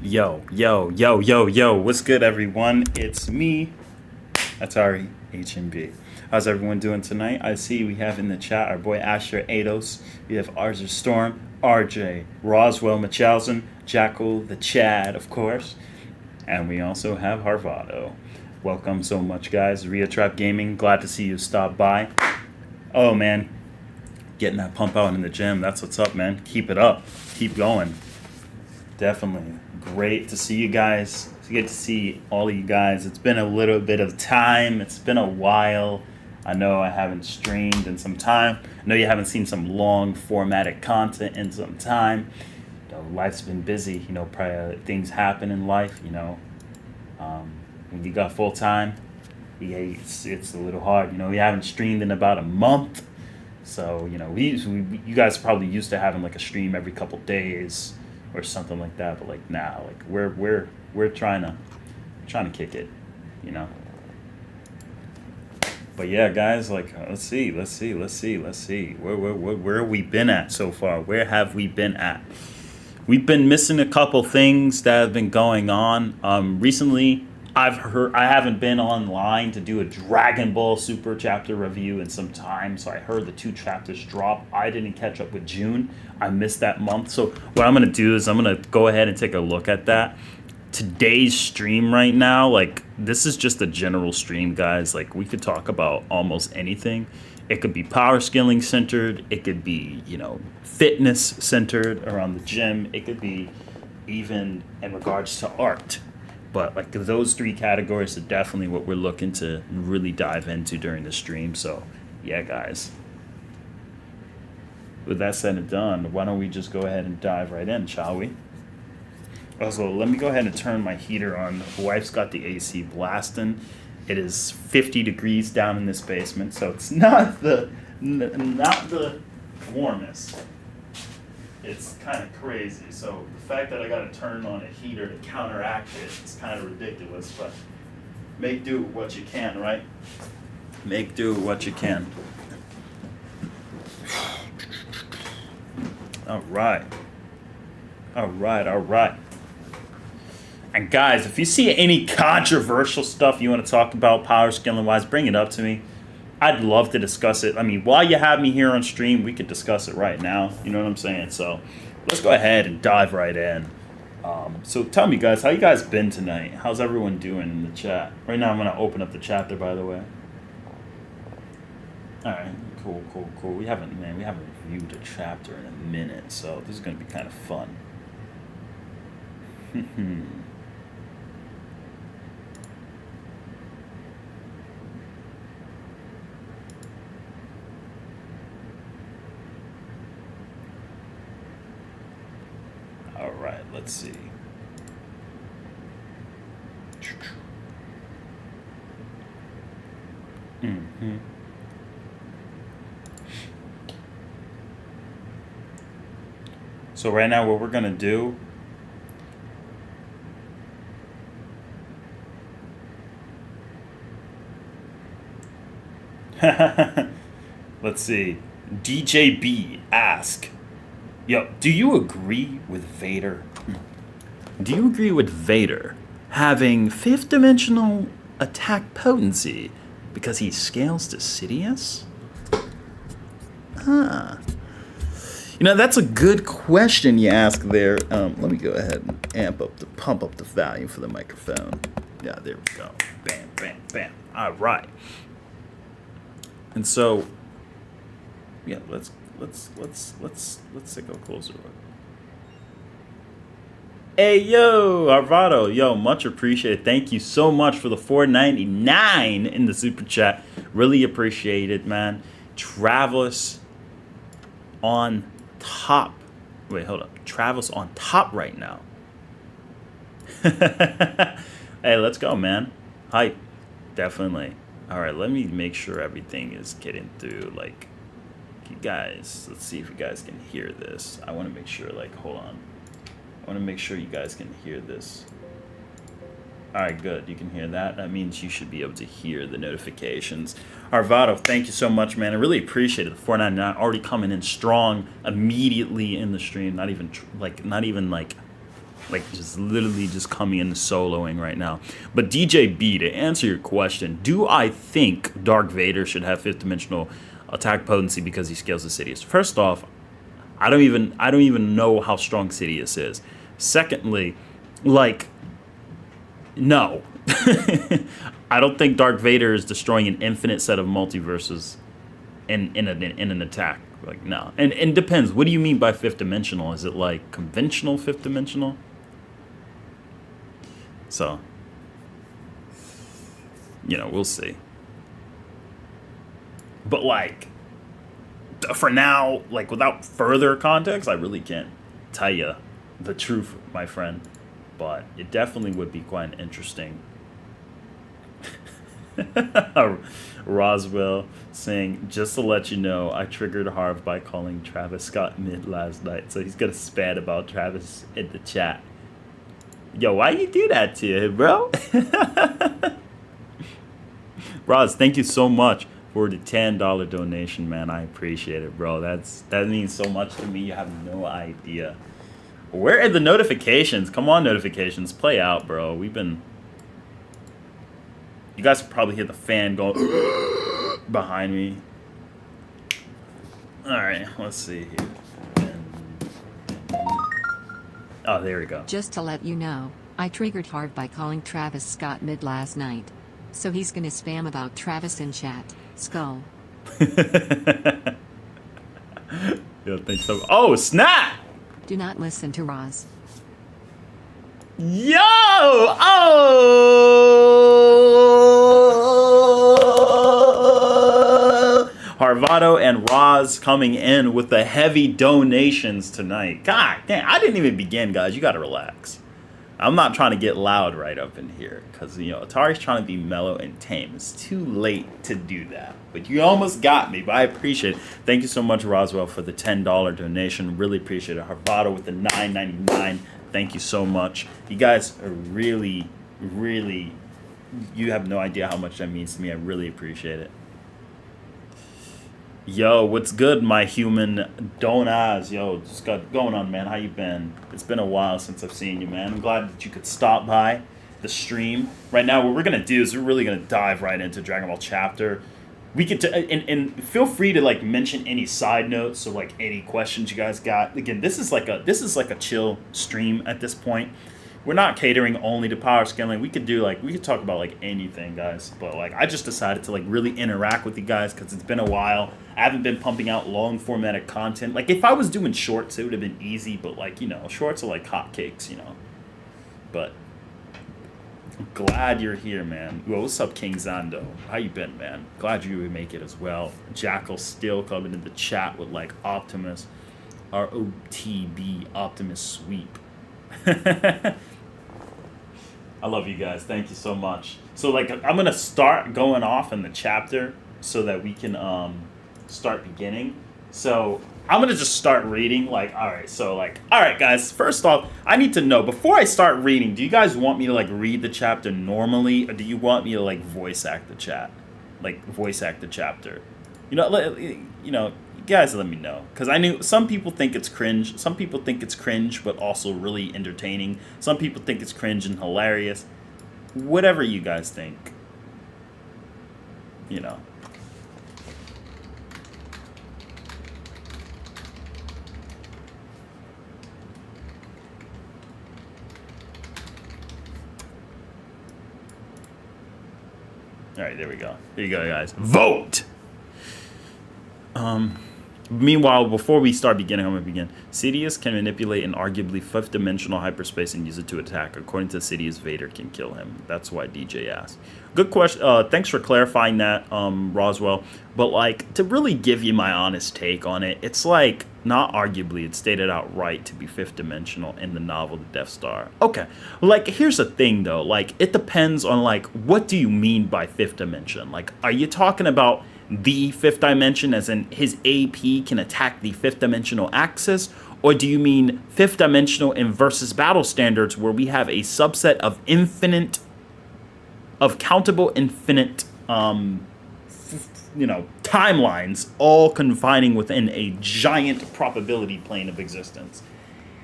Yo, what's good, everyone? It's me, ATARi HMB. How's everyone doing tonight? I see we have in the chat our boy Asher Ados. We have Arzer Storm, RJ, Roswell Machalson, Jackal the Chad, of course. And we also have Harvado. Welcome so much, guys. Ria Trap Gaming, glad to see you stop by. Oh, man. Getting that pump out in the gym. That's what's up, man. Keep it up. Keep going. Definitely. Great to see you guys. It's good to see all of you guys. It's been a little bit of time. It's been a while. I know I haven't streamed in some time. I know you haven't seen some long formatted content in some time. You know, life's been busy. You know, probably things happen in life. You know, when you got full time, it's a little hard. You know, we haven't streamed in about a month. So, you know, you guys are probably used to having like a stream every couple days or something like that, but like now, like we're trying to kick it, you know. But yeah, guys, like let's see. Where have we been at so far? Where have we been at? We've been missing a couple things that have been going on. Recently, I haven't been online to do a Dragon Ball Super chapter review in some time, so I heard the 2 chapters drop. I didn't catch up with June. I missed that month. So what I'm going to do is I'm going to go ahead and take a look at that. Today's stream right now, like this is just a general stream, guys. Like we could talk about almost anything. It could be power scaling centered. It could be, you know, fitness centered around the gym. It could be even in regards to art. But like those 3 categories are definitely what we're looking to really dive into during the stream. So yeah, guys. With that said and done, why don't we just go ahead and dive right in, shall we? Also, let me go ahead and turn my heater on. The wife's got the AC blasting. It is 50 degrees down in this basement, so it's not the warmest. It's kind of crazy. So the fact that I got to turn on a heater to counteract it, it's kind of ridiculous. But make do with what you can, right? Make do with what you can. All right. And guys, if you see any controversial stuff you want to talk about power scaling wise, bring it up to me. I'd love to discuss it. I mean, while you have me here on stream, we could discuss it right now. You know what I'm saying? So let's go ahead and dive right in. So tell me, guys, how you guys been tonight? How's everyone doing in the chat? Right now, I'm going to open up the chapter, by the way. All right, cool. We haven't reviewed a chapter in a minute, so this is going to be kind of fun. All right, let's see. So right now what we're going to do let's see. DJB ask, yo, do you agree with Vader? Do you agree with Vader having 5th dimensional attack potency because he scales to Sidious? You know, that's a good question you ask there. Let me go ahead and pump up the volume for the microphone. Yeah, there we go. Bam. All right. And so, yeah, let's take a closer look. Hey, yo, Arvado, yo, much appreciated. Thank you so much for the $4.99 in the super chat. Really appreciate it, man. Travis on top. Wait, hold up. Travis on top right now. Hey, let's go, man. Hype. Definitely. All right, let me make sure everything is getting through. Like, you guys, let's see if you guys can hear this. I want to make sure, like, hold on. I want to make sure you guys can hear this. All right, good. You can hear that. That means you should be able to hear the notifications. Arvado, thank you so much, man. I really appreciate it. The $4.99 already coming in strong immediately in the stream. Not even like Like, just literally just coming in soloing right now. But DJ B, to answer your question, do I think Dark Vader should have fifth dimensional attack potency because he scales the Sidious? First off, I don't even know how strong Sidious is. Secondly, like, no. I don't think Dark Vader is destroying an infinite set of multiverses in an attack. Like, no. And it depends. What do you mean by fifth dimensional? Is it like conventional fifth dimensional? So, we'll see. But, like, for now, like, without further context, I really can't tell you the truth, my friend. But it definitely would be quite interesting. Roswell saying, just to let you know, I triggered Harv by calling Travis Scott mid last night. So he's going to spat about Travis in the chat. Yo, why you do that to him, bro? Roz, thank you so much for the $10 donation, man. I appreciate it, bro. That means so much to me. You have no idea. Where are the notifications? Come on, notifications. Play out, bro. You guys probably hear the fan going behind me. All right, let's see here. Oh, there we go. Just to let you know, I triggered Harv by calling Travis Scott mid last night. So he's gonna spam about Travis in chat. Skull. Yo, thanks so. Oh, snap! Do not listen to Roz. Yo! Oh! Harvado and Roz coming in with the heavy donations tonight. God damn, I didn't even begin, guys. You gotta relax. I'm not trying to get loud right up in here because, ATARi's trying to be mellow and tame. It's too late to do that. But you almost got me, but I appreciate it. Thank you so much, Roswell, for the $10 donation. Really appreciate it. Harvado with the $9.99. Thank you so much. You guys are really, really, you have no idea how much that means to me. I really appreciate it. Yo, what's good, my human donaz? Yo, what's going on, man? How you been? It's been a while since I've seen you, man. I'm glad that you could stop by the stream. Right now, what we're going to do is we're really going to dive right into Dragon Ball Chapter. We could, and feel free to, like, mention any side notes or, like, any questions you guys got. Again, this is like a chill stream at this point. We're not catering only to power scaling. We could talk about, like, anything, guys. But, like, I just decided to, like, really interact with you guys because it's been a while. I haven't been pumping out long formatted content. Like, if I was doing shorts, it would have been easy. But, like, shorts are like hotcakes, But I'm glad you're here, man. Well, what's up, King Zando? How you been, man? Glad you would make it as well. Jackal still coming in the chat with, like, Optimus. ROTB, Optimus Sweep. I love you guys. Thank you so much. So, like, I'm going to start going off in the chapter so that we can start beginning. So, I'm going to just start reading. Like, all right, guys. First off, I need to know, before I start reading, do you guys want me to, like, read the chapter normally? Or do you want me to, like, voice act the chat? Like, voice act the chapter? You guys let me know, because I knew some people think it's cringe. Some people think it's cringe, but also really entertaining. Some people think it's cringe and hilarious. Whatever you guys think, All right, there we go. Here you go, guys. Vote! Meanwhile, before we start beginning, I'm going to begin. Sidious can manipulate an arguably fifth-dimensional hyperspace and use it to attack. According to Sidious, Vader can kill him. That's why DJ asked. Good question. Thanks for clarifying that, Roswell. But, like, to really give you my honest take on it, it's like, not arguably, it's stated outright to be fifth-dimensional in the novel The Death Star. Okay. Like, here's the thing, though. Like, it depends on, like, what do you mean by fifth dimension? Like, are you talking about the fifth dimension, as in his AP can attack the fifth dimensional axis? Or do you mean fifth dimensional in versus battle standards, where we have a subset of countable infinite, timelines, all confining within a giant probability plane of existence?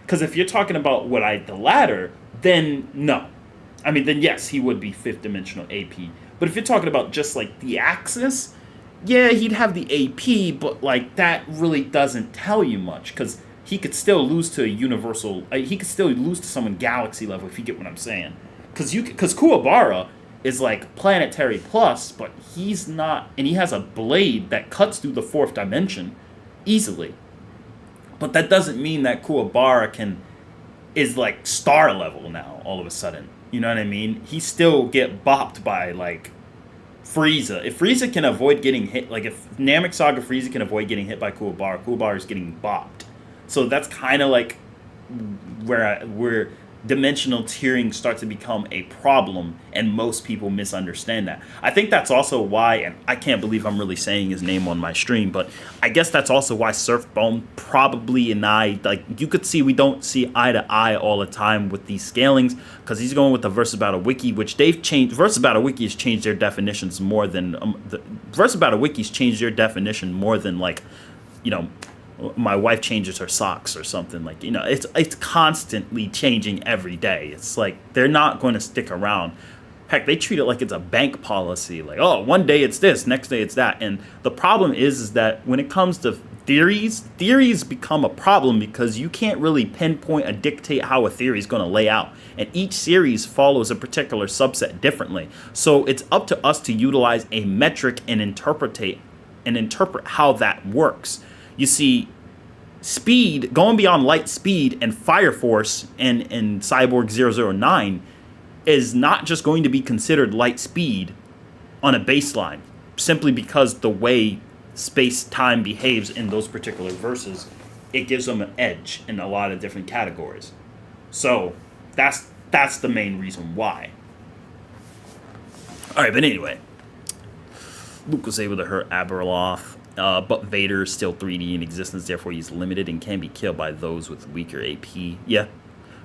Because if you're talking about the latter, then no. I mean, then yes, he would be fifth dimensional AP. But if you're talking about just like the axis, yeah, he'd have the AP, but like that really doesn't tell you much because he could still lose to a universal. He could still lose to someone galaxy level if you get what I'm saying. Because Kuwabara is like planetary plus, but he's not, and he has a blade that cuts through the fourth dimension easily. But that doesn't mean that Kuwabara is like star level now all of a sudden. You know what I mean? He still get bopped by like Frieza. If Frieza can avoid getting hit, like if Namek Saga Frieza can avoid getting hit by Kuwabara is getting bopped. So that's kind of like where dimensional tiering starts to become a problem, and most people misunderstand that. I think that's also why, and I can't believe I'm really saying his name on my stream, but I guess that's also why Surfbone probably and I, like, you could see we don't see eye to eye all the time with these scalings, because he's going with the Versus Battle Wiki, which they've changed. Versus Battle Wiki has changed their definitions more than Versus Battle Wiki's changed their definition more than, like, you know, my wife changes her socks or something. Like, you know, it's constantly changing every day. It's like they're not going to stick around. Heck, they treat it like it's a bank policy. Like, oh, one day it's this, next day it's that. And the problem is that when it comes to theories become a problem because you can't really pinpoint or dictate how a theory is going to lay out. And each series follows a particular subset differently. So it's up to us to utilize a metric and interpret how that works. You see, speed, going beyond light speed and Fire Force and Cyborg 009 is not just going to be considered light speed on a baseline, simply because the way space-time behaves in those particular verses, it gives them an edge in a lot of different categories. So that's the main reason why. All right, but anyway, Luke was able to hurt Abeloth. But Vader is still 3D in existence, therefore he's limited and can be killed by those with weaker AP. Yeah.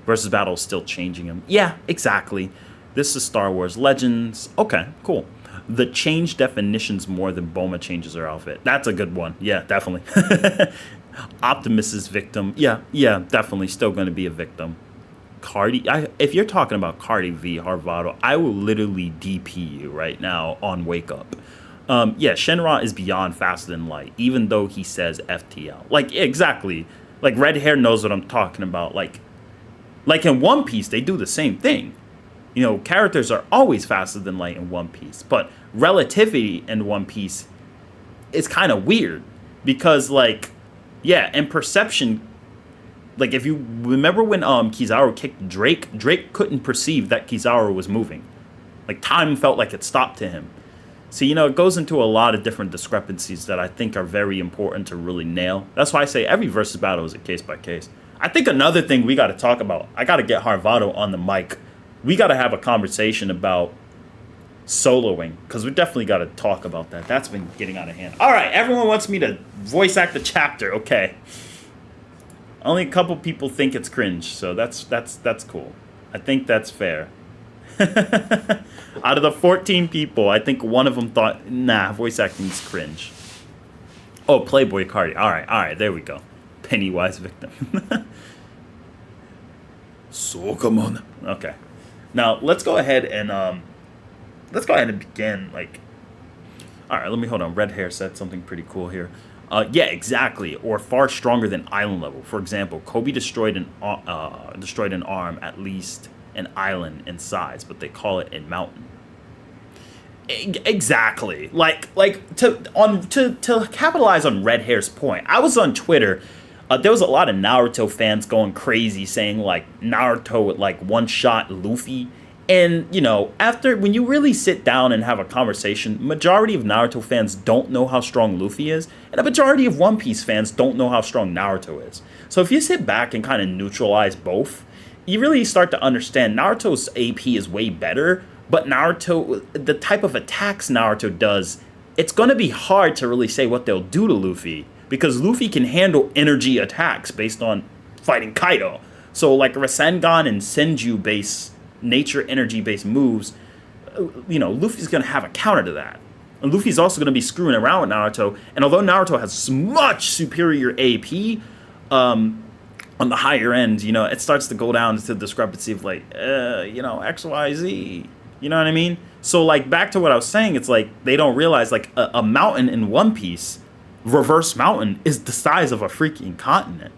Versus Battle is still changing him. Yeah, exactly. This is Star Wars Legends. Okay, cool. The change definitions more than Bulma changes her outfit. That's a good one. Yeah, definitely. Optimus is victim. Yeah, definitely still going to be a victim. Cardi, if you're talking about Cardi v Harvado, I will literally DP you right now on Wake Up. Yeah, Shenron is beyond faster than light, even though he says FTL. Like, exactly. Like, Red Hair knows what I'm talking about. Like in One Piece, they do the same thing. You know, characters are always faster than light in One Piece. But relativity in One Piece is kind of weird. Because, like, yeah, and perception, like, if you remember when Kizaru kicked Drake, Drake couldn't perceive that Kizaru was moving. Like, time felt like it stopped to him. So, you know, it goes into a lot of different discrepancies that I think are very important to really nail. That's why I say every versus battle is a case by case. I think another thing we got to talk about, I got to get Harvado on the mic. We got to have a conversation about soloing, because we definitely got to talk about that. That's been getting out of hand. All right, everyone wants me to voice act the chapter. Okay. Only a couple people think it's cringe, so that's cool. I think that's fair. Out of the 14 people, I think one of them thought, nah, voice acting is cringe. Oh, Playboy Cardi. All right, there we go. Pennywise victim. So come on. Okay. Now let's go ahead and begin. Like, all right, let me hold on. Red Hair said something pretty cool here. Yeah, exactly. Or far stronger than island level. For example, Kobe destroyed an arm, at least an island in size, but they call it a mountain. Exactly. Like to capitalize on Red Hair's point, I was on Twitter. There was a lot of Naruto fans going crazy, saying like Naruto would like one-shot Luffy. And, you know, when you really sit down and have a conversation, majority of Naruto fans don't know how strong Luffy is, and a majority of One Piece fans don't know how strong Naruto is. So if you sit back and kind of neutralize both, you really start to understand Naruto's AP is way better, but Naruto, the type of attacks Naruto does, it's going to be hard to really say what they'll do to Luffy, because Luffy can handle energy attacks based on fighting Kaido. So like Rasengan and Senju base nature energy based moves, you know, Luffy's going to have a counter to that. And Luffy's also going to be screwing around with Naruto, and although Naruto has much superior AP, on the higher end, it starts to go down to the discrepancy of like, XYZ. You know what I mean? So like back to what I was saying, it's like they don't realize like a mountain in One Piece, reverse mountain, is the size of a freaking continent.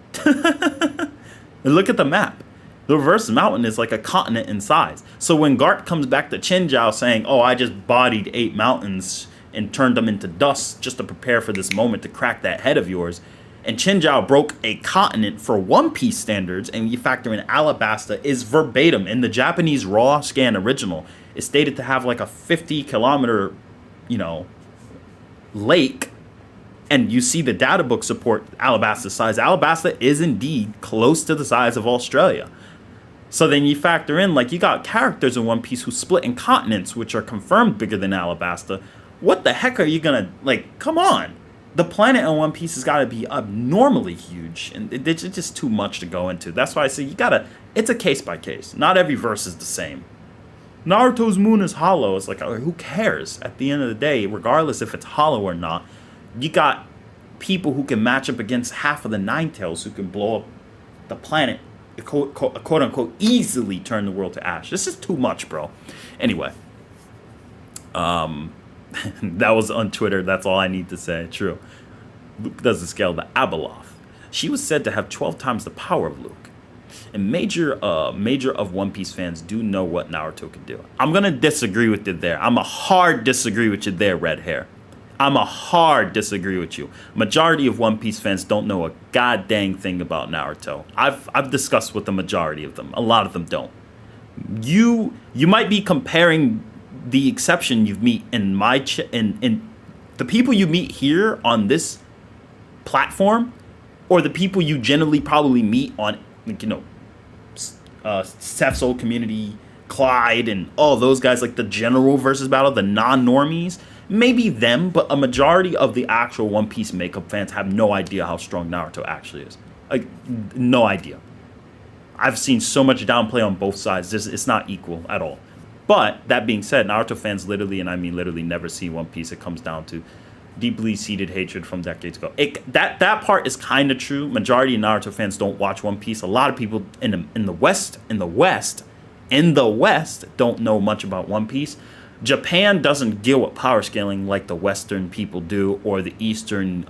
Look at the map. The reverse mountain is like a continent in size. So when Garp comes back to Chinjiao saying, "Oh, I just bodied 8 mountains and turned them into dust just to prepare for this moment to crack that head of yours," and Chinjiao broke a continent for One Piece standards, and you factor in Alabasta, is verbatim in the Japanese raw scan original. It's stated to have like a 50-kilometer, lake, and you see the data book support Alabasta's size. Alabasta is indeed close to the size of Australia. So then you factor in, like, you got characters in One Piece who split in continents, which are confirmed bigger than Alabasta. What the heck are you gonna, like, come on. The planet in One Piece has got to be abnormally huge, and it's just too much to go into. That's why I say it's a case by case. Not every verse is the same. Naruto's moon is hollow. It's like, who cares? At the end of the day, regardless if it's hollow or not, you got people who can match up against half of the Nine Tails who can blow up the planet, quote unquote, easily turn the world to ash. This is too much, bro. Anyway, that was on Twitter. That's all I need to say. True. Luke does the scale the Abeloth. She was said to have 12 times the power of Luke. And major of One Piece fans do know what Naruto can do. I'm going to disagree with you there. I'm a hard disagree with you there, red hair. I'm a hard disagree with you. Majority of One Piece fans don't know a goddamn thing about Naruto. I've discussed with the majority of them. A lot of them don't. You might be comparing the exception you meet in in the people you meet here on this platform, or the people you generally probably meet on, Seth's old community, Clyde, and all those guys, like the general versus battle, the non-normies. Maybe them, but a majority of the actual One Piece makeup fans have no idea how strong Naruto actually is. Like, no idea. I've seen so much downplay on both sides. It's not equal at all. But that being said, Naruto fans literally, and I mean literally, never see One Piece. It comes down to deeply seated hatred from decades ago. That part is kind of true. Majority of Naruto fans don't watch One Piece. A lot of people in the West don't know much about One Piece. Japan doesn't deal with power scaling like the Western people do, or the Eastern,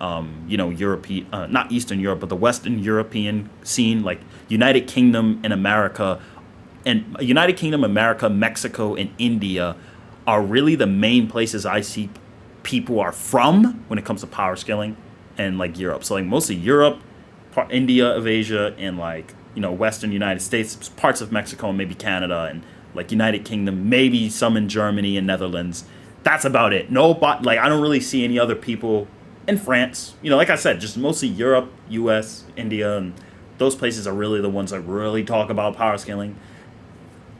European, not Eastern Europe, but the Western European scene, like United Kingdom and America. And United Kingdom, America, Mexico, and India are really the main places I see people are from when it comes to power scaling, and like Europe. So like mostly Europe, India of Asia, and like, Western United States, parts of Mexico, and maybe Canada, and like United Kingdom, maybe some in Germany and Netherlands. That's about it. I don't really see any other people in France. Like I said, just mostly Europe, US, India, and those places are really the ones that really talk about power scaling.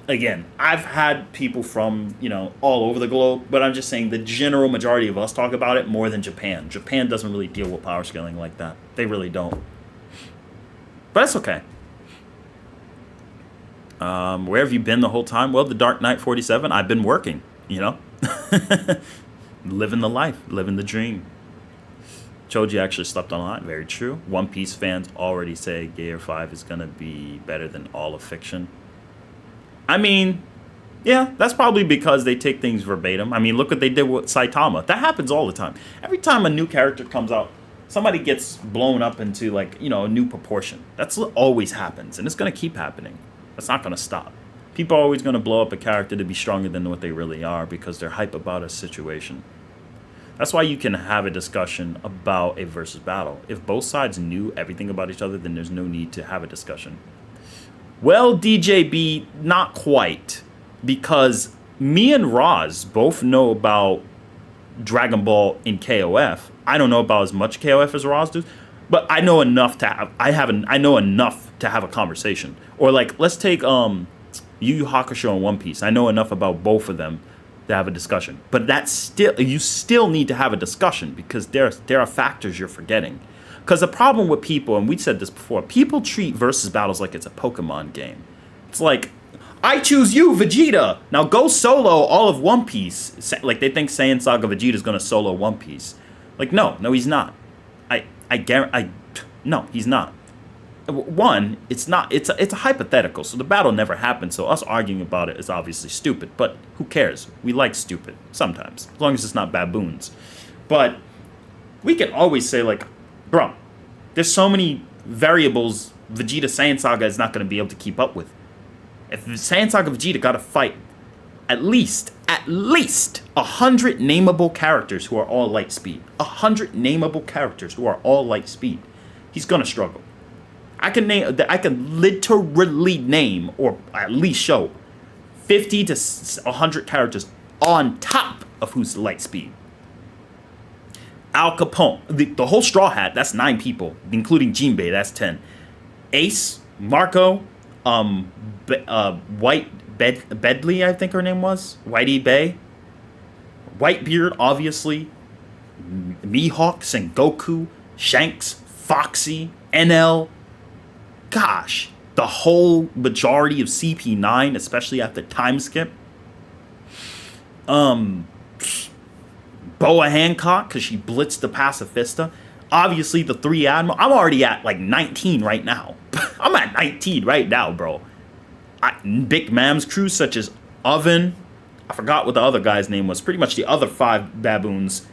Again, I've had people from, all over the globe, but I'm just saying the general majority of us talk about it more than Japan. Japan doesn't really deal with power scaling like that. They really don't. But that's okay. Where have you been the whole time? Well, the Dark Knight 47, I've been working, living the life, living the dream. Choji actually slept online. Very true. One Piece fans already say Gear 5 is going to be better than all of fiction. I mean, yeah, that's probably because they take things verbatim. I mean, look what they did with Saitama. That happens all the time. Every time a new character comes out, somebody gets blown up into, like, a new proportion. That's what always happens, and it's going to keep happening. That's not going to stop. People are always going to blow up a character to be stronger than what they really are because they're hype about a situation. That's why you can have a discussion about a versus battle. If both sides knew everything about each other, then there's no need to have a discussion. Well, DJB, not quite. Because me and Roz both know about Dragon Ball in KOF. I don't know about as much KOF as Roz does, but I know enough to have I know enough to have a conversation. Or like, let's take Yu Yu Hakusho and One Piece. I know enough about both of them to have a discussion. But you still need to have a discussion because there are factors you're forgetting. Because the problem with people, and we said this before, people treat versus battles like it's a Pokemon game. It's like, I choose you, Vegeta. Now go solo all of One Piece. Like, they think Saiyan Saga Vegeta is going to solo One Piece. Like, no, he's not. No, he's not. one, it's not. It's a hypothetical, so the battle never happened. So us arguing about it is obviously stupid. But who cares? We like stupid sometimes, as long as it's not baboons. But we can always say like, bro, there's so many variables Vegeta Saiyan Saga is not going to be able to keep up with. If Saiyan Saga Vegeta got to fight at least 100 nameable characters who are all light speed. 100 nameable characters who are all light speed. He's gonna struggle. I can literally name, or at least show, 50 to 100 characters on top of who's light speed. Al Capone, the whole Straw Hat, that's 9 people, including Jinbei, that's 10. Ace, Marco, Bedley, I think her name was. Whitey Bay. Whitebeard, obviously. Mihawk, Sengoku, Shanks, Foxy, NL. Gosh, the whole majority of CP9, especially after time skip. Boa Hancock, because she blitzed the Pacifista. Obviously, the 3 Admiral. I'm already at like 19 right now. I'm at 19 right now, bro. Big Mam's crew, such as Oven, I forgot what the other guy's name was. Pretty much the other 5 baboons,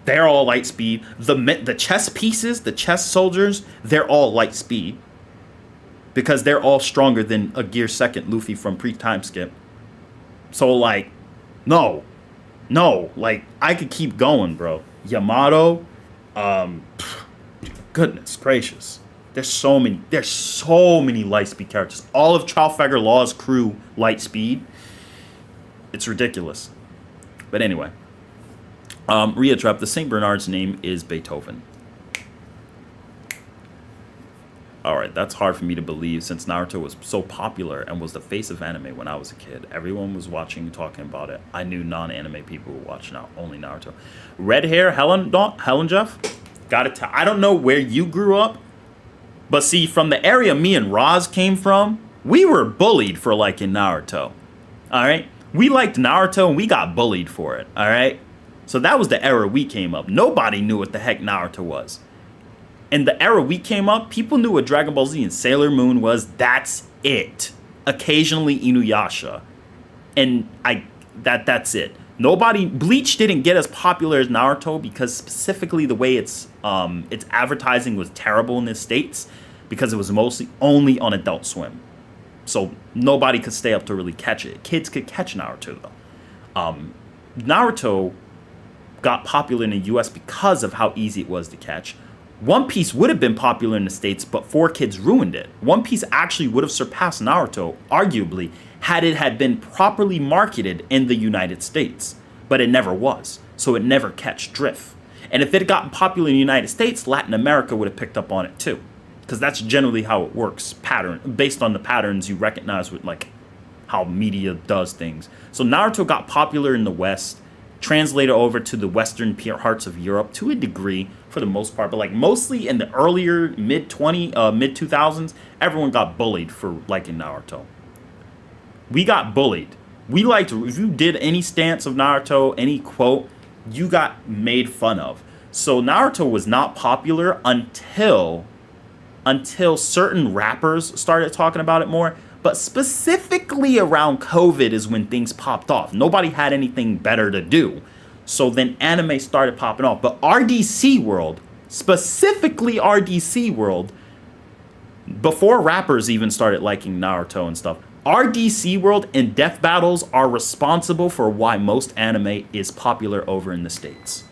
they're all light speed. The chess pieces, the chess soldiers, they're all light speed. Because they're all stronger than a Gear 2nd Luffy from pre-time skip. So, like, no. Like, I could keep going, bro. Yamato, goodness gracious. There's so many light speed characters. All of Trafalgar Law's crew light speed. It's ridiculous. But anyway. Rhea Trap, the St. Bernard's name is Beethoven. Alright, that's hard for me to believe since Naruto was so popular and was the face of anime when I was a kid. Everyone was watching and talking about it. I knew non-anime people would watch now, only Naruto. Red hair, Helen Jeff? I don't know where you grew up, but see, from the area me and Roz came from, we were bullied for liking Naruto. Alright? We liked Naruto and we got bullied for it. Alright? So that was the era we came up. Nobody knew what the heck Naruto was. In the era we came up, people knew what Dragon Ball Z and Sailor Moon was. That's it. Occasionally Inuyasha. And that's it. Bleach didn't get as popular as Naruto because specifically the way its advertising was terrible in the States because it was mostly only on Adult Swim. So nobody could stay up to really catch it. Kids could catch Naruto though. Naruto got popular in the US because of how easy it was to catch. One Piece would have been popular in the States, but 4Kids ruined it. One Piece actually would have surpassed Naruto, arguably, had it had been properly marketed in the United States. But it never was, so it never catch drift. And if it had gotten popular in the United States, Latin America would have picked up on it too. Because that's generally how it works, based on the patterns you recognize with like how media does things. So Naruto got popular in the West, translated over to the western parts of Europe to a degree for the most part, but like mostly in the earlier mid 2000s, everyone got bullied for liking Naruto. We got bullied. We liked, if you did any stance of Naruto, any quote, you got made fun of. So Naruto was not popular until certain rappers started talking about it more. But specifically around COVID is when things popped off. Nobody had anything better to do. So then anime started popping off. But RDC World, specifically RDC World, before rappers even started liking Naruto and stuff, RDC World and Death Battles are responsible for why most anime is popular over in the States.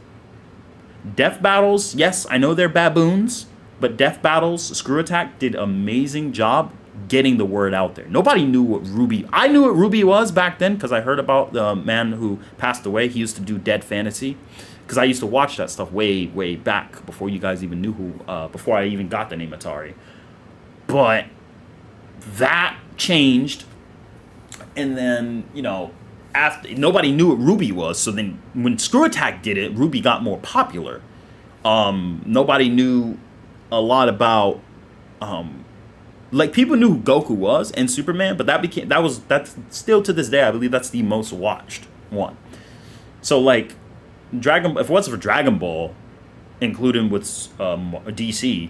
Death Battles, yes, I know they're baboons, but Death Battles, Screw Attack did an amazing job getting the word out there. Nobody knew what Ruby... I knew what Ruby was back then because I heard about the man who passed away. He used to do Dead Fantasy because I used to watch that stuff way back before you guys even knew who... before I even got the name ATARi. But that changed, and then, you know, after nobody knew what Ruby was, so then when Screw Attack did it, Ruby got more popular. Nobody knew a lot about... like, people knew who Goku was and Superman, but that's still to this day, I believe that's the most watched one. So, like, if it wasn't for Dragon Ball, including with DC,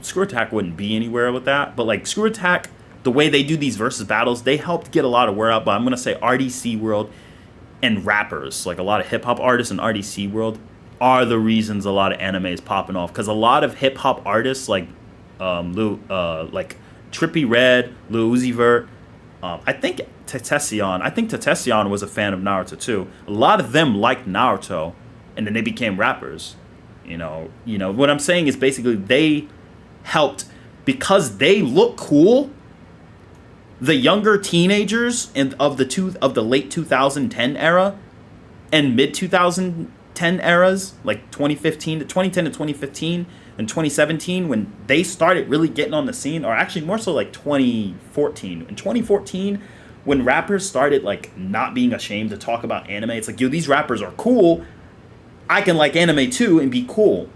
Screw Attack wouldn't be anywhere with that. But like Screw Attack, the way they do these versus battles, they helped get a lot of word out. But I'm gonna say RDC World and rappers, like a lot of hip hop artists in RDC World, are the reasons a lot of anime is popping off. Because a lot of hip hop artists like like Trippie Redd, Lil Uzi Vert, I think Tetsuyan was a fan of Naruto too. A lot of them liked Naruto, and then they became rappers. What I'm saying is basically they helped because they look cool. The younger teenagers of the late 2010 era and mid 2010 eras, like 2010 to 2015 and 2017, when they started really getting on the scene, or actually more so like 2014. In 2014, when rappers started like not being ashamed to talk about anime, it's like, yo, these rappers are cool. I can like anime too and be cool.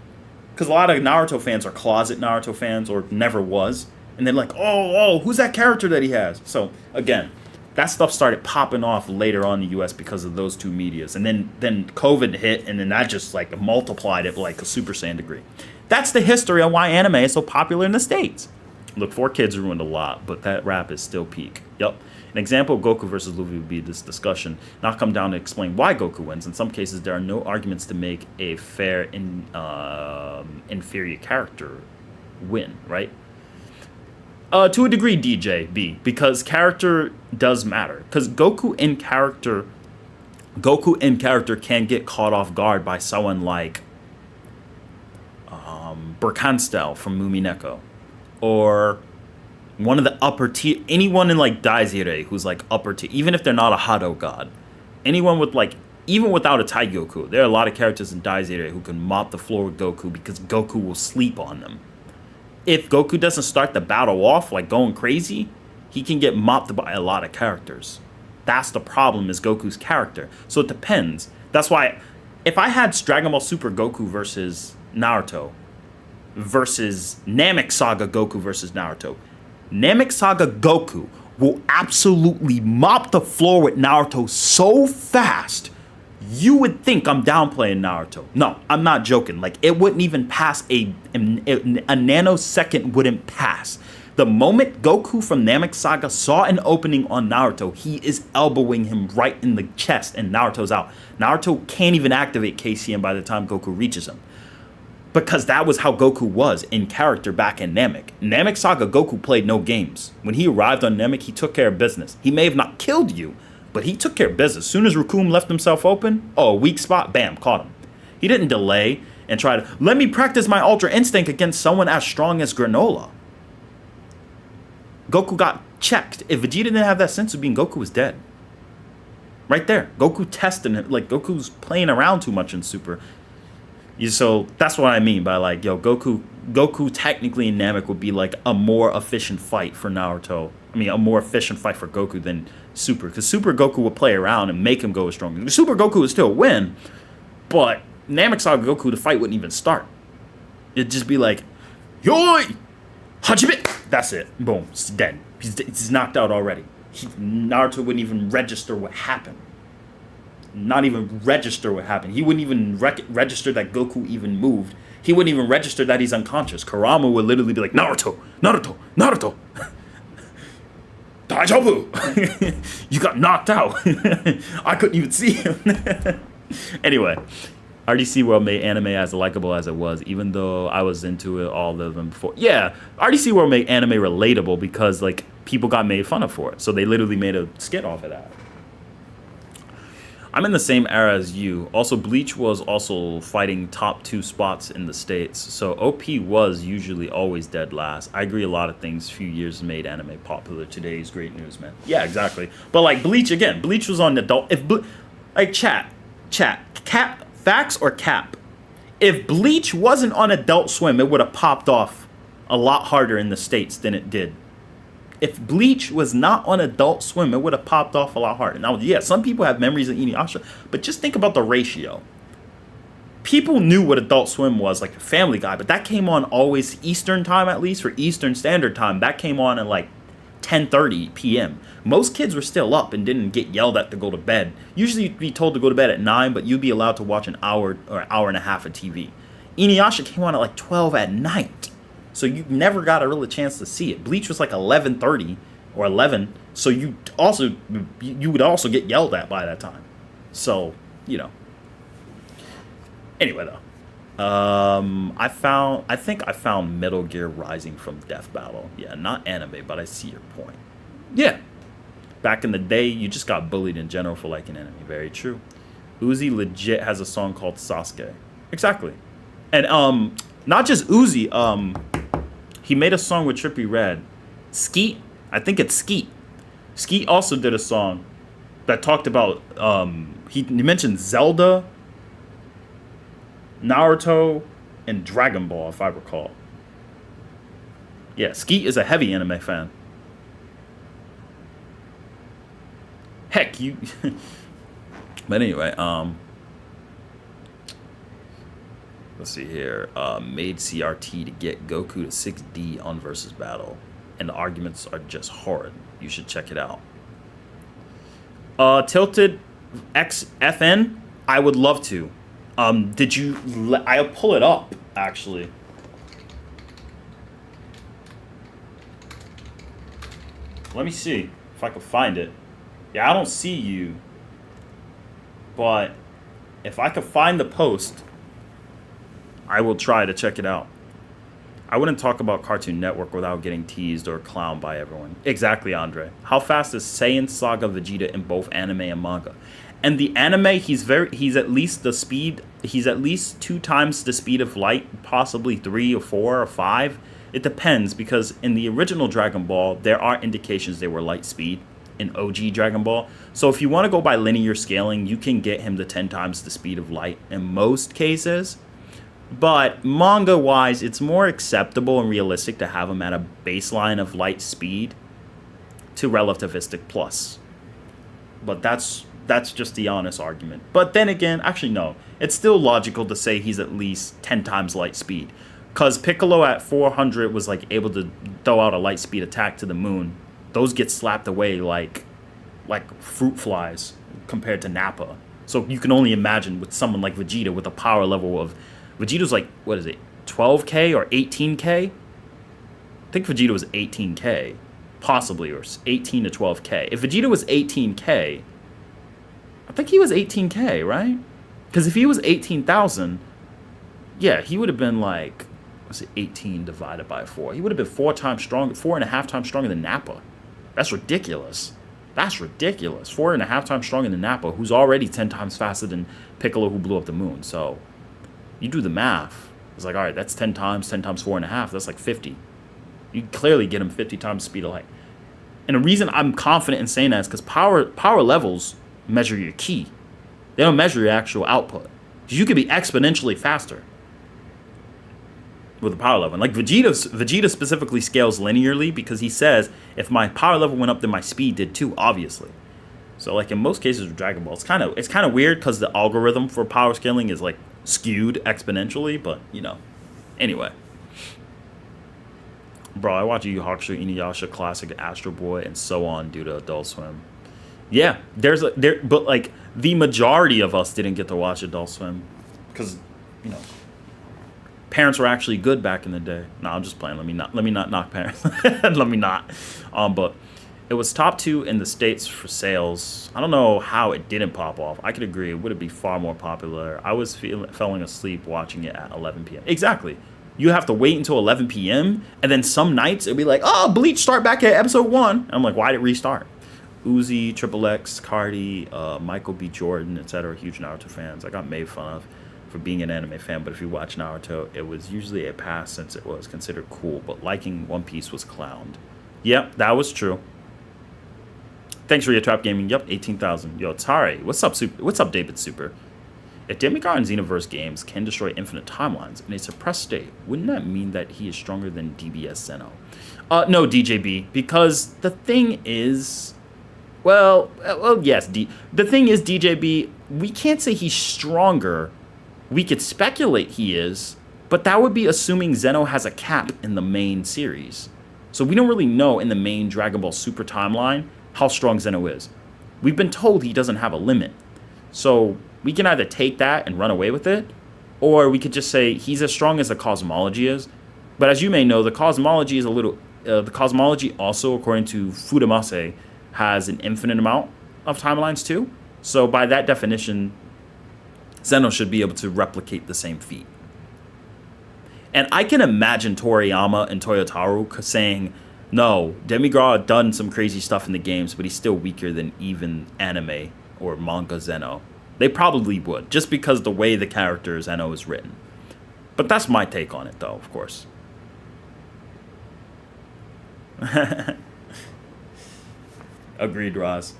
Because a lot of Naruto fans are closet Naruto fans, or never was. And they're like, oh, who's that character that he has? So, again, that stuff started popping off later on in the U.S. because of those two medias. And then COVID hit, and then that just, like, multiplied it like a Super Saiyan degree. That's the history on why anime is so popular in the States. Look, 4Kids ruined a lot, but that rap is still peak. Yup. An example of Goku versus Luffy would be this discussion. Now I'll come down to explain why Goku wins. In some cases, there are no arguments to make a fair inferior character win, right? To a degree, DJ B, because character does matter. Because Goku in character can get caught off guard by someone like Burkanstel from Mumineko, or one of the upper tier, anyone in like Daizire who's like upper tier, even if they're not a Hado god, anyone with like, even without a Taigoku, there are a lot of characters in Daizire who can mop the floor with Goku because Goku will sleep on them. If Goku doesn't start the battle off like going crazy, he can get mopped by a lot of characters. That's the problem, is Goku's character. So it depends. That's why if I had Dragon Ball Super Goku versus Naruto versus Namek Saga Goku versus Naruto, Namek Saga Goku will absolutely mop the floor with Naruto so fast, you would think I'm downplaying Naruto. No, I'm not joking. Like, it wouldn't even pass a nanosecond wouldn't pass. The moment Goku from Namek Saga saw an opening on Naruto, he is elbowing him right in the chest, and Naruto's out. Naruto can't even activate KCM by the time Goku reaches him. Because that was how Goku was in character back in Namek. Namek Saga Goku played no games. When he arrived on Namek, he took care of business. He may have not killed you, but he took care of business. As soon as Raccoon left himself open, weak spot, bam, caught him. He didn't delay and try to, let me practice my Ultra Instinct against someone as strong as Granola. Goku got checked. If Vegeta didn't have that sense of being, Goku was dead. Right there. Goku testing it. Like, Goku's playing around too much in Super. So that's what I mean by like, Goku technically in Namek would be like a more efficient fight for Naruto. I mean, a more efficient fight for Goku than Super. Because Super Goku would play around and make him go stronger. Super Goku would still win, but Namek Saga Goku, the fight wouldn't even start. It'd just be like, Yoi! Hajime! That's it. Boom. He's dead. He's knocked out already. Naruto wouldn't even register what happened. Not even register what happened. He wouldn't even register that Goku even moved. He wouldn't even register that he's unconscious. Kurama would literally be like, Naruto! Daijobu! You got knocked out. I couldn't even see him. Anyway, RDC World made anime as likable as it was, even though I was into it all of them before. Yeah, RDC World made anime relatable because like people got made fun of for it. So they literally made a skit off of that. I'm in the same era as you. Also, Bleach was also fighting top 2 spots in the States. So OP was usually always dead last. I agree, a lot of things, few years made anime popular. Today's great news, man. Yeah, exactly. But like Bleach, again, Bleach was on adult. Like chat, cap, facts or cap? If Bleach wasn't on Adult Swim, it would have popped off a lot harder in the States than it did. If Bleach was not on Adult Swim, it would have popped off a lot harder. Now, yeah, some people have memories of Inuyasha, but just think about the ratio. People knew what Adult Swim was, like Family Guy, but that came on always Eastern time, at least for Eastern Standard Time. That came on at like 10:30 p.m. Most kids were still up and didn't get yelled at to go to bed. Usually you'd be told to go to bed at 9, but you'd be allowed to watch an hour or hour and a half of TV. Inuyasha came on at like 12 at night, so you never got a real chance to see it. Bleach was like 11:30 or 11, so you would also get yelled at by that time. So Anyway, though. I think I found Metal Gear Rising from Death Battle. Yeah, not anime, but I see your point. Yeah. Back in the day, you just got bullied in general for liking anime. Very true. Uzi legit has a song called Sasuke. Exactly. And not just Uzi, he made a song with Trippie Redd. Skeet, I think it's Skeet. Skeet also did a song that talked about he mentioned Zelda, Naruto, and Dragon Ball, if I recall. Yeah, Skeet is a heavy anime fan. Heck, you... But anyway, let's see here. Made CRT to get Goku to 6D on versus battle. And the arguments are just horrid. You should check it out. Tilted XFN, I would love to. Did you... I'll pull it up, actually. Let me see if I can find it. Yeah, I don't see you. But if I could find the post, I will try to check it out. I wouldn't talk about Cartoon Network without getting teased or clowned by everyone. Exactly, Andre. How fast is Saiyan Saga Vegeta in both anime and manga? And the anime, he's at least 2 times the speed of light, possibly 3 or 4 or 5. It depends, because in the original Dragon Ball, there are indications they were light speed in OG Dragon Ball. So if you want to go by linear scaling, you can get him to 10 times the speed of light in most cases. But manga-wise, it's more acceptable and realistic to have him at a baseline of light speed to relativistic plus. But that's just the honest argument. But then again, actually no. It's still logical to say he's at least 10 times light speed. Because Piccolo at 400 was like able to throw out a light speed attack to the moon. Those get slapped away like fruit flies compared to Nappa. So you can only imagine with someone like Vegeta with a power level of... Vegeta's like, what is it, 12k or 18k? I think Vegeta was 18k, possibly, or 18 to 12k. If Vegeta was 18k, I think he was 18k, right? Because if he was 18,000, yeah, he would have been like, what's it, 18 divided by 4. He would have been 4.5 times stronger than Nappa. That's ridiculous. That's ridiculous. 4.5 times stronger than Nappa, who's already 10 times faster than Piccolo, who blew up the moon. So you do the math. It's like, all right, that's 10 times 4.5. That's like 50. You clearly get him 50 times speed of light. And the reason I'm confident in saying that is because power levels measure your ki. They don't measure your actual output. You could be exponentially faster with a power level. And like Vegeta specifically scales linearly because he says, if my power level went up, then my speed did too, obviously. So like in most cases with Dragon Ball, it's kind of weird because the algorithm for power scaling is like skewed exponentially, but anyway. Bro, I watch Yu Yu Hakusho, Inuyasha, Classic, Astro Boy, and so on due to Adult Swim. Yeah, but like the majority of us didn't get to watch Adult Swim because parents were actually good back in the day. No, I'm just playing. Let me not knock parents. Let me not. But it was top 2 in the States for sales. I don't know how it didn't pop off. I could agree. It would be far more popular. I was falling asleep watching it at 11 p.m. Exactly. You have to wait until 11 p.m. And then some nights it'll be like, oh, Bleach start back at episode 1. And I'm like, why did it restart? Uzi, Triple X, Cardi, Michael B. Jordan, etc. Huge Naruto fans. I got made fun of for being an anime fan, but if you watch Naruto, it was usually a pass since it was considered cool, but liking One Piece was clowned. Yep, that was true. Thanks for your trap gaming. Yep, 18,000. Yo, ATARi, what's up, Super? What's up, David Super? If Demigod and Xenoverse games can destroy infinite timelines in a suppressed state, wouldn't that mean that he is stronger than DBS Zeno? No, DJB, because the thing is... Well, yes, the thing is, DJB, we can't say he's stronger. We could speculate he is, but that would be assuming Zeno has a cap in the main series. So we don't really know in the main Dragon Ball Super timeline how strong Zeno is. We've been told he doesn't have a limit. So we can either take that and run away with it, Or we could just say he's as strong as the cosmology is. But as you may know, the cosmology is a little. The cosmology also, according to Fudamase, has an infinite amount of timelines too. So by that definition, Zeno should be able to replicate the same feat. And I can imagine Toriyama and Toyotaru saying, no, Demigod done some crazy stuff in the games, but he's still weaker than even anime or manga Zeno. They probably would, just because the way the character Zeno is written. But that's my take on it, though, of course. Agreed, Roz.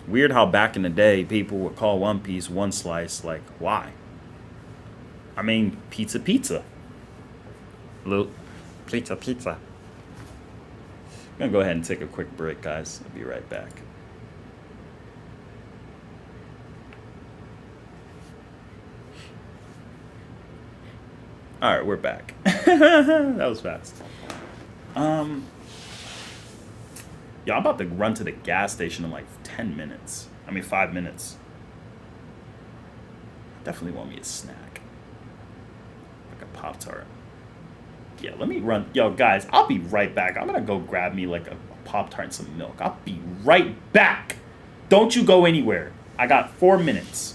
Weird how back in the day, people would call One Piece one slice. Like, why? I mean, pizza. Little pizza. I'm going to go ahead and take a quick break, guys. I'll be right back. All right, we're back. That was fast. Y'all about to run to the gas station in like 10 minutes. 5 minutes. Definitely want me a snack. Like a Pop-Tart. Yeah, let me run. Yo, guys, I'll be right back. I'm going to go grab me like a Pop-Tart and some milk. I'll be right back. Don't you go anywhere. I got 4 minutes.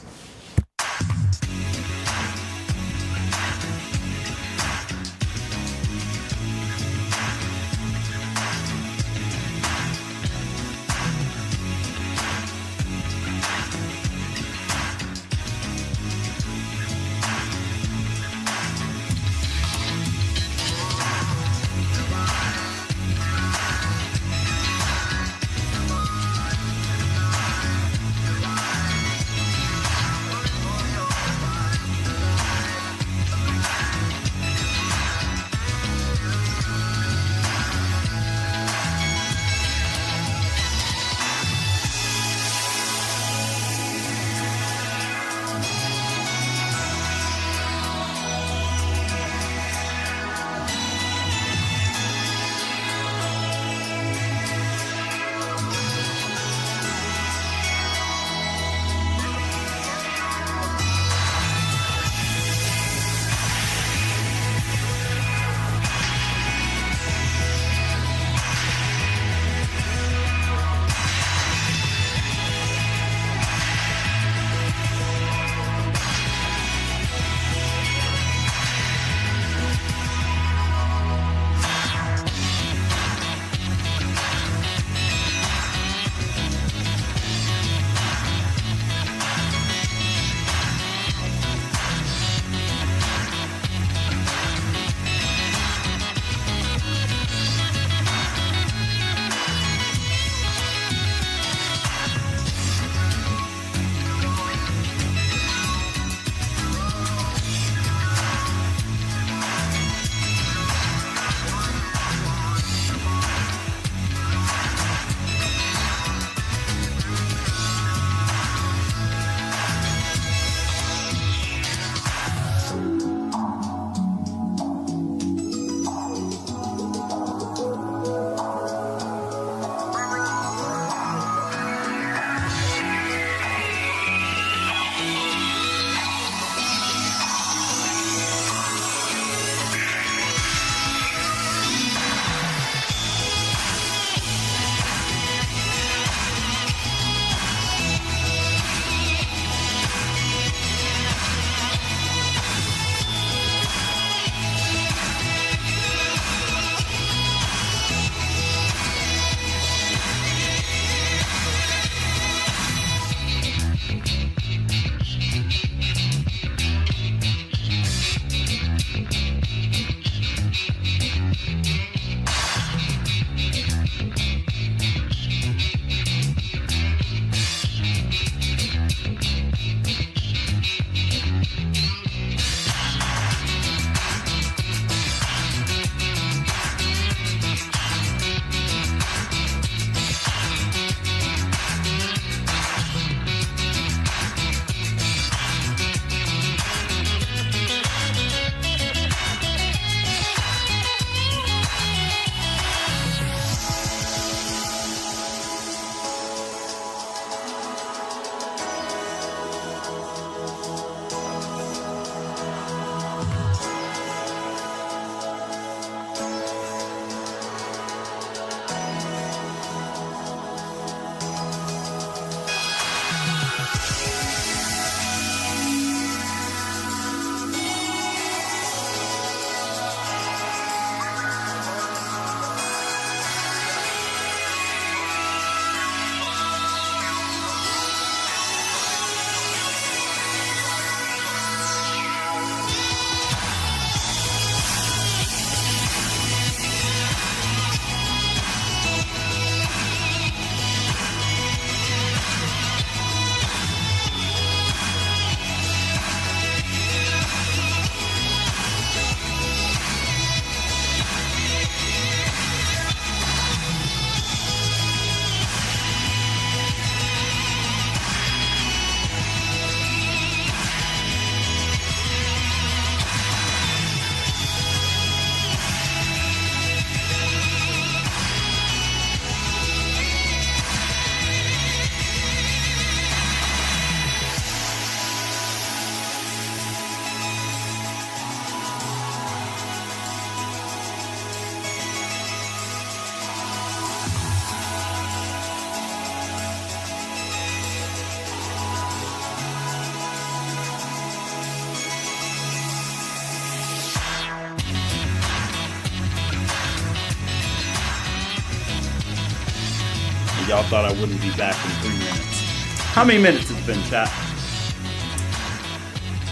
y'all thought I wouldn't be back in 3 minutes. How many minutes it's been, chat?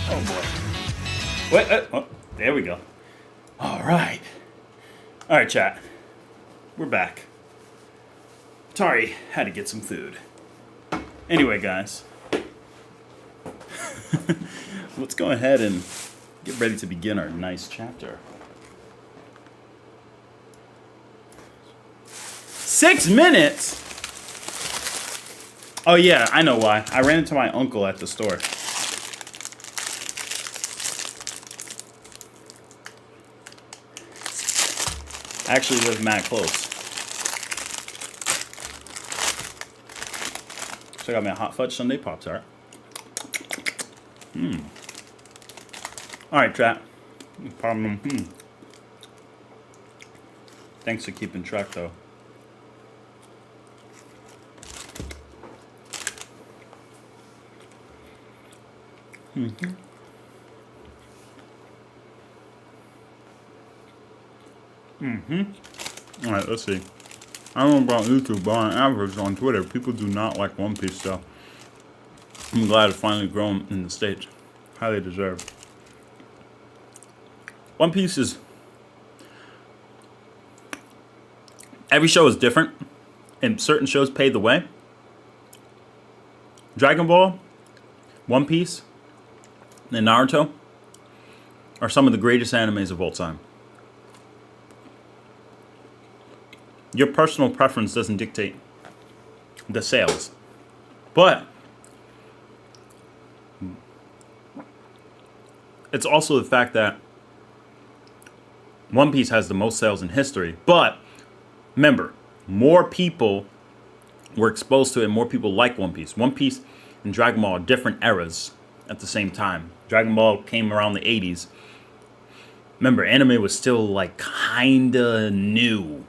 Oh boy. Wait, oh, there we go. All right. All right, chat. We're back. ATARi had to get some food. Anyway, guys. Let's go ahead and get ready to begin our nice chapter. 6 minutes? Oh yeah, I know why. I ran into my uncle at the store. I actually live mad close. So I got me a hot fudge sundae Pop-Tart. Alright, chat. Problem. Thanks for keeping track, though. Alright, let's see. I don't know about YouTube, but on average on Twitter, people do not like One Piece, so I'm glad it's finally grown in the States. Highly deserved. One Piece is... Every show is different, and certain shows pave the way. Dragon Ball, One Piece, and Naruto are some of the greatest animes of all time. Your personal preference doesn't dictate the sales. But it's also the fact that One Piece has the most sales in history. But remember, more people were exposed to it, more people like One Piece. One Piece and Dragon Ball are different eras at the same time. Dragon Ball came around the 80s. Remember, anime was still like kinda new.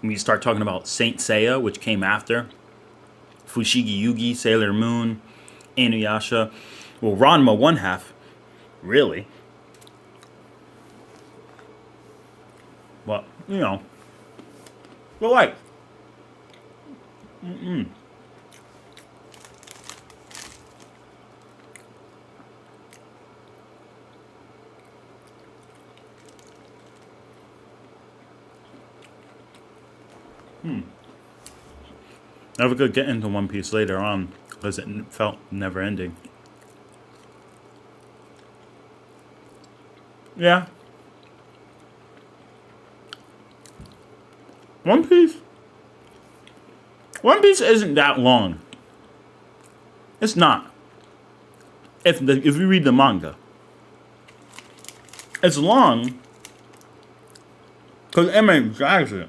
When you start talking about Saint Seiya, which came after, Fushigi Yugi, Sailor Moon, Inuyasha, well, Ranma one half, really. But, you know, but like, Never could get into One Piece later on because it felt never ending. Yeah. One Piece isn't that long. It's not. If you read the manga. It's long because anime drags it.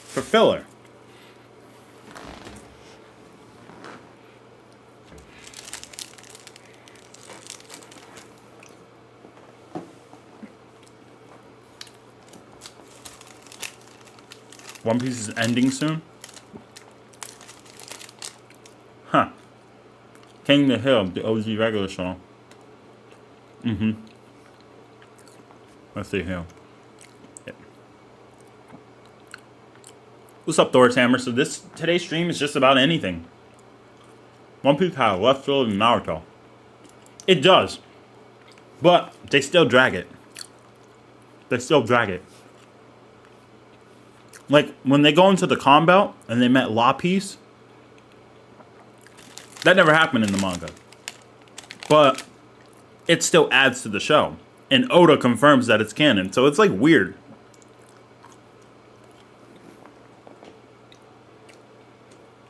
For filler. One Piece is ending soon? Huh. King the Hill, the OG regular show. Let's see here. What's up, Thor's Hammer? So today's stream is just about anything. One Piece had a left field in Naruto. It does. But they still drag it. They still drag it. Like, when they go into the combat and they met La Piece, that never happened in the manga. But it still adds to the show. And Oda confirms that it's canon. So it's like weird.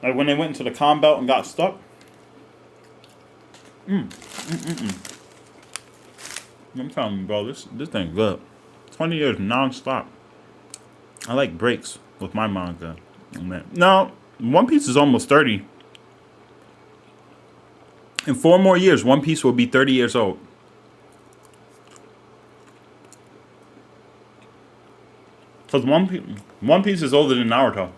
Like when they went into the combat and got stuck. I'm telling you, bro, this thing good. 20 years non-stop. I like breaks with my manga. No, One Piece is almost 30. In 4 more years, One Piece will be 30 years old. Because One Piece is older than Naruto.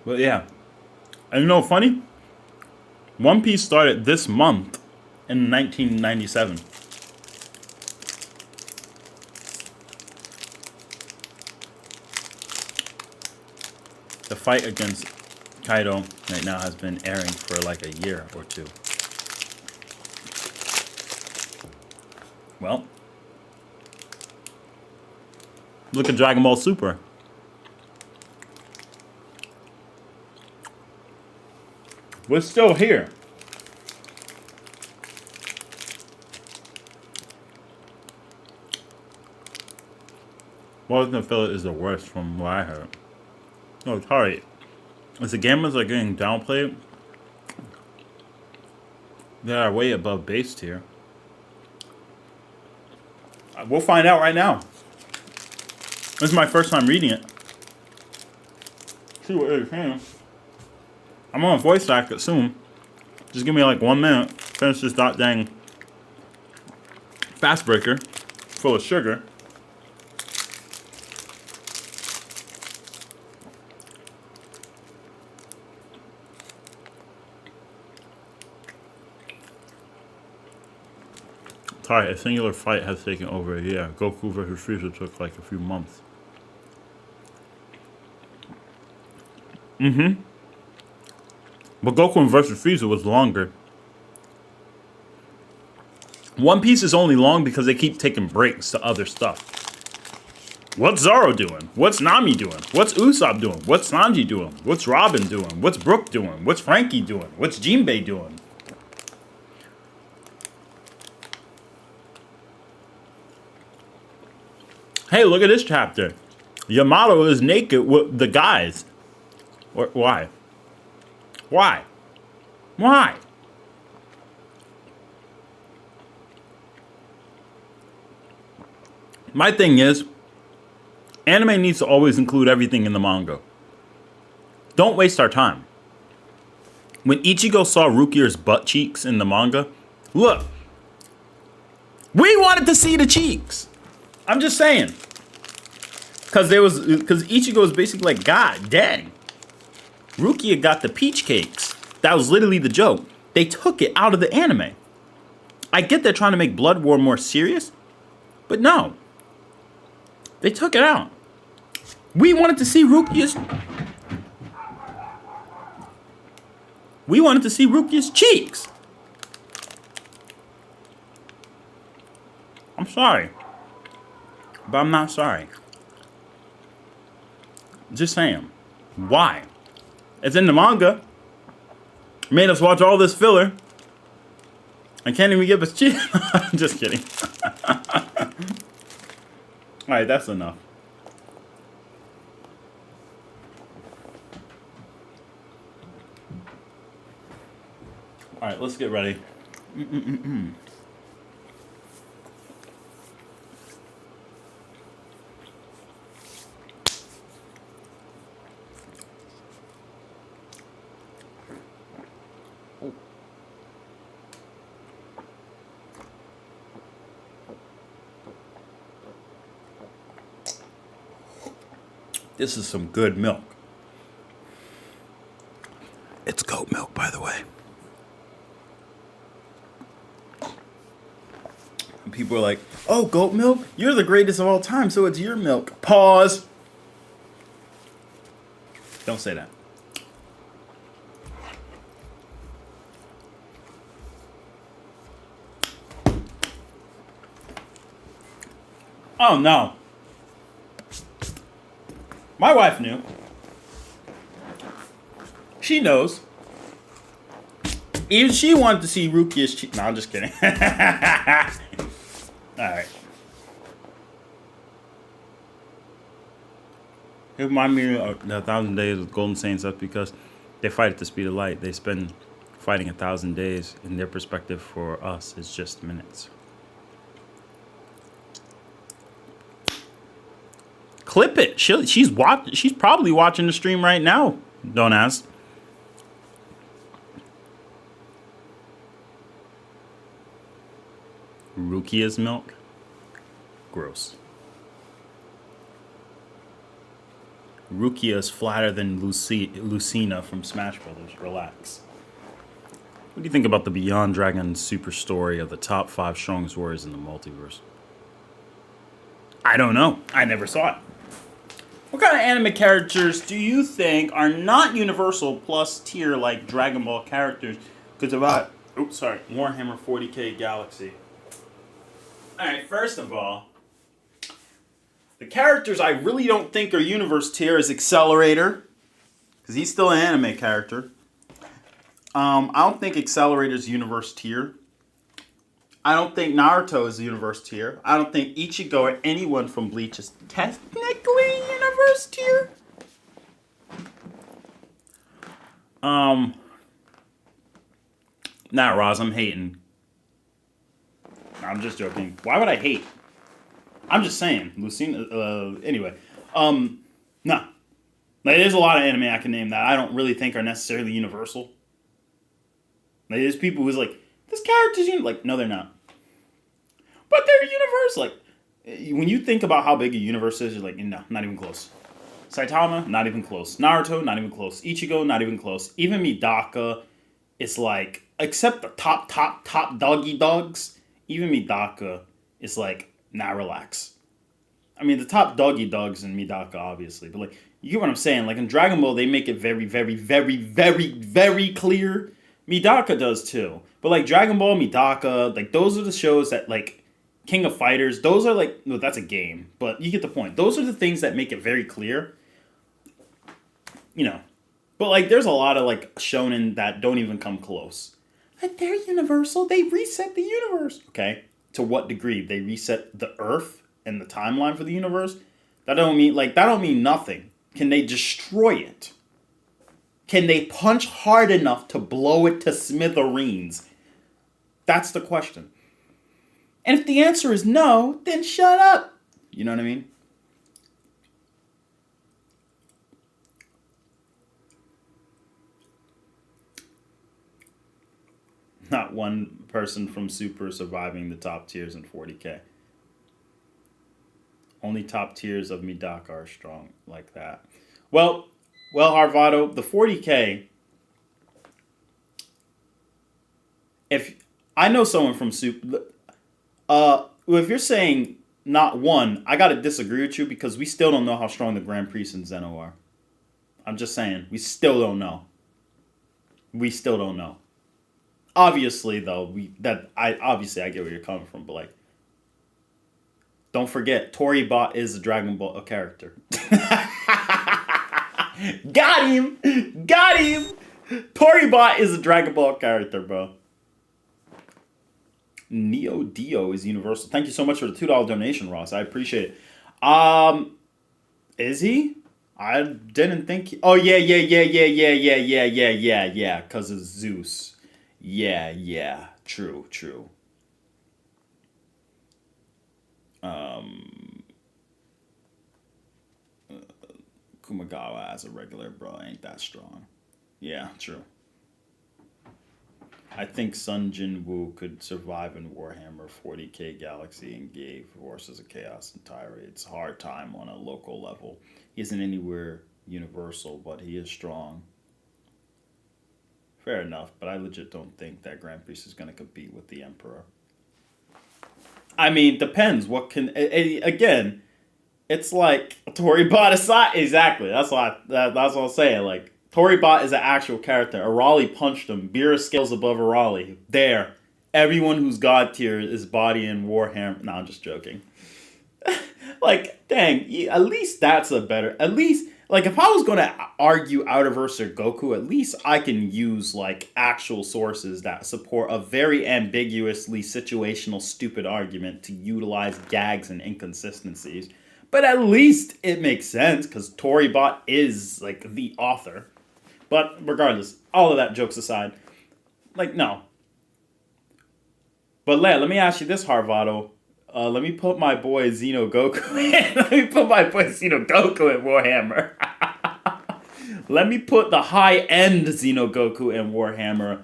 But yeah. And you know, funny? One Piece started this month in 1997. The fight against Kaido right now has been airing for like a year or two. Well, look at Dragon Ball Super. We're still here. Walking Phillip is the worst from what I heard. No, ATARi. As the gamers are getting downplayed, they are way above base tier. We'll find out right now. This is my first time reading it. See what it is saying. I'm on a voice act soon. Just give me like 1 minute. Finish this dang fast breaker full of sugar. Sorry, a singular fight has taken over a year. Goku versus Frieza took like a few months. But Goku versus Frieza was longer. One Piece is only long because they keep taking breaks to other stuff. What's Zoro doing? What's Nami doing? What's Usopp doing? What's Sanji doing? What's Robin doing? What's Brook doing? What's Frankie doing? What's Jinbei doing? Hey, look at this chapter. Yamato is naked with the guys. Why? Why? Why? My thing is, anime needs to always include everything in the manga. Don't waste our time. When Ichigo saw Rukier's butt cheeks in the manga, look, we wanted to see the cheeks. I'm just saying. Because Ichigo was basically like, God dang. Rukia got the peach cakes. That was literally the joke. They took it out of the anime. I get they're trying to make Blood War more serious, but no. They took it out. We wanted to see Rukia's cheeks. I'm sorry. But I'm not sorry. Just saying. Why? It's in the manga. Made us watch all this filler. I can't even give us cheese. Just kidding. Alright, that's enough. Alright, let's get ready. This is some good milk. It's goat milk, by the way. And people are like, oh, goat milk? You're the greatest of all time, so it's your milk. Pause. Don't say that. Oh, no. My wife knew. She knows. Even she wanted to see Rukia's cheek. No, I'm just kidding. Alright. It reminded me of the 1,000 Days of Golden Saints. That's because they fight at the speed of light. They spend fighting 1,000 days. In their perspective, for us, it's just minutes. Clip it. She's probably watching the stream right now. Don't ask. Rukia's milk. Gross. Rukia is flatter than Lucina from Smash Brothers. Relax. What do you think about the Beyond Dragon super story of the top 5 strongest warriors in the multiverse? I don't know. I never saw it. What kind of anime characters do you think are not universal plus tier like Dragon Ball characters could survive? Oops, sorry. Warhammer 40k Galaxy. Alright, first of all, the characters I really don't think are universe tier is Accelerator, because he's still an anime character. I don't think Accelerator's universe tier. I don't think Naruto is universe tier. I don't think Ichigo or anyone from Bleach is technically universe tier. Not Roz, I'm hating. I'm just joking. Why would I hate? I'm just saying. Lucina, anyway. Nah. Like, there's a lot of anime I can name that I don't really think are necessarily universal. Like, there's people who's like, this character's like, no, they're not. But they're universal. Like, when you think about how big a universe is, you're like, no, not even close. Saitama, not even close. Naruto, not even close. Ichigo, not even close. Even Midaka, it's like, except the top doggy dogs, even Midaka is like, nah, relax. I mean, the top doggy dogs in Midaka, obviously, but like, you get what I'm saying? Like, in Dragon Ball, they make it very, very, very, very, very clear. Midaka does too. But like, Dragon Ball, Midaka, like, those are the shows that, like, King of Fighters, those are like, no, that's a game, but you get the point. Those are the things that make it very clear. You know. But like, there's a lot of like shonen that don't even come close. Like, they're universal. They reset the universe. Okay. To what degree? They reset the Earth and the timeline for the universe? That don't mean nothing. Can they destroy it? Can they punch hard enough to blow it to smithereens? That's the question. And if the answer is no, then shut up. You know what I mean? Not one person from Super surviving the top tiers in 40k. Only top tiers of Midaka are strong like that. Well, Harvado, the 40k. If I know someone from Super, if you're saying not one, I gotta disagree with you because we still don't know how strong the Grand Priests and Zeno are. I'm just saying, we still don't know. We still don't know. Obviously, though, I get where you're coming from, but like, don't forget, Toribot is a Dragon Ball character. Got him! Toribot is a Dragon Ball character, bro. Neo Dio is universal. Thank you so much for the $2 donation, Ross. I appreciate it. Is he? I didn't think. Oh yeah. Because of Zeus. Yeah. True. Kumagawa as a regular bro ain't that strong. Yeah, true. I think Sun Jin Woo could survive in Warhammer 40k Galaxy and gave Forces of Chaos and ATARi. It's a hard time on a local level. He isn't anywhere universal, but he is strong. Fair enough, but I legit don't think that Grand Priest is going to compete with the Emperor. I mean, depends. What can... Again, it's like Toribot aside. Exactly. That's what I'm saying. Like, Toribot is an actual character. Arali punched him. Beerus scales above Arali. There. Everyone who's god tier is body in Warhammer. No, I'm just joking. Like, dang. At least that's a better... At least... Like, if I was going to argue Outerverse or Goku, at least I can use, like, actual sources that support a very ambiguously situational, stupid argument to utilize gags and inconsistencies. But at least it makes sense, because Toribot is, like, the author. But regardless, all of that jokes aside, like, no. But let me ask you this, Harvado. Let me put my boy Xeno Goku in. Let me put my boy Xeno Goku in Warhammer. Let me put the high-end Xeno Goku in Warhammer,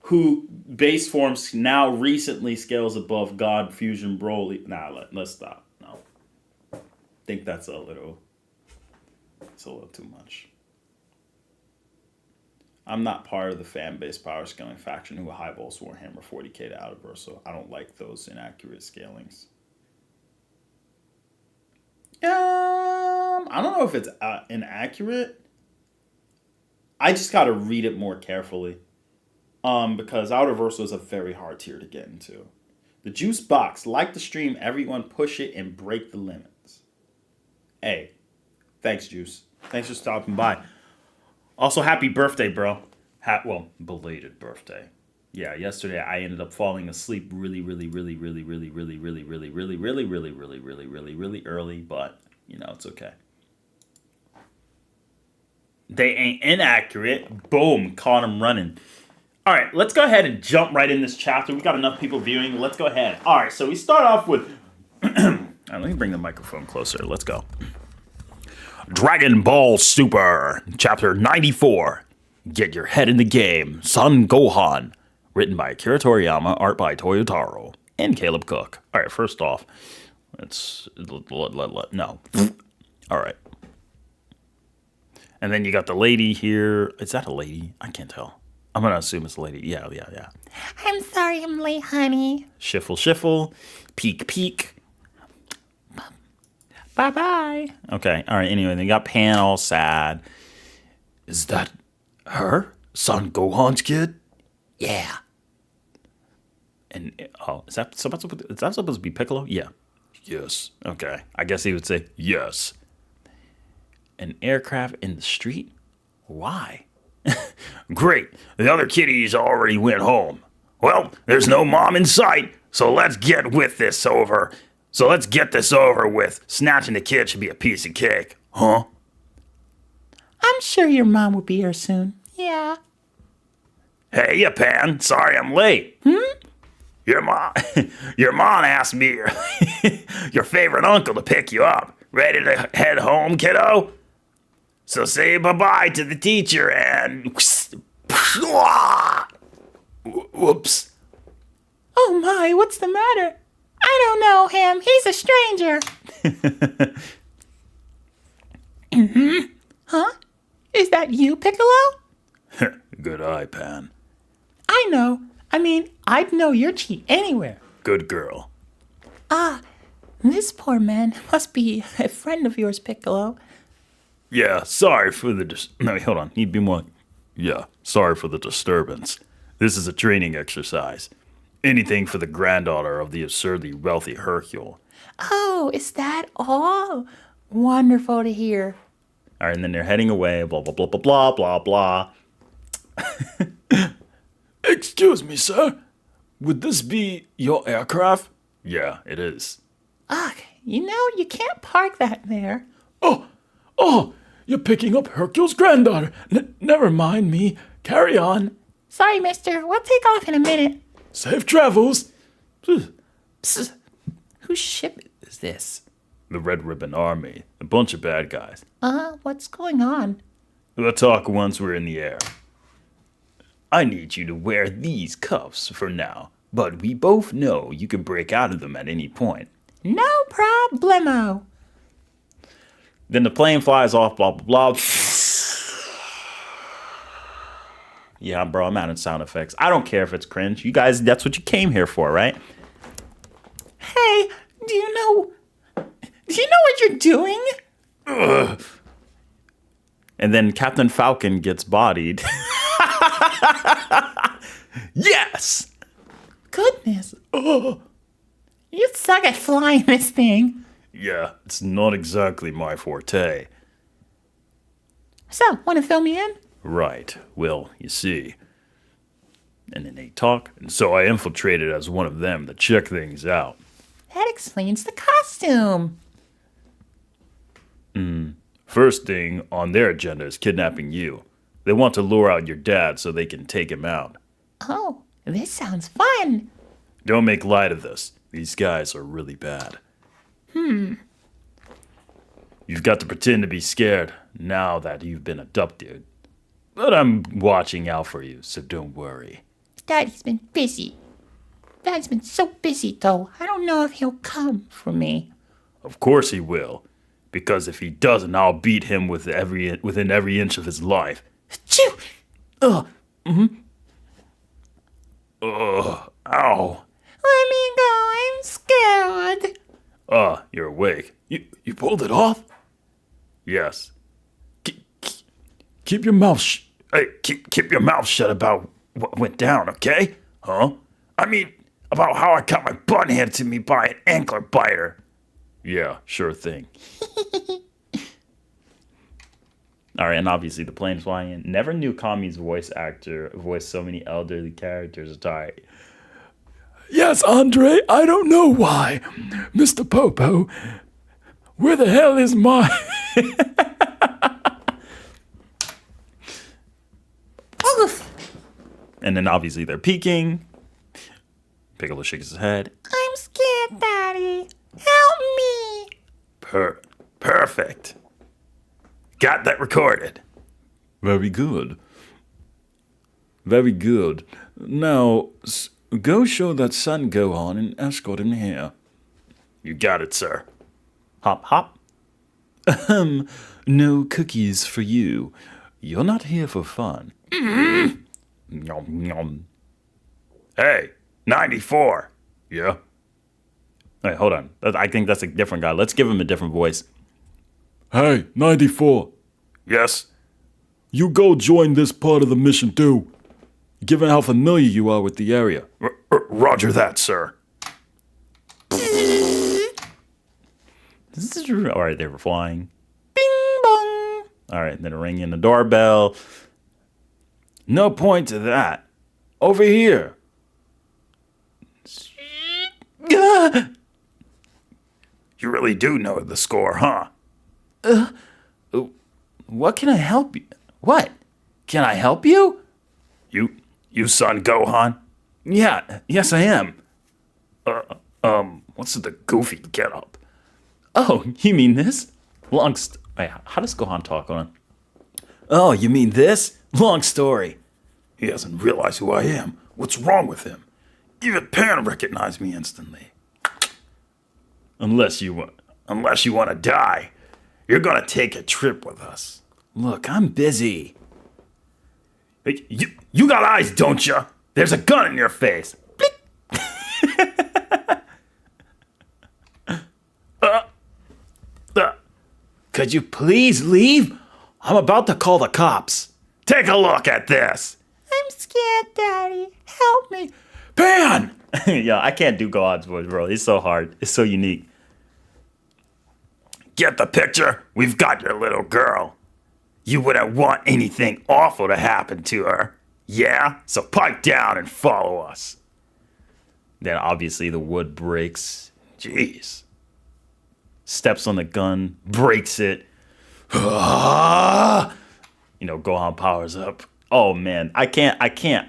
who base forms now recently scales above God Fusion Broly. Nah, let's stop. No. I think that's a little It's a little too much. I'm not part of the fan-based power scaling faction who highballs Warhammer 40k to Outerverse, so I don't like those inaccurate scalings. I don't know if it's inaccurate. I just got to read it more carefully. Because Outerverse was a very hard tier to get into. The Juice Box, like the stream, everyone push it and break the limits. Hey, thanks, Juice. Thanks for stopping by. Also, happy birthday, bro. Well, belated birthday. Yeah, yesterday I ended up falling asleep really early, but, you know, it's okay. They ain't inaccurate. Boom, caught him running. All right, let's go ahead and jump right in this chapter. We got enough people viewing. Let's go ahead. All right, so we start off with... All right, let me bring the microphone closer. Let's go. Dragon Ball Super, Chapter 94. Get your head in the game. Son Gohan. Written by Akira Toriyama, art by Toyotaro, and Caleb Cook. All right, first off, let's... No. All right. And then you got the lady here. Is that a lady? I can't tell. I'm going to assume it's a lady. Yeah. I'm sorry I'm late, honey. Shiffle. Peek. Bye-bye. Okay, all right, anyway, they got Pan all sad. Is that her? Son Gohan's kid? Yeah. And, is that supposed to be Piccolo? Yeah. Yes. Okay, I guess he would say yes. An aircraft in the street? Why? Great. The other kiddies already went home. Well, there's no mom in sight, so let's get this over with. Snatching the kid should be a piece of cake. Huh? I'm sure your mom will be here soon. Yeah. Hey, ya Pan. Sorry I'm late. Your mom asked me your favorite uncle to pick you up. Ready to head home, kiddo? So say bye-bye to the teacher and... Whoops. Oh my, what's the matter? I don't know him. He's a stranger. Huh? Is that you, Piccolo? Good eye, Pan. I know. I mean, I'd know your chi anywhere. Good girl. This poor man must be a friend of yours, Piccolo. Yeah, sorry for the... No, hold on. He'd be more... Yeah, sorry for the disturbance. This is a training exercise. Anything for the granddaughter of the absurdly wealthy Hercule. Oh, is that all? Wonderful to hear. All right, and then they're heading away, blah, blah, blah, blah, blah, blah, blah. Excuse me, sir. Would this be your aircraft? Yeah, it is. Ugh, you can't park that there. Oh, you're picking up Hercule's granddaughter. Never mind me. Carry on. Sorry, mister. We'll take off in a minute. Safe travels. Psst. Whose ship is this? The Red Ribbon Army. A bunch of bad guys. What's going on? We'll talk once we're in the air. I need you to wear these cuffs for now, but we both know you can break out of them at any point. No problemo. Then the plane flies off, blah, blah, blah. Yeah, bro, I'm out of sound effects. I don't care if it's cringe. You guys, that's what you came here for, right? Hey, do you know what you're doing? Ugh. And then Captain Falcon gets bodied. Yes! Goodness. You suck at flying this thing. Yeah, it's not exactly my forte. So, want to fill me in? Right. Well, you see. And then they talk, and so I infiltrated as one of them to check things out. That explains the costume. First thing on their agenda is kidnapping you. They want to lure out your dad so they can take him out. Oh, this sounds fun. Don't make light of this. These guys are really bad. You've got to pretend to be scared now that you've been abducted. But I'm watching out for you, so don't worry. Daddy's been busy. Dad's been so busy, though. I don't know if he'll come for me. Of course he will. Because if he doesn't, I'll beat him within every inch of his life. Chew! Ugh. Ow. Let me go, I'm scared. You're awake. You pulled it off? Yes. Keep your mouth keep your mouth shut about what went down, okay? Huh? I mean, about how I got my butt handed to me by an ankler biter. Yeah, sure thing. All right, and obviously the plane's flying in. Never knew Kami's voice actor voiced so many elderly characters. ATARi. Yes, Andre, I don't know why. Mr. Popo, where the hell is my... And then obviously they're peeking. Piccolo shakes his head. I'm scared, Daddy. Help me. Perfect. Got that recorded. Very good. Very good. Now, go show that son Gohan and escort him here. You got it, sir. Hop, hop. No cookies for you. You're not here for fun. Nom, nom. Hey, 94. Yeah? Wait, hold on. I think that's a different guy. Let's give him a different voice. Hey, 94. Yes? You go join this part of the mission too, given how familiar you are with the area. Roger that, sir. All right, they were flying. Bing bong. All right, then ringing the doorbell. No point to that. Over here. You really do know the score, huh? What can I help you? What? Can I help you? You son Gohan? Yeah, yes I am. What's the goofy getup? Oh, you mean this? Wait, how does Gohan talk on? Oh, you mean this? Long story. He doesn't realize who I am. What's wrong with him? Even Pan recognized me instantly. Unless you want to die, you're gonna take a trip with us. Look, I'm busy. Hey, you got eyes, don't you? There's a gun in your face. Could you please leave? I'm about to call the cops. Take a look at this. I'm scared, Daddy. Help me. Pan! Yeah, I can't do Gohan's voice, bro. It's so hard. It's so unique. Get the picture? We've got your little girl. You wouldn't want anything awful to happen to her. Yeah? So pipe down and follow us. Then obviously the wood breaks. Jeez. Steps on the gun, breaks it. Gohan powers up. Oh man, I can't.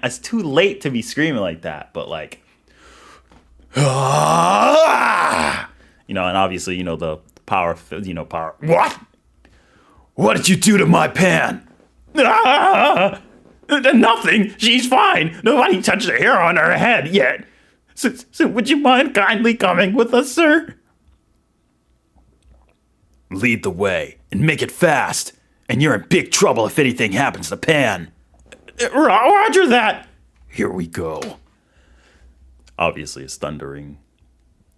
It's too late to be screaming like that, but like, and obviously, the power, power. What? What did you do to my Pan? Nothing. She's fine. Nobody touched the hair on her head yet. So would you mind kindly coming with us, sir? Lead the way and make it fast, and you're in big trouble if anything happens to Pan. Roger that. Here we go. Obviously, it's thundering.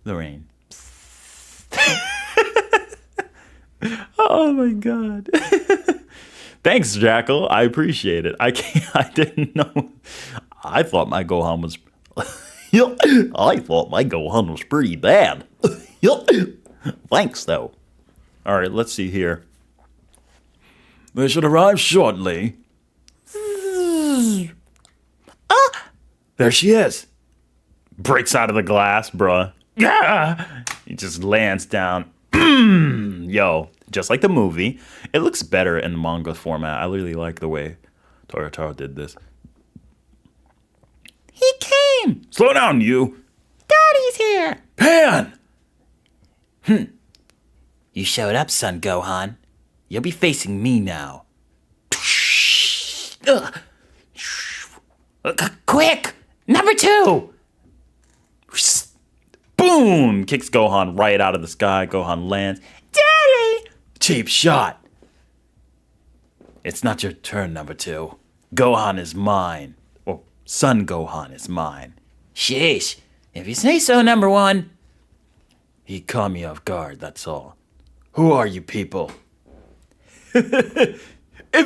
The rain. Oh my god. Thanks, Jackal. I appreciate it. I didn't know. I thought my Gohan was. I thought my Gohan was pretty bad. Thanks, though. All right, let's see here. They should arrive shortly. There she is. Breaks out of the glass, bruh. Yeah. He just lands down. Yo, just like the movie. It looks better in the manga format. I really like the way Toyotaro did this. He came. Slow down, you. Daddy's here. Pan! You showed up, son Gohan. You'll be facing me now. Quick! Number 2! Boom! Kicks Gohan right out of the sky. Gohan lands. Daddy! Cheap shot. It's not your turn, number 2. Gohan is mine. Or Son Gohan is mine. Sheesh. If you say so, number 1. He caught me off guard, that's all. Who are you people? If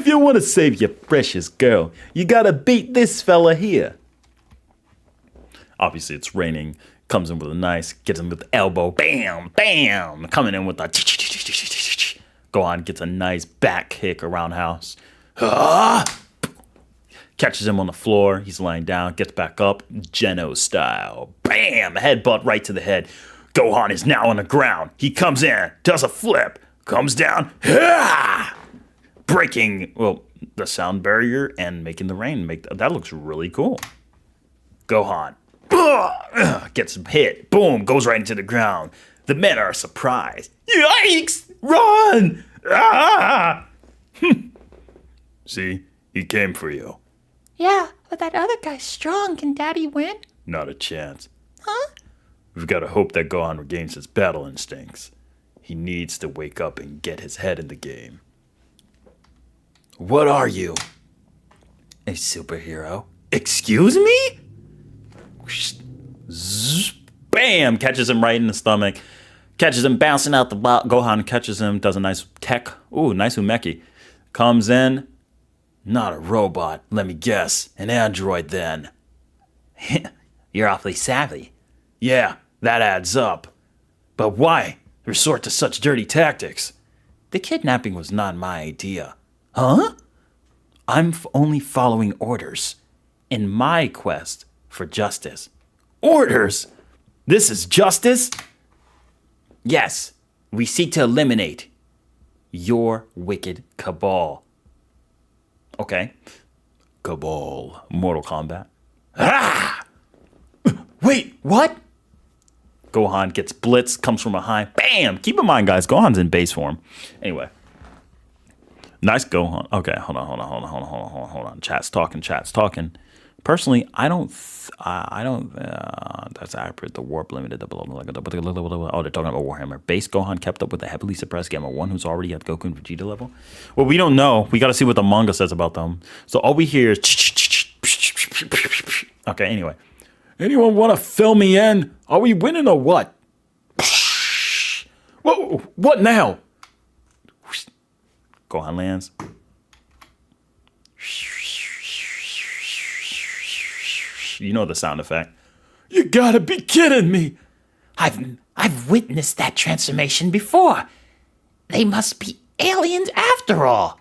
you want to save your precious girl, you gotta beat this fella here. Obviously, it's raining. Comes in with a nice, gets him with the elbow. Bam, bam. Coming in with a. Gohan gets a nice back kick around house. Catches him on the floor. He's lying down. Gets back up. Geno style. Bam. Headbutt right to the head. Gohan is now on the ground. He comes in. Does a flip. Comes down. Breaking, well, the sound barrier and making the rain. That looks really cool. Gohan. Gets hit. Boom. Goes right into the ground. The men are surprised. Yikes! Run! Ah! See? He came for you. Yeah, but that other guy's strong. Can Daddy win? Not a chance. Huh? We've got to hope that Gohan regains his battle instincts. He needs to wake up and get his head in the game. What are you? A superhero? Excuse me? Zzz, bam! Catches him right in the stomach. Catches him bouncing out the Gohan catches him, does a nice tech. Ooh, nice umeki. Comes in. Not a robot, let me guess. An android then. You're awfully savvy. Yeah, that adds up. But why resort to such dirty tactics? The kidnapping was not my idea. Huh? I'm only following orders in my quest for justice. Orders? This is justice? Yes, we seek to eliminate your wicked cabal. Okay. Cabal. Mortal Kombat. Ah! Wait, what? Gohan gets blitzed, comes from behind. Bam! Keep in mind, guys, Gohan's in base form. Anyway. Nice Gohan. Okay, hold on. Chat's talking. Personally, I don't. That's accurate. The warp limited. Oh, they're talking about Warhammer. Base Gohan kept up with the heavily suppressed Gamma 1, who's already at Goku and Vegeta level. Well, we don't know. We got to see what the manga says about them. So all we hear is. Okay. Anyway. Anyone want to fill me in? Are we winning or what? Whoa, what now? Gohan lands. You know the sound effect. You gotta be kidding me. I've witnessed that transformation before. They must be aliens after all.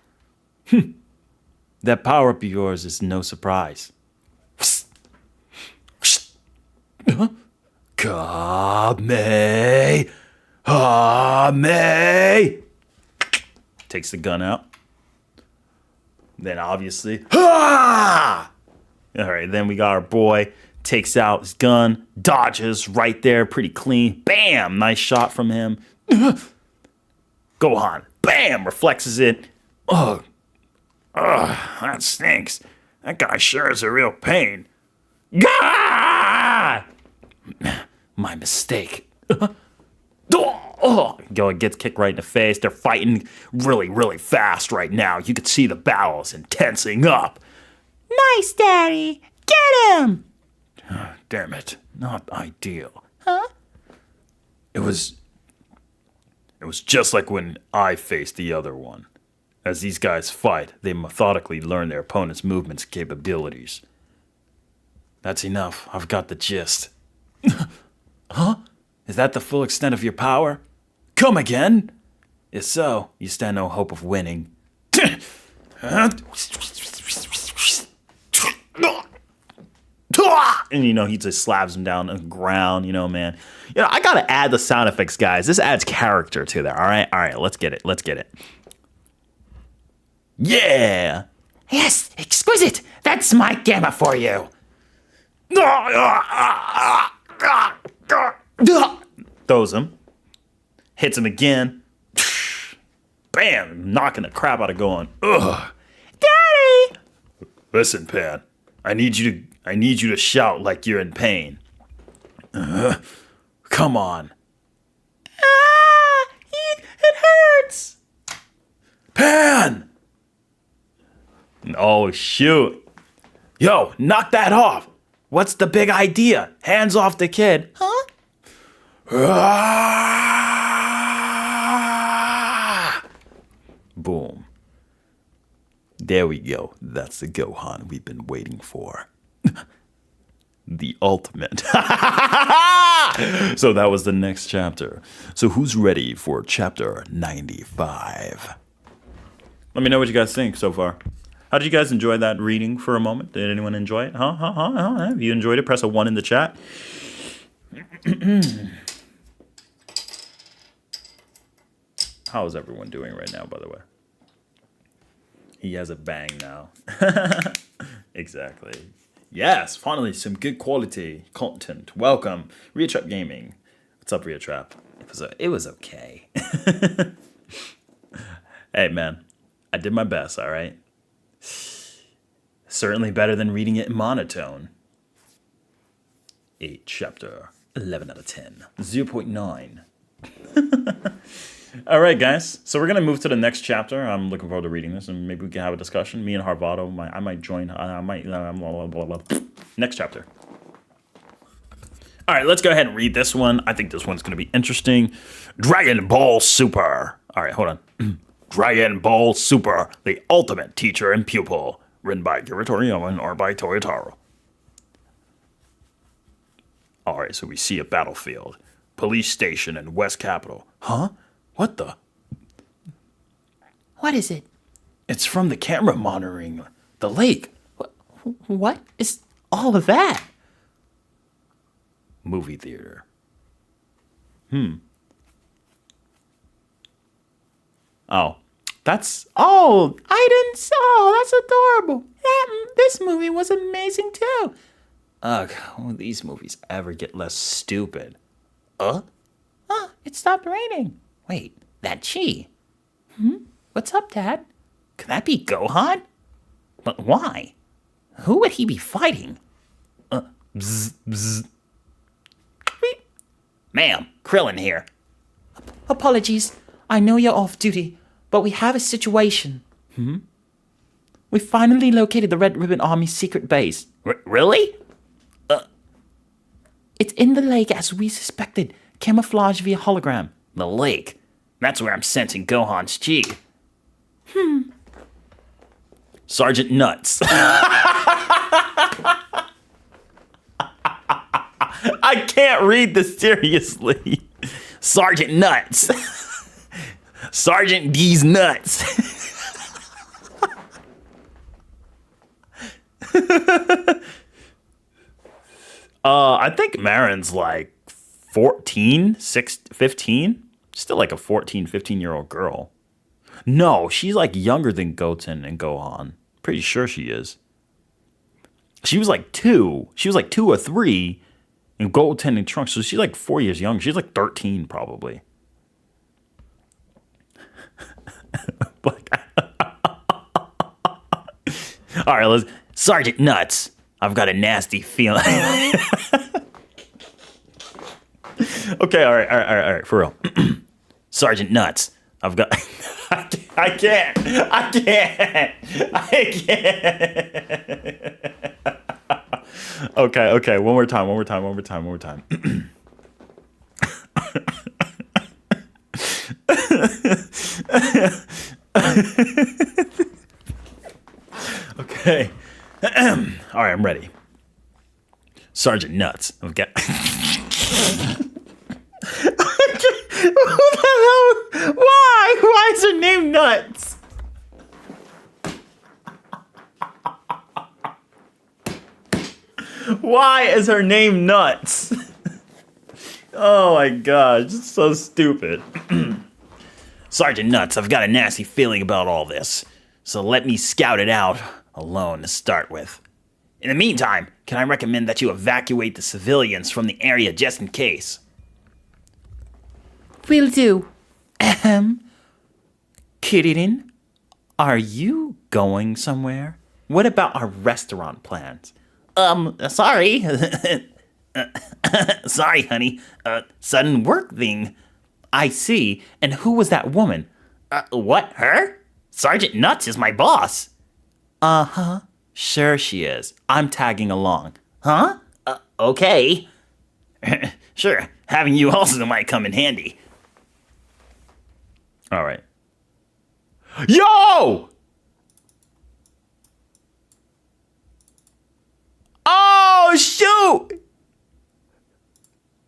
That power up of yours is no surprise. Kame. Takes the gun out. Then obviously. All right, then we got our boy. Takes out his gun. Dodges right there. Pretty clean. Bam! Nice shot from him. Gohan. Bam! Reflexes it. Ugh, that stinks. That guy sure is a real pain. Gah! My mistake. Gets kicked right in the face. They're fighting really, really fast right now. You can see the battles and tensing up. Nice, Daddy. Get him. Damn it, not ideal. Huh? It was just like when I faced the other one. As these guys fight, they methodically learn their opponent's movements and capabilities. That's enough. I've got the gist. Huh? Is that the full extent of your power? Come again? If so, you stand no hope of winning. And he just slaps him down on the ground, man. I gotta add the sound effects, guys. This adds character to there. All right, let's get it. Yeah. Yes, exquisite. That's my gamma for you. Throws him. Hits him again. Bam! Knocking the crap out of Gohan. Ugh. Daddy. Listen, Pan. I need you to shout like you're in pain. Come on. Ah, it hurts. Oh, shoot. Yo, knock that off. What's the big idea? Hands off the kid. Huh? Boom. There we go. That's the Gohan we've been waiting for. The ultimate. So that was the next chapter. So who's ready for chapter 95? Let me know what you guys think so far. How did you guys enjoy that reading for a moment? Did anyone enjoy it? Huh? If you enjoyed it, press a 1 in the chat. How is everyone doing right now, by the way? He has a bang now. Exactly. Yes, finally, some good quality content. Welcome, Ria Trap Gaming. What's up, Ria Trap? It was okay. Hey, man, I did my best, all right? Certainly better than reading it in monotone. 8 chapter, 11 out of 10, 0.9. All right, guys. So we're going to move to the next chapter. I'm looking forward to reading this, and maybe we can have a discussion. Me and Harvado, I might join. Next chapter. All right, let's go ahead and read this one. I think this one's going to be interesting. Dragon Ball Super. All right, hold on. Dragon Ball Super, the ultimate teacher and pupil. Written by Gira Toriyama or by Toyotaro. All right, so we see a battlefield. Police station in West Capital. Huh? What the? What is it? It's from the camera monitoring the lake. What is all of that? Movie theater. Oh, that's... Oh, that's adorable. This movie was amazing too. Ugh, will these movies ever get less stupid? It stopped raining. Wait, that Chi. What's up, Dad? Could that be Gohan? But why? Who would he be fighting? Bzz. Ma'am, Krillin here. Apologies. I know you're off duty, but we have a situation. We finally located the Red Ribbon Army's secret base. Really? It's in the lake as we suspected, camouflage via hologram. The lake. That's where I'm sensing Gohan's chi. Sergeant Nuts. I can't read this seriously. Sergeant Nuts. Sergeant D's nuts. I think Marin's like 14, 15. Still like a 14, 15-year-old girl. No, she's like younger than Goten and Gohan. Pretty sure she is. She was like 2. She was like 2 or 3 in Goten and Trunks. So she's like 4 years younger. She's like 13 probably. All right, let's... Sergeant Nuts. I've got a nasty feeling. Okay, all right, for real. Sergeant Nuts. I've got... I can't. Okay, one more time. Okay. All right, I'm ready. Sergeant Nuts. I've got... Who the hell? Why? Why is her name Nuts? Why is her name Nuts? Oh my gosh, it's so stupid. Sergeant Nuts, I've got a nasty feeling about all this. So let me scout it out alone to start with. In the meantime, can I recommend that you evacuate the civilians from the area just in case? Will do. Kirin, are you going somewhere? What about our restaurant plans? Sorry. Sorry, honey. Sudden work thing. I see. And who was that woman? What, her? Sergeant Nuts is my boss. Uh-huh. Sure she is. I'm tagging along. Huh? Okay. Sure, having you also might come in handy. All right. Yo! Oh, shoot!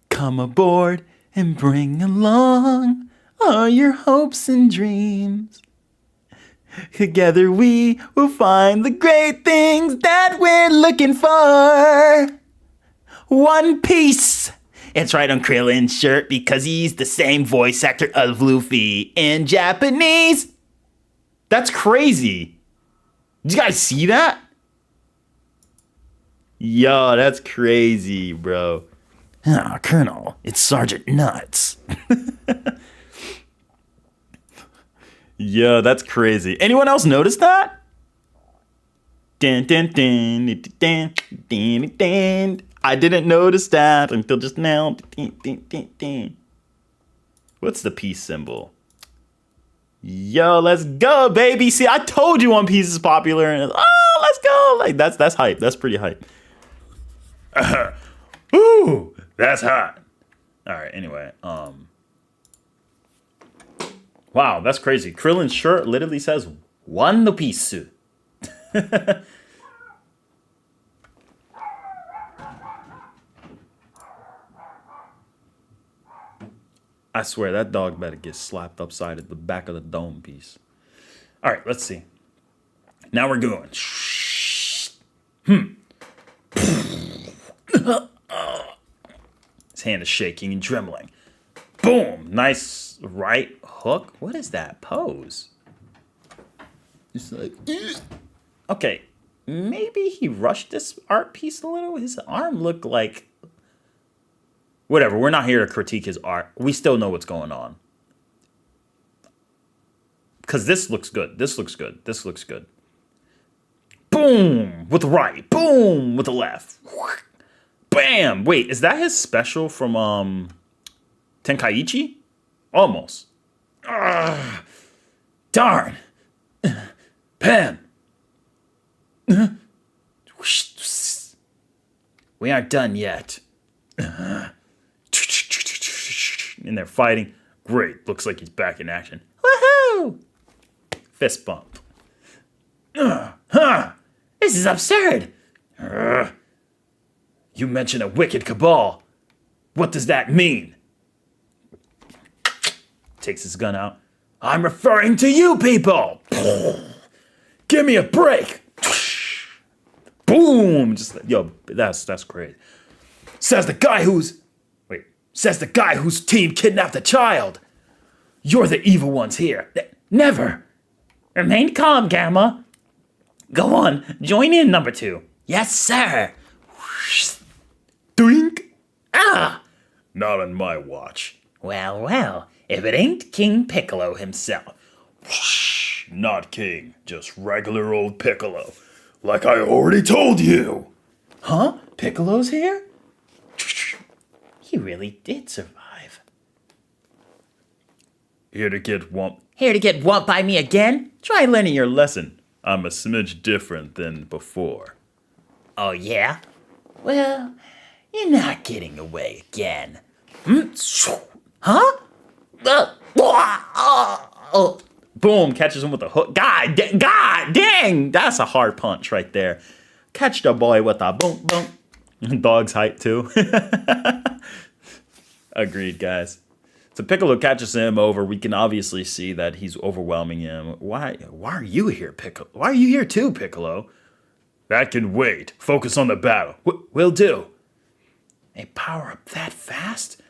Come aboard and bring along all your hopes and dreams. Together we will find the great things that we're looking for. One Piece. It's right on Krillin's shirt because he's the same voice actor of Luffy in Japanese. That's crazy. Did you guys see that? Yo, that's crazy, bro. Ah, Colonel, it's Sergeant Nuts. Yo, that's crazy. Anyone else notice that? Dun, dun, dun, dun, dun, dun, dun. I didn't notice that until just now. Dun, dun, dun, dun. What's the peace symbol? Yo, let's go, baby. See, I told you One Piece is popular. And oh, let's go. Like that's hype. That's pretty hype. Ooh, that's hot. All right. Anyway, wow, that's crazy. Krillin's shirt literally says One Piece. I swear that dog better get slapped upside at the back of the dome piece. All right, let's see. Now we're going. His hand is shaking and trembling. Boom! Nice right hook. What is that pose? It's like, okay, maybe he rushed this art piece a little. His arm looked like, whatever. We're not here to critique his art. We still know what's going on. Because this looks good. This looks good. This looks good. Boom! With the right. Boom! With the left. Bam! Wait, is that his special from Tenkaichi? Almost. Darn. Pen. We aren't done yet. And they're fighting. Great. Looks like he's back in action. Woohoo! Fist bump. This is absurd. You mentioned a wicked cabal. What does that mean? Takes his gun out. I'm referring to you people. Give me a break. Boom! Just yo, that's crazy. Says the guy whose team kidnapped a child. You're the evil ones here. Never. Remain calm, Gamma. Go on, join in, number 2. Yes, sir. Doink. Ah! Not on my watch. Well, if it ain't King Piccolo himself. Not King, just regular old Piccolo. Like I already told you. Huh? Piccolo's here? He really did survive. Here to get whumped. Here to get whumped by me again? Try learning your lesson. I'm a smidge different than before. Oh, yeah? Well, you're not getting away again. Huh? Boom! Catches him with a hook. God dang! That's a hard punch right there. Catch the boy with a boom boom. Dog's height too. Agreed, guys. So Piccolo catches him over. We can obviously see that he's overwhelming him. Why are you here, Piccolo? Why are you here too, Piccolo? That can wait. Focus on the battle. Will do. They power up that fast?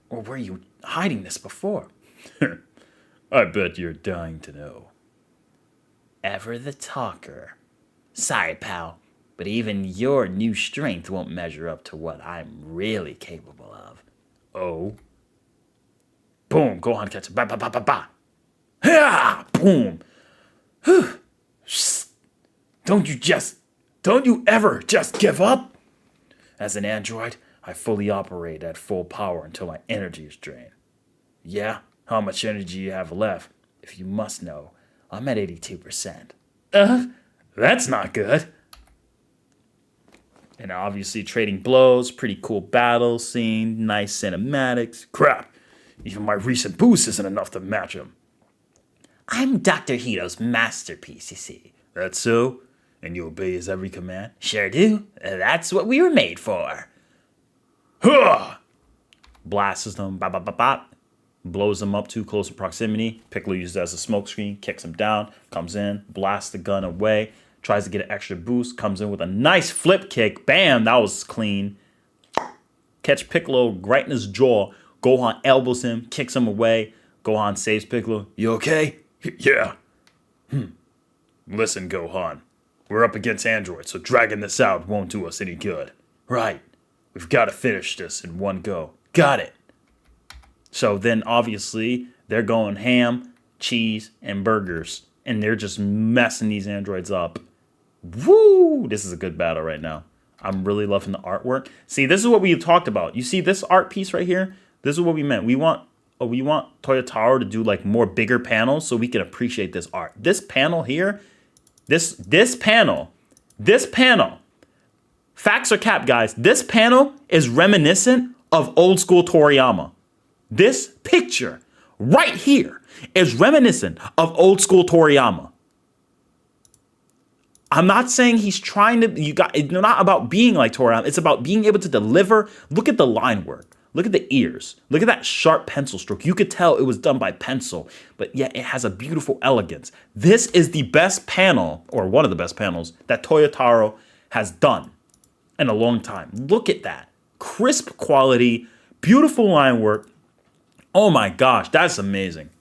Or were you hiding this before? I bet you're dying to know. Ever the talker. Sorry, pal, but even your new strength won't measure up to what I'm really capable of. Oh. Boom, Gohan catches him. Ba ba ba ba ba. Ha! Boom. Whew. Don't you ever just give up? As an android, I fully operate at full power until my energy is drained. Yeah? How much energy you have left? If you must know, I'm at 82%. That's not good. And obviously trading blows, pretty cool battle scene, nice cinematics. Crap. Even my recent boost isn't enough to match him. I'm Dr. Hito's masterpiece, you see. That's so? And you obey his every command? Sure do. That's what we were made for. Huh! Blasts them, bop, bop, bop, bop. Blows them up too close to proximity. Piccolo uses it as a smoke screen, kicks him down, comes in, blasts the gun away, tries to get an extra boost, comes in with a nice flip kick. Bam, that was clean. Catch Piccolo right in his jaw. Gohan elbows him, kicks him away. Gohan saves Piccolo. You okay? Yeah. Listen, Gohan. We're up against androids, so dragging this out won't do us any good. Right. We've got to finish this in one go. Got it. So then obviously they're going ham, cheese, and burgers. And they're just messing these androids up. Woo! This is a good battle right now. I'm really loving the artwork. See, this is what we talked about. You see this art piece right here? This is what we meant. We want Toyotaro to do like more bigger panels so we can appreciate this art. This panel here, this panel, facts or cap, guys. This panel is reminiscent of old school Toriyama. This picture right here is reminiscent of old school Toriyama. I'm not saying he's trying to, it's not about being like Toriyama. It's about being able to deliver. Look at the line work. Look at the ears. Look at that sharp pencil stroke. You could tell it was done by pencil, but yet it has a beautiful elegance. This is the best panel, or one of the best panels, that Toyotaro has done in a long time. Look at that. Crisp quality, beautiful line work. Oh my gosh, that's amazing.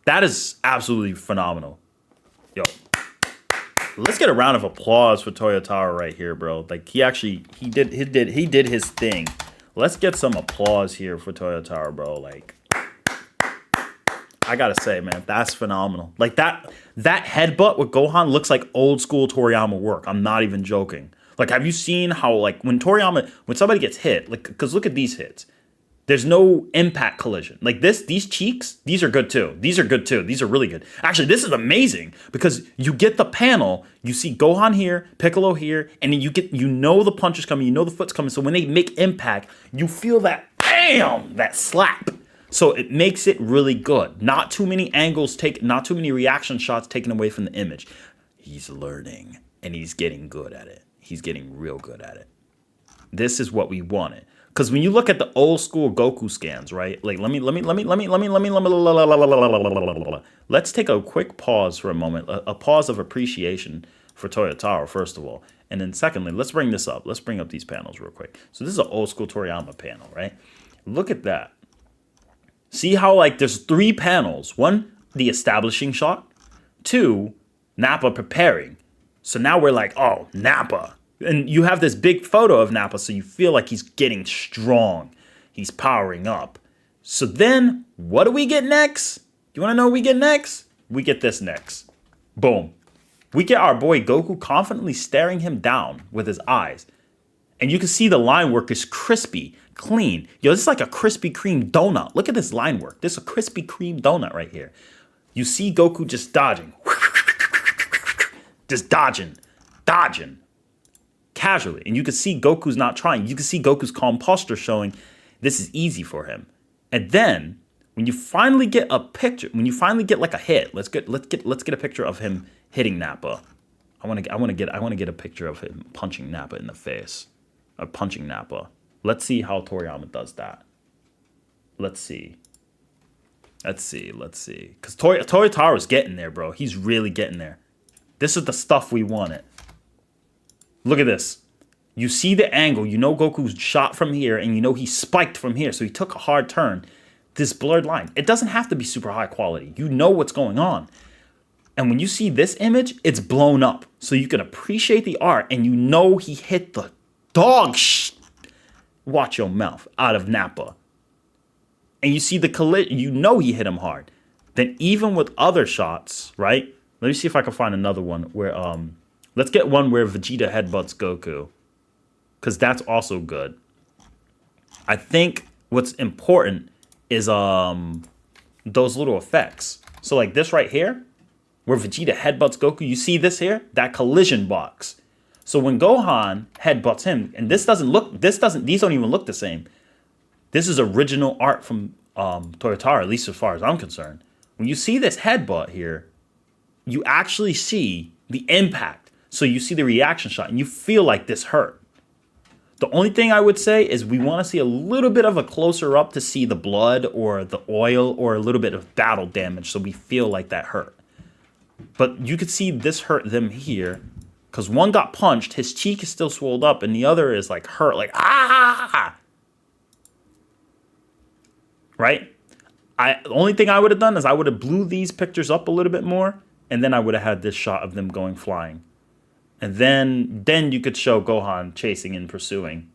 That is absolutely phenomenal. Yo, let's get a round of applause for Toyotaro right here, bro. Like he did his thing. Let's get some applause here for Toyotaro, bro. Like I gotta say, man, that's phenomenal. Like that headbutt with Gohan looks like old school Toriyama work. I'm not even joking. Like, have you seen how like when somebody gets hit, like, because look at these hits. There's no impact collision. Like these cheeks, these are good too. These are good too. These are really good. Actually, this is amazing because you get the panel, you see Gohan here, Piccolo here, and then you know the punch is coming, you know the foot's coming. So when they make impact, you feel that bam, that slap. So it makes it really good. Not too many angles not too many reaction shots taken away from the image. He's learning and he's getting good at it. He's getting real good at it. This is what we wanted. Because when you look at the old school Goku scans, right? Like, let's take a quick pause for a moment. A pause of appreciation for Toyotaro, first of all. And then secondly, let's bring this up. Let's bring up these panels real quick. So this is an old school Toriyama panel, right? Look at that. See how, like, there's 3 panels. 1, the establishing shot. 2, Nappa preparing. So now we're like, oh, Nappa. And you have this big photo of Nappa, so you feel like he's getting strong. He's powering up. So then, what do we get next? You want to know what we get next? We get this next. Boom. We get our boy Goku confidently staring him down with his eyes. And you can see the line work is crispy, clean. Yo, this is like a Krispy Kreme donut. Look at this line work. This is a Krispy Kreme donut right here. You see Goku just dodging. Just dodging. Casually. And you can see Goku's not trying. You can see Goku's calm posture showing this is easy for him. And then when you finally get a picture, when you finally get like a hit, let's get a picture of him hitting Nappa. I want to get a picture of him punching Nappa in the face. Or punching Nappa. Let's see how Toriyama does that. Let's see. Because Toyotaro's getting there, bro. He's really getting there. This is the stuff we wanted. Look at this. You see the angle. You know Goku's shot from here, and you know he spiked from here. So he took a hard turn. This blurred line. It doesn't have to be super high quality. You know what's going on. And when you see this image, it's blown up. So you can appreciate the art, and you know he hit the watch your mouth out of Nappa. And you see the collision. You know he hit him hard. Then even with other shots, right? Let me see if I can find another one where let's get one where Vegeta headbutts Goku, because that's also good. I think what's important is those little effects. So like this right here, where Vegeta headbutts Goku. You see this here? That collision box. So when Gohan headbutts him, and these don't even look the same. This is original art from Toyotaro, at least as far as I'm concerned. When you see this headbutt here, you actually see the impact. So you see the reaction shot, and you feel like this hurt. The only thing I would say is we want to see a little bit of a closer up to see the blood or the oil or a little bit of battle damage so we feel like that hurt. But you could see this hurt them here because one got punched, his cheek is still swelled up, and the other is like hurt, like ah! Right? The only thing I would have done is I would have blew these pictures up a little bit more, and then I would have had this shot of them going flying. And then you could show Gohan chasing and pursuing.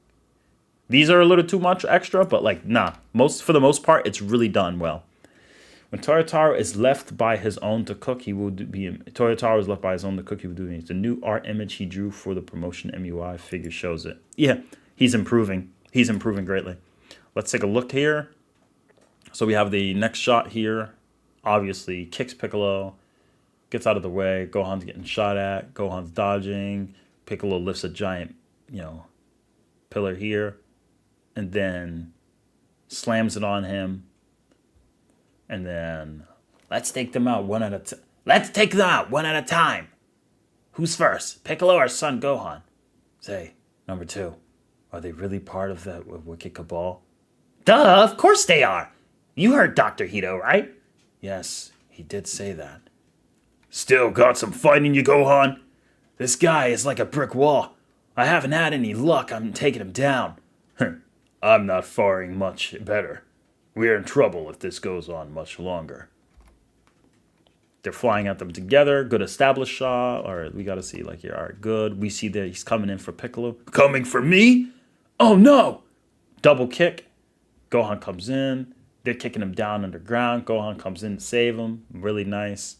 These are a little too much extra, but like, nah. For the most part, it's really done well. When Toyotaro is left by his own to cook, he will be... Toyotaro is left by his own to cook, he will do it. The new art image he drew for the promotion MUI figure shows it. Yeah, he's improving. He's improving greatly. Let's take a look here. So we have the next shot here. Obviously, kicks Piccolo. Gets out of the way. Gohan's getting shot at. Gohan's dodging. Piccolo lifts a giant, pillar here. And then slams it on him. And then, let's take them out one at a time. Let's take them out one at a time. Who's first? Piccolo or Son Gohan? Say, number 2. Are they really part of that wicked cabal? Duh, of course they are. You heard Dr. Hito, right? Yes, he did say that. Still got some fight in you, Gohan? This guy is like a brick wall. I haven't had any luck. I'm taking him down. I'm not faring much better. We're in trouble if this goes on much longer. They're flying at them together. Good established shot. All right, we got to see like here. All right, good. We see that he's coming in for Piccolo. Coming for me? Oh, no. Double kick. Gohan comes in. They're kicking him down underground. Gohan comes in to save him. Really nice.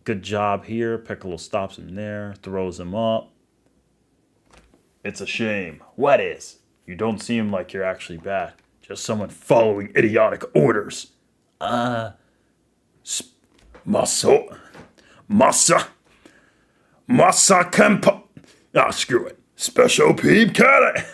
Good job here. Piccolo stops him there, throws him up. It's a shame. What is? You don't seem like you're actually bad. Just someone following idiotic orders. Masa Kempo. Ah, screw it. Special Peep Cat.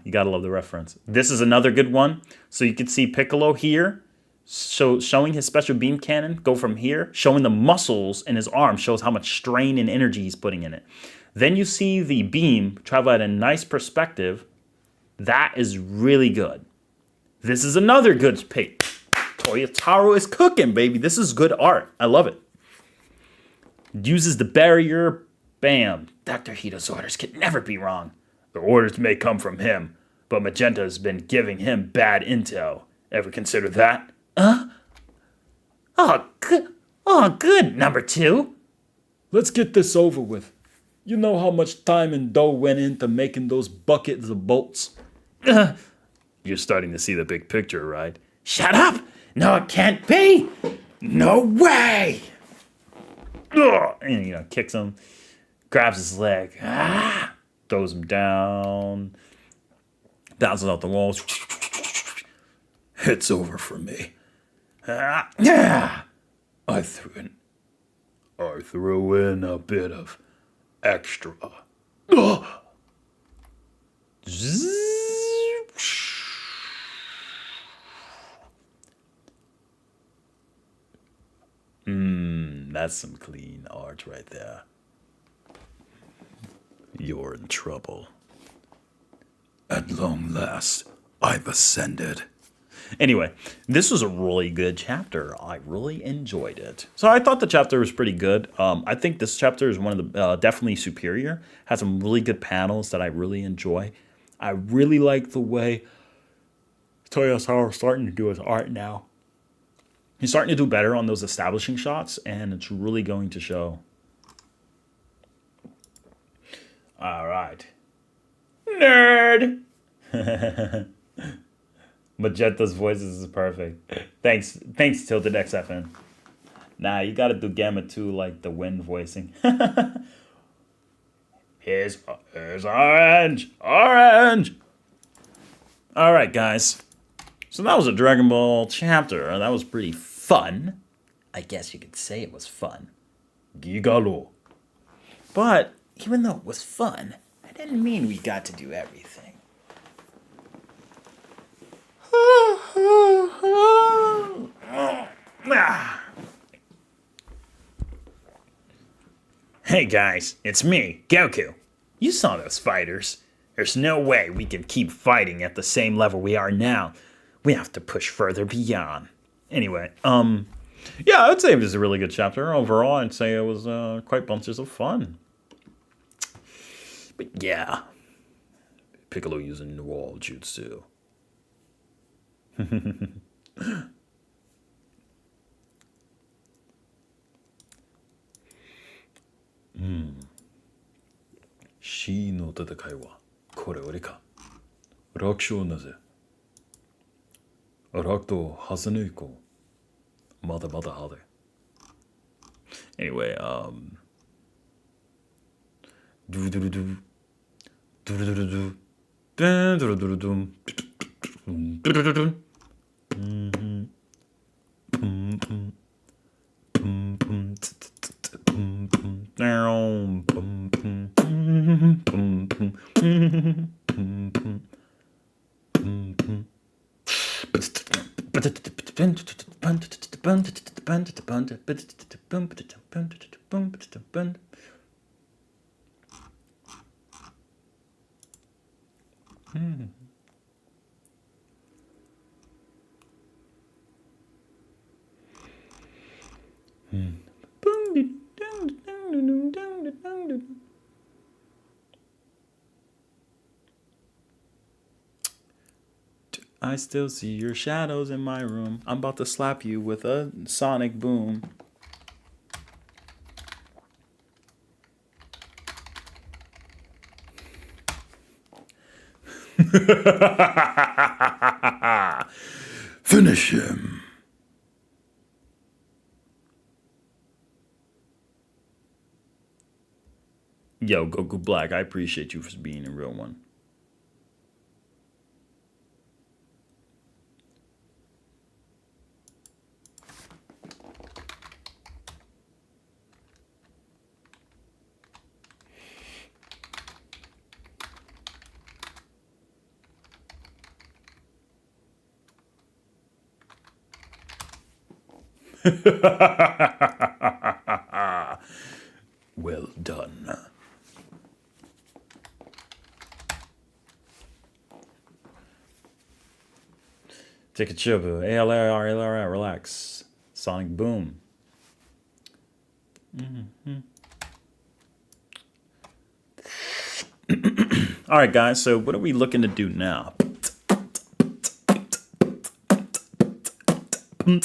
You gotta love the reference. This is another good one. So you can see Piccolo here. Showing his special beam cannon, go from here, showing the muscles in his arm, shows how much strain and energy he's putting in it. Then you see the beam travel at a nice perspective. That is really good. This is another good pick. Toyotaro is cooking, baby. This is good art. I love it. Uses the barrier. Bam. Dr. Hito's orders can never be wrong. The orders may come from him, but Magenta has been giving him bad intel. Ever consider that? Oh, good, number 2. Let's get this over with. You know how much time and dough went into making those buckets of bolts? You're starting to see the big picture, right? Shut up! No, it can't be! No way! Ugh. And, kicks him, grabs his leg, throws him down, bounces out the walls. It's over for me. Yeah. I threw in a bit of extra. That's some clean art right there. You're in trouble. At long last, I've ascended. Anyway, this was a really good chapter. I really enjoyed it. So I thought the chapter was pretty good. I think this chapter is one of the definitely superior. Has some really good panels that I really enjoy. I really like the way Toyotaro is starting to do his art now. He's starting to do better on those establishing shots, and it's really going to show. All right. Nerd! Magenta's voices is perfect. Thanks, Tilted XFN. Nah, you gotta do Gamma 2 like the wind voicing. Here's orange! Orange! Alright, guys. So that was a Dragon Ball chapter. That was pretty fun. I guess you could say it was fun. Gigalo. But even though it was fun, I didn't mean we got to do everything. Hey guys, it's me, Goku. You saw those fighters. There's no way we can keep fighting at the same level we are now. We have to push further beyond. Anyway, yeah, I would say it was a really good chapter. Overall, I'd say it was quite bunches of fun. But yeah, Piccolo using the wall jutsu. C の戦いはこれ俺か。楽勝なぜ。楽とはずぬいこ。まだまだはで。Anyway, do do do do do do do do do do do do do do do do do. I still see your shadows in my room. I'm about to slap you with a sonic boom. Finish him. Yo, Goku Black, I appreciate you for being a real one. Well done. Take a chill, boo. ALR, relax. Sonic boom. All right, guys. So what are we looking to do now? I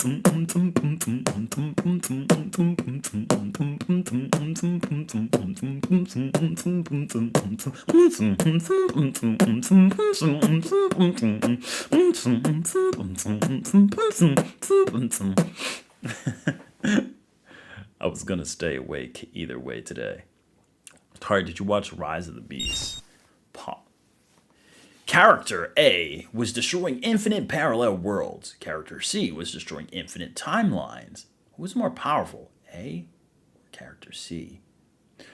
was gonna stay awake either way today. Tari, did you watch Rise of the Beast? Pop. Character A was destroying infinite parallel worlds. Character C was destroying infinite timelines. Who was more powerful, A or Character C?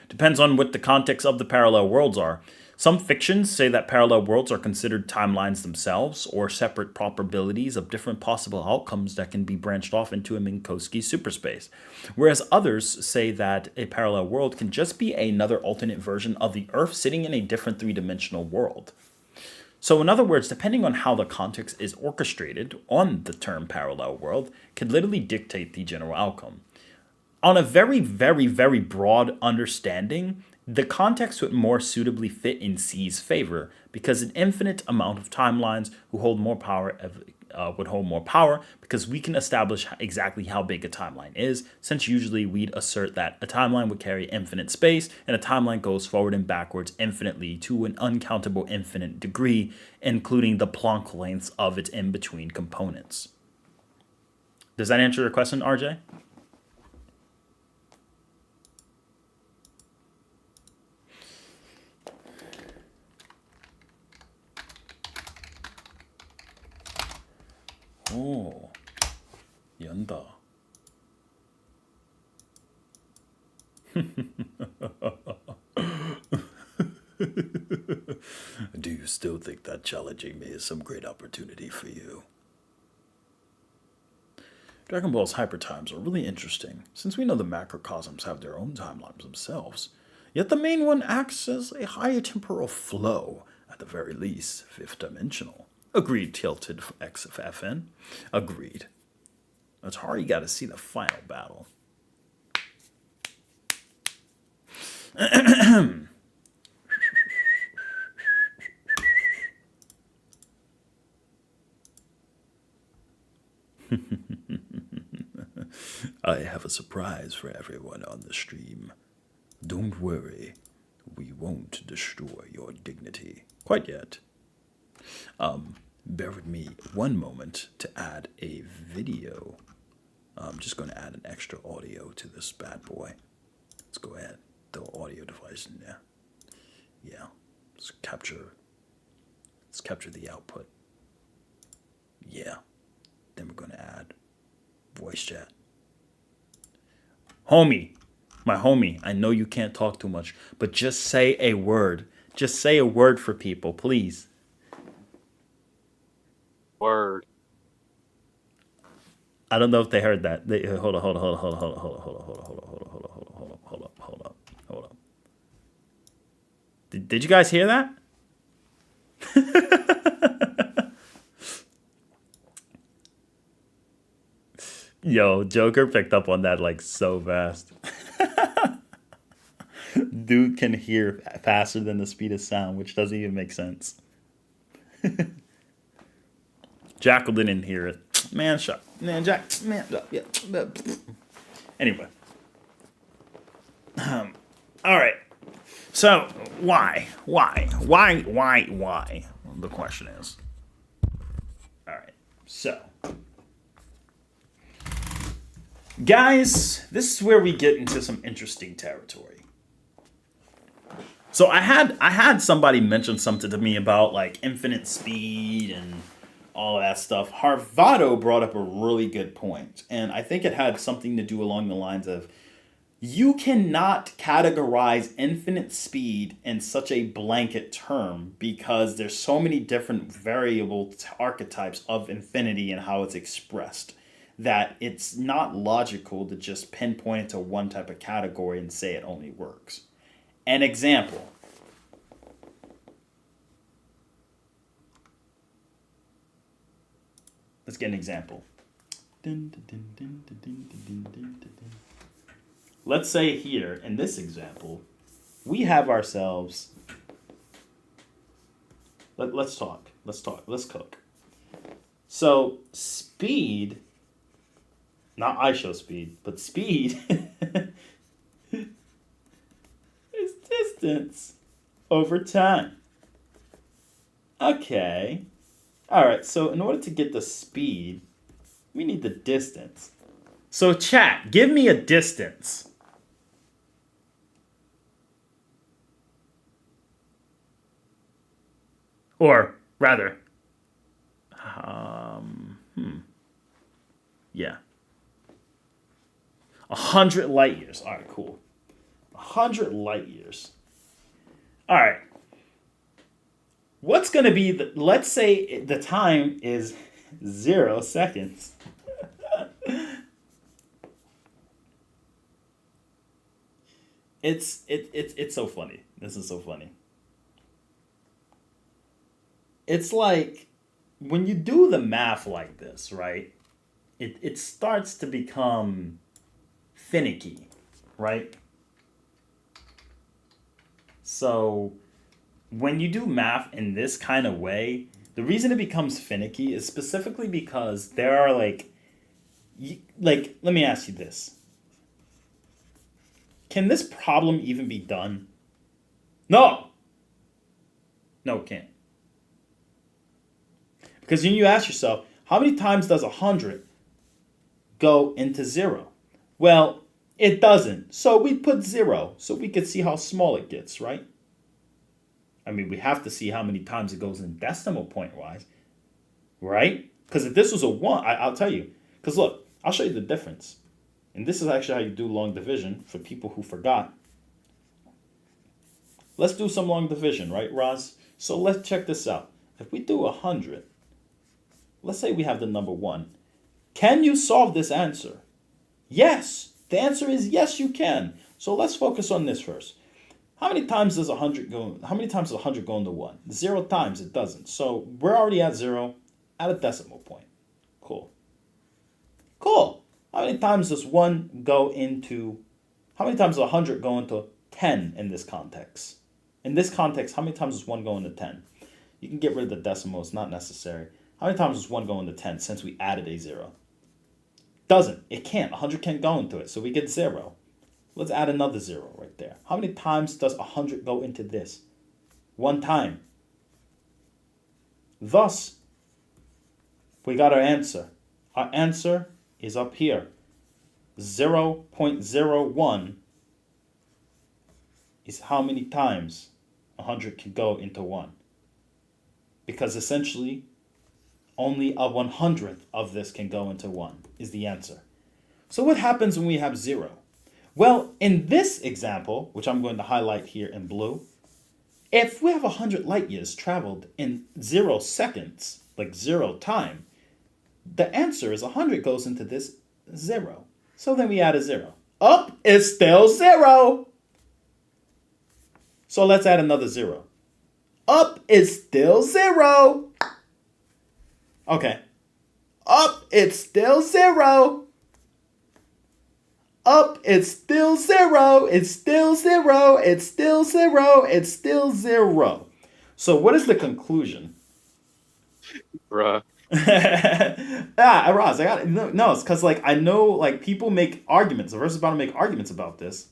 Depends on what the context of the parallel worlds are. Some fictions say that parallel worlds are considered timelines themselves or separate probabilities of different possible outcomes that can be branched off into a Minkowski superspace. Whereas others say that a parallel world can just be another alternate version of the Earth sitting in a different three-dimensional world. So in other words, depending on how the context is orchestrated on the term parallel world, can literally dictate the general outcome. On a very, very, very broad understanding, the context would more suitably fit in C's favor because an infinite amount of timelines who hold more power would hold more power because we can establish exactly how big a timeline is, since usually we'd assert that a timeline would carry infinite space and a timeline goes forward and backwards infinitely to an uncountable infinite degree, including the Planck lengths of its in-between components. Does that answer your question, RJ? Oh, 연다. Do you still think that challenging me is some great opportunity for you? Dragon Ball's hyper times are really interesting, since we know the macrocosms have their own timelines themselves. Yet the main one acts as a higher temporal flow, at the very least, fifth dimensional. Agreed, tilted XFFN. Agreed. ATARi gotta see the final battle. I have a surprise for everyone on the stream. Don't worry, we won't destroy your dignity quite yet. Bear with me one moment to add a video. I'm just going to add an extra audio to this bad boy. Let's go ahead, throw audio device in there. Yeah, let's capture the output. Yeah, then we're going to add voice chat. Homie, my homie, I know you can't talk too much, but just say a word. Just say a word for people, please. Word. I don't know if they heard that. Hold up. Did you guys hear that? Yo, Joker picked up on that like so fast. Dude can hear faster than the speed of sound, which doesn't even make sense. Jackal didn't hear it. Man, shut. Man, Jack. Man, yeah. Anyway. All right. So, why? The question is. All right. So. Guys, this is where we get into some interesting territory. So I had somebody mention something to me about like infinite speed and all that stuff. Harvado brought up a really good point, and I think it had something to do along the lines of you cannot categorize infinite speed in such a blanket term because there's so many different variable archetypes of infinity and how it's expressed that it's not logical to just pinpoint it to one type of category and say it only works. An example. Let's get an example. Let's say here, in this example, we have ourselves... Let's talk. Let's cook. So, speed... Not I show speed, but speed is distance over time. Okay. Alright, so in order to get the speed, we need the distance. So chat, give me a distance. Or rather, yeah. 100 light years. All right, cool. 100 light years. All right. What's going to be the, let's say the time is 0 seconds. It's so funny. This is so funny. It's like when you do the math like this, right? It starts to become finicky, right? So when you do math in this kind of way, the reason it becomes finicky is specifically because there are like let me ask you this. Can this problem even be done? No, it can't. Because when you ask yourself, how many times does 100 go into 0? Well, it doesn't. So we put 0 so we could see how small it gets, right? I mean, we have to see how many times it goes in decimal point wise, right? Because if this was a 1, I'll tell you. Because look, I'll show you the difference. And this is actually how you do long division for people who forgot. Let's do some long division, right, Roz? So let's check this out. If we do 100, let's say we have the number 1. Can you solve this answer? Yes. The answer is yes, you can. So let's focus on this first. How many times does 100 go? How many times does 100 go into 1? 0 times it doesn't. So we're already at 0 at a decimal point. Cool. Cool. How many times does 1 go into? How many times does 100 go into 10 in this context? In this context, how many times does 1 go into 10? You can get rid of the decimal. It's not necessary. How many times does 1 go into 10 since we added a 0? Doesn't. It can't. 100 can't go into it. So we get 0. Let's add another 0 right there. How many times does 100 go into this? 1 time. Thus, we got our answer. Our answer is up here. 0.01 is how many times 100 can go into 1. Because essentially, only a 100th of this can go into 1 is the answer. So what happens when we have 0? Well, in this example, which I'm going to highlight here in blue, if we have 100 light years traveled in 0 seconds, like 0 time, the answer is 100 goes into this 0. So then we add a 0. Up is still 0. So let's add another 0. Up is still 0. Okay. Up, it's still 0. Up, it's still 0. It's still 0. It's still 0. It's still 0. So what is the conclusion? Bruh. Ross, I got it. No, it's because like I know like people make arguments. The verse is about to make arguments about this.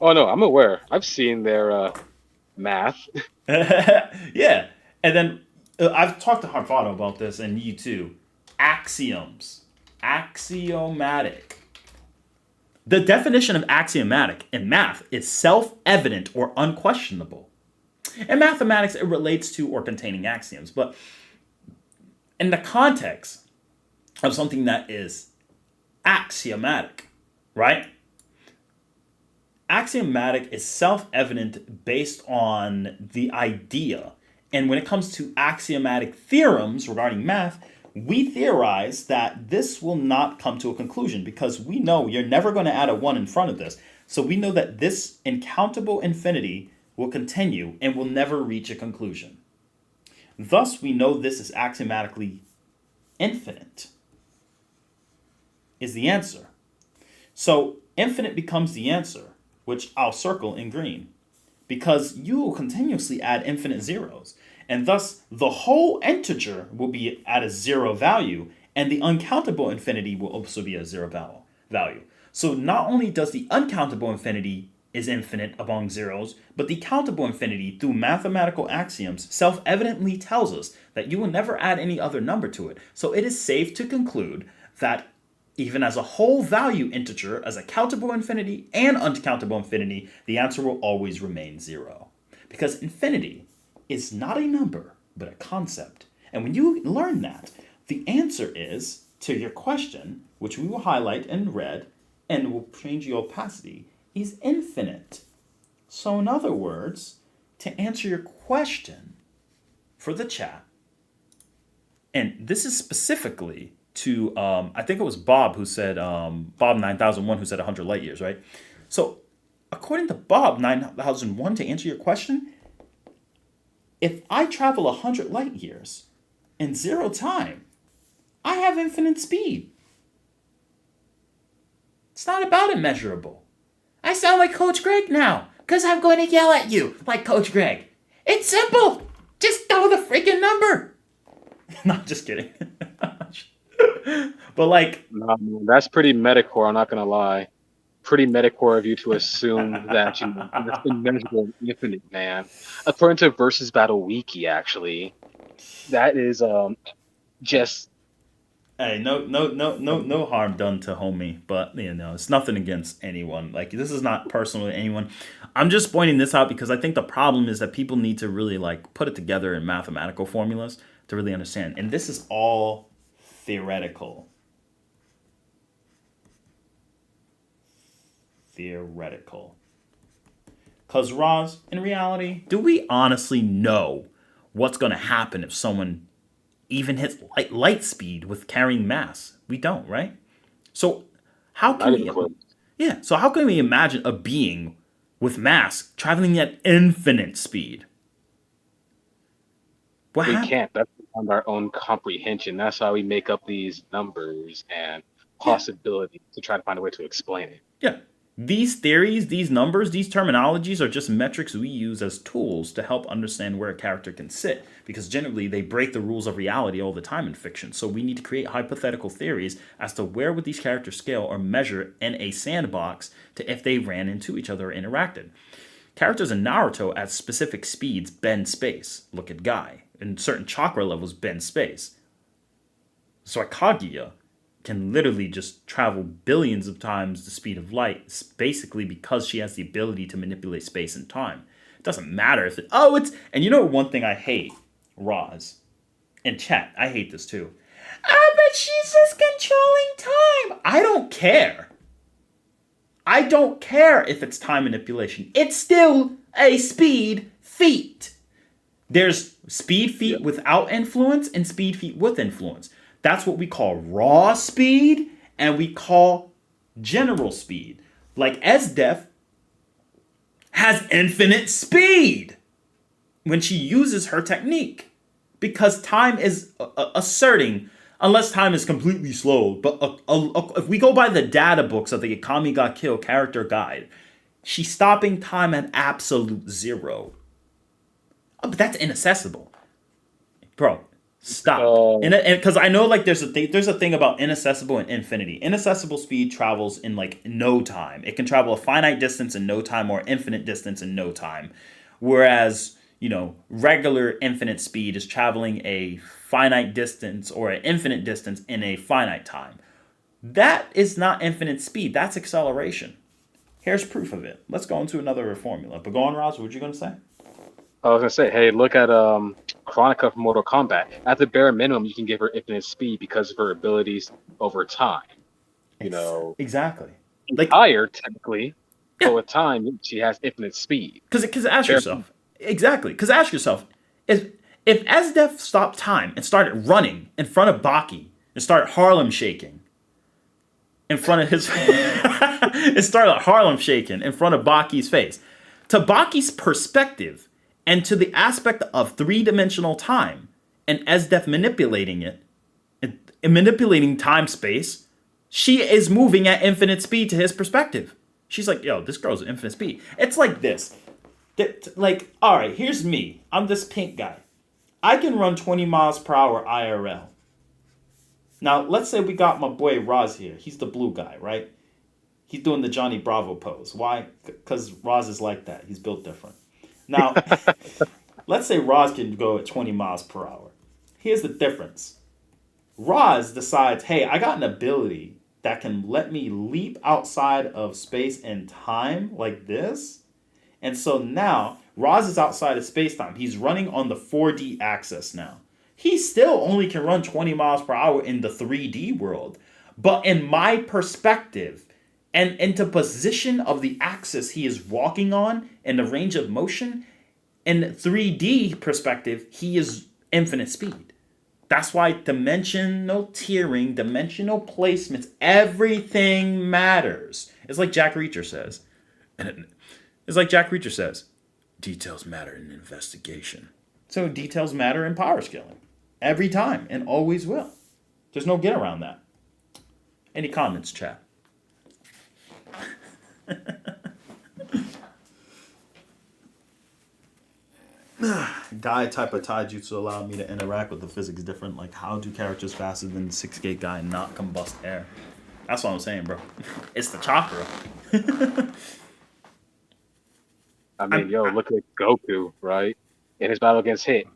Oh no, I'm aware. I've seen their math. Yeah, and then I've talked to Harvado about this, and you too. Axioms, axiomatic. The definition of axiomatic in math is self-evident or unquestionable. In mathematics, it relates to or containing axioms, but in the context of something that is axiomatic, right? Axiomatic is self-evident based on the idea. And when it comes to axiomatic theorems regarding math, we theorize that this will not come to a conclusion because we know you're never going to add a 1 in front of this. So we know that this incountable infinity will continue and will never reach a conclusion. Thus, we know this is axiomatically infinite, is the answer. So infinite becomes the answer, which I'll circle in green, because you will continuously add infinite zeros, and thus the whole integer will be at a 0 value, and the uncountable infinity will also be a 0 value. So not only does the uncountable infinity is infinite among zeros, but the countable infinity through mathematical axioms self-evidently tells us that you will never add any other number to it. So it is safe to conclude that even as a whole value integer, as a countable infinity and uncountable infinity, the answer will always remain 0. Because infinity is not a number, but a concept. And when you learn that, the answer is, to your question, which we will highlight in red, and will change the opacity, is infinite. So in other words, to answer your question for the chat, and this is specifically to, I think it was Bob who said, Bob 9001 who said 100 light years, right? So according to Bob 9001, to answer your question, if I travel 100 light years in 0 time, I have infinite speed. It's not about immeasurable. I sound like Coach Greg now, because I'm going to yell at you like Coach Greg. It's simple. Just know the freaking number. Not just kidding. But like... No, that's pretty metacore, I'm not going to lie. Pretty metacore of you to assume that that's immeasurable and infinite, man. According to Versus Battle Wiki, actually, that is just... Hey, no harm done to homie, but it's nothing against anyone. Like, this is not personal to anyone. I'm just pointing this out because I think the problem is that people need to really like put it together in mathematical formulas to really understand. And this is all theoretical. theoretical. Because, Roz, in reality, do we honestly know what's going to happen if someone even hits light speed with carrying mass? We don't, right? So how can Not even close. yeah, so how can we imagine a being with mass traveling at infinite speed? What We happened? can't. That's beyond our own comprehension. That's why we make up these numbers and Yeah. possibilities to try to find a way to explain it. Yeah. These theories, these numbers, these terminologies are just metrics we use as tools to help understand where a character can sit, because generally they break the rules of reality all the time in fiction. So we need to create hypothetical theories as to where would these characters scale or measure in a sandbox to if they ran into each other or interacted. Characters in Naruto at specific speeds bend space. Look at Guy. In certain chakra levels bend space. So Kaguya can literally just travel billions of times the speed of light, basically because she has the ability to manipulate space and time. It doesn't matter if it, and you know one thing I hate, Roz, in chat, I hate this too. But she's just controlling time. I don't care. I don't care if it's time manipulation. It's still a speed feat. There's speed feat without influence and speed feat with influence. That's what we call raw speed, and we call general speed. Like Esdef has infinite speed when she uses her technique, because time is asserting, unless time is completely slowed. But if we go by the data books of the Akami Ga Kill character guide, she's stopping time at absolute zero. Oh, but that's inaccessible, bro. Stop. Because I know like there's a thing about inaccessible and infinity. Inaccessible speed travels in like no time. It can travel a finite distance in no time or infinite distance in no time. Whereas, regular infinite speed is traveling a finite distance or an infinite distance in a finite time. That is not infinite speed. That's acceleration. Here's proof of it. Let's go into another formula. But go on, Roz, what were you going to say? I was gonna say, hey, look at Chronica from Mortal Kombat. At the bare minimum, you can give her infinite speed because of her abilities over time. Exactly. Like higher technically, but with time, she has infinite speed. Because ask yourself, exactly. Because ask yourself, if Esdef stopped time and started running in front of Baki and started Harlem shaking in front of his, it started Harlem shaking in front of Baki's face, to Baki's perspective. And to the aspect of three-dimensional time, and Esdef manipulating it, and manipulating time-space, she is moving at infinite speed to his perspective. She's like, yo, this girl's at infinite speed. It's like this. Like, all right, here's me. I'm this pink guy. I can run 20 miles per hour IRL. Now, let's say we got my boy Roz here. He's the blue guy, right? He's doing the Johnny Bravo pose. Why? Because Roz is like that. He's built different. Now, let's say Roz can go at 20 miles per hour. Here's the difference. Roz decides, hey, I got an ability that can let me leap outside of space and time like this. And so now, Roz is outside of space-time. He's running on the 4D axis now. He still only can run 20 miles per hour in the 3D world. But in my perspective, and into position of the axis he is walking on and the range of motion, in 3D perspective, he is infinite speed. That's why dimensional tiering, dimensional placements, everything matters. It's like Jack Reacher says. Details matter in investigation. So details matter in power scaling. Every time and always will. There's no get around that. Any comments, chat? Guy type of taijutsu allow me to interact with the physics different. Like, how do characters faster than 6 gate guy not combust air? That's what I'm saying, bro. It's the chakra. I mean, look at Goku, right? In his battle against Hit.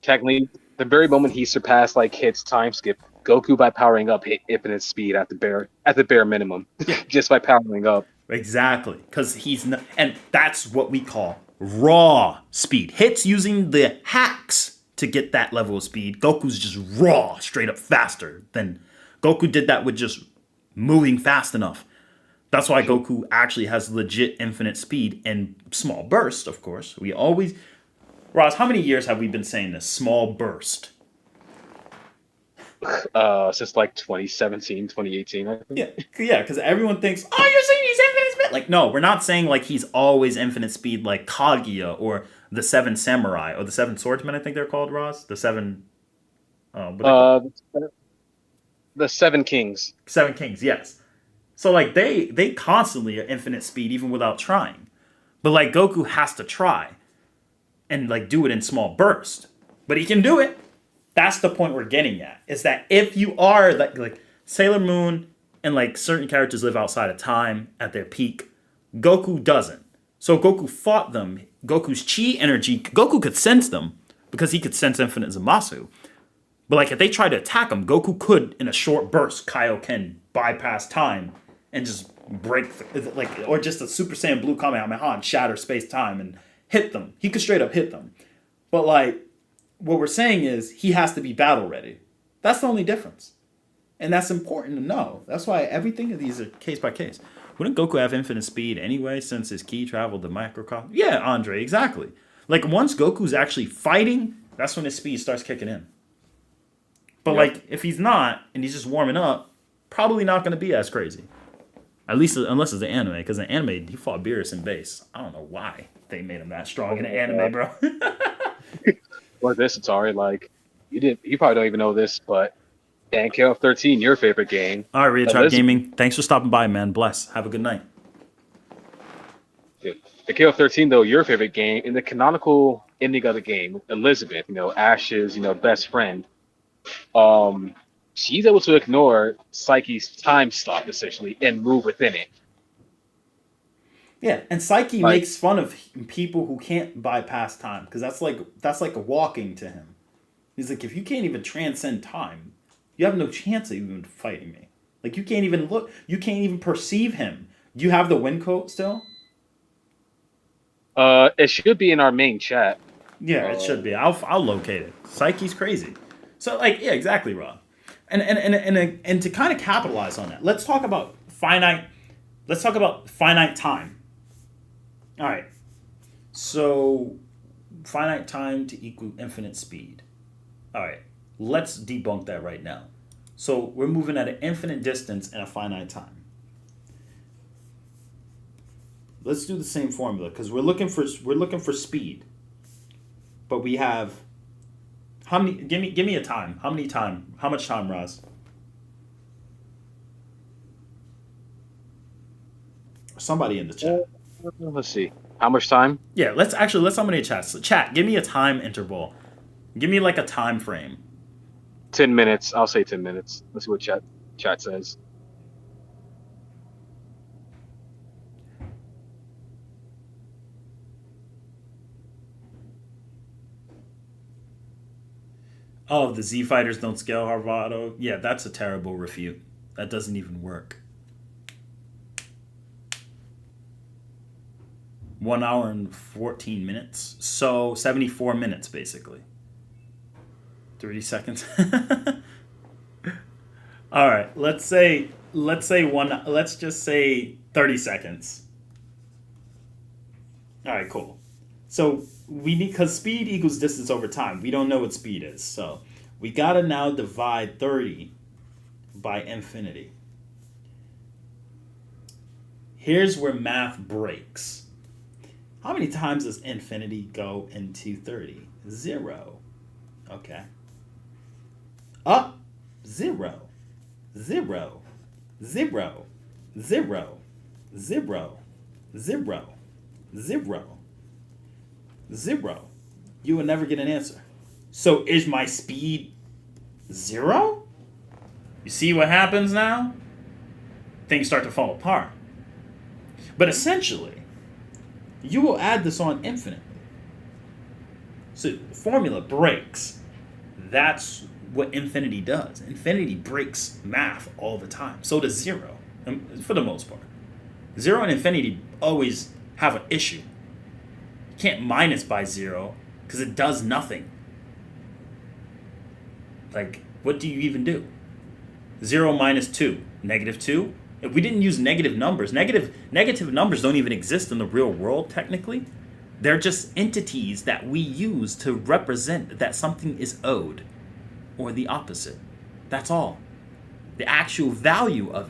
Technically, the very moment he surpassed like Hit's time skip, Goku by powering up hit infinite speed at the bare minimum. Just by powering up. Exactly. Because he's not, and that's what we call raw speed. Hit's using the hacks to get that level of speed. Goku's just raw, straight up faster than Goku did that with just moving fast enough. That's why Goku actually has legit infinite speed and small burst, of course. We always... Ross, how many years have we been saying this? Small burst. Since like 2017, 2018, I think. Yeah, because everyone thinks, oh, you're saying he's infinite speed. Like, no, we're not saying like he's always infinite speed like Kaguya or the Seven Samurai or the Seven Swordsmen, I think they're called, Ross. The Seven... The Seven Kings. Seven Kings, yes. So like they constantly are infinite speed even without trying. But like Goku has to try and like do it in small bursts. But he can do it. That's the point we're getting at. Is that if you are like Sailor Moon and like certain characters live outside of time at their peak, Goku doesn't. So Goku fought them. Goku's chi energy, Goku could sense them because he could sense infinite Zamasu. But like if they tried to attack him, Goku could in a short burst Kaioken bypass time and just break like, or just a Super Saiyan Blue Kamehameha and shatter space time and hit them. He could straight up hit them. But like what we're saying is he has to be battle ready. That's the only difference. And that's important to know. That's why everything of these are case by case. Wouldn't Goku have infinite speed anyway since his ki traveled the microcosm? Yeah, Andre, exactly. Like once Goku's actually fighting, that's when his speed starts kicking in. But like if he's not and he's just warming up, probably not going to be as crazy. At least unless it's the anime, because in anime he fought Beerus in base. I don't know why they made him that strong in the anime, bro. Or this, ATARi, like you probably don't even know this, but KOF 13, your favorite game. All right, Real Trap Gaming. Thanks for stopping by, man. Bless. Have a good night. Dude, the KOF 13, though, your favorite game, in the canonical ending of the game, Elizabeth, Ash's, best friend, she's able to ignore Psyche's time stop essentially and move within it. Yeah, and Psyche makes fun of people who can't bypass time because that's like a walking to him. He's like, if you can't even transcend time, you have no chance of even fighting me. Like you can't even look, you can't even perceive him. Do you have the wind coat still? It should be in our main chat. Yeah, it should be. I'll locate it. Psyche's crazy. So like, yeah, exactly, Rob. And to kind of capitalize on that, let's talk about finite time. All right. So finite time to equal infinite speed. All right. Let's debunk that right now. So we're moving at an infinite distance and a finite time. Let's do the same formula because we're looking for speed. But we have how many? Give me a time. How much time, Roz? Somebody in the chat. Let's see. How much time? Yeah, let's somebody in chat. So chat, give me a time interval. Give me like a time frame. 10 minutes. I'll say 10 minutes. Let's see what chat says. Oh, the Z fighters don't scale Harvado. Yeah, that's a terrible refute. That doesn't even work. 1 hour and 14 minutes. So 74 minutes basically. 30 seconds. All right, let's just say 30 seconds. All right, cool. So we need, because speed equals distance over time. We don't know what speed is. So we got to now divide 30 by infinity. Here's where math breaks. How many times does infinity go into 30? 0. Okay. Up. 0. 0. 0. 0. 0. 0. 0. 0. You will never get an answer. So is my speed 0? You see what happens now? Things start to fall apart. But essentially, you will add this on infinitely. So the formula breaks. That's what infinity does. Infinity breaks math all the time. So does 0, for the most part. 0 and infinity always have an issue. You can't minus by 0 because it does nothing. Like, what do you even do? 0 minus 2, negative 2? If we didn't use negative numbers, negative numbers don't even exist in the real world technically. They're just entities that we use to represent that something is owed or the opposite. That's all. The actual value of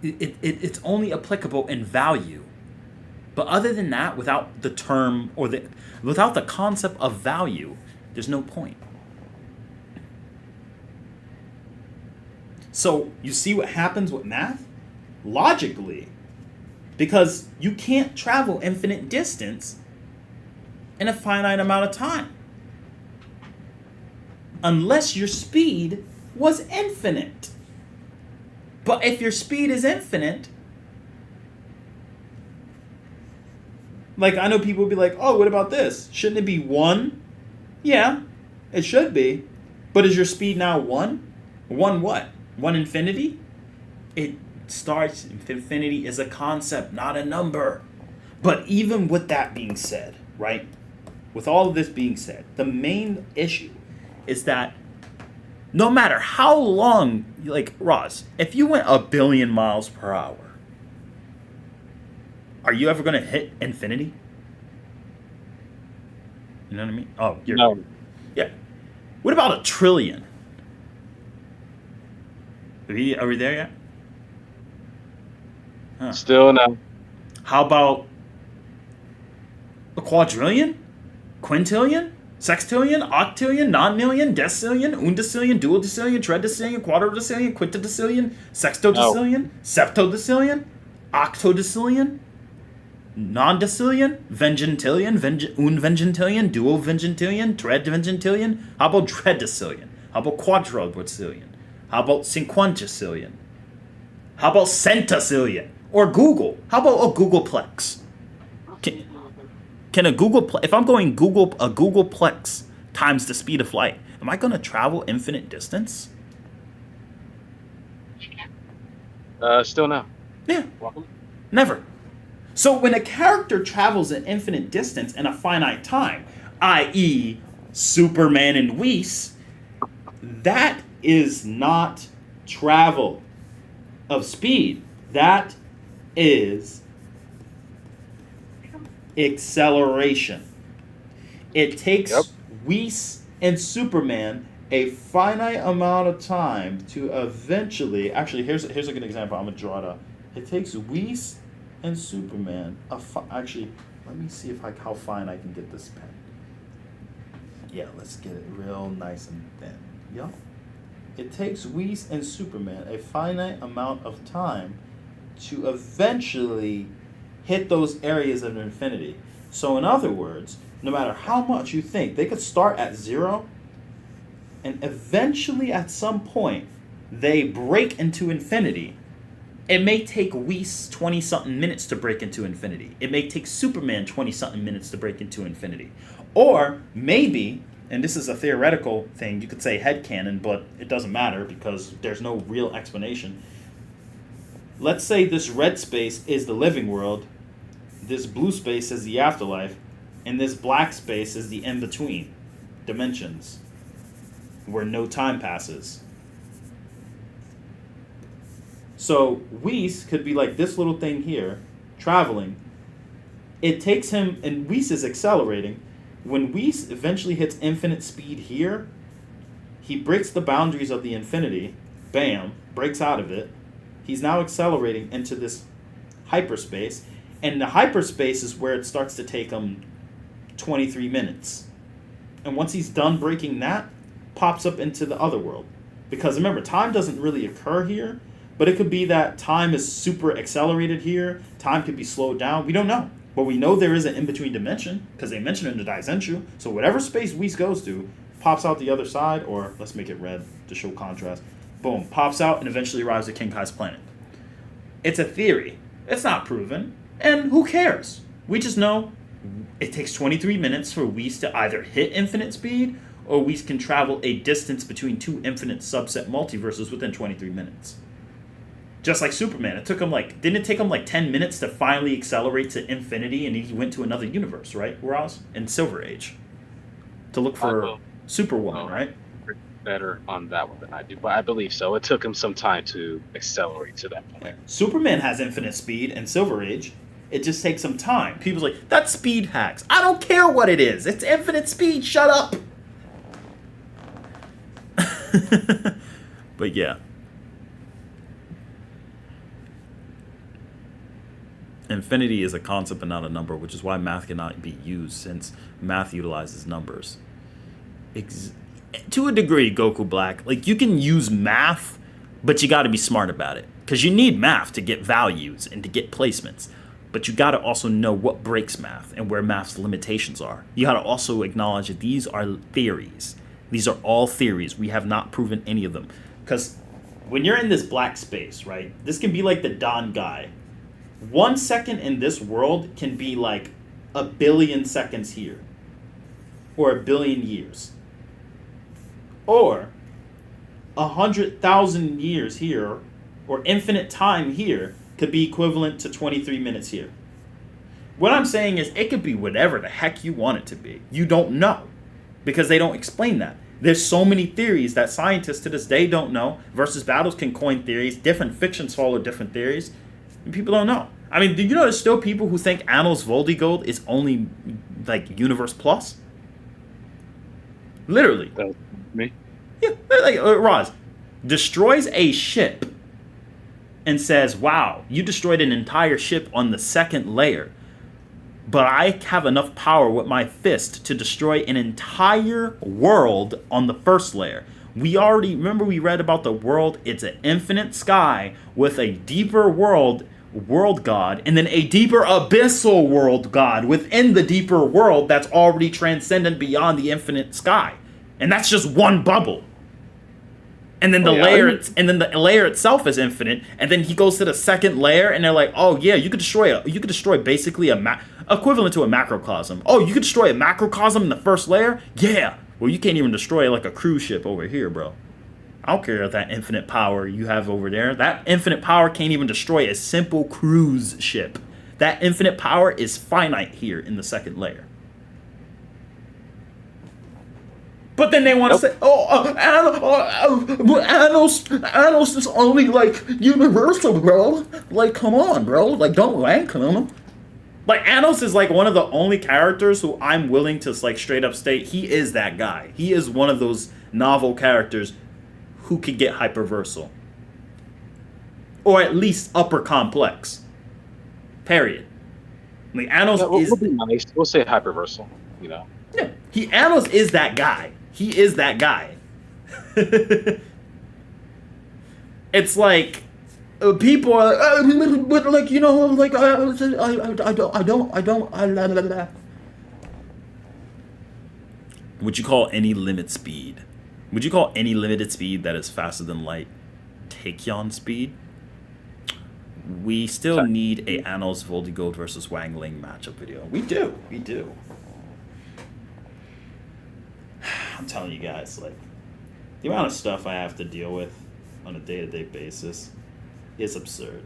it's only applicable in value. But other than that, without the term or without the concept of value, there's no point. So you see what happens with math? Logically, because you can't travel infinite distance in a finite amount of time. Unless your speed was infinite. But if your speed is infinite, like I know people will be like, oh, what about this? Shouldn't it be 1? Yeah, it should be. But is your speed now 1? 1 what? 1 infinity? It starts, infinity is a concept, not a number. But even with that being said, right? With all of this being said, the main issue is that no matter how long, like Ross, if you went 1 billion miles per hour, are you ever going to hit infinity? You know what I mean? Oh, No. Yeah. What about 1 trillion? Are we there yet? Huh. Still no. How about a quadrillion? Quintillion? Sextillion? Octillion? Non-million? Decillion? Undecillion? Duodecillion? Tridecillion? Quadrodecillion? Quintodecillion? Sextodecillion? Septodecillion? Octodecillion? Non-decillion? Vengentillion? Unvengentillion? Duovengentillion? Tredvengentillion? How about tredecillion? How about quadrodecillion? How about cinquanticillion? How about centacillion? Or Google? How about a Googleplex? Can a if I'm going a Googleplex times the speed of light, am I going to travel infinite distance? Still no. Yeah, Welcome. never. So when a character travels an infinite distance in a finite time, i.e. Superman and Whis, that is not travel of speed. That is acceleration. It takes Whis and Superman a finite amount of time to eventually. Actually, here's a good example. I'm gonna draw it up. It takes Whis and Superman. Actually, let me see how fine I can get this pen. Yeah, let's get it real nice and thin. Yup. It takes Whis and Superman a finite amount of time to eventually hit those areas of infinity. So in other words, no matter how much you think, they could start at 0 and eventually at some point they break into infinity. It may take Whis 20-something minutes to break into infinity. It may take Superman 20-something minutes to break into infinity. Or maybe, and this is a theoretical thing, you could say headcanon, but it doesn't matter because there's no real explanation. Let's say this red space is the living world, this blue space is the afterlife, and this black space is the in-between dimensions where no time passes. So Whis could be like this little thing here, traveling. It takes him, and Whis is accelerating. When Whis eventually hits infinite speed here, he breaks the boundaries of the infinity. Bam, breaks out of it. He's now accelerating into this hyperspace. And the hyperspace is where it starts to take him 23 minutes. And once he's done breaking that, pops up into the other world. Because remember, time doesn't really occur here, but it could be that time is super accelerated here. Time could be slowed down. We don't know. But we know there is an in-between dimension, because they mention it in the Daizenshu. So whatever space Whis goes to, pops out the other side, or let's make it red to show contrast. Boom, pops out and eventually arrives at King Kai's planet. It's a theory. It's not proven. And who cares? We just know it takes 23 minutes for Whis to either hit infinite speed, or Whis can travel a distance between two infinite subset multiverses within 23 minutes. Just like Superman, didn't it take him 10 minutes to finally accelerate to infinity, and he went to another universe, right, Ross? In Silver Age. To look for Superwoman, right? better on that one than I do, but I believe so. It took him some time to accelerate to that point. Superman has infinite speed in Silver Age. It just takes some time. People's like, that's speed hacks. I don't care what it is. It's infinite speed. Shut up. But yeah. Infinity is a concept and not a number, which is why math cannot be used, since math utilizes numbers. To a degree, Goku Black, like, you can use math, but you got to be smart about it, because you need math to get values and to get placements. But you got to also know what breaks math and where math's limitations are. You got to also acknowledge that these are theories. These are all theories. We have not proven any of them. Because when you're in this black space, right, this can be like the Don guy. 1 second in this world can be like a billion seconds here, or a billion years, or 100,000 years here, or infinite time here could be equivalent to 23 minutes here. What I'm saying is it could be whatever the heck you want it to be. You don't know, because they don't explain that. There's so many theories that scientists to this day don't know. Versus battles can coin theories. Different fictions follow different theories. And people don't know. I mean, do you know there's still people who think Annals Voldigold is only, like, Universe Plus? Literally. That's me. Yeah, like, Roz destroys a ship and says, wow, you destroyed an entire ship on the second layer. But I have enough power with my fist to destroy an entire world on the first layer. We we read about the world. It's an infinite sky with a deeper world god, and then a deeper abyssal world god within the deeper world that's already transcendent beyond the infinite sky. And that's just one bubble. And then the layer itself is infinite, and then he goes to the second layer, and they're like, "Oh yeah, you could destroy basically equivalent to a macrocosm. Oh, you could destroy a macrocosm in the first layer? Yeah. Well, you can't even destroy like a cruise ship over here, bro. I don't care if that infinite power you have over there. That infinite power can't even destroy a simple cruise ship. That infinite power is finite here in the second layer." But then they want to say, Annals is only, like, universal, bro. Like, come on, bro. Like, don't rank him. Like, Annals is, like, one of the only characters who I'm willing to, like, straight up state he is that guy. He is one of those novel characters who could get hyperversal. Or at least upper complex. Period. Like, Annals is... We'll be nice. We'll say hyperversal, you know. Yeah, Annals is that guy. He is that guy. It's like people are like, but like, you know, like I don't. Would you call any limit speed? Would you call any limited speed that is faster than light tachyon speed? We still need a Annals Voldigold versus Wangling matchup video. We do. I'm telling you guys, like, the amount of stuff I have to deal with on a day-to-day basis is absurd.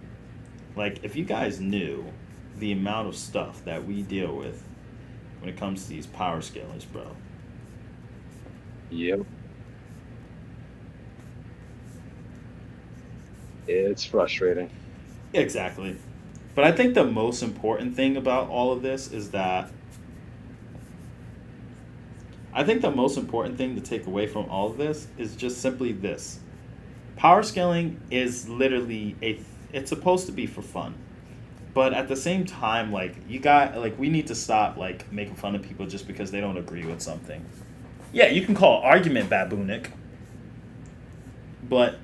Like, if you guys knew the amount of stuff that we deal with when it comes to these power scalers, bro. Yep. It's frustrating. Exactly. But I think the most important thing about all of this is that I think the most important thing to take away from all of this is just simply this. Power scaling is literally it's supposed to be for fun. But at the same time, like, we need to stop, like, making fun of people just because they don't agree with something. Yeah, you can call argument baboonic. But,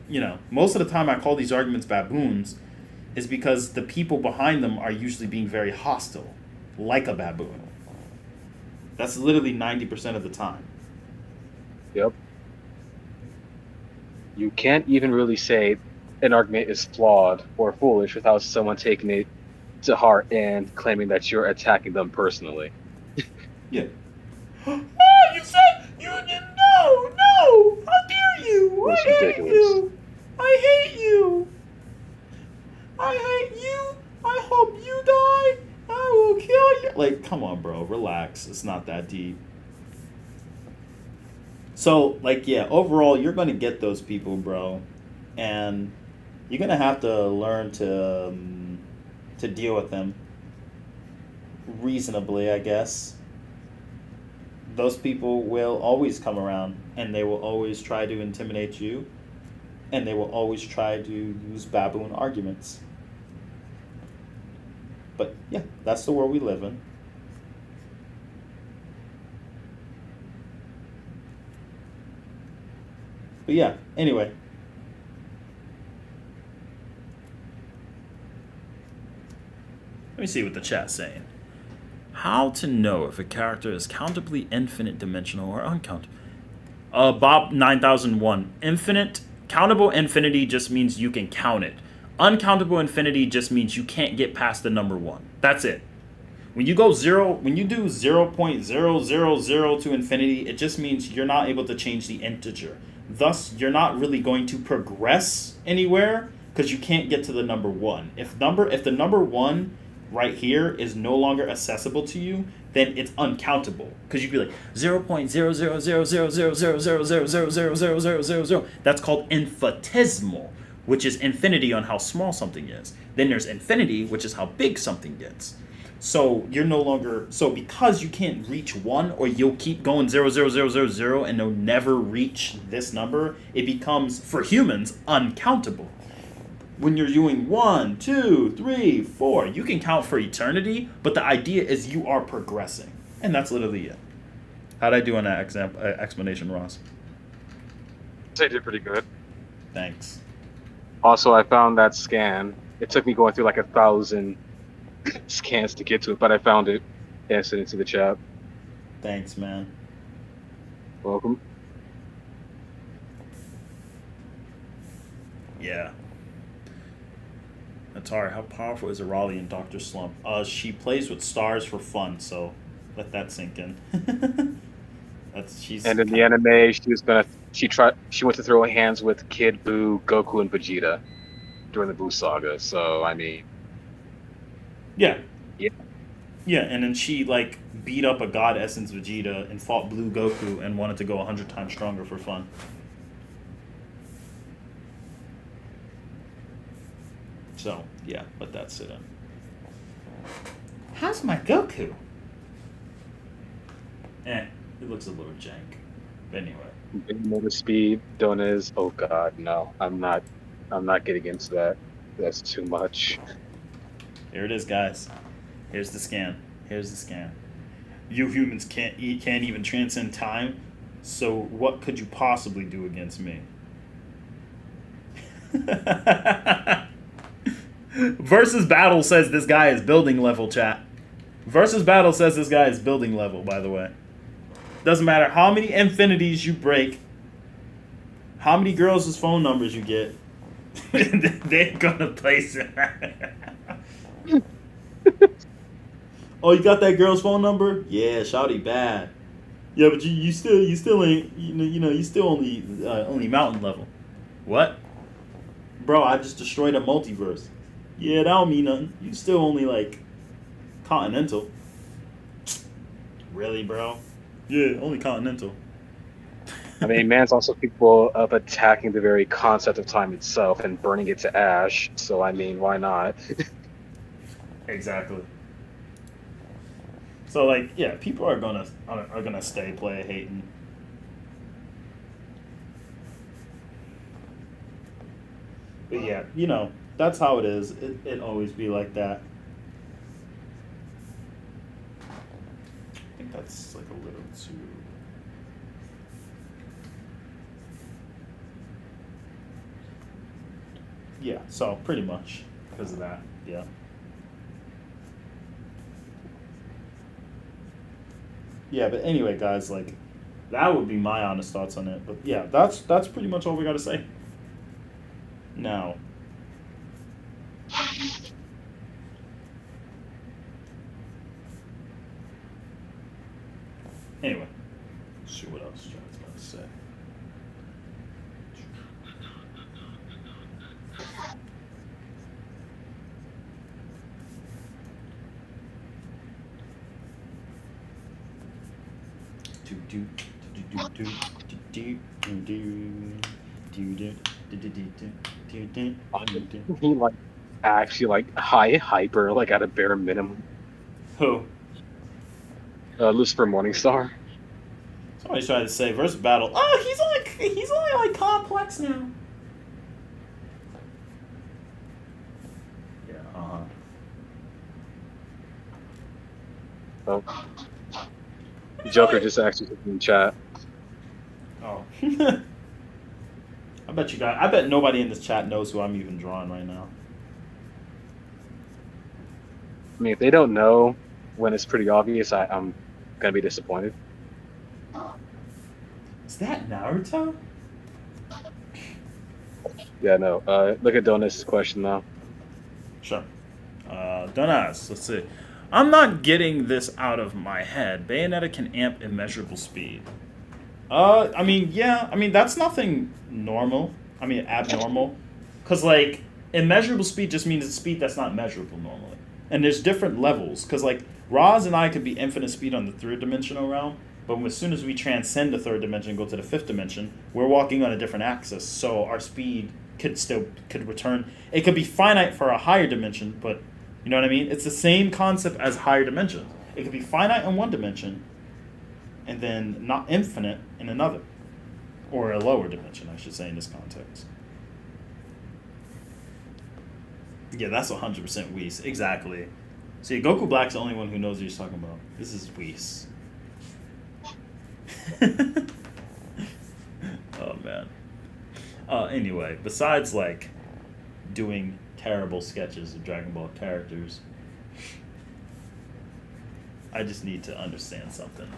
you know, most of the time I call these arguments baboons is because the people behind them are usually being very hostile, like a baboon. That's literally 90% of the time. Yep. You can't even really say an argument is flawed or foolish without someone taking it to heart and claiming that you're attacking them personally. Yeah. Oh, you said you didn't know. No, how dare you? That's I hate ridiculous. you. I hate you. I hate you. I hope you die. I will kill you. Like, come on, bro. Relax. It's not that deep. So, like, yeah, overall, you're going to get those people, bro. And you're going to have to learn to deal with them reasonably, I guess. Those people will always come around, and they will always try to intimidate you, and they will always try to use baboon arguments. But, yeah, that's the world we live in. But yeah, anyway. Let me see what the chat's saying. How to know if a character is countably infinite dimensional or uncountable? Bob 9001. Infinite, countable infinity just means you can count it. Uncountable infinity just means you can't get past the number 1. That's it. When you go 0, when you do 0.000 to infinity, it just means you're not able to change the integer. Thus, you're not really going to progress anywhere because you can't get to the number 1. If the number 1 right here is no longer accessible to you, then it's uncountable because you'd be like 0.000000000000000. That's called infinitesimal, which is infinity on how small something is. Then there's infinity, which is how big something gets. So you're no longer, so because you can't reach 1, or you'll keep going 00000 and you'll never reach this number, it becomes, for humans, uncountable. When you're doing 1, 2, 3, 4, you can count for eternity, but the idea is you are progressing. And that's literally it. How'd I do on that explanation, Ross? I did pretty good. Thanks. Also, I found that scan. It took me going through like 1,000 scans to get to it, but I found it and sent it to the chat. Thanks, man. Welcome. Yeah. ATARi, how powerful is Raleigh in Dr. Slump? She plays with stars for fun, so let that sink in. And in the anime, she went to throw hands with Kid Buu, Goku, and Vegeta during the Buu saga. So I mean, yeah, yeah, yeah, and then she like beat up a God Essence Vegeta and fought Blue Goku and wanted to go 100 times stronger for fun. So yeah, let that sit in. How's my Goku? It looks a little jank. But anyway. Motor speed, Dones. Oh god, no, I'm not getting into that. That's too much. Here it is, guys. Here's the scan. Here's the scan. You humans can't even transcend time. So what could you possibly do against me? Versus Battle says this guy is building level, chat. Versus Battle says this guy is building level, by the way. Doesn't matter how many infinities you break, how many girls' phone numbers you get, they're gonna place it. Oh, you got that girl's phone number? Yeah, shawty bad. Yeah, but you still ain't you still only mountain level. What? Bro, I just destroyed a multiverse. Yeah, that don't mean nothing. You still only like continental. Really, bro? Yeah, only continental. I mean, man's also capable of attacking the very concept of time itself and burning it to ash. So I mean, why not? Exactly. So like, yeah, people are gonna stay play hating. But yeah, that's how it is. It always be like that. I think that's like a little too. Yeah, so pretty much because of that, yeah. Yeah, but anyway, guys, like, that would be my honest thoughts on it. But yeah, that's pretty much all we gotta say. Now. Anyway, let's see what else John's gonna say. Do do do do do do He like actually like high hyper like at a bare minimum. Who? Lucifer Morningstar. Somebody's trying to say versus battle. Oh, he's only like complex now. Yeah. Oh. Joker just actually in chat. Oh. I bet nobody in this chat knows who I'm even drawing right now. I mean, if they don't know when it's pretty obvious, I'm gonna be disappointed. Is that Naruto? Yeah, no. Look at Donut's question now. Sure. Don't ask. Let's see. I'm not getting this out of my head. Bayonetta can amp immeasurable speed. I mean, yeah. I mean, that's nothing normal. I mean, abnormal. Because, like, immeasurable speed just means it's speed that's not measurable normally. And there's different levels. Because, like, Roz and I could be infinite speed on the third dimensional realm. But as soon as we transcend the third dimension and go to the fifth dimension, we're walking on a different axis. So our speed could return. It could be finite for a higher dimension, but you know what I mean? It's the same concept as higher dimensions. It could be finite in one dimension and then not infinite in another. Or a lower dimension, I should say, in this context. Yeah, that's 100% Whis. Exactly. See, Goku Black's the only one who knows what he's talking about. This is Whis. Oh, man. Anyway, besides, like, doing terrible sketches of Dragon Ball characters, I just need to understand something.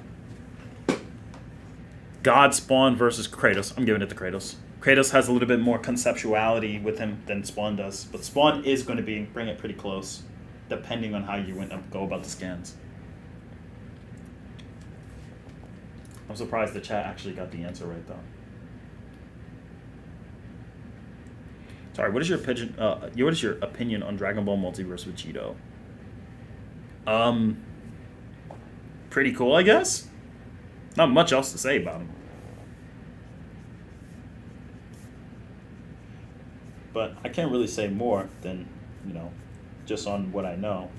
God Spawn versus Kratos. I'm giving it to Kratos. Kratos has a little bit more conceptuality with him than Spawn does, but Spawn is going to bring it pretty close, depending on how you go about the scans. I'm surprised the chat actually got the answer right, though. Sorry, what is your opinion on Dragon Ball Multiverse with Cheeto? Pretty cool, I guess. Not much else to say about him. But I can't really say more than, just on what I know.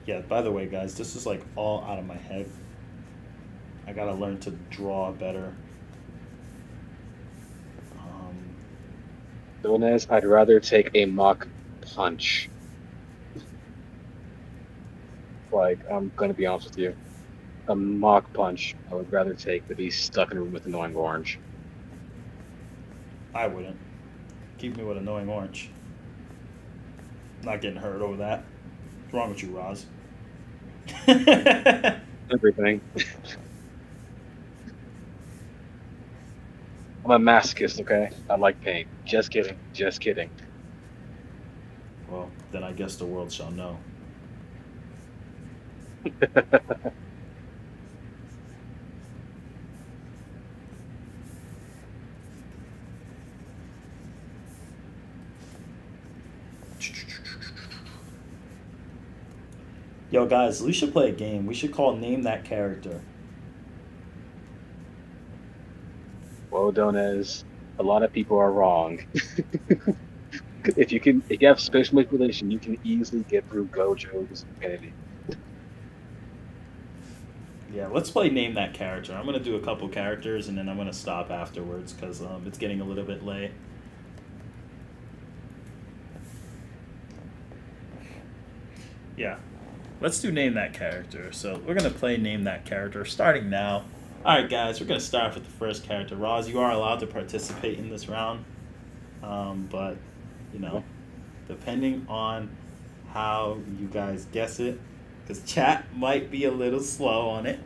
Yeah, by the way, guys, this is like all out of my head. I gotta learn to draw better. Donez, I'd rather take a mock punch. Like, I'm gonna be honest with you. A mock punch I would rather take than be stuck in a room with annoying orange. I wouldn't. Keep me with annoying orange. Not getting hurt over that. What's wrong with you, Roz? Everything. I'm a masochist, okay? I like pain. Just kidding. Just kidding. Well, then I guess the world shall know. Yo, guys, we should play a game. We should call Name That Character. Well, Donez, a lot of people are wrong. If you have spatial manipulation, you can easily get through Gojo's infinity. Yeah, let's play Name That Character. I'm going to do a couple characters, and then I'm going to stop afterwards, because it's getting a little bit late. Yeah. Let's do Name That Character. So we're going to play Name That Character starting now. Alright, guys, we're going to start with the first character. Roz, you are allowed to participate in this round. But, depending on how you guys guess it, because chat might be a little slow on it.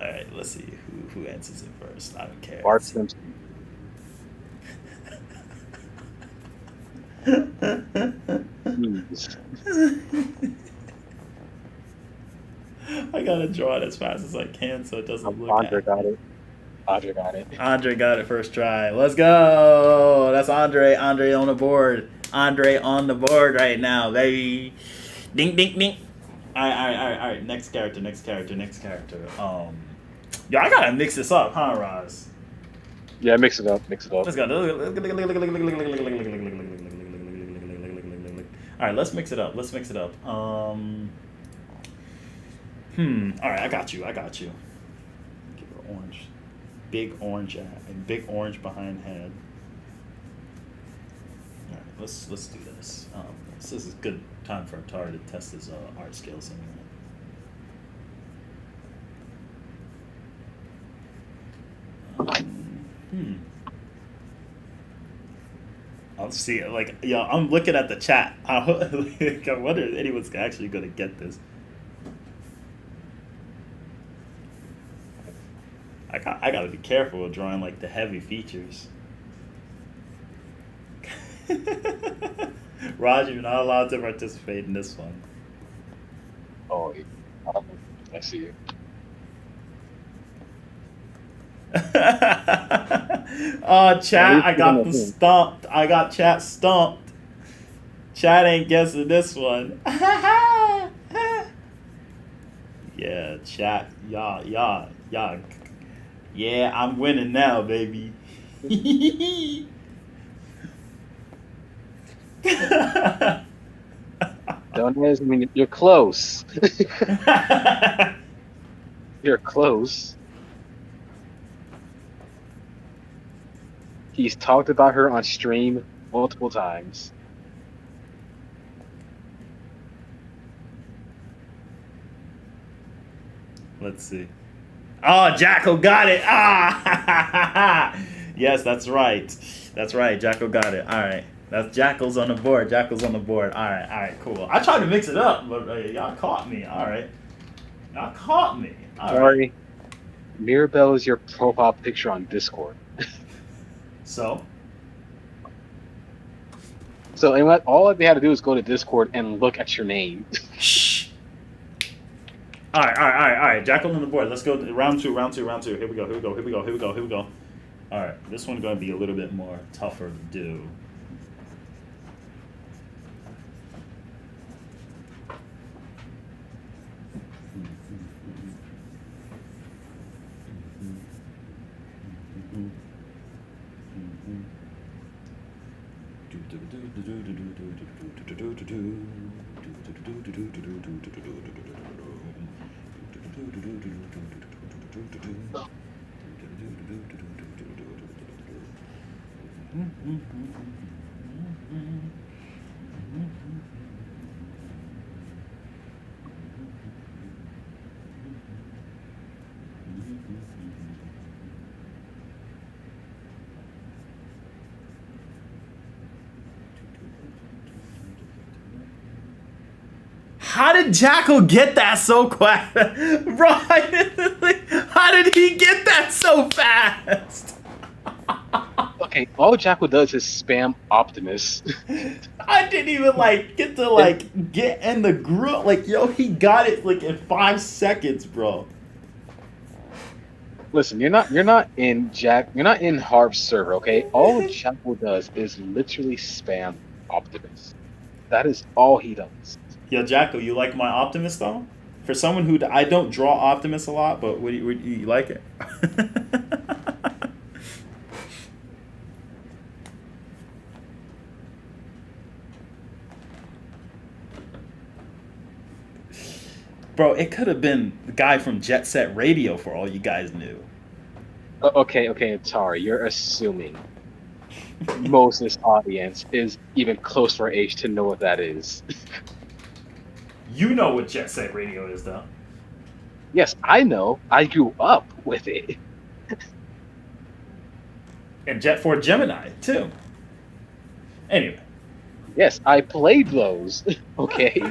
Alright, let's see who answers it first. I don't care. Bart Simpson. I gotta draw it as fast as I can so it doesn't look Andre at got it. Andre got it. Andre got it first try. Let's go. That's Andre. Andre on the board. Andre on the board right now, baby. Ding, ding, ding. All right. Next character. Yo, I gotta mix this up, huh, Roz? Yeah, mix it up. Let's go. All right, let's mix it up. All right, I got you. Give her orange. Big orange and big orange behind head. All right, let's do this. This is a good time for ATARi to test his art skills anyway. I'll see it. Like, yo, I'm looking at the chat. I wonder if anyone's actually gonna get this. I gotta be careful with drawing like the heavy features. Raj, you're not allowed to participate in this one. Oh, I see you. Oh, chat, I got stumped. I got chat stumped. Chat ain't guessing this one. Yeah, chat, y'all. Yeah, I'm winning now, baby. Don't ask me. You're close. You're close. He's talked about her on stream multiple times. Let's see. Oh, Jacko got it. Ah, yes, that's right. Jacko got it. All right, that's Jackal's on the board. All right, cool. I tried to mix it up, but y'all caught me. All right, y'all caught me. Sorry. Mirabelle is your profile picture on Discord. So and all they had to do is go to Discord and look at your name. shh. All right. Jackal on the board. Let's go to round two. Here we go. All right, this one's going to be a little bit more tougher to do. How did Jackal get that so quick? Bro, how did he get that so fast? Okay, all Jackal does is spam Optimus. I didn't even get to get in the group. Yo, he got it in 5 seconds, bro. Listen, you're not in Harv's server, okay? All Jackal does is literally spam Optimus. That is all he does. Yo, Jackal, you like my Optimus though? For someone who I don't draw Optimus a lot, but would you like it? Bro, it could have been the guy from Jet Set Radio for all you guys knew. Okay, ATARi, you're assuming most of this audience is even close to our age to know what that is. You know what Jet Set Radio is, though. Yes, I know. I grew up with it. And Jet 4 Gemini, too. Anyway. Yes, I played those. Okay,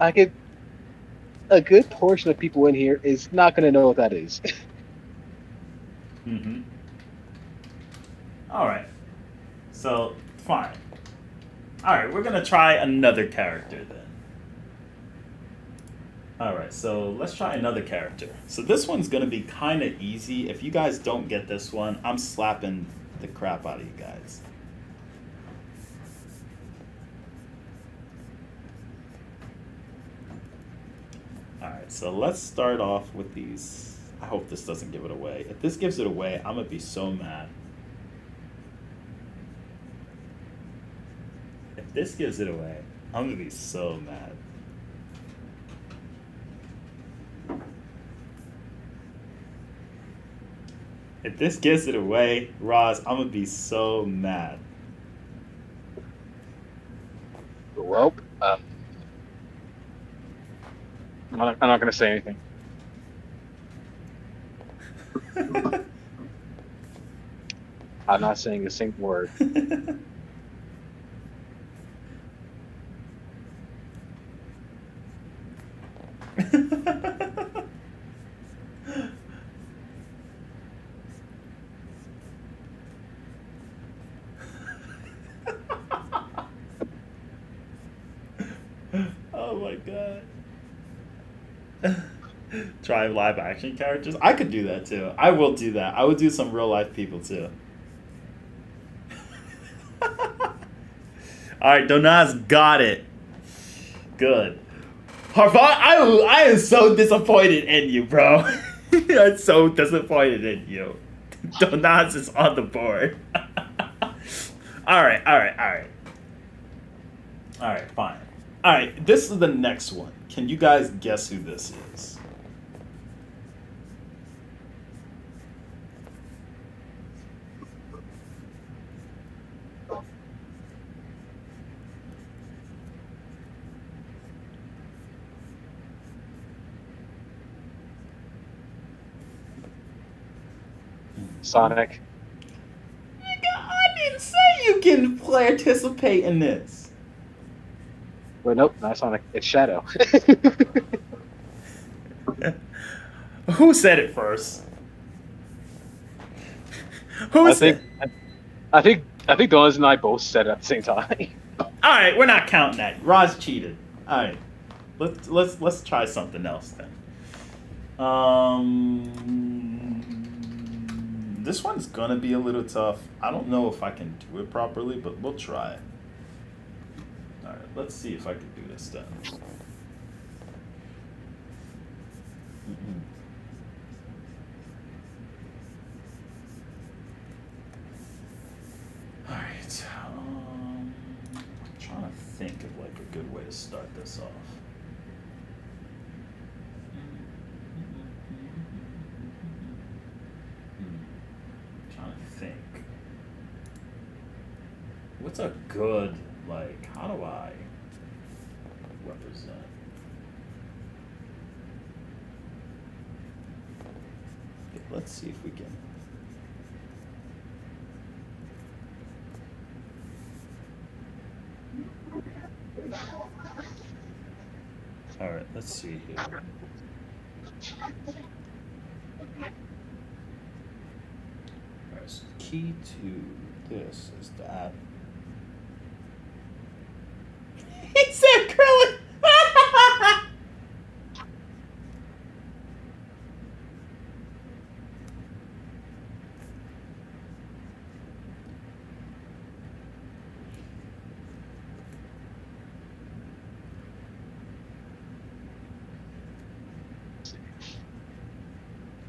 I could. A good portion of people in here is not going to know what that is. Mm-hmm. All right. So, fine. All right, we're going to try another character then. Alright, so let's try another character. So this one's gonna be kind of easy. If you guys don't get this one, I'm slapping the crap out of you guys. Alright, so let's start off with these. I hope this doesn't give it away. If this gives it away, I'm gonna be so mad. If this gives it away, I'm gonna be so mad. If this gives it away, Roz, I'm gonna be so mad. Well, I'm not going to say anything. I'm not saying a single word. Oh my god. Try live action characters? I could do that too. I will do that. I would do some real life people too. Alright, Donaz got it. Good. Harvard, I am so disappointed in you, bro. I'm so disappointed in you. Donaz is on the board. Alright. Alright, fine. Alright, this is the next one. Can you guys guess who this is? Sonic. I didn't say you can participate in this. Wait, nope, not Sonic. It's Shadow. Who said it first? Who I said? think Donuts and I both said it at the same time. All right, we're not counting that. Roz cheated. All right, let's try something else then. This one's gonna be a little tough. I don't know if I can do it properly, but we'll try it. All right, let's see if I can do this then. All right, I'm trying to think of like a good way to start this off. Trying to think. What's a good, like, how do I represent? Okay, let's see if we can. All right, let's see here. Alright, so the key to this is that. He said acrylic!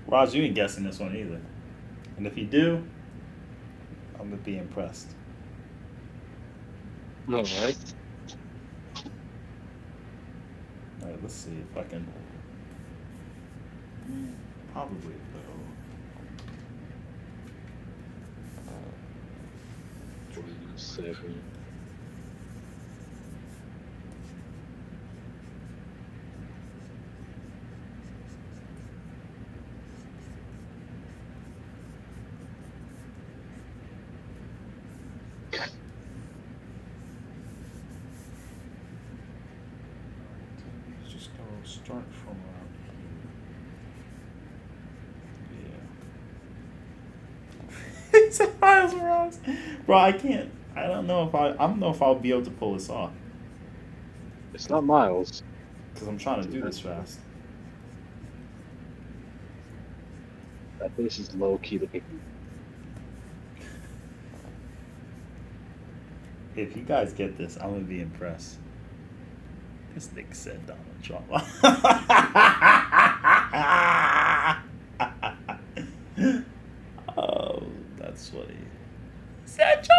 Raj, you ain't guessing this one either. And if you do, I'm gonna be impressed. All right. Alright, let's see if I can. Probably though. 7. Let's just go start from around here. Yeah. He said Miles Morales. Bro, I can't. I don't know if I don't know if I'll be able to pull this off. It's not Miles. Because I'm trying to do this fast. That face is low key looking. If you guys get this, I'm gonna be impressed. This nigga said Donald Trump. Oh, that's funny. Said Joe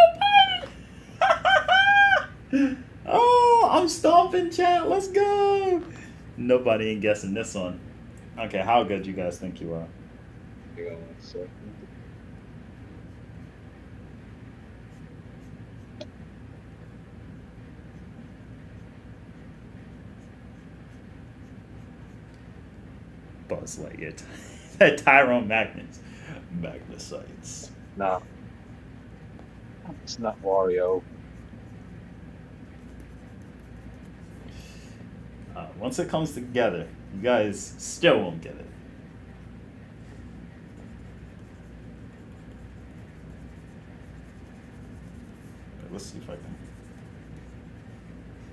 Biden. Oh, I'm stomping chat. Let's go. Nobody ain't guessing this one. Okay, how good you guys think you are? Hang on one second. Buzz Lightyear. Tyrone Magnus. Magnusites. Nah. It's not Wario. Once it comes together, you guys still won't get it. Let's see if I can.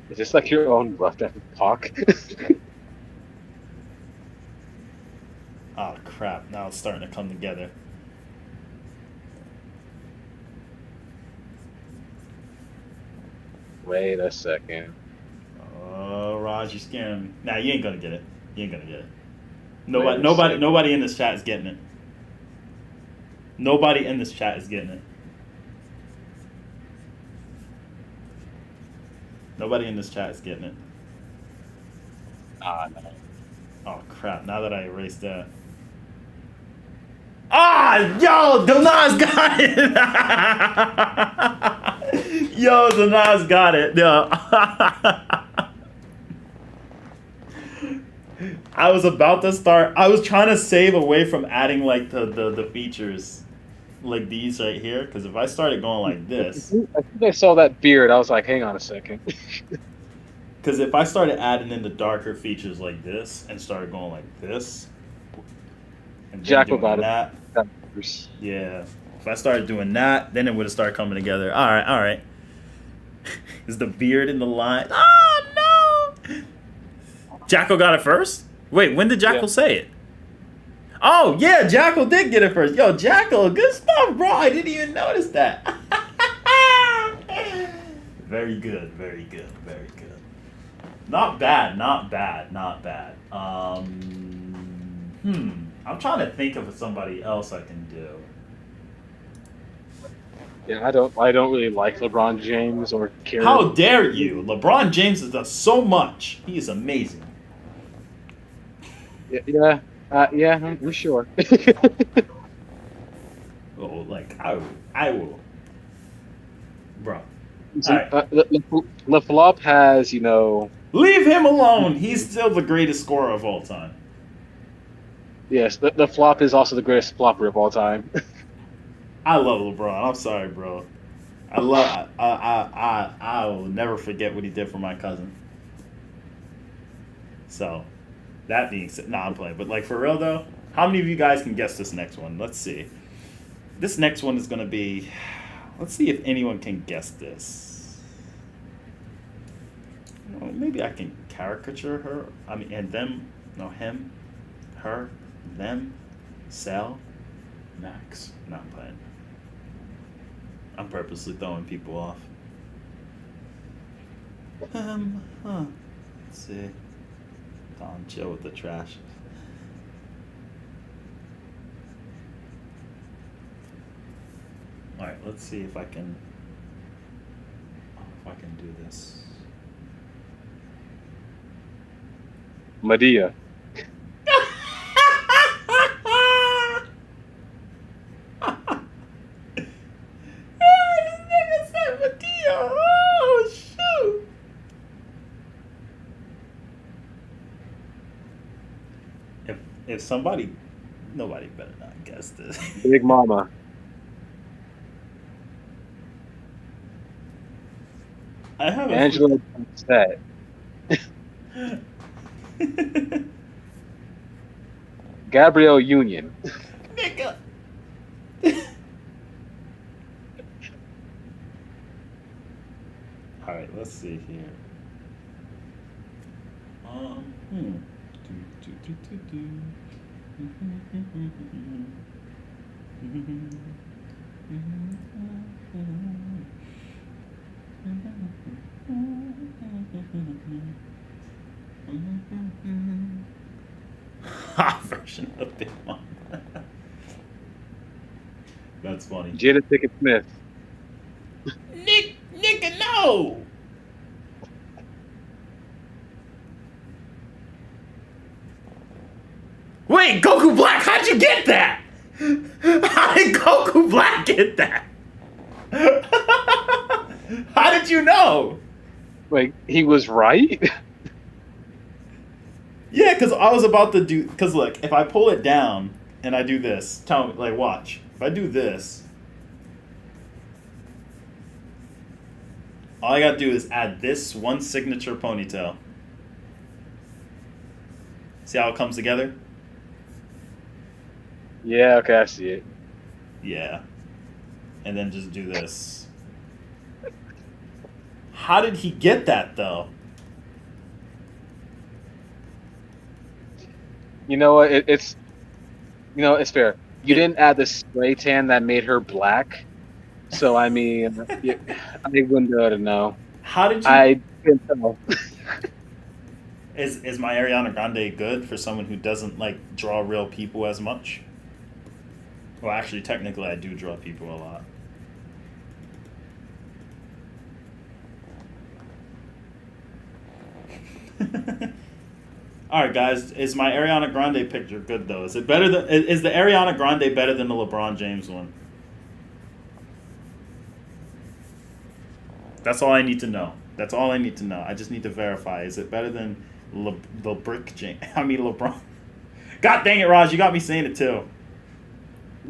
Is this like your own left hand talk? Oh crap! Now it's starting to come together. Wait a second. Oh, Raj, you're scaring me. Nah, you ain't gonna get it. You ain't gonna get it. Wait a Nobody in this chat is getting it. Nobody in this chat is getting it. Nobody in this chat is getting it. Ah, no. Oh crap! Now that I erased that. Ah, yo, Donaz got it. Yo, Donaz got it. Yo. I was about to start. I was trying to save away from adding like the features, like these right here. Because if I started going like this, I think I saw that beard. I was like, hang on a second. because if I started adding in the darker features like this and started going like this, and then Jackal doing got it. that, yeah. If I started doing that, then it would have started coming together. All right. Is the beard in the line? Oh no! Jackal got it first? Wait, when did Jackal say it? Oh yeah, Jackal did get it first. Yo, Jackal, good stuff, bro. I didn't even notice that. Very good. Not bad. I'm trying to think of somebody else I can do. Yeah, I don't really like LeBron James or care. How dare you? LeBron James has done so much. He is amazing. Yeah, I'm sure. Oh, like I will, bro. So, Alright. the flop has, you know. Leave him alone. He's still the greatest scorer of all time. Yes, the flop is also the greatest flopper of all time. I love LeBron. I'm sorry, bro. I will never forget what he did for my cousin. So, that being said, I'm playing. But like for real though, how many of you guys can guess this next one? Let's see. This next one is gonna be. Let's see if anyone can guess this. Well, maybe I can caricature her. I mean, and them. No, him, her, them, Sal, Max. No, I'm playing. I'm purposely throwing people off. Let's see. Don, chill with the trash. All right, let's see if I can do this. Medea. Oh shoot! If somebody, nobody better not guess this. Big Mama. I have Angela Bassett. Gabrielle Union. Nigga. All right, let's see here. Hot version of Big Mom. That's funny. Jada Pinkett Smith. Nigga, no! Wait, Goku Black, how'd you get that? How did Goku Black get that? How did you know? Like, he was right? Yeah, because I was about to do. Because look, if I pull it down and I do this, tell me, like, watch. If I do this, all I gotta do is add this one signature ponytail. See how it comes together? Yeah, okay, I see it. Yeah. And then just do this. How did he get that, though? You know what? It's fair. You didn't add the spray tan that made her black, so I mean, I wouldn't be able to know. How did you? I couldn't tell. Is my Ariana Grande good for someone who doesn't like draw real people as much? Well, actually, technically, I do draw people a lot. All right, guys. Is my Ariana Grande picture good though? Is it better than? Is the Ariana Grande better than the LeBron James one? That's all I need to know. That's all I need to know. I just need to verify. Is it better than the Brick James? I mean LeBron. God dang it, Raj! You got me saying it too.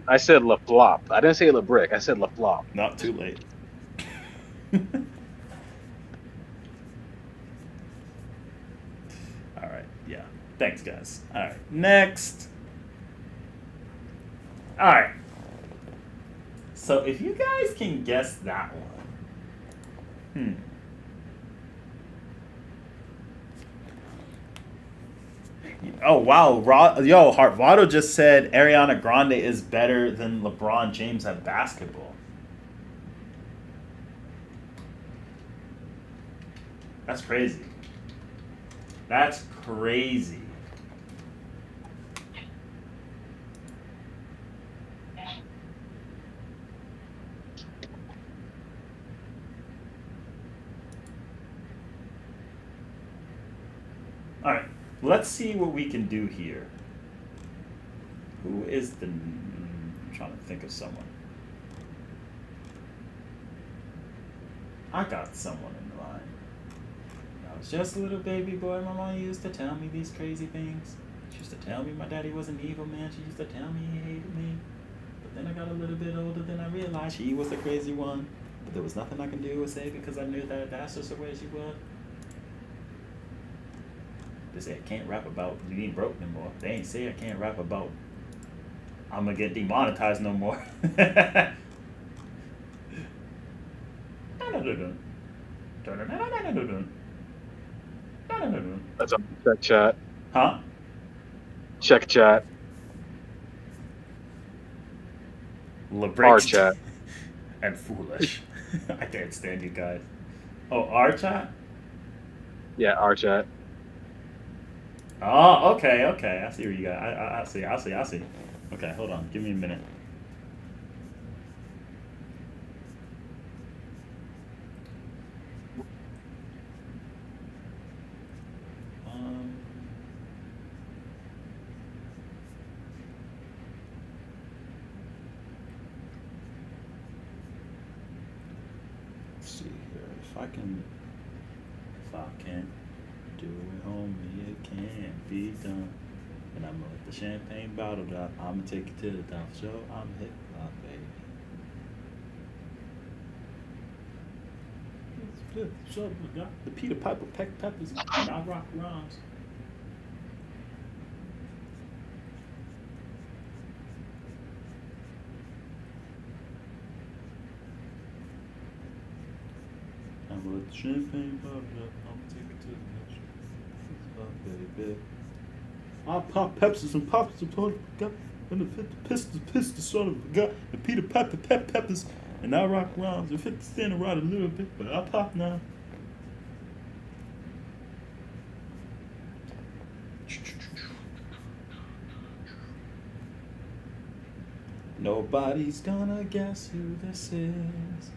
I said La Flop. I didn't say La Brick. I said La Flop. Not too late. All right. Yeah. Thanks, guys. All right. Next. All right. So if you guys can guess that one. Oh wow, Harvado just said Ariana Grande is better than LeBron James at basketball. That's crazy. That's crazy. All right. Let's see what we can do here. Who is the... I'm trying to think of someone. I got someone in mind. I was just a little baby boy. My mom used to tell me these crazy things. She used to tell me my daddy was an evil man. She used to tell me he hated me. But then I got a little bit older, then I realized she was the crazy one. But there was nothing I can do or say because I knew that that's just the way she was. They say I can't rap about you ain't broke no more. They ain't say I can't rap about I'm gonna get demonetized no more. That's on check chat. Huh? Check chat. Our chat. And foolish. I can't stand you guys. Oh, our chat? Yeah, our chat. Oh, okay. I see where you got. I see. Okay, hold on. Give me a minute. Let's see here. If I can do it, homie, it can't be done. And I'm gonna let the champagne bottle drop. I'm gonna take it to the top show. I'm hip hop, baby. So the Peter Piper peck peppers and I rock rhymes. I'm gonna let the champagne bottle drop. I'm gonna take it to the next show. baby. I pop Pepsis and pops the got and the pistol son of a gun, the Peter Peppers, and I rock rounds and 50 stand around a little bit, but I pop now. Nobody's gonna guess who this is.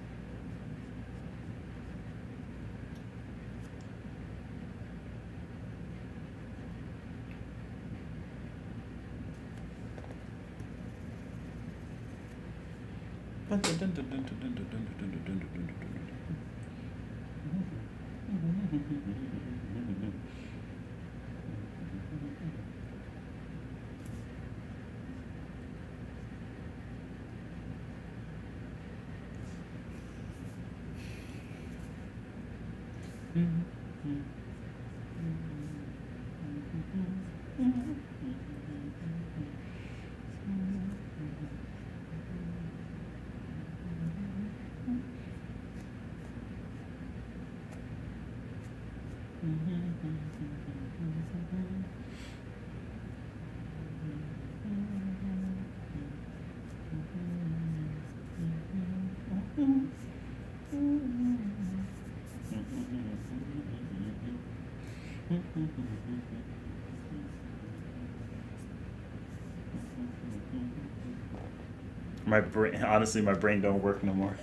My brain, honestly, my brain don't work no more.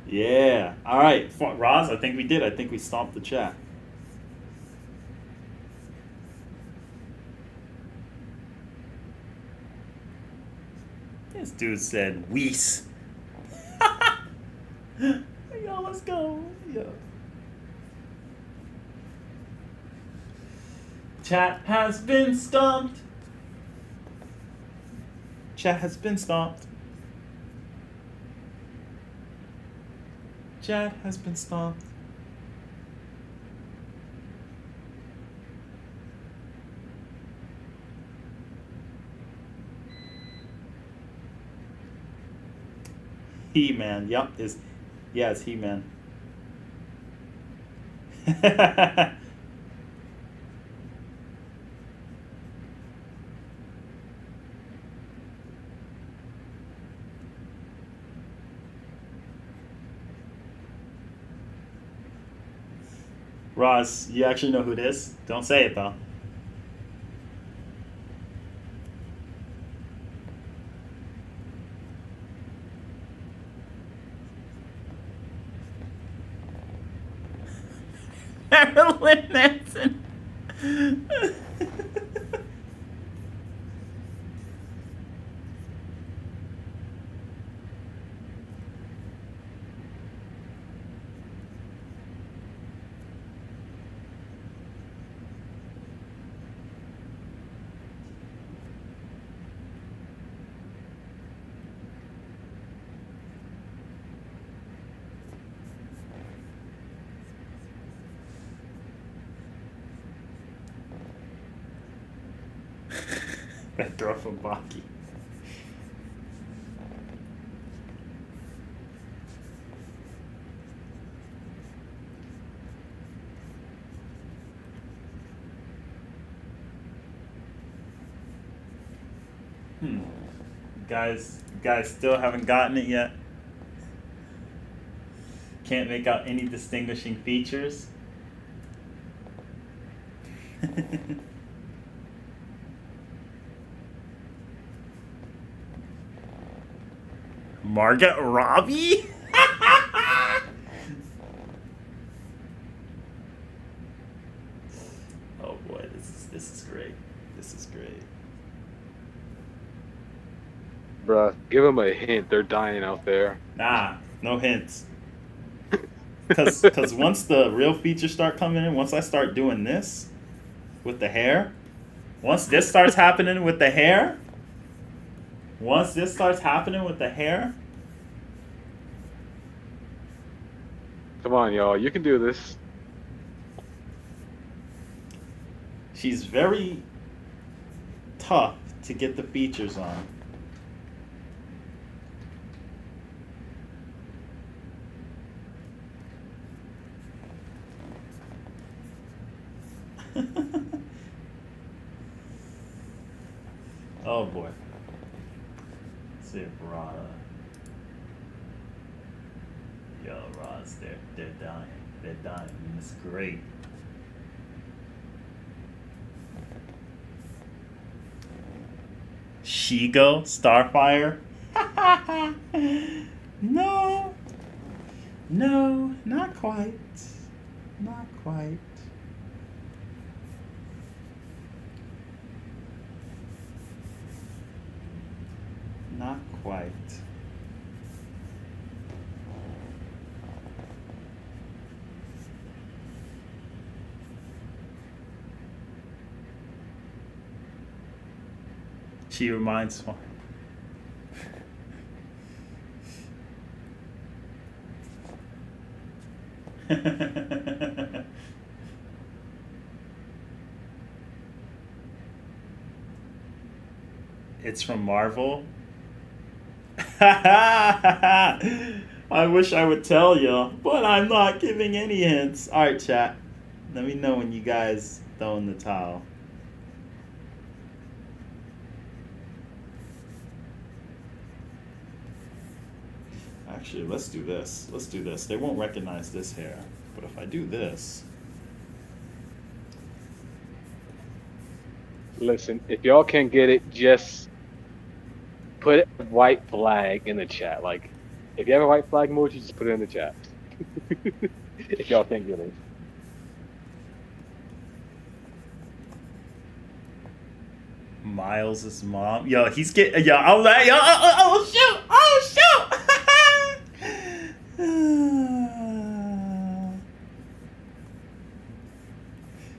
Yeah. All right, Roz. I think we did. I think we stomped the chat. This dude said Weiss. Yo, let's go. Yo. Chat has been stomped. Chat has been stomped. Chat has been stomped. He-Man, yup, it's He-Man. Ross, you actually know who it is? Don't say it though. Marilyn Manson. That throw from Baki. Guys still haven't gotten it yet. Can't make out any distinguishing features. Margot Robbie? Oh boy, this is great. This is great. Bruh, give them a hint. They're dying out there. Nah, no hints. Cause once the real features start coming in, once I start doing this with the hair, once this starts happening with the hair, Come on, y'all. You can do this. she's very tough to get the features on. Oh boy. Let's see if Ra. Yo, Ra's, they're dying. They're dying. It's great. Shigo, Starfire. No. No, not quite. Not quite. Not quite. She reminds me. It's from Marvel. I wish I would tell you, but I'm not giving any hints. Alright, chat. Let me know when you guys throw in the towel. Actually, let's do this. Let's do this. They won't recognize this hair. But if I do this... Listen, if y'all can't get it, just put a white flag in the chat. Like, if you have a white flag emoji, just put it in the chat. If y'all can't get it. Miles' mom. Yo, he's getting... Yo, I'll let... Yo, oh, shoot! Oh, shoot!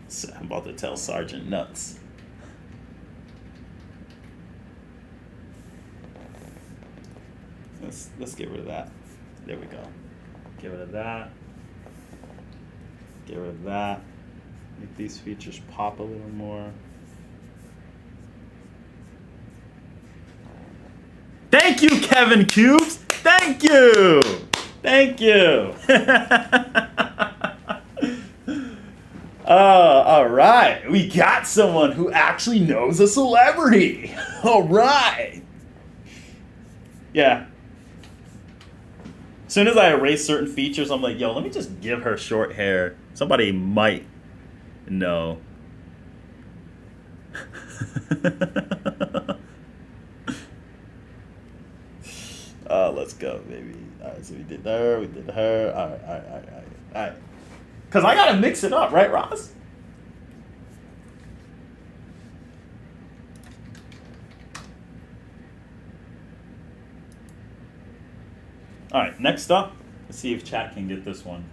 So I'm about to tell Sergeant Nuts. Let's get rid of that. There we go. Get rid of that. Get rid of that. Make these features pop a little more. Thank you, Kevin Cubes. Thank you. Thank you. All right. We got someone who actually knows a celebrity. All right. Yeah. As soon as I erase certain features, I'm like, yo, let me just give her short hair. Somebody might know. Let's go, baby. All right, so we did her, we did her. All right. Because I got to mix it up, right, Ross? All right, next up, let's see if chat can get this one.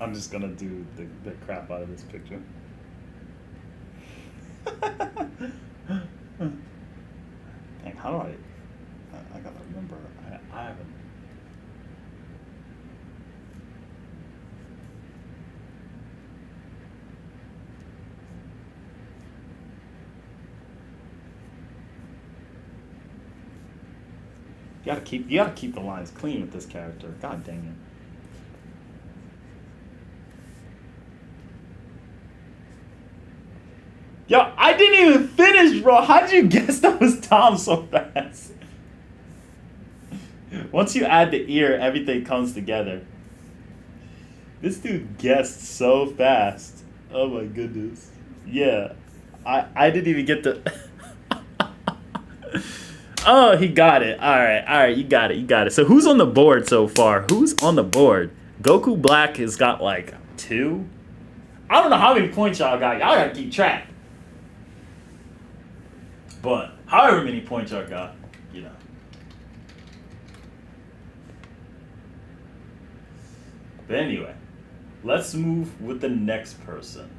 I'm just gonna do the crap out of this picture. Dang, how do I gotta remember. I haven't. You gotta keep the lines clean with this character. God dang it. Yo, I didn't even finish, bro. How did you guess that was Tom so fast? Once you add the ear, everything comes together. This dude guessed so fast. Oh my goodness. Yeah. I didn't even get the... Oh, he got it. All right, you got it. So who's on the board so far? Who's on the board? Goku Black has got like 2. I don't know how many points y'all got. Y'all gotta keep track. But however many points y'all got, you know. But anyway, let's move with the next person.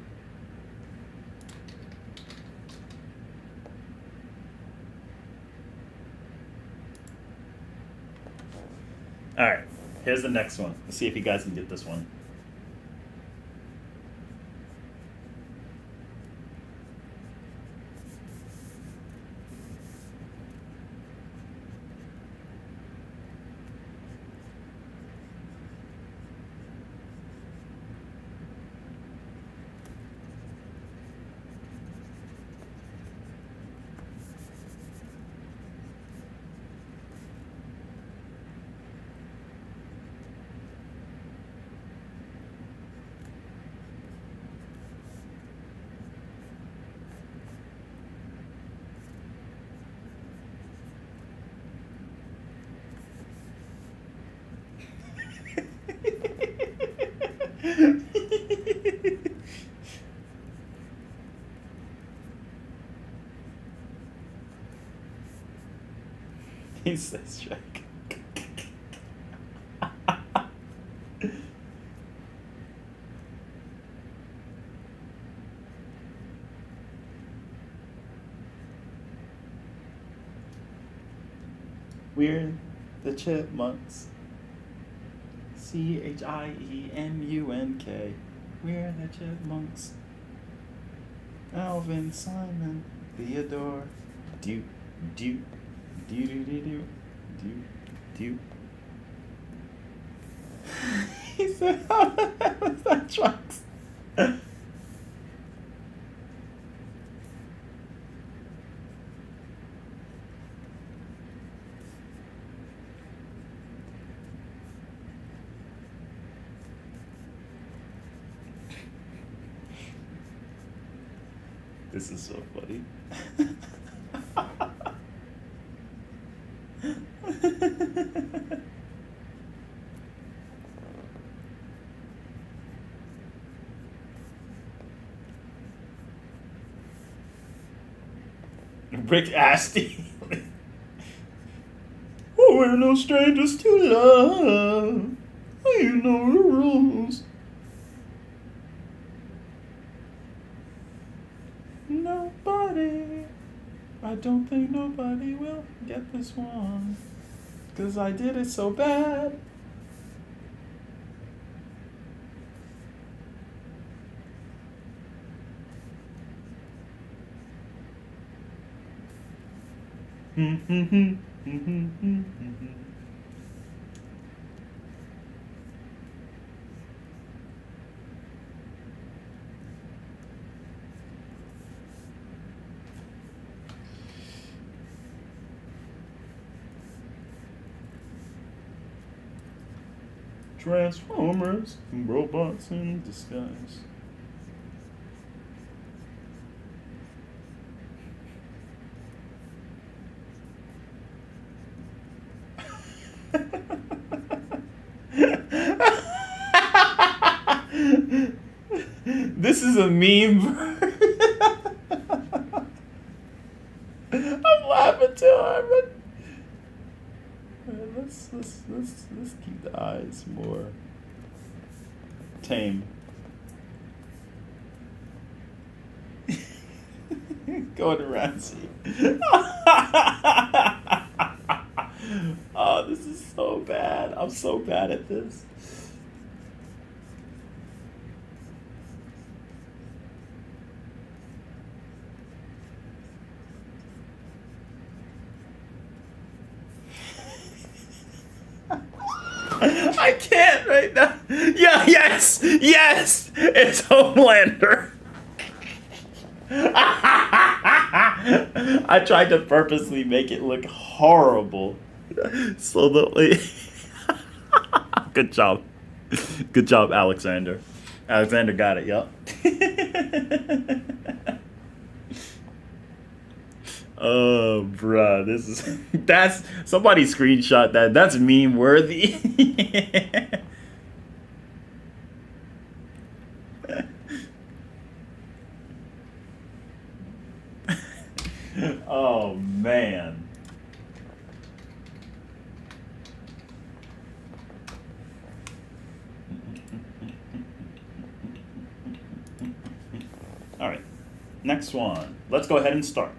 Alright, here's the next one. Let's see if you guys can get this one. He says Shrek. We're the Chipmunks. Chienunk. We're the Chipmunks. Alvin, Simon, Theodore. Do. Do. He said, "How the hell is that trucks?" This is so funny. Rick Astley. Oh, we're no strangers to love. You know the rules. Nobody. I don't think nobody will get this one. 'Cause I did it so bad. Transformers, robots in disguise. This is a meme. I'm laughing too hard, but let's keep the eyes more tame. Go to Ramsey. Oh, this is so bad. I'm so bad at this. I can't right now. Yeah, yes, it's Homelander. I tried to purposely make it look horrible. So good job. Good job, Alexander. Alexander got it, yup. Oh, bruh, that's somebody screenshot that. That's meme worthy. Oh man. Next one. Let's go ahead and start.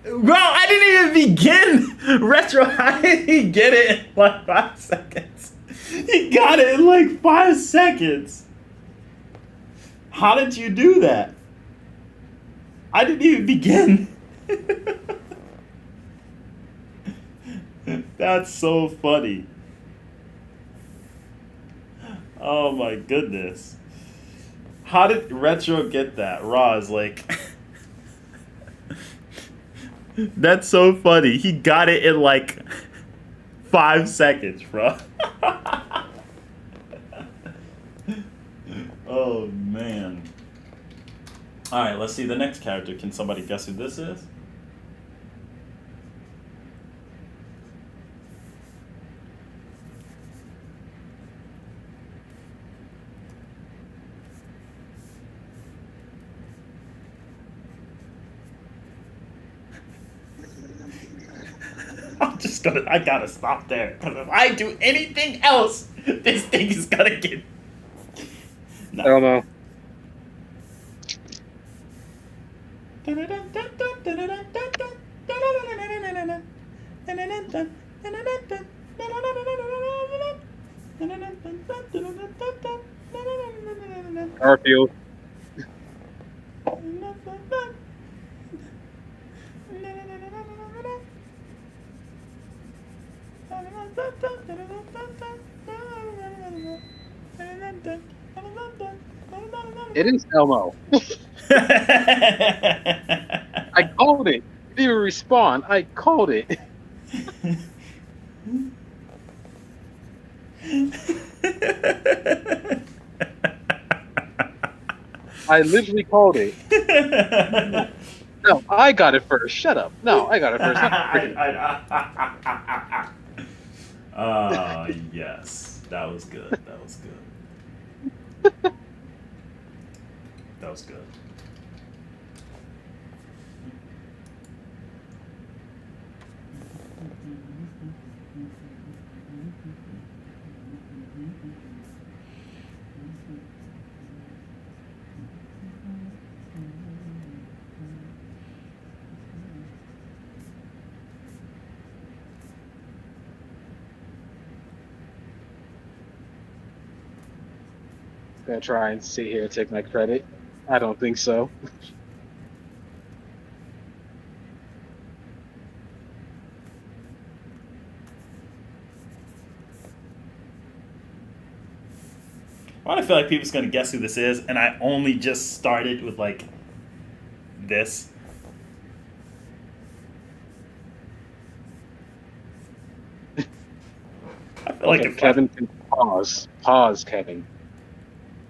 Bro, I didn't even begin retro. How did he get it in like 5 seconds? He got it in like 5 seconds. How did you do that? I didn't even begin. That's so funny. Oh my goodness. How did Retro get that? Raw is like... That's so funny. He got it in like 5 seconds, bro. Oh, man. Alright, let's see the next character. Can somebody guess who this is? I gotta stop there. Because if I do anything else, this thing is gonna get... No. I don't know. Garfield. It is Elmo. I called it. Didn't even respond. I called it. I literally called it. No, I got it first. Shut up. No, I got it first. Yes. That was good. That was good. That was good. Gonna try and sit here and take my credit. I don't think so. Why do I feel like people's gonna guess who this is, and I only just started with like this? I feel like Okay, if Kevin can pause. Pause, Kevin.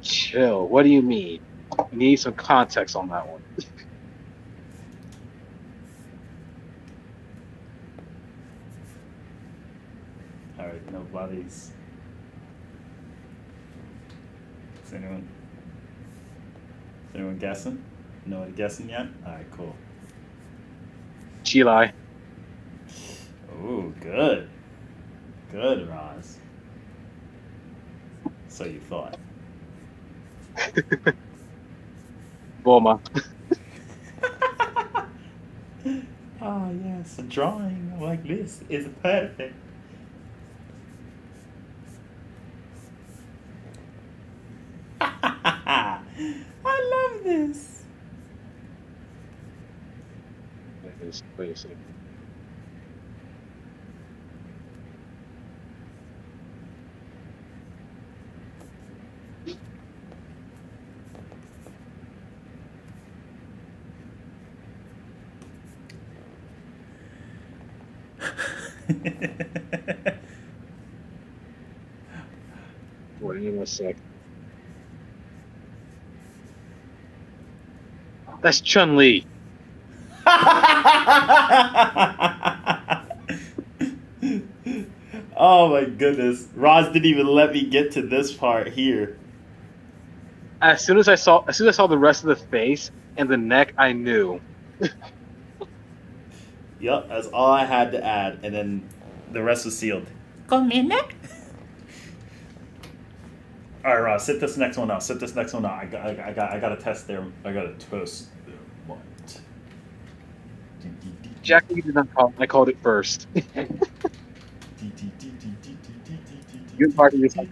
Chill. What do you mean? We need some context on that one. All right, nobody's. Is anyone guessing? Nobody guessing yet? All right, cool. Chili. Ooh, good. Good, Roz. So you thought. Bulma. Oh, yes, a drawing like this is perfect. I love this. Wait a second. Wait a sec. That's Chun-Li. Oh my goodness. Roz didn't even let me get to this part here. As soon as I saw the rest of the face and the neck, I knew. Yep, that's all I had to add, and then the rest was sealed. Come in there. All right, Ross, sit this next one out. Sit this next one out. I got to test there. I got to toast their mind. Jack, you did not call. I called it first. You're talking yourself.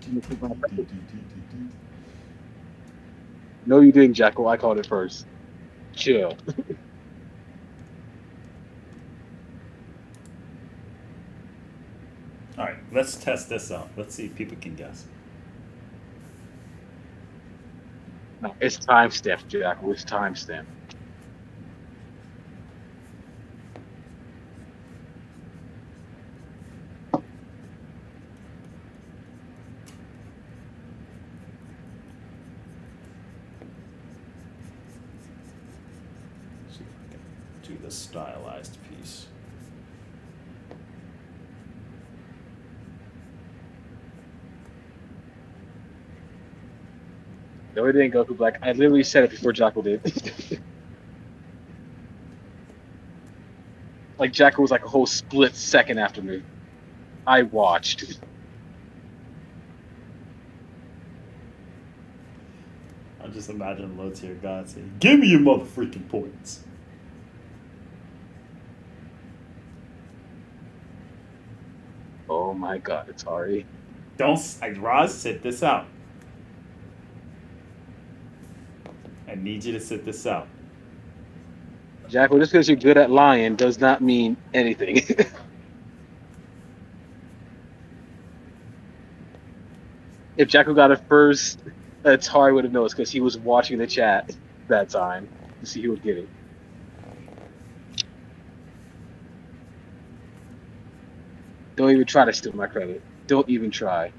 No, you didn't, Jackal. I called it first. Chill. All right, let's test this out. Let's see if people can guess. No, it's timestamped, Jackal. It's timestamped. See if I can do the stylized piece. No, it didn't Goku Black. I literally said it before Jackal did. Like Jackal was like a whole split second after me. I watched. I just imagine low tier God saying, "Give me your mother freaking points." Oh my god, ATARi. Roz, sit this out. I need you to sit this out. Jackal, just because you're good at lying does not mean anything. If Jackal got it first, ATARi would have noticed because he was watching the chat that time to see who would get it. Don't even try to steal my credit. Don't even try.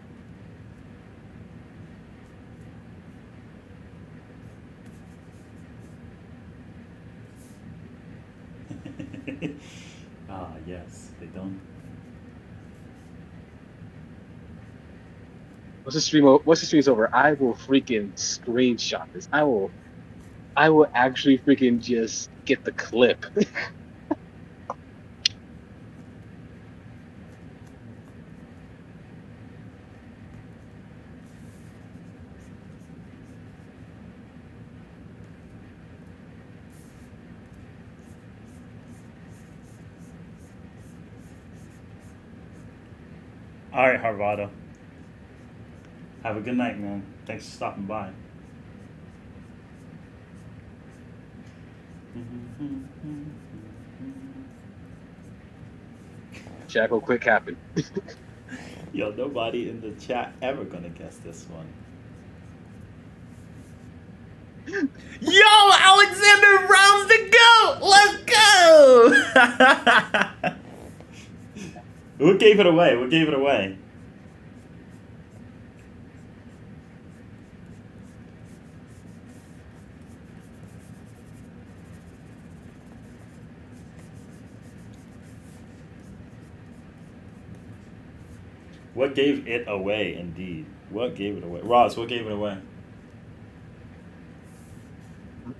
Ah, yes, they don't. Once the stream's over, I will freaking screenshot this. I will actually freaking just get the clip. All right, Harvado. Have a good night, man. Thanks for stopping by. Jackal, quit capping. Yo, nobody in the chat ever gonna guess this one. Yo, Alexander Brown's the GOAT! Let's go! What gave it away? What gave it away? What gave it away, indeed? What gave it away? Roz, what gave it away?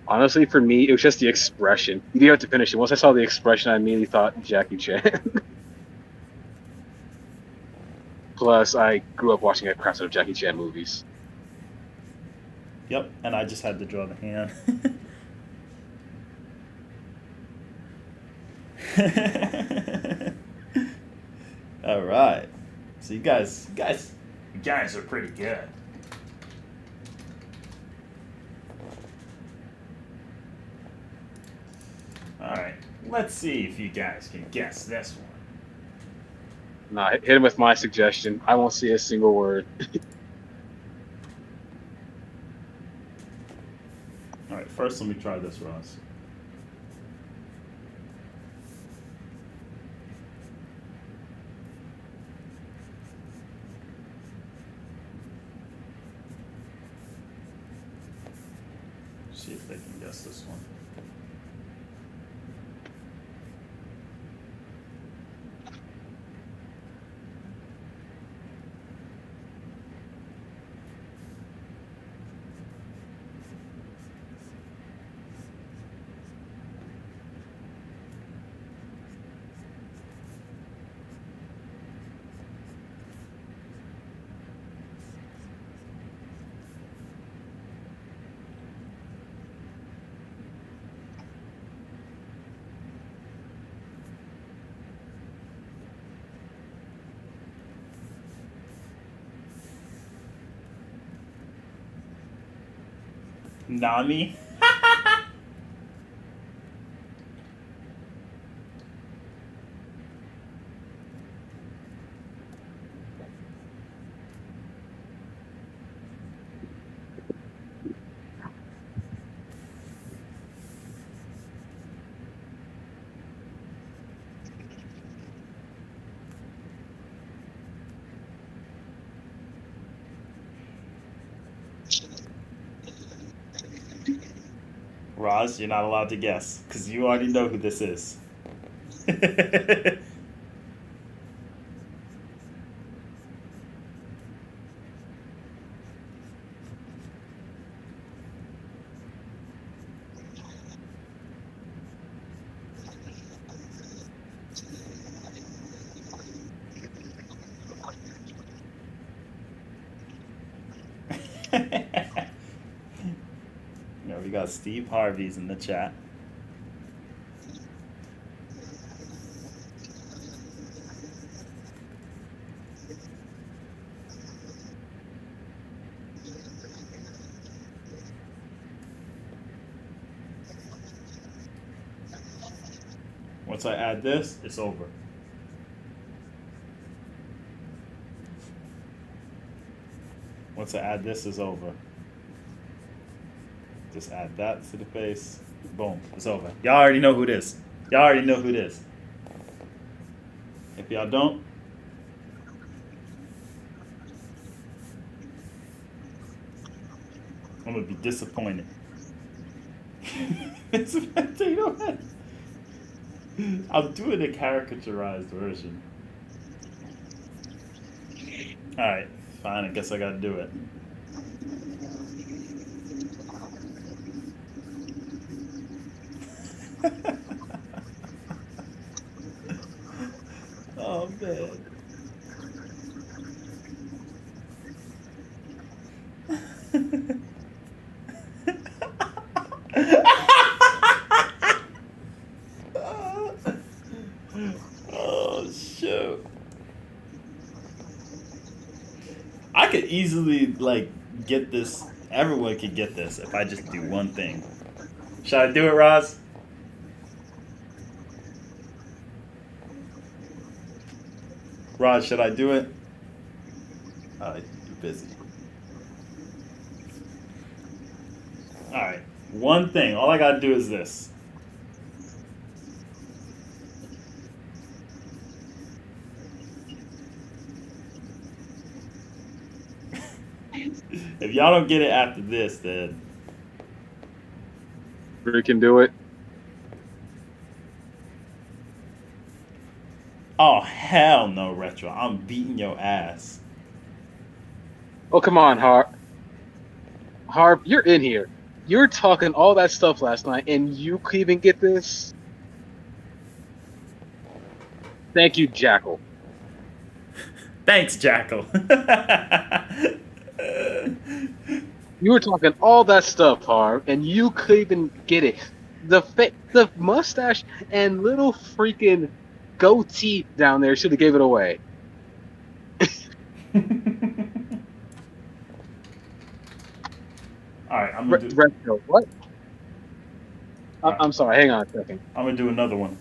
Honestly, for me, it was just the expression. You didn't have to finish it. Once I saw the expression, I immediately thought Jackie Chan. Plus, I grew up watching a crap ton of Jackie Chan movies. Yep, and I just had to draw the hand. All right. So you guys are pretty good. All right. Let's see if you guys can guess this one. Nah, hit him with my suggestion. I won't see a single word. All right. First, let me try this, Ross. See if they can guess this one. Nami. Roz, you're not allowed to guess because you already know who this is. We got Steve Harvey's in the chat. Once I add this, it's over. Once I add this, it's over. Just add that to the face. Boom, it's over. Y'all already know who it is. Y'all already know who it is. If y'all don't, I'm gonna be disappointed. It's a potato head. I'm doing a caricaturized version. Alright, fine, I guess I gotta do it. Oh man. Oh shoot. I could easily like get this. Everyone could get this if I just do one thing. Should I do it, Roz? Raj, should I do it? You're busy. Alright, one thing. All I gotta do is this. If y'all don't get it after this, then... We can do it. Oh, hell no, Retro. I'm beating your ass. Oh, come on, Harp. Harp, you're in here. You were talking all that stuff last night, and you could even get this? Thank you, Jackal. Thanks, Jackal. You were talking all that stuff, Harp, and you could even get it. The mustache and little freaking goatee down there should have gave it away. Alright, I'm gonna do... Retro, what? Right. I'm sorry, hang on a second. I'm gonna do another one.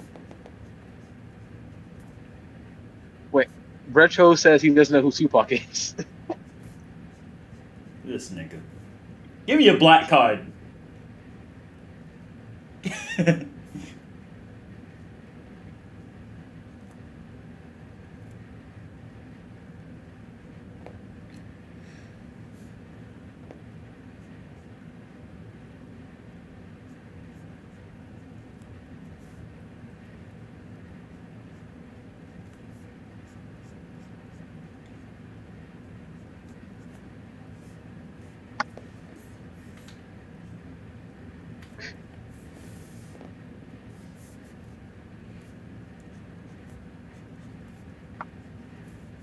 Wait, Retro says he doesn't know who Tupac is. This nigga. Give me a black card.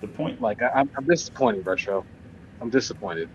The point. Like, I'm disappointed, Retro. I'm disappointed.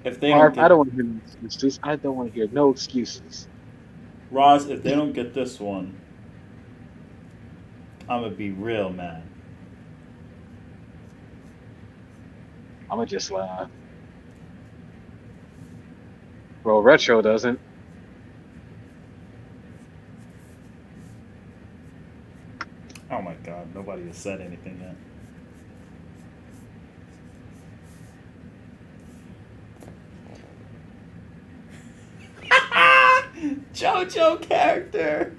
If they don't Harv, I get don't want to hear no excuses. I don't want to hear no excuses. Roz, if they don't get this one, I'm gonna be real mad. I'm gonna just laugh. Well, Retro doesn't. Oh my god, nobody has said anything yet. JoJo character.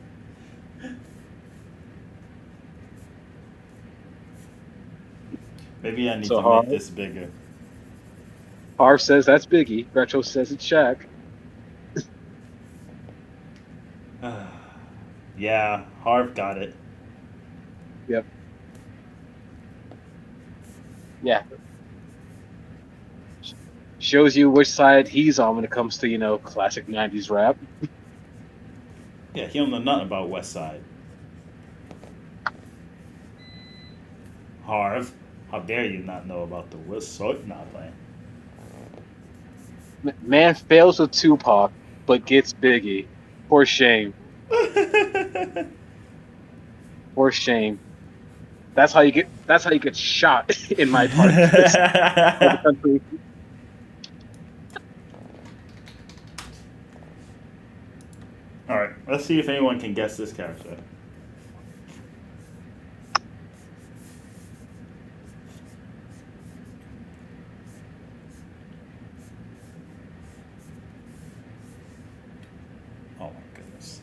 Maybe I need So to Harv, make this bigger. Harv says that's Biggie. Retro says it's Shaq. Yeah, Harv got it. Yep. Yeah. Shows you which side he's on when it comes to, classic 90s rap. Yeah, he don't know nothing about West Side. Harv, how dare you not know about the West Side? Not playing. Man fails with Tupac, but gets Biggie. For shame. For shame. That's how you get shot in my part of the country. All right, let's see if anyone can guess this character. Oh my goodness.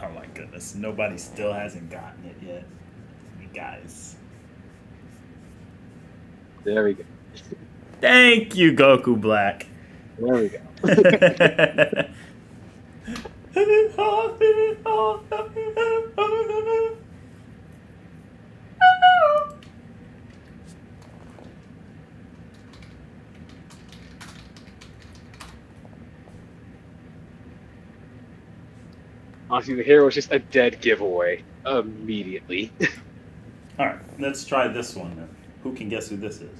Oh my goodness, nobody still hasn't gotten it yet. You guys. There we go. Thank you, Goku Black. There we go. Honestly, the hero was just a dead giveaway immediately. All right, let's try this one then. Who can guess who this is?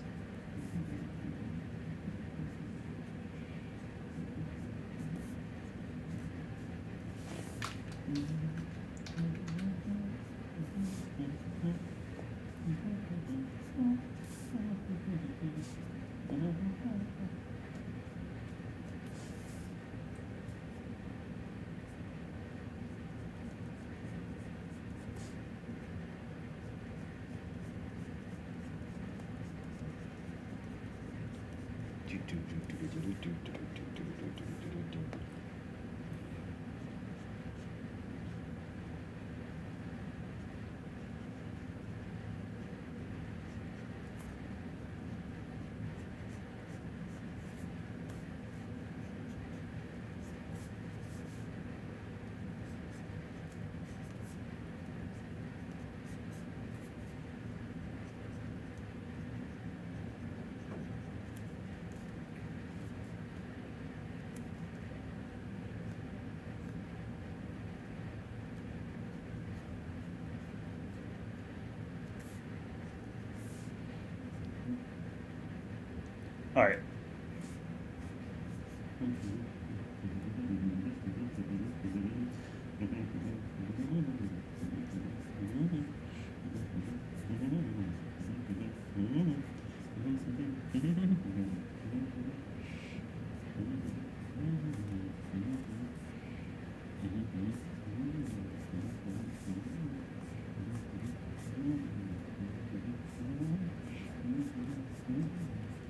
All right.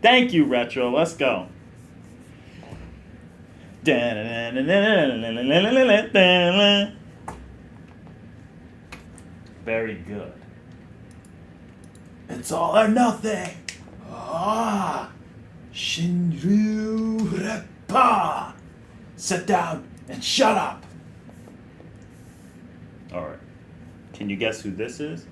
Thank you, Retro. Let's go. Very good. It's all or nothing. Ah, Shinru Reppa. Papa! Sit down and shut up! Alright. Can you guess who this is?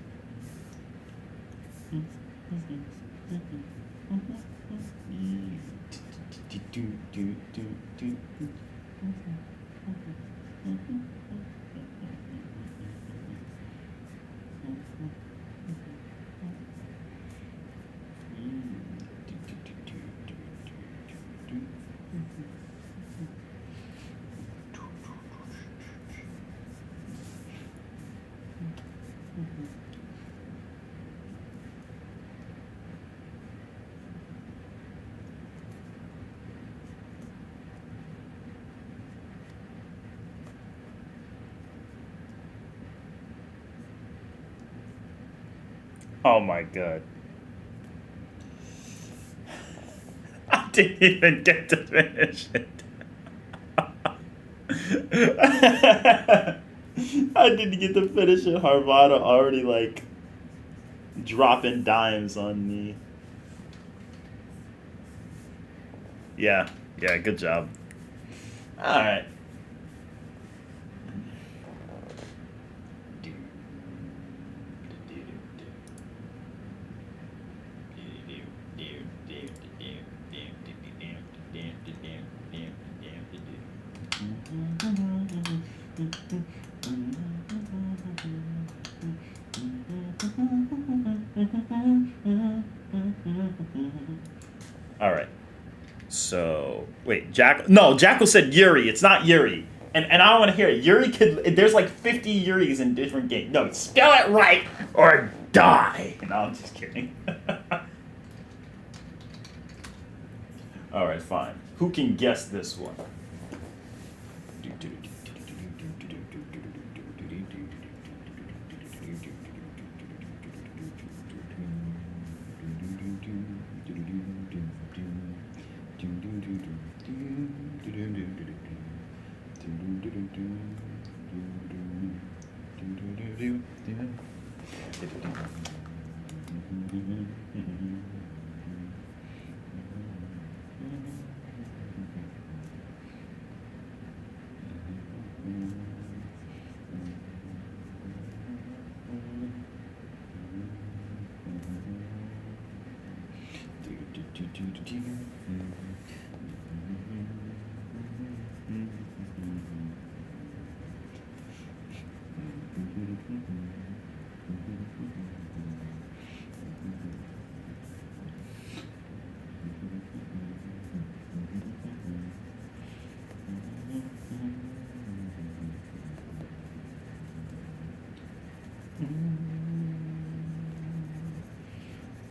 Oh my god. I didn't even get to finish it. I didn't get to finish it. Harvada already like dropping dimes on me. Yeah, good job. Alright. Alright. So, wait, Jackal said Yuri. It's not Yuri. And I don't want to hear it. Yuri could, there's like 50 Yuris in different games. No, spell it right or die. No, I'm just kidding. Alright, fine. Who can guess this one?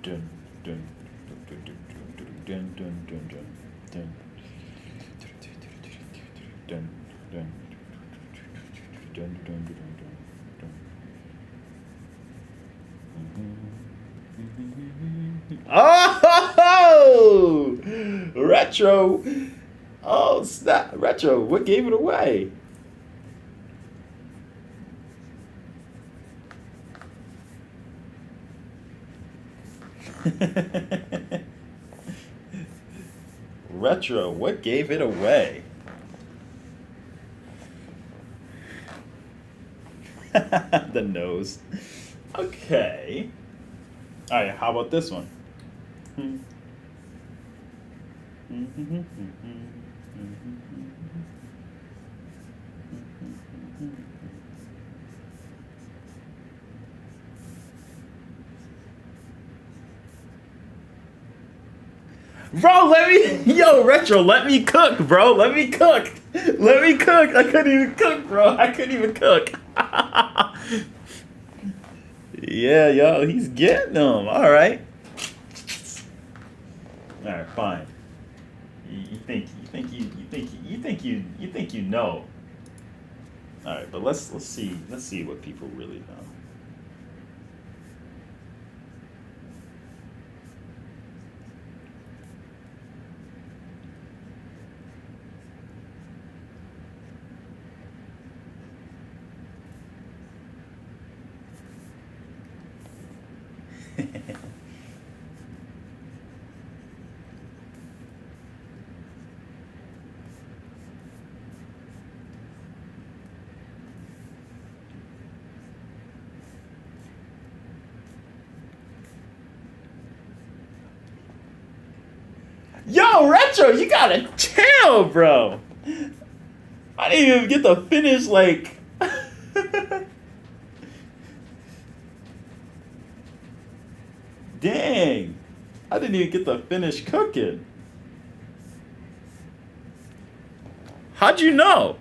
Dun, dun, dun, dun, dun, dun, dun, dun, dun. Dun, dun, dun, dun, dun, dun. Oh! Retro! Oh, snap. Retro, what gave it away? Retro, what gave it away? The nose. Okay. Alright, how about this one? Bro, Retro, let me cook, bro. Let me cook. Let me cook. I couldn't even cook, bro. I couldn't even cook. Yeah, yo, he's getting them. All right. All right, fine. You think you know. All right, but let's see what people really know. Yo, Retro, you gotta chill, bro. I didn't even get to finish, like... Dang. I didn't even get to finish cooking. How'd you know?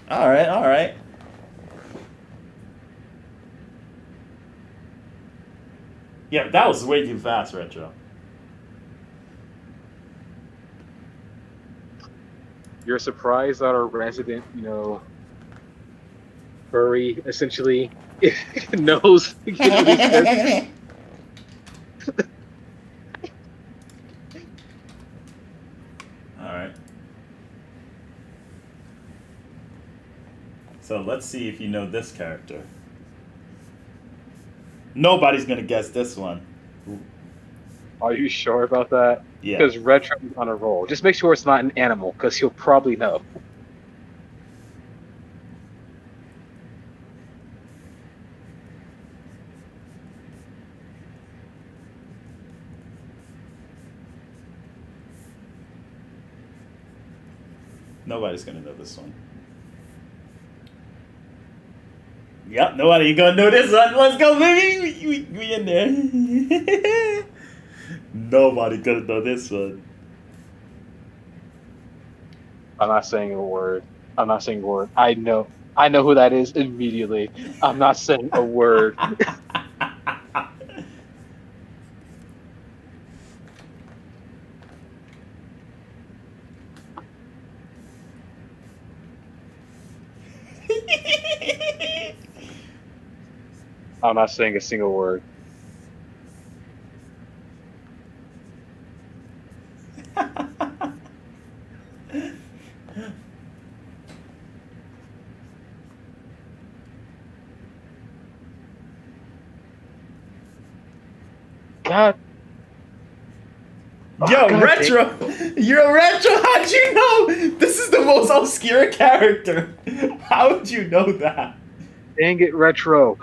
All right, all right. Yeah, that was way too fast, Retro. You're surprised that our resident, furry essentially knows. All right. So let's see if you know this character. Nobody's gonna guess this one. Are you sure about that? Yeah. Because Retro is on a roll. Just make sure it's not an animal, because he'll probably know. Nobody's gonna know this one. Yep, nobody gonna know this one. Let's go, baby. We in there. Nobody gonna know this one. I'm not saying a word. I'm not saying a word. I know who that is immediately. I'm not saying a word. I'm not saying a single word. God. Yo, God Retro! You're a Retro! How'd you know? This is the most obscure character. How would you know that? Dang it, Retro.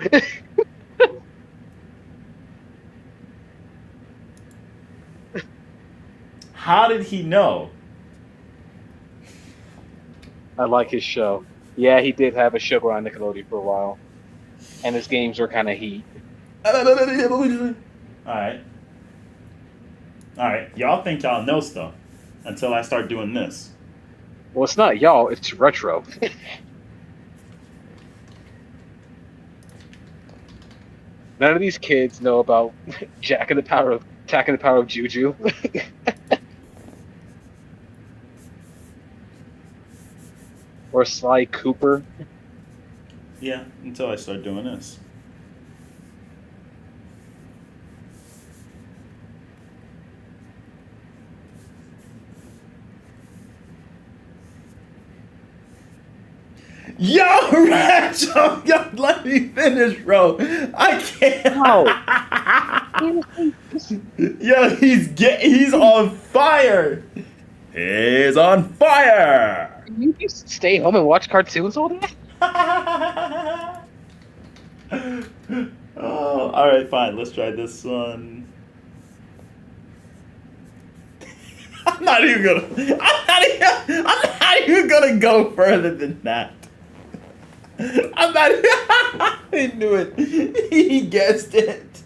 How did he know? I like his show. Yeah, he did have a show on Nickelodeon for a while. And his games were kind of heat. Alright. Alright, y'all think y'all know stuff until I start doing this. Well, it's not y'all, it's Retro. None of these kids know about Attack and the Power of Juju. Or Sly Cooper. Yeah, until I start doing this. Yo, Retro! Yo, let me finish, bro. I can't. Yo, he's on fire. He's on fire. You just stay home and watch cartoons all day? Oh, all right, fine. Let's try this one. I'm not even gonna go further than that. I'm not. I knew it. He guessed it.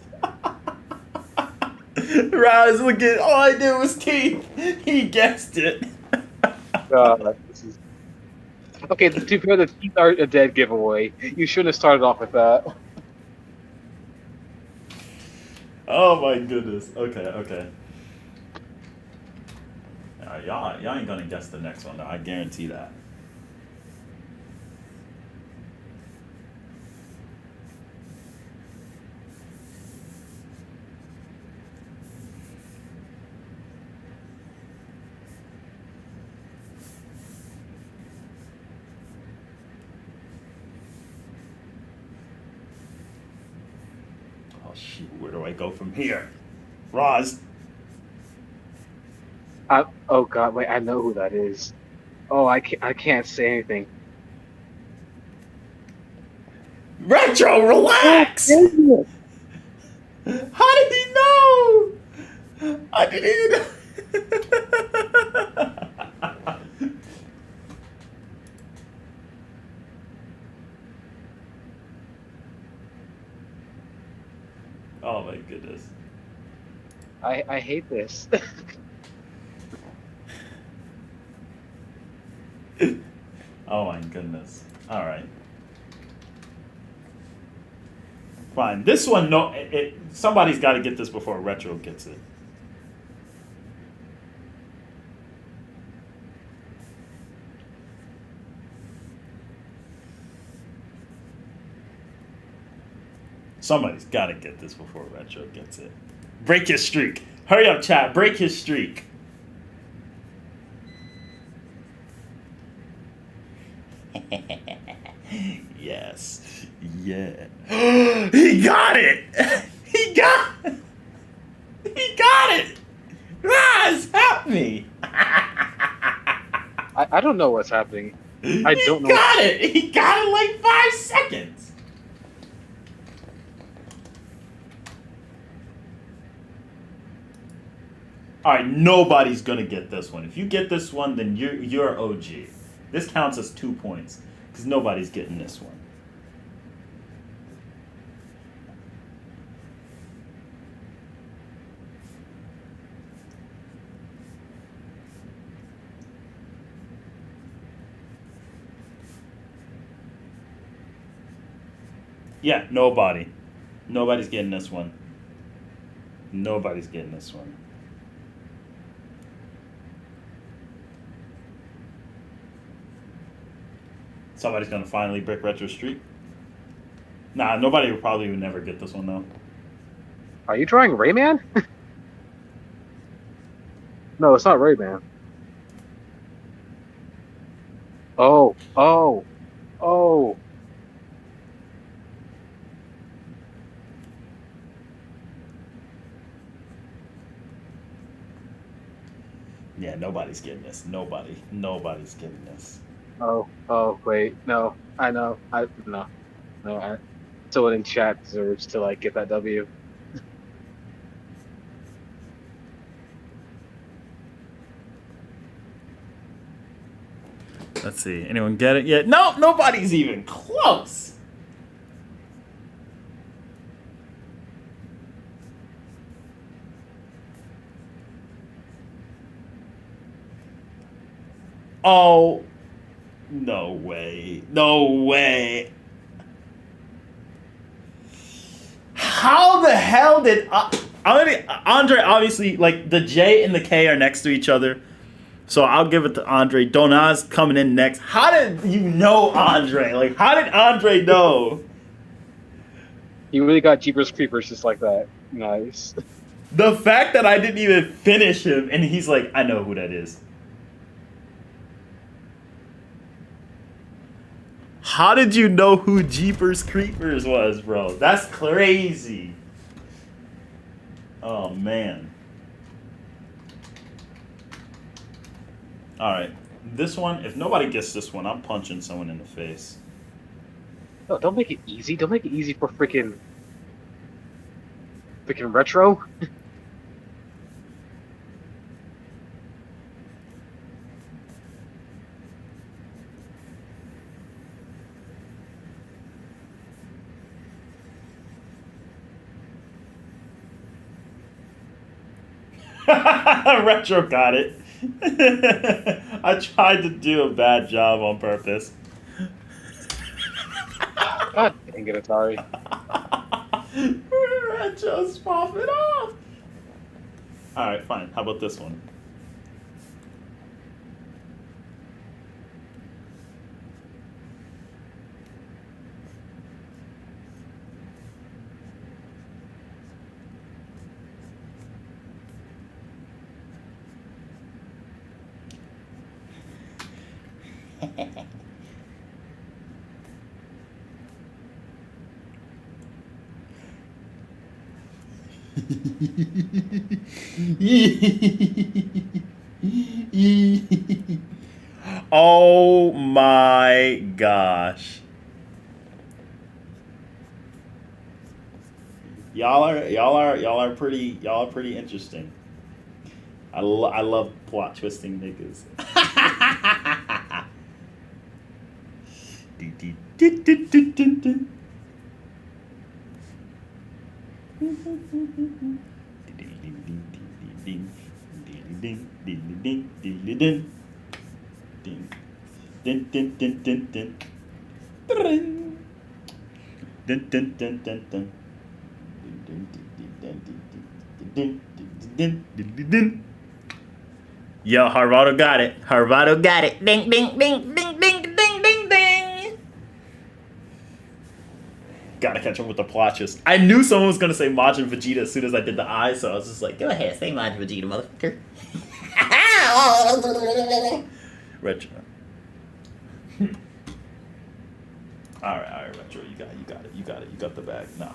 Raz, look at all I did was teeth. He guessed it. This is... Okay, to be fair, the teeth are a dead giveaway. You shouldn't have started off with that. Oh my goodness. Okay. Y'all ain't gonna guess the next one though. I guarantee that. Oh shoot, where do I go from here? Roz. Oh god, wait, I know who that is. Oh, I can't say anything. Retro, relax! How did he know? I didn't even know. Oh my goodness. I hate this. Oh my goodness. All right. Fine. This one, no. Somebody's got to get this before Retro gets it. Somebody's got to get this before Retro gets it. Break his streak. Hurry up, chat. Break his streak. Yes. Yeah. He got it. He got it. Raz, help me. I don't know what's happening. I don't know. He got it. He got it in like 5 seconds. All right, nobody's gonna get this one. If you get this one, then you're OG. This counts as 2 points because nobody's getting this one. Yeah, nobody. Nobody's getting this one. Nobody's getting this one. Somebody's gonna finally break Retro streak. Nah, nobody will probably would never get this one though. Are you drawing Rayman? No, it's not Rayman. Oh. Yeah, nobody's getting this. Nobody's getting this. Oh, wait, no, I know, someone in chat deserves to like get that W. Let's see. Anyone get it yet? No, nobody's even close. Oh, no way. No way. How the hell did Andre obviously, like, the J and the K are next to each other. So I'll give it to Andre. Donaz coming in next. How did you know Andre? Like, how did Andre know? He really got Jeepers Creepers just like that. Nice. The fact that I didn't even finish him and he's like, I know who that is. How did you know who Jeepers Creepers was, bro? That's crazy. Oh, man. All right. This one, if nobody gets this one, I'm punching someone in the face. No, don't make it easy. Don't make it easy for freaking Retro. Retro got it. I tried to do a bad job on purpose. God dang it, ATARi. Retro's popping off. Alright, fine. How about this one? Oh my gosh. Y'all are pretty interesting. I love plot twisting niggas. Yo, Harvado got it. Harvado got it. Ding, ding, ding, ding, ding, ding, ding, ding. Gotta catch him with the plot twist. I knew someone was gonna say Majin Vegeta as soon as I did the eye, so I was just like, go ahead, say Majin Vegeta, motherfucker. Retro. Alright, Retro, you got it. You got the bag. No.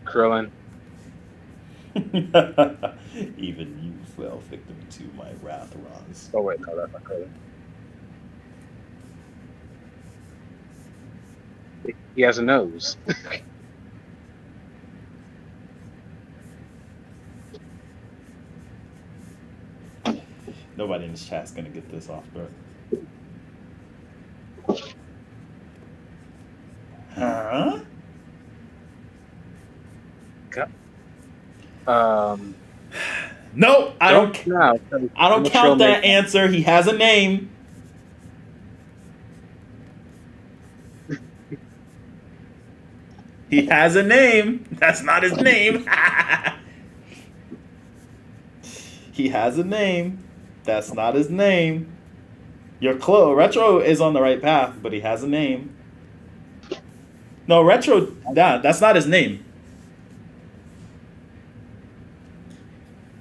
Krillin. Even you fell victim to my wrath, Roz. Oh wait, no, that's not Krillin. He has a nose. Nobody in this chat's gonna get this off, bro. Huh? No, I don't count that answer. He has a name. He has a name. That's not his name. He has a name. That's not his name. You're close. Retro is on the right path, but he has a name. No, Retro, that's not his name.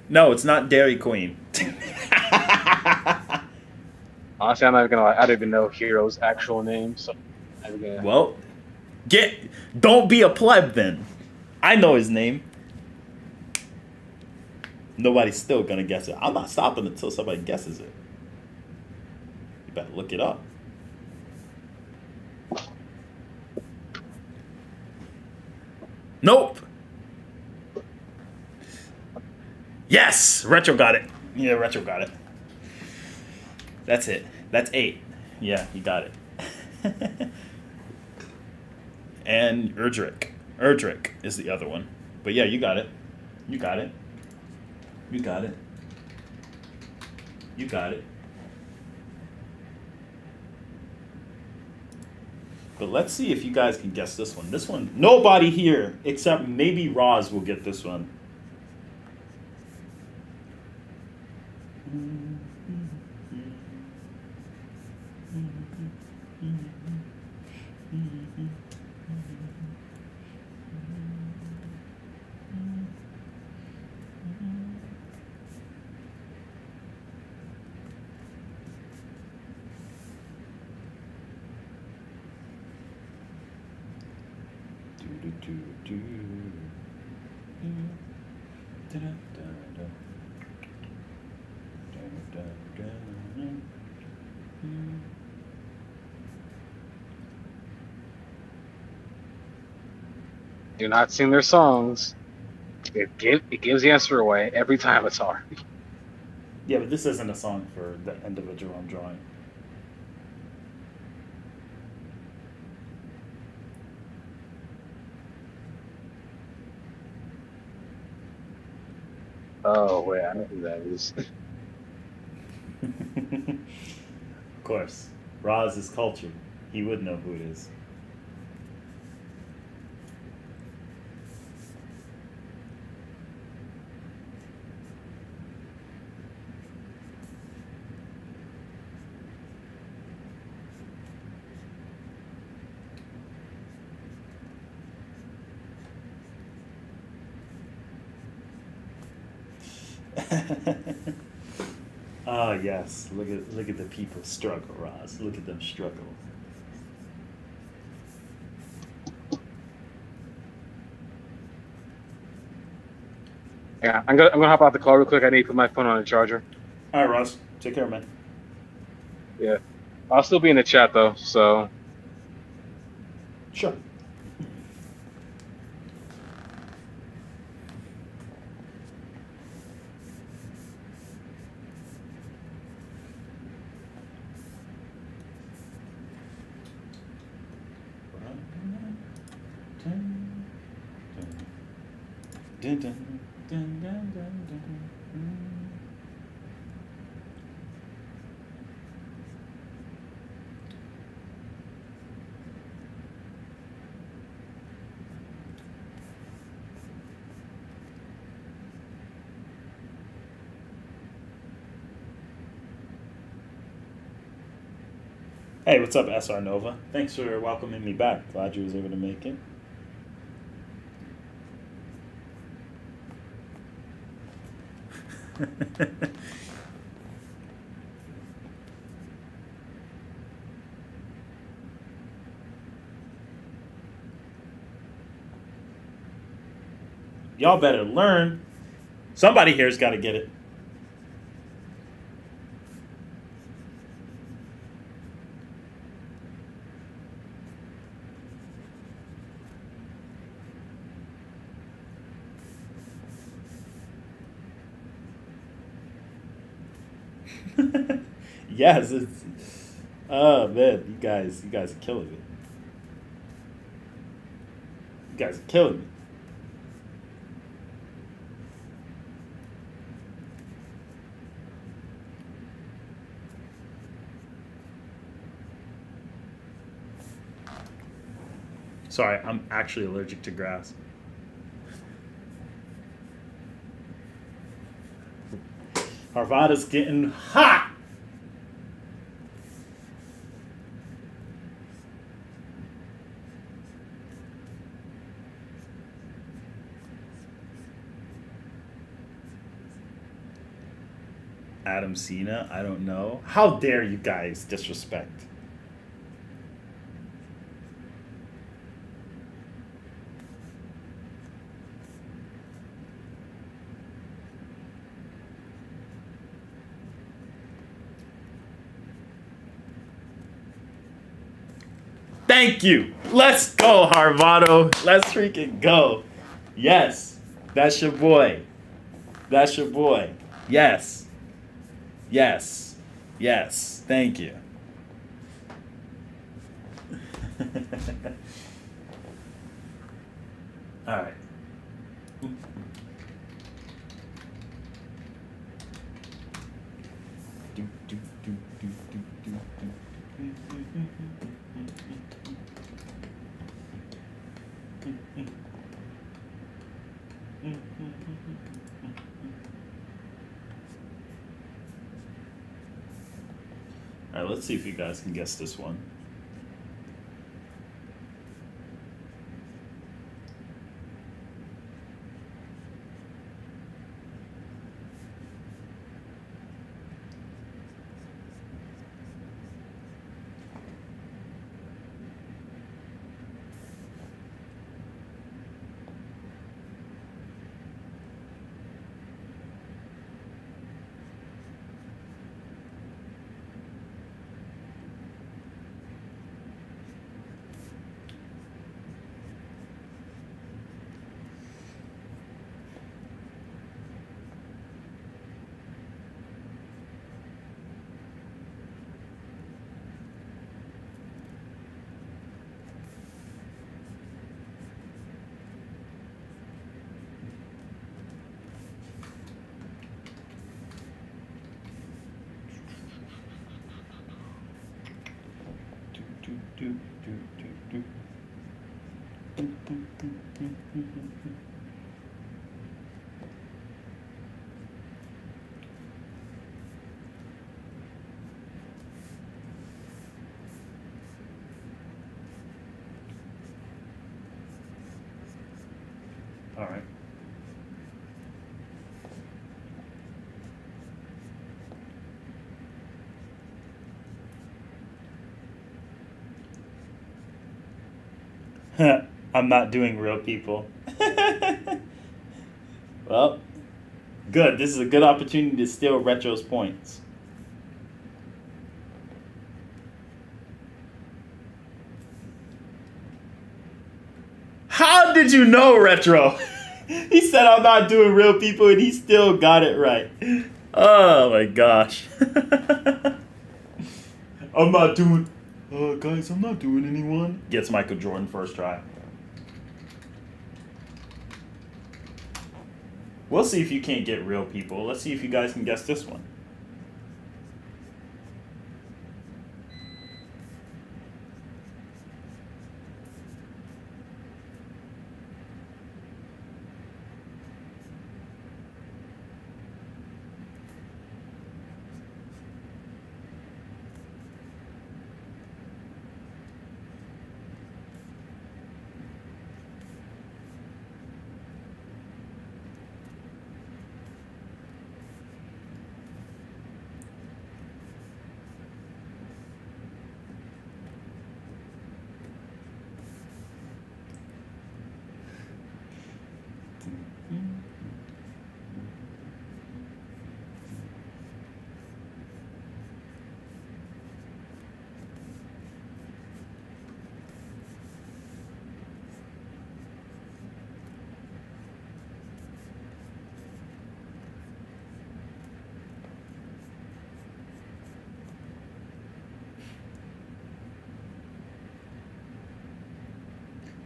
No, it's not Dairy Queen. Honestly, I'm not gonna lie. I don't even know Hero's actual name, so I'm gonna. Well, don't be a pleb then. I know his name. Nobody's still gonna guess it. I'm not stopping until somebody guesses it. You better look it up. Nope. Yes, Retro got it. Yeah, Retro got it. That's it. That's 8. Yeah, he got it. And Erdrick. Erdrick is the other one. But yeah, you got it. You got it. You got it. You got it. But let's see if you guys can guess this one. This one, nobody here except maybe Roz will get this one. Do not sing their songs. It gives the answer away every time. It's hard. Yeah, but this isn't a song for the individual I'm drawing. Oh wait, I know who that is. Of course, Roz is cultured. He would know who it is. Oh yes, look at the people struggle, Roz. Look at them struggle. Yeah, I'm gonna hop out the call real quick. I need to put my phone on a charger. All right, Roz. Take care, man. Yeah, I'll still be in the chat though. So Sure. Hey, what's up, SR Nova? Thanks for welcoming me back. Glad you was able to make it. Y'all better learn. Somebody here's got to get it. Yes, it's. Oh man, you guys are killing me. You guys are killing me. Sorry, I'm actually allergic to grass. Harvada's getting hot. Adam Cena, I don't know. How dare you guys disrespect? Thank you. Let's go, Harvado. Let's freaking go. Yes, that's your boy. That's your boy. Yes. Yes. Yes. Thank you. All right. All right, let's see if you guys can guess this one. All right. I'm not doing real people. Well, good. This is a good opportunity to steal Retro's points. How did you know, Retro? He said I'm not doing real people and he still got it right. Oh my gosh. I'm not doing... guys, I'm not doing anyone. Gets Michael Jordan first try. We'll see if you can't get real people. Let's see if you guys can guess this one.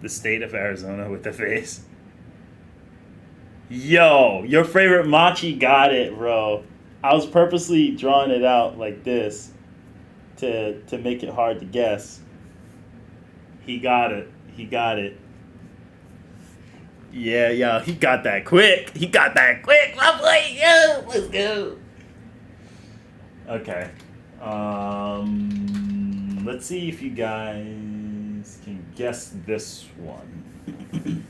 The state of Arizona with the face. Yo, your favorite Machi got it, bro. I was purposely drawing it out like this to make it hard to guess. He got it. He got it. Yeah, he got that quick. He got that quick, my boy. Yo, let's go. Okay. Let's see if you guys can guess this one.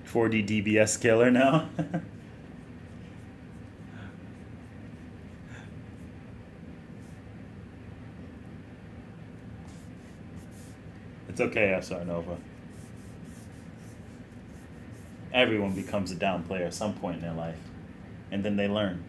$40 DBS killer now. It's okay, SR Nova. Everyone becomes a down player at some point in their life. And then they learn.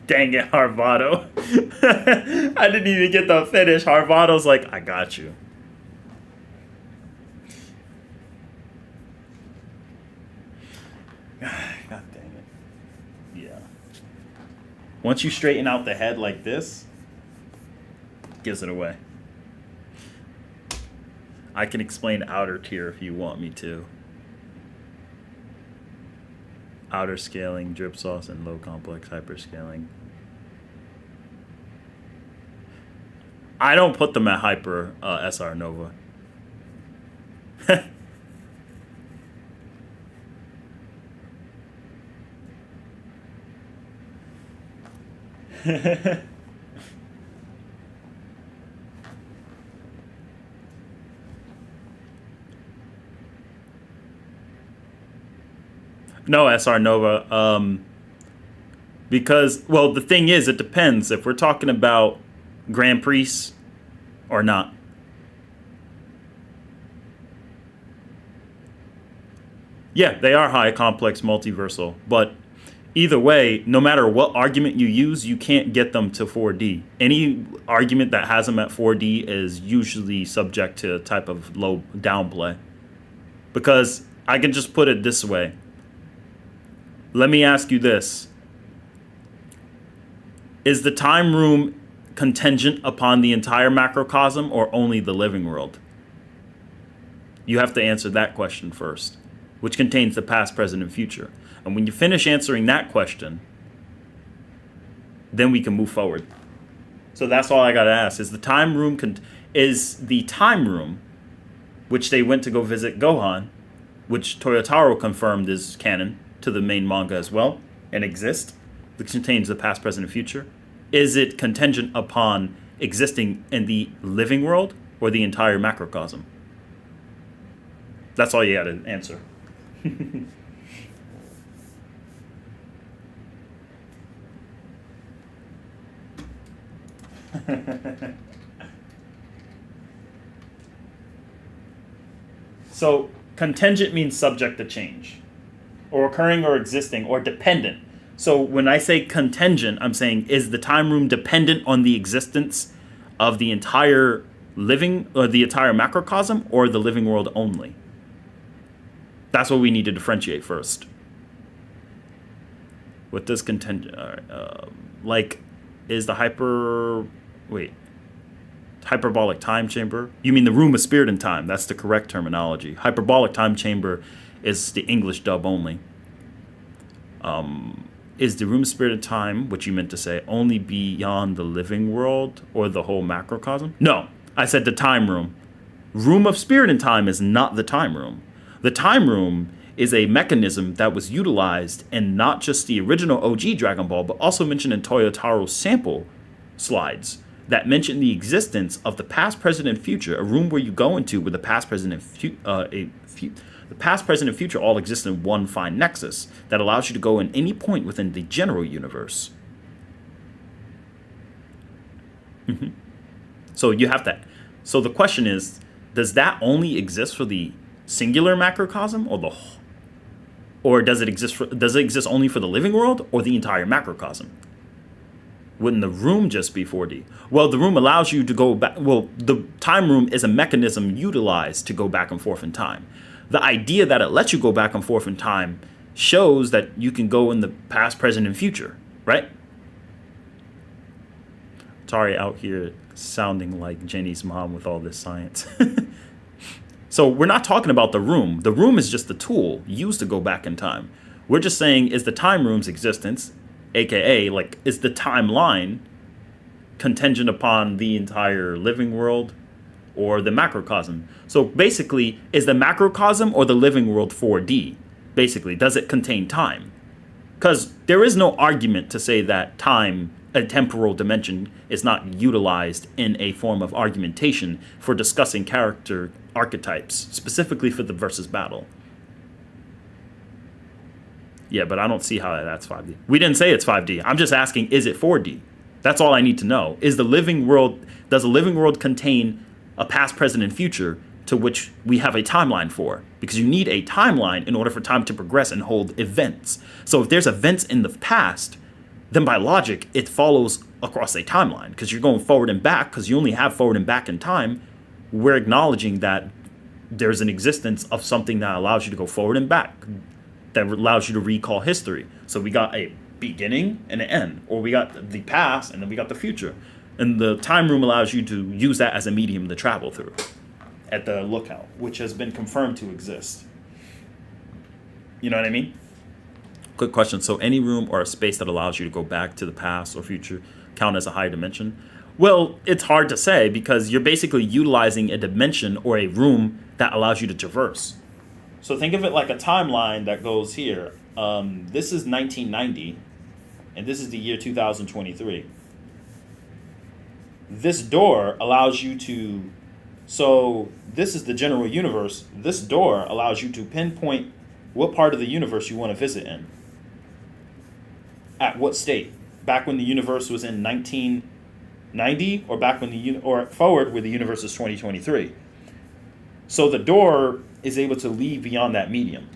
Dang it, Harvado. I didn't even get the finish. Harvado's like, I got you. God dang it. Yeah. Once you straighten out the head like this, gives it away. I can explain outer tier if you want me to. Outer scaling, drip sauce, and low complex hyperscaling. I don't put them at hyper SR Nova. No, SR Nova. Because, well, the thing is, it depends if we're talking about Grand Prix or not. Yeah, they are high complex multiversal, but either way, no matter what argument you use, you can't get them to 4D. Any argument that has them at 4D is usually subject to a type of low downplay. Because I can just put it this way. Let me ask you this. Is the time room contingent upon the entire macrocosm or only the living world? You have to answer that question first, which contains the past, present, and future. And when you finish answering that question, then we can move forward. So that's all I got to ask. Is the time room, which they went to go visit Gohan, which Toyotaro confirmed is canon to the main manga as well, and exists, which contains the past, present, and future, is it contingent upon existing in the living world or the entire macrocosm? That's all you got to answer. So contingent means subject to change, or occurring or existing, or dependent. So when I say contingent, I'm saying, is the time room dependent on the existence of the entire living, or the entire macrocosm, or the living world only? That's what we need to differentiate first. What does contingent, like, is the hyperbolic time chamber? You mean the room of spirit and time? That's the correct terminology. Hyperbolic time chamber is the English dub only. Is the room of spirit and time, which you meant to say, only beyond the living world or the whole macrocosm? No, I said the time room. Room of spirit and time is not the time room. The time room is a mechanism that was utilized in not just the original OG Dragon Ball, but also mentioned in Toyotaro's sample slides that mention the existence of the past, present, and future, a room where you go into where the past, present, and the past, present, and future all exist in one fine nexus that allows you to go in any point within the general universe. So you have that. So the question is, does that only exist for the singular macrocosm, or the whole? Or does it exist only for the living world or the entire macrocosm? Wouldn't the room just be 4D? Well, the room allows you to go back. Well, the time room is a mechanism utilized to go back and forth in time. The idea that it lets you go back and forth in time shows that you can go in the past, present, and future, right? ATARi out here sounding like Jenny's mom with all this science. So we're not talking about the room. The room is just the tool used to go back in time. We're just saying, is the time room's existence, aka, like, is the timeline contingent upon the entire living world or the macrocosm? So basically, is the macrocosm or the living world 4D? Basically, does it contain time? Because there is no argument to say that time, a temporal dimension, is not utilized in a form of argumentation for discussing character archetypes, specifically for the versus battle. Yeah, but I don't see how that's 5D. We didn't say it's 5D. I'm just asking, is it 4D? That's all I need to know. Does the living world contain a past, present, and future to which we have a timeline for? Because you need a timeline in order for time to progress and hold events. So if there's events in the past, then by logic, it follows across a timeline, because you're going forward and back, because you only have forward and back in time. We're acknowledging that there's an existence of something that allows you to go forward and back, that allows you to recall history. So we got a beginning and an end, or we got the past and then we got the future. And the time room allows you to use that as a medium to travel through at the lookout, which has been confirmed to exist. You know what I mean? Quick question. So any room or a space that allows you to go back to the past or future count as a higher dimension? Well, it's hard to say, because you're basically utilizing a dimension or a room that allows you to traverse. So think of it like a timeline that goes here. This is 1990, and this is the year 2023. This door allows you to... So this is the general universe. This door allows you to pinpoint what part of the universe you want to visit in. At what state? Back when the universe was in 1990, or back when or forward where the universe is 2023. So the door is able to leave beyond that medium.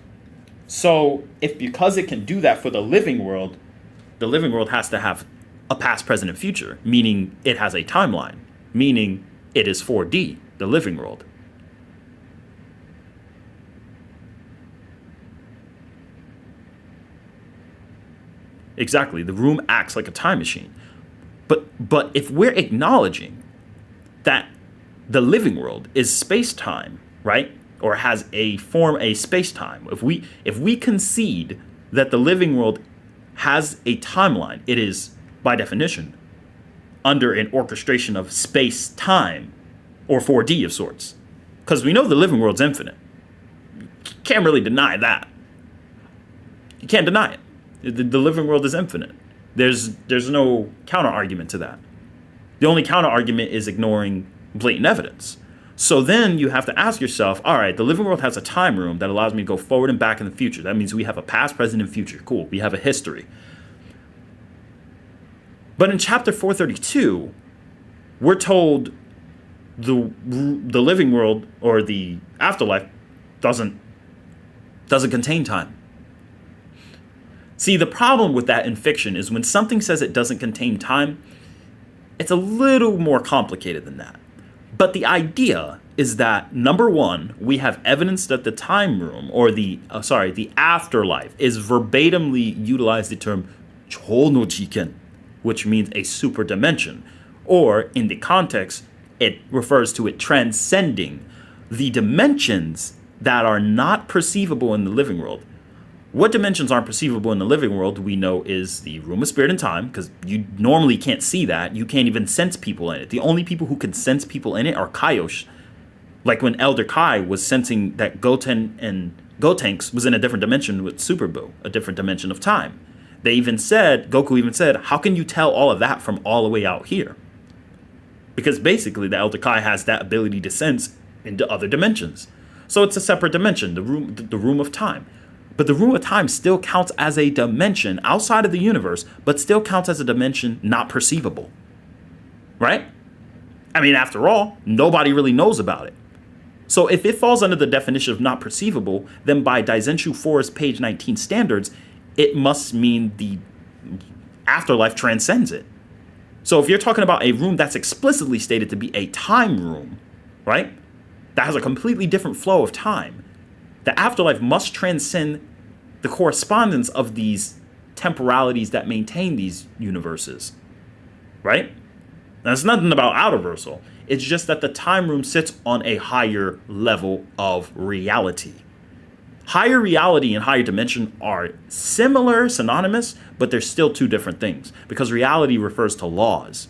So because it can do that for the living world has to have a past, present, and future, meaning it has a timeline, meaning it is 4D, the living world. Exactly, the room acts like a time machine. But if we're acknowledging that the living world is space-time, right? Or has a space-time. If we concede that the living world has a timeline, it is, by definition, under an orchestration of space-time, or 4D of sorts. Because we know the living world's infinite. You can't really deny that. You can't deny it. The living world is infinite. There's no counter-argument to that. The only counter-argument is ignoring blatant evidence. So then you have to ask yourself, all right, the living world has a time room that allows me to go forward and back in the future. That means we have a past, present, and future. Cool. We have a history. But in chapter 432, we're told the living world, or the afterlife, doesn't contain time. See, the problem with that in fiction is when something says it doesn't contain time, it's a little more complicated than that. But the idea is that, number one, we have evidence that the time room, or the afterlife, is verbatimly utilized the term chonojiken, which means a super dimension. Or, in the context, it refers to it transcending the dimensions that are not perceivable in the living world. What dimensions aren't perceivable in the living world, we know, is the room of spirit and time, because you normally can't see that. You can't even sense people in it. The only people who can sense people in it are Kaioshin. Like when Elder Kai was sensing that Goten and Gotenks was in a different dimension with Superboo, a different dimension of time. Goku even said, how can you tell all of that from all the way out here? Because basically the Elder Kai has that ability to sense into other dimensions. So it's a separate dimension, the room of time. But the room of time still counts as a dimension outside of the universe, but still counts as a dimension not perceivable. Right? I mean, after all, nobody really knows about it. So if it falls under the definition of not perceivable, then by Daizenshuu 4's page 19 standards, it must mean the afterlife transcends it. So if you're talking about a room that's explicitly stated to be a time room, right? That has a completely different flow of time. The afterlife must transcend the correspondence of these temporalities that maintain these universes, right? Now, it's nothing about Outerversal. It's just that the time room sits on a higher level of reality. Higher reality and higher dimension are similar, synonymous, but they're still two different things, because reality refers to laws.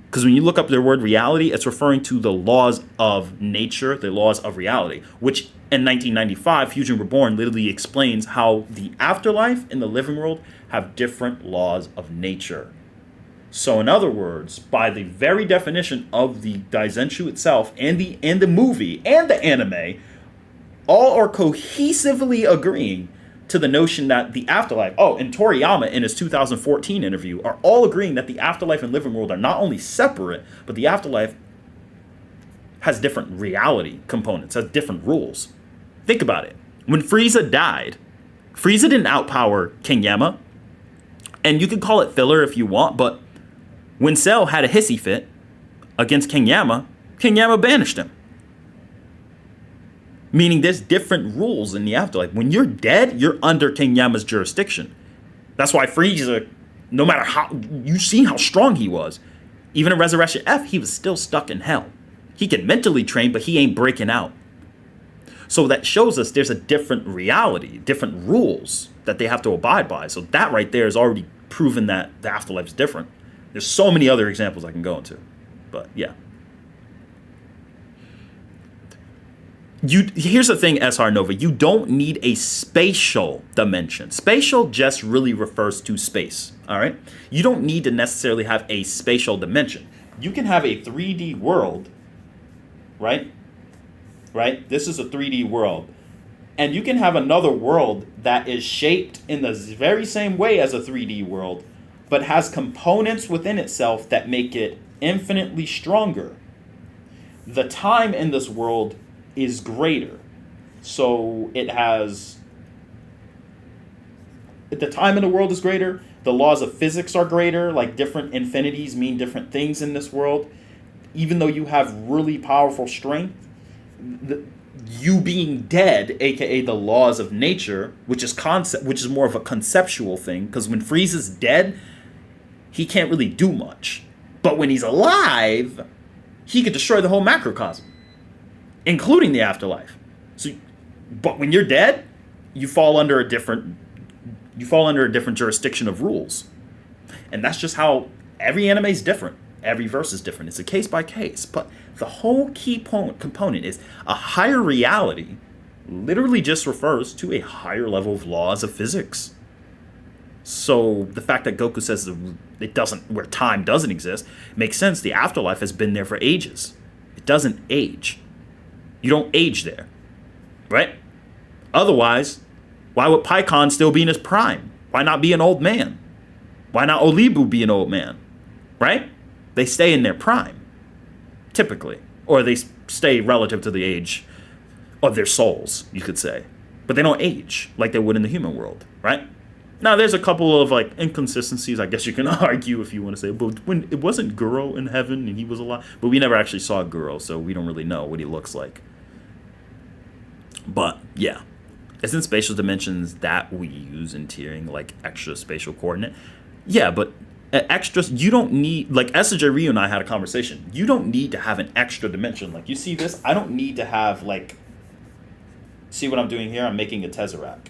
Because when you look up the word reality, it's referring to the laws of nature, the laws of reality, which in 1995, Fusion Reborn literally explains how the afterlife and the living world have different laws of nature. So in other words, by the very definition of the Daizenshuu itself and the movie and the anime, all are cohesively agreeing to the notion that the afterlife, and Toriyama in his 2014 interview, are all agreeing that the afterlife and living world are not only separate, but the afterlife has different reality components, has different rules. Think about it. When Frieza died, Frieza didn't outpower King Yama, and you can call it filler if you want, but when Cell had a hissy fit against King Yama banished him. Meaning there's different rules in the afterlife. When you're dead, you're under King Yama's jurisdiction. That's why Frieza, no matter how, you've seen how strong he was. Even in Resurrection F, he was still stuck in hell. He can mentally train, but he ain't breaking out. So that shows us there's a different reality, different rules that they have to abide by. So that right there is already proven that the afterlife is different. There's so many other examples I can go into. But yeah. Here's the thing, SR Nova. You don't need a spatial dimension. Spatial just really refers to space. All right? You don't need to necessarily have a spatial dimension. You can have a 3D world, right? Right? This is a 3D world. And you can have another world that is shaped in the very same way as a 3D world, but has components within itself that make it infinitely stronger. The time in this world is greater. So it has... The time in the world is greater. The laws of physics are greater. Like, different infinities mean different things in this world. Even though you have really powerful strength, you being dead, aka the laws of nature, which is more of a conceptual thing, because when Frieza's dead, he can't really do much. But when he's alive, he could destroy the whole macrocosm, including the afterlife. But when you're dead, you fall under a different jurisdiction of rules. And that's just how every anime is different. Every verse is different. It's a case by case. But the whole key component is a higher reality literally just refers to a higher level of laws of physics. So the fact that Goku says where time doesn't exist makes sense. The afterlife has been there for ages. It doesn't age. You don't age there, right? Otherwise, why would Paikon still be in his prime? Why not be an old man? Why not Olibu be an old man, right? They stay in their prime, typically. Or they stay relative to the age of their souls, you could say. But they don't age like they would in the human world, right? Now, there's a couple of inconsistencies, I guess you can argue if you want to say. But when it wasn't Guro in heaven and he was alive. But we never actually saw Guro, so we don't really know what he looks like. But, yeah. Isn't spatial dimensions that we use in tiering, like extra spatial coordinate? Yeah, but extras, you don't need, like SJ Ryu and I had a conversation. You don't need to have an extra dimension. Like, you see this? I don't need to have, see what I'm doing here? I'm making a tesseract.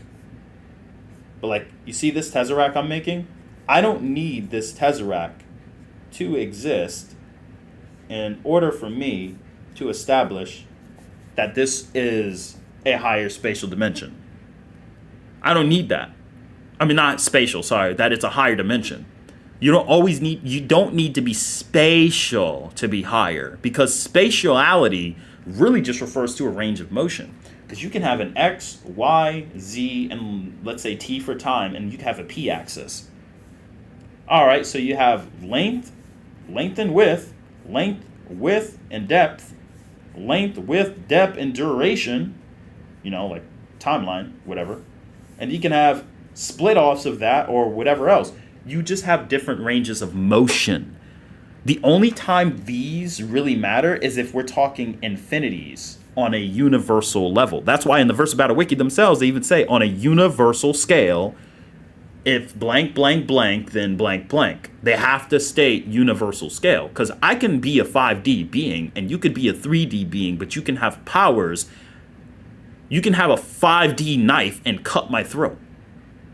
But, you see this tesseract I'm making? I don't need this tesseract to exist in order for me to establish that this is a higher spatial dimension. I don't need that. I mean, not spatial, sorry, that it's a higher dimension. You don't need to be spatial to be higher, because spatiality really just refers to a range of motion. Because you can have an X, Y, Z, and let's say T for time, and you can have a P axis. All right, so you have length and width, and depth, length, width, depth, and duration, timeline, whatever. And you can have split offs of that or whatever else. You just have different ranges of motion. The only time these really matter is if we're talking infinities on a universal level. That's why in the Verse Battle Wiki themselves, they even say on a universal scale, if blank, blank, blank, then blank, blank. They have to state universal scale. Because I can be a 5D being and you could be a 3D being, but you can have powers. You can have a 5D knife and cut my throat,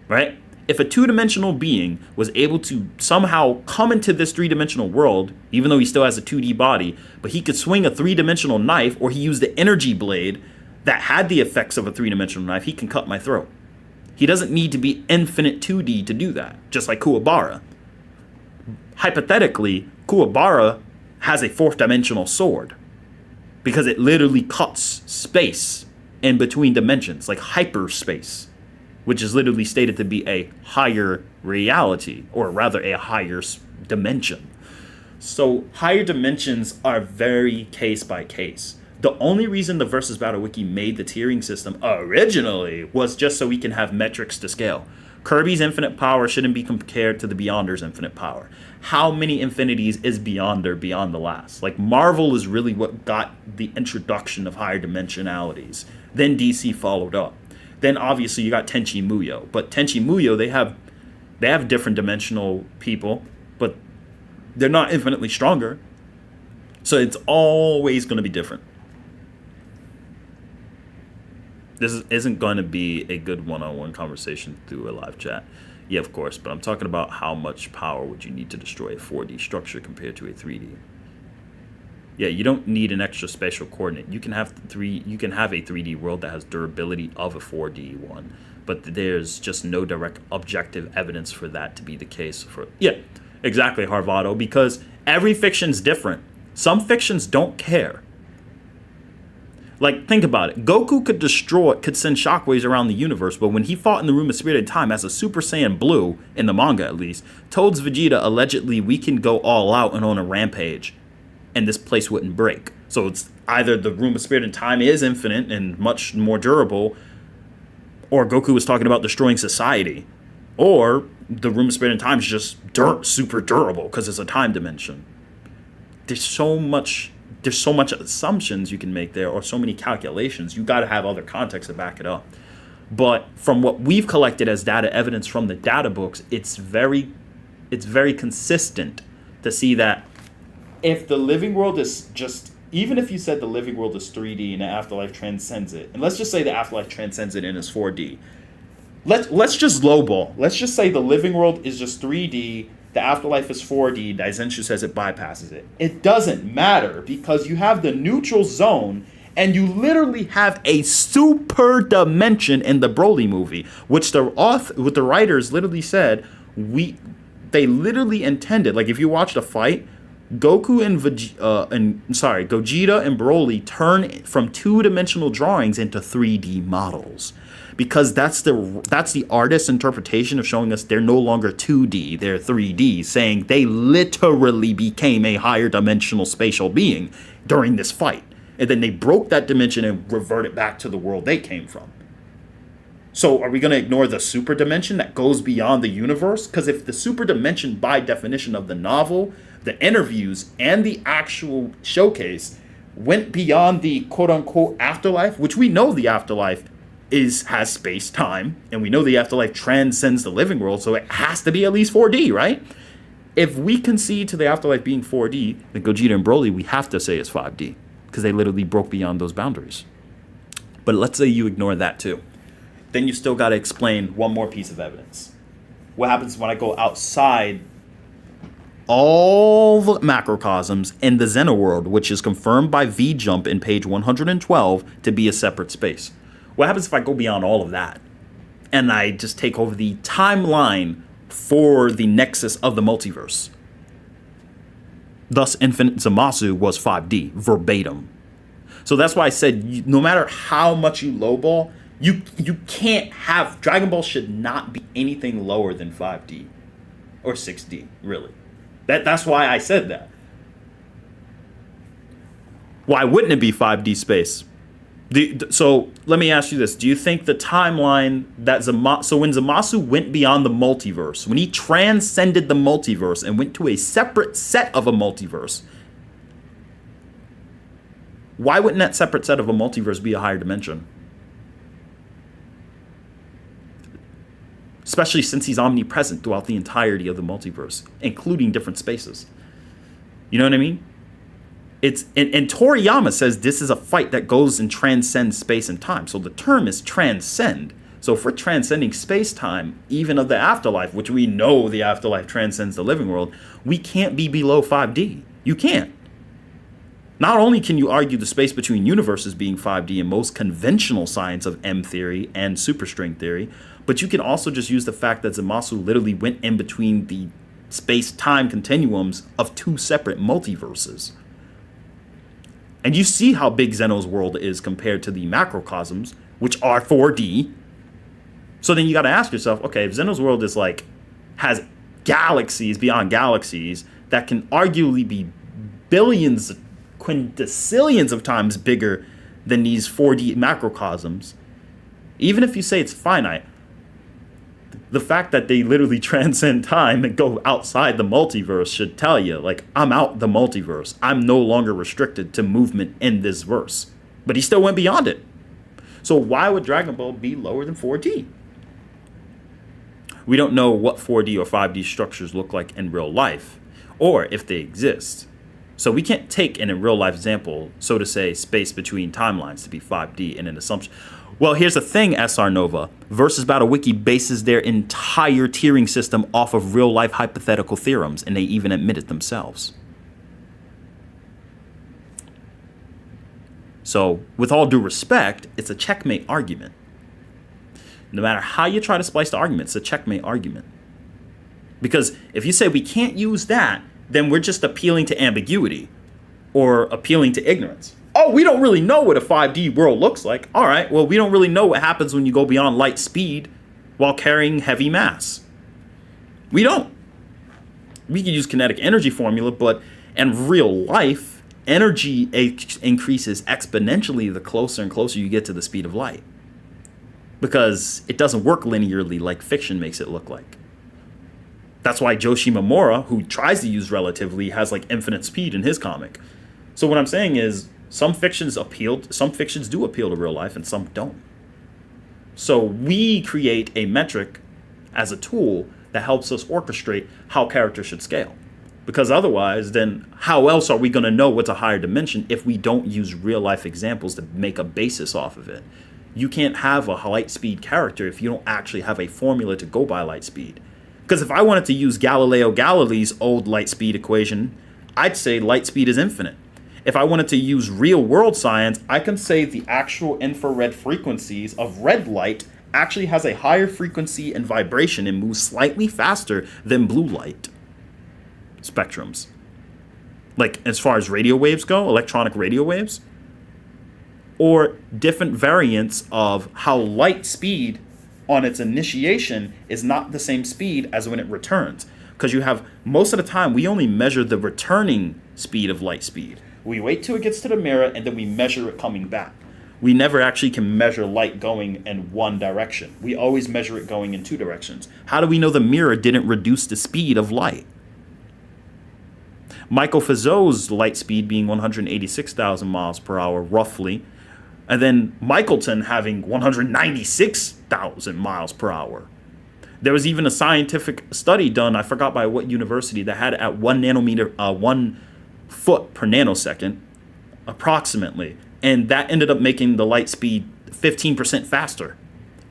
right? If a two-dimensional being was able to somehow come into this three-dimensional world, even though he still has a 2D body, but he could swing a three-dimensional knife, or he used the energy blade that had the effects of a three-dimensional knife, he can cut my throat. He doesn't need to be infinite 2D to do that, just like Kuwabara. Hypothetically, Kuwabara has a fourth-dimensional sword because it literally cuts space in between dimensions, like hyperspace, which is literally stated to be a higher reality, or rather a higher dimension. So higher dimensions are very case by case. The only reason the Versus Battle Wiki made the tiering system originally was just so we can have metrics to scale. Kirby's infinite power shouldn't be compared to the Beyonder's infinite power. How many infinities is Beyonder beyond the last? Marvel is really what got the introduction of higher dimensionalities. Then DC followed up. Then obviously you got Tenchi Muyo. But Tenchi Muyo, they have different dimensional people, but they're not infinitely stronger. So it's always going to be different. This isn't going to be a good one-on-one conversation through a live chat. Yeah, of course, but I'm talking about how much power would you need to destroy a 4D structure compared to a 3D. Yeah, you don't need an extra spatial coordinate. You can have a 3D world that has durability of a 4D one, but there's just no direct objective evidence for that to be the case. Yeah, exactly, Harvado, because every fiction's different. Some fictions don't care. Like, think about it. Goku could send shockwaves around the universe, but when he fought in the Room of Spirit and Time as a Super Saiyan Blue, in the manga at least, told Vegeta allegedly we can go all out and on a rampage, and this place wouldn't break. So it's either the Room of Spirit and Time is infinite and much more durable, or Goku was talking about destroying society, or the Room of Spirit and Time is just super durable because it's a time dimension. There's so much assumptions you can make there, or so many calculations. You got to have other context to back it up. But from what we've collected as data evidence from the data books, it's very consistent to see that if the living world is just, even if you said the living world is 3D and the afterlife transcends it, and let's just say the afterlife transcends it and is 4D. Let's just lowball. Let's just say the living world is just 3D, the afterlife is 4D, Daizenshu says it bypasses it. It doesn't matter because you have the neutral zone and you literally have a super dimension in the Broly movie, which the writers literally said, they literally intended, like if you watch the fight, Gogeta and Broly turn from 2-dimensional drawings into 3D models. Because that's the artist's interpretation of showing us they're no longer 2D, they're 3D, saying they literally became a higher dimensional spatial being during this fight. And then they broke that dimension and reverted back to the world they came from. So are we going to ignore the super dimension that goes beyond the universe? Because if the super dimension, by definition of the novel, the interviews, and the actual showcase went beyond the quote-unquote afterlife, which we know the afterlife has space-time, and we know the afterlife transcends the living world, so it has to be at least 4D, right? If we concede to the afterlife being 4D, then Gogeta and Broly, we have to say it's 5D, because they literally broke beyond those boundaries. But let's say you ignore that too. Then you still got to explain one more piece of evidence. What happens when I go outside all the macrocosms in the Xenoworld, which is confirmed by V-Jump in page 112 to be a separate space? What happens if I go beyond all of that and I just take over the timeline for the nexus of the multiverse? Thus, Infinite Zamasu was 5D, verbatim. So that's why I said, no matter how much you lowball, you can't have, Dragon Ball should not be anything lower than 5D or 6D, really. That's why I said that. Why wouldn't it be 5D space? So let me ask you this. Do you think the timeline that so when Zamasu went beyond the multiverse, when he transcended the multiverse and went to a separate set of a multiverse, why wouldn't that separate set of a multiverse be a higher dimension? Especially since he's omnipresent throughout the entirety of the multiverse, including different spaces. You know what I mean? And Toriyama says this is a fight that goes and transcends space and time. So the term is transcend. So if we're transcending space-time, even of the afterlife, which we know the afterlife transcends the living world, we can't be below 5D. You can't. Not only can you argue the space between universes being 5D in most conventional science of M theory and superstring theory, but you can also just use the fact that Zamasu literally went in between the space-time continuums of two separate multiverses. And you see how big Zeno's world is compared to the macrocosms, which are 4D. So then you got to ask yourself, okay, if Zeno's world is like, has galaxies beyond galaxies that can arguably be billions, quintillions of times bigger than these 4D macrocosms, even if you say it's finite, the fact that they literally transcend time and go outside the multiverse should tell you, like, I'm out the multiverse. I'm no longer restricted to movement in this verse. But he still went beyond it. So why would Dragon Ball be lower than 4D? We don't know what 4D or 5D structures look like in real life, or if they exist. So we can't take in a real life example, so to say, space between timelines to be 5D in an assumption. Well, here's the thing, SR Nova. Versus Battle Wiki bases their entire tiering system off of real-life hypothetical theorems, and they even admit it themselves. So, with all due respect, it's a checkmate argument. No matter how you try to splice the argument, it's a checkmate argument. Because if you say we can't use that, then we're just appealing to ambiguity or appealing to ignorance. Oh, we don't really know what a 5D world looks like. All right, well, we don't really know what happens when you go beyond light speed while carrying heavy mass. We don't. We can use kinetic energy formula, but in real life, energy increases exponentially the closer and closer you get to the speed of light. Because it doesn't work linearly like fiction makes it look like. That's why Joshi Mamura, who tries to use relativity, has like infinite speed in his comic. So what I'm saying is, some fictions do appeal to real life and some don't. So we create a metric as a tool that helps us orchestrate how characters should scale. Because otherwise, then how else are we going to know what's a higher dimension if we don't use real life examples to make a basis off of it? You can't have a light speed character if you don't actually have a formula to go by light speed. Because if I wanted to use Galileo Galilei's old light speed equation, I'd say light speed is infinite. If I wanted to use real world science, I can say the actual infrared frequencies of red light actually has a higher frequency and vibration and moves slightly faster than blue light spectrums. Like as far as radio waves go, electronic radio waves, or different variants of how light speed on its initiation is not the same speed as when it returns. Because you have, most of the time, we only measure the returning speed of light speed. We wait till it gets to the mirror and then we measure it coming back. We never actually can measure light going in one direction. We always measure it going in two directions. How do we know the mirror didn't reduce the speed of light? Michael Fizeau's light speed being 186,000 miles per hour, roughly. And then Michelton having 196,000 miles per hour. There was even a scientific study done, I forgot by what university, that had at 1 nanometer, 1 foot per nanosecond, approximately. And that ended up making the light speed 15% faster.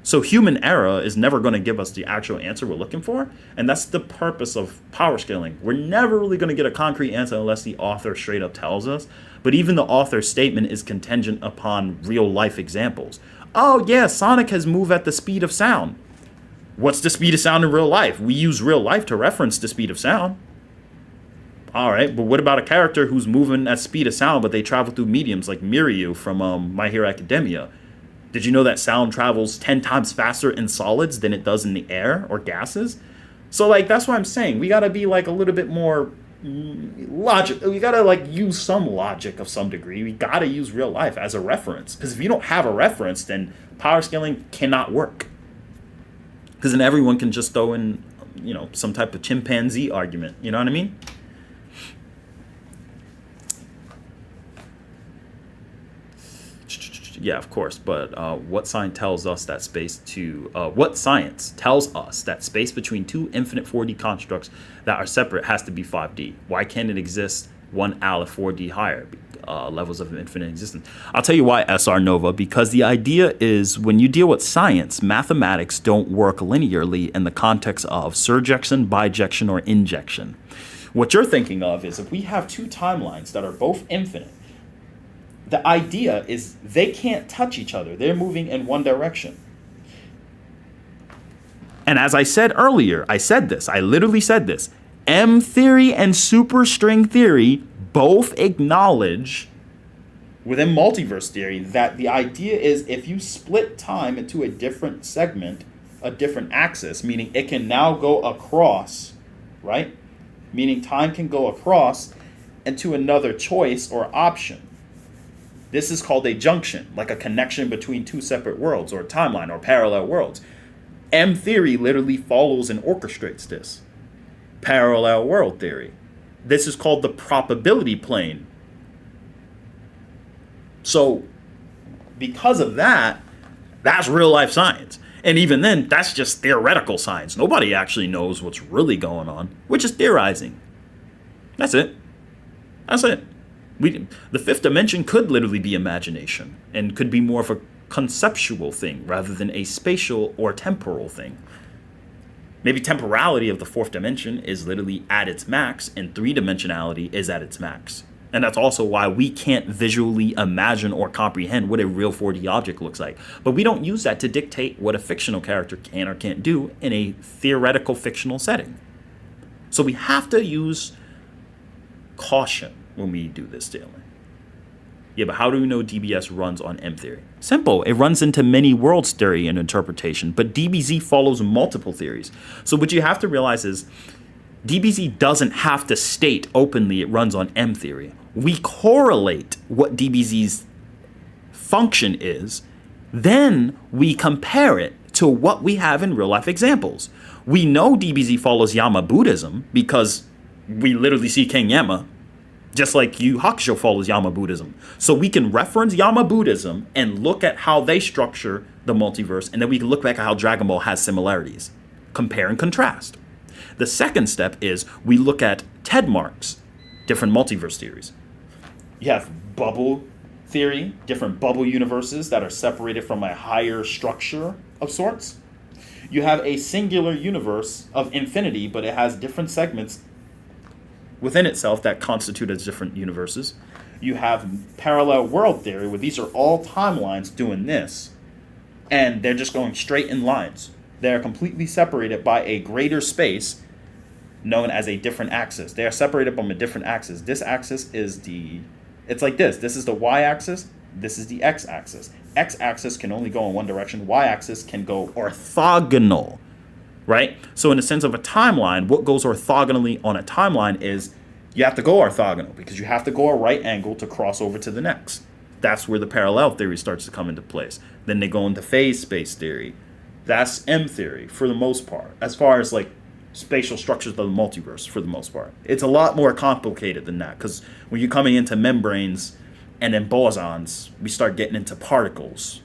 So human error is never going to give us the actual answer we're looking for. And that's the purpose of power scaling. We're never really going to get a concrete answer unless the author straight up tells us. But even the author's statement is contingent upon real life examples. Oh yeah, Sonic has moved at the speed of sound. What's the speed of sound in real life? We use real life to reference the speed of sound. All right, but what about a character who's moving at speed of sound, but they travel through mediums like Miryu from My Hero Academia? Did you know that sound travels 10 times faster in solids than it does in the air or gases? So, like, that's what I'm saying. We got to be, like, a little bit more logic. We got to, like, use some logic of some degree. We got to use real life as a reference. Because if you don't have a reference, then power scaling cannot work. Because then everyone can just throw in, you know, some type of chimpanzee argument. You know what I mean? Yeah, of course. But what science tells us that space between two infinite 4D constructs that are separate has to be 5D? Why can't it exist one aleph 4D higher levels of infinite existence? I'll tell you why, SR Nova. Because the idea is when you deal with science, mathematics don't work linearly in the context of surjection, bijection, or injection. What you're thinking of is if we have two timelines that are both infinite, the idea is they can't touch each other. They're moving in one direction. And as I said earlier, I literally said this. M theory and superstring theory both acknowledge within multiverse theory that the idea is if you split time into a different segment, a different axis, meaning it can now go across, right? Meaning time can go across into another choice or option. This is called a junction, like a connection between two separate worlds or a timeline or parallel worlds. M theory literally follows and orchestrates this. Parallel world theory. This is called the probability plane. So, because of that, that's real life science. And even then, that's just theoretical science. Nobody actually knows what's really going on. We're just theorizing. That's it. That's it. The fifth dimension could literally be imagination and could be more of a conceptual thing rather than a spatial or temporal thing. Maybe temporality of the fourth dimension is literally at its max and three-dimensionality is at its max. And that's also why we can't visually imagine or comprehend what a real 4D object looks like. But we don't use that to dictate what a fictional character can or can't do in a theoretical fictional setting. So we have to use caution when we do this, Stanley. Yeah, but how do we know DBS runs on M theory? Simple. It runs into many worlds theory and interpretation, but DBZ follows multiple theories. So what you have to realize is DBZ doesn't have to state openly it runs on M theory. We correlate what DBZ's function is, then we compare it to what we have in real life examples. We know DBZ follows Yama Buddhism because we literally see King Yama, just like Yu Hakusho follows Yama Buddhism. So we can reference Yama Buddhism and look at how they structure the multiverse, and then we can look back at how Dragon Ball has similarities. Compare and contrast. The second step is we look at TED marks, different multiverse theories. You have bubble theory, different bubble universes that are separated from a higher structure of sorts. You have a singular universe of infinity, but it has different segments within itself that constitute as different universes. You have parallel world theory, where these are all timelines doing this, and they're just going straight in lines. They're completely separated by a greater space known as a different axis. They are separated from a different axis. This axis is it's like this. This is the y-axis. This is the x-axis. X-axis can only go in one direction. Y-axis can go orthogonal, right? So in the sense of a timeline, what goes orthogonally on a timeline is you have to go orthogonal because you have to go a right angle to cross over to the next. That's where the parallel theory starts to come into place. Then they go into phase space theory. That's M theory for the most part, as far as like spatial structures of the multiverse for the most part. It's a lot more complicated than that because when you're coming into membranes and then bosons, we start getting into particles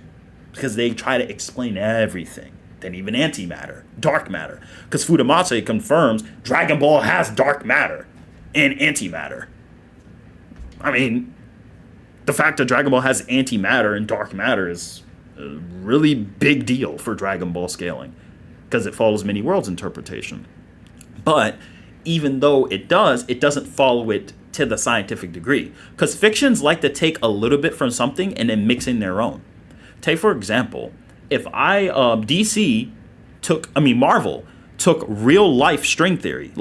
because they try to explain everything. Then even antimatter, dark matter. Because Futamase confirms Dragon Ball has dark matter and antimatter. I mean, the fact that Dragon Ball has antimatter and dark matter is a really big deal for Dragon Ball scaling because it follows many worlds interpretation. But even though it doesn't follow it to the scientific degree. Because fictions like to take a little bit from something and then mix in their own. Take, for example, if Marvel took real life string theory,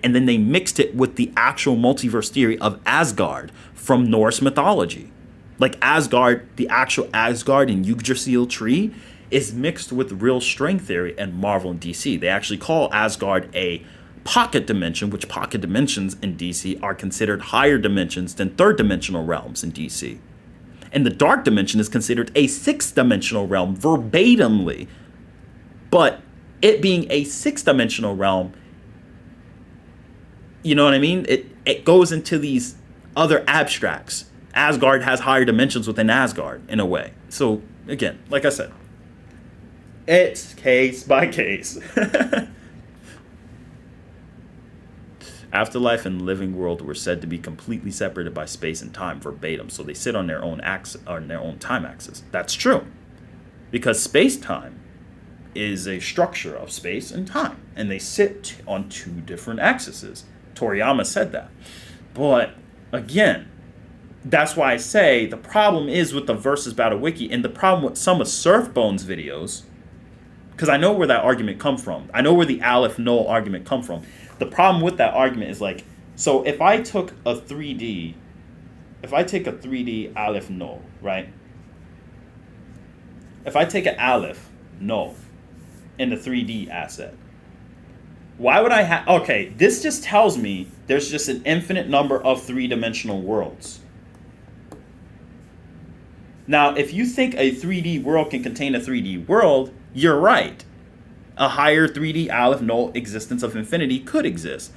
and then they mixed it with the actual multiverse theory of Asgard from Norse mythology. Like Asgard, the actual Asgard in Yggdrasil tree is mixed with real string theory and Marvel and DC. They actually call Asgard a pocket dimension, which pocket dimensions in DC are considered higher dimensions than third dimensional realms in DC. And the dark dimension is considered a sixth dimensional realm verbatimly. But it being a sixth dimensional realm, you know what I mean? It goes into these other abstracts. Asgard has higher dimensions within Asgard in a way. So again, like I said, it's case by case. Afterlife and living world were said to be completely separated by space and time verbatim, so they sit on their own axis, on their own time axis. That's true, because space-time is a structure of space and time, and they sit on two different axes. Toriyama said that. But again, that's why I say the problem is with the Versus Battle Wiki, and the problem with some of Surfbone's videos, because I know where that argument come from. I know where the Aleph Null argument come from. The problem with that argument is like, so if I take a 3D Aleph Null, right? If I take an Aleph Null in the 3D asset, why would I have, okay, this just tells me there's just an infinite number of three-dimensional worlds. Now, if you think a 3D world can contain a 3D world, you're right. A higher 3D Aleph Null existence of infinity could exist.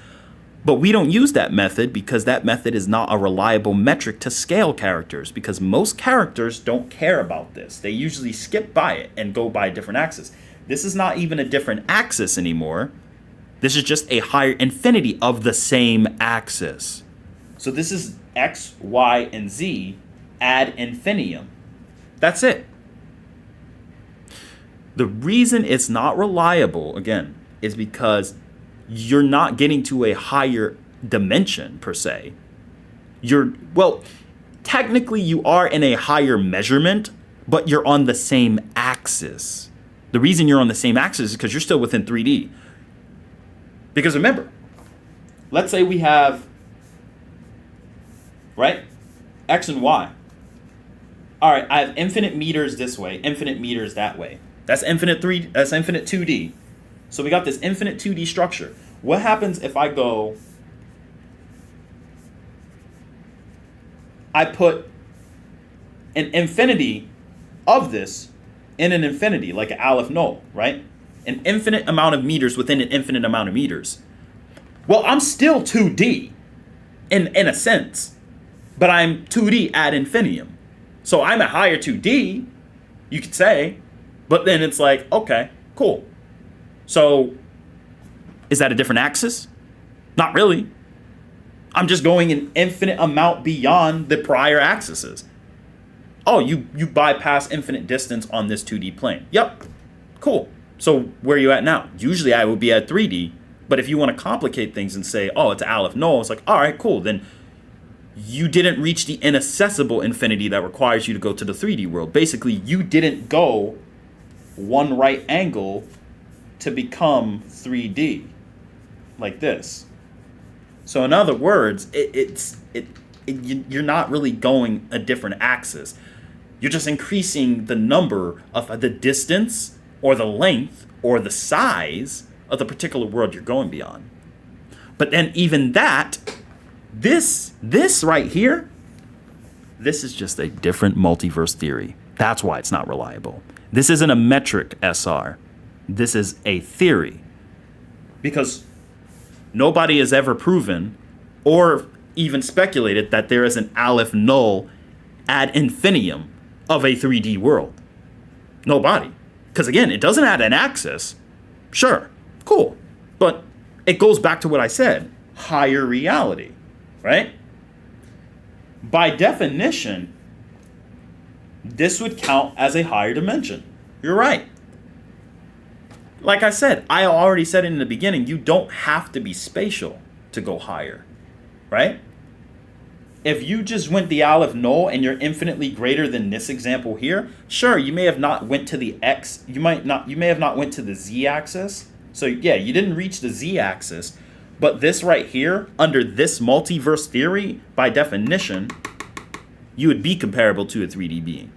But we don't use that method because that method is not a reliable metric to scale characters, because most characters don't care about this. They usually skip by it and go by a different axis. This is not even a different axis anymore. This is just a higher infinity of the same axis. So this is X, Y, and Z ad infinitum. That's it. The reason it's not reliable, again, is because you're not getting to a higher dimension, per se. Technically you are in a higher measurement, but you're on the same axis. The reason you're on the same axis is because you're still within 3D. Because remember, let's say we have, right? X and Y. All right, I have infinite meters this way, infinite meters that way. That's infinite 2D. So we got this infinite 2D structure. What happens if I go, I put an infinity of this in an infinity, like an aleph null, right? An infinite amount of meters within an infinite amount of meters. Well, I'm still 2D in a sense, but I'm 2D ad infinitum. So I'm a higher 2D, you could say, but then it's like, okay, cool. So is that a different axis? Not really. I'm just going an infinite amount beyond the prior axes. Oh, you bypass infinite distance on this 2D plane. Yep, cool. So where are you at now? Usually I would be at 3D, but if you want to complicate things and say, oh, it's aleph null, it's like, all right, cool. Then you didn't reach the inaccessible infinity that requires you to go to the 3D world. Basically, you didn't go one right angle to become 3D, like this. So in other words, you're not really going a different axis. You're just increasing the number of the distance or the length or the size of the particular world you're going beyond. But then even that, this right here, this is just a different multiverse theory. That's why it's not reliable. This isn't a metric SR. This is a theory. Because nobody has ever proven or even speculated that there is an aleph null ad infinitum of a 3D world. Nobody. Because again, it doesn't add an axis. Sure, cool. But it goes back to what I said, higher reality, right? By definition, this would count as a higher dimension. You're right. Like I said, I already said in the beginning, you don't have to be spatial to go higher, right? If you just went the aleph null and you're infinitely greater than this example here, sure, you may have not went to the x, you may have not went to the z axis. So yeah, you didn't reach the z axis, but this right here, under this multiverse theory, by definition, you would be comparable to a 3D being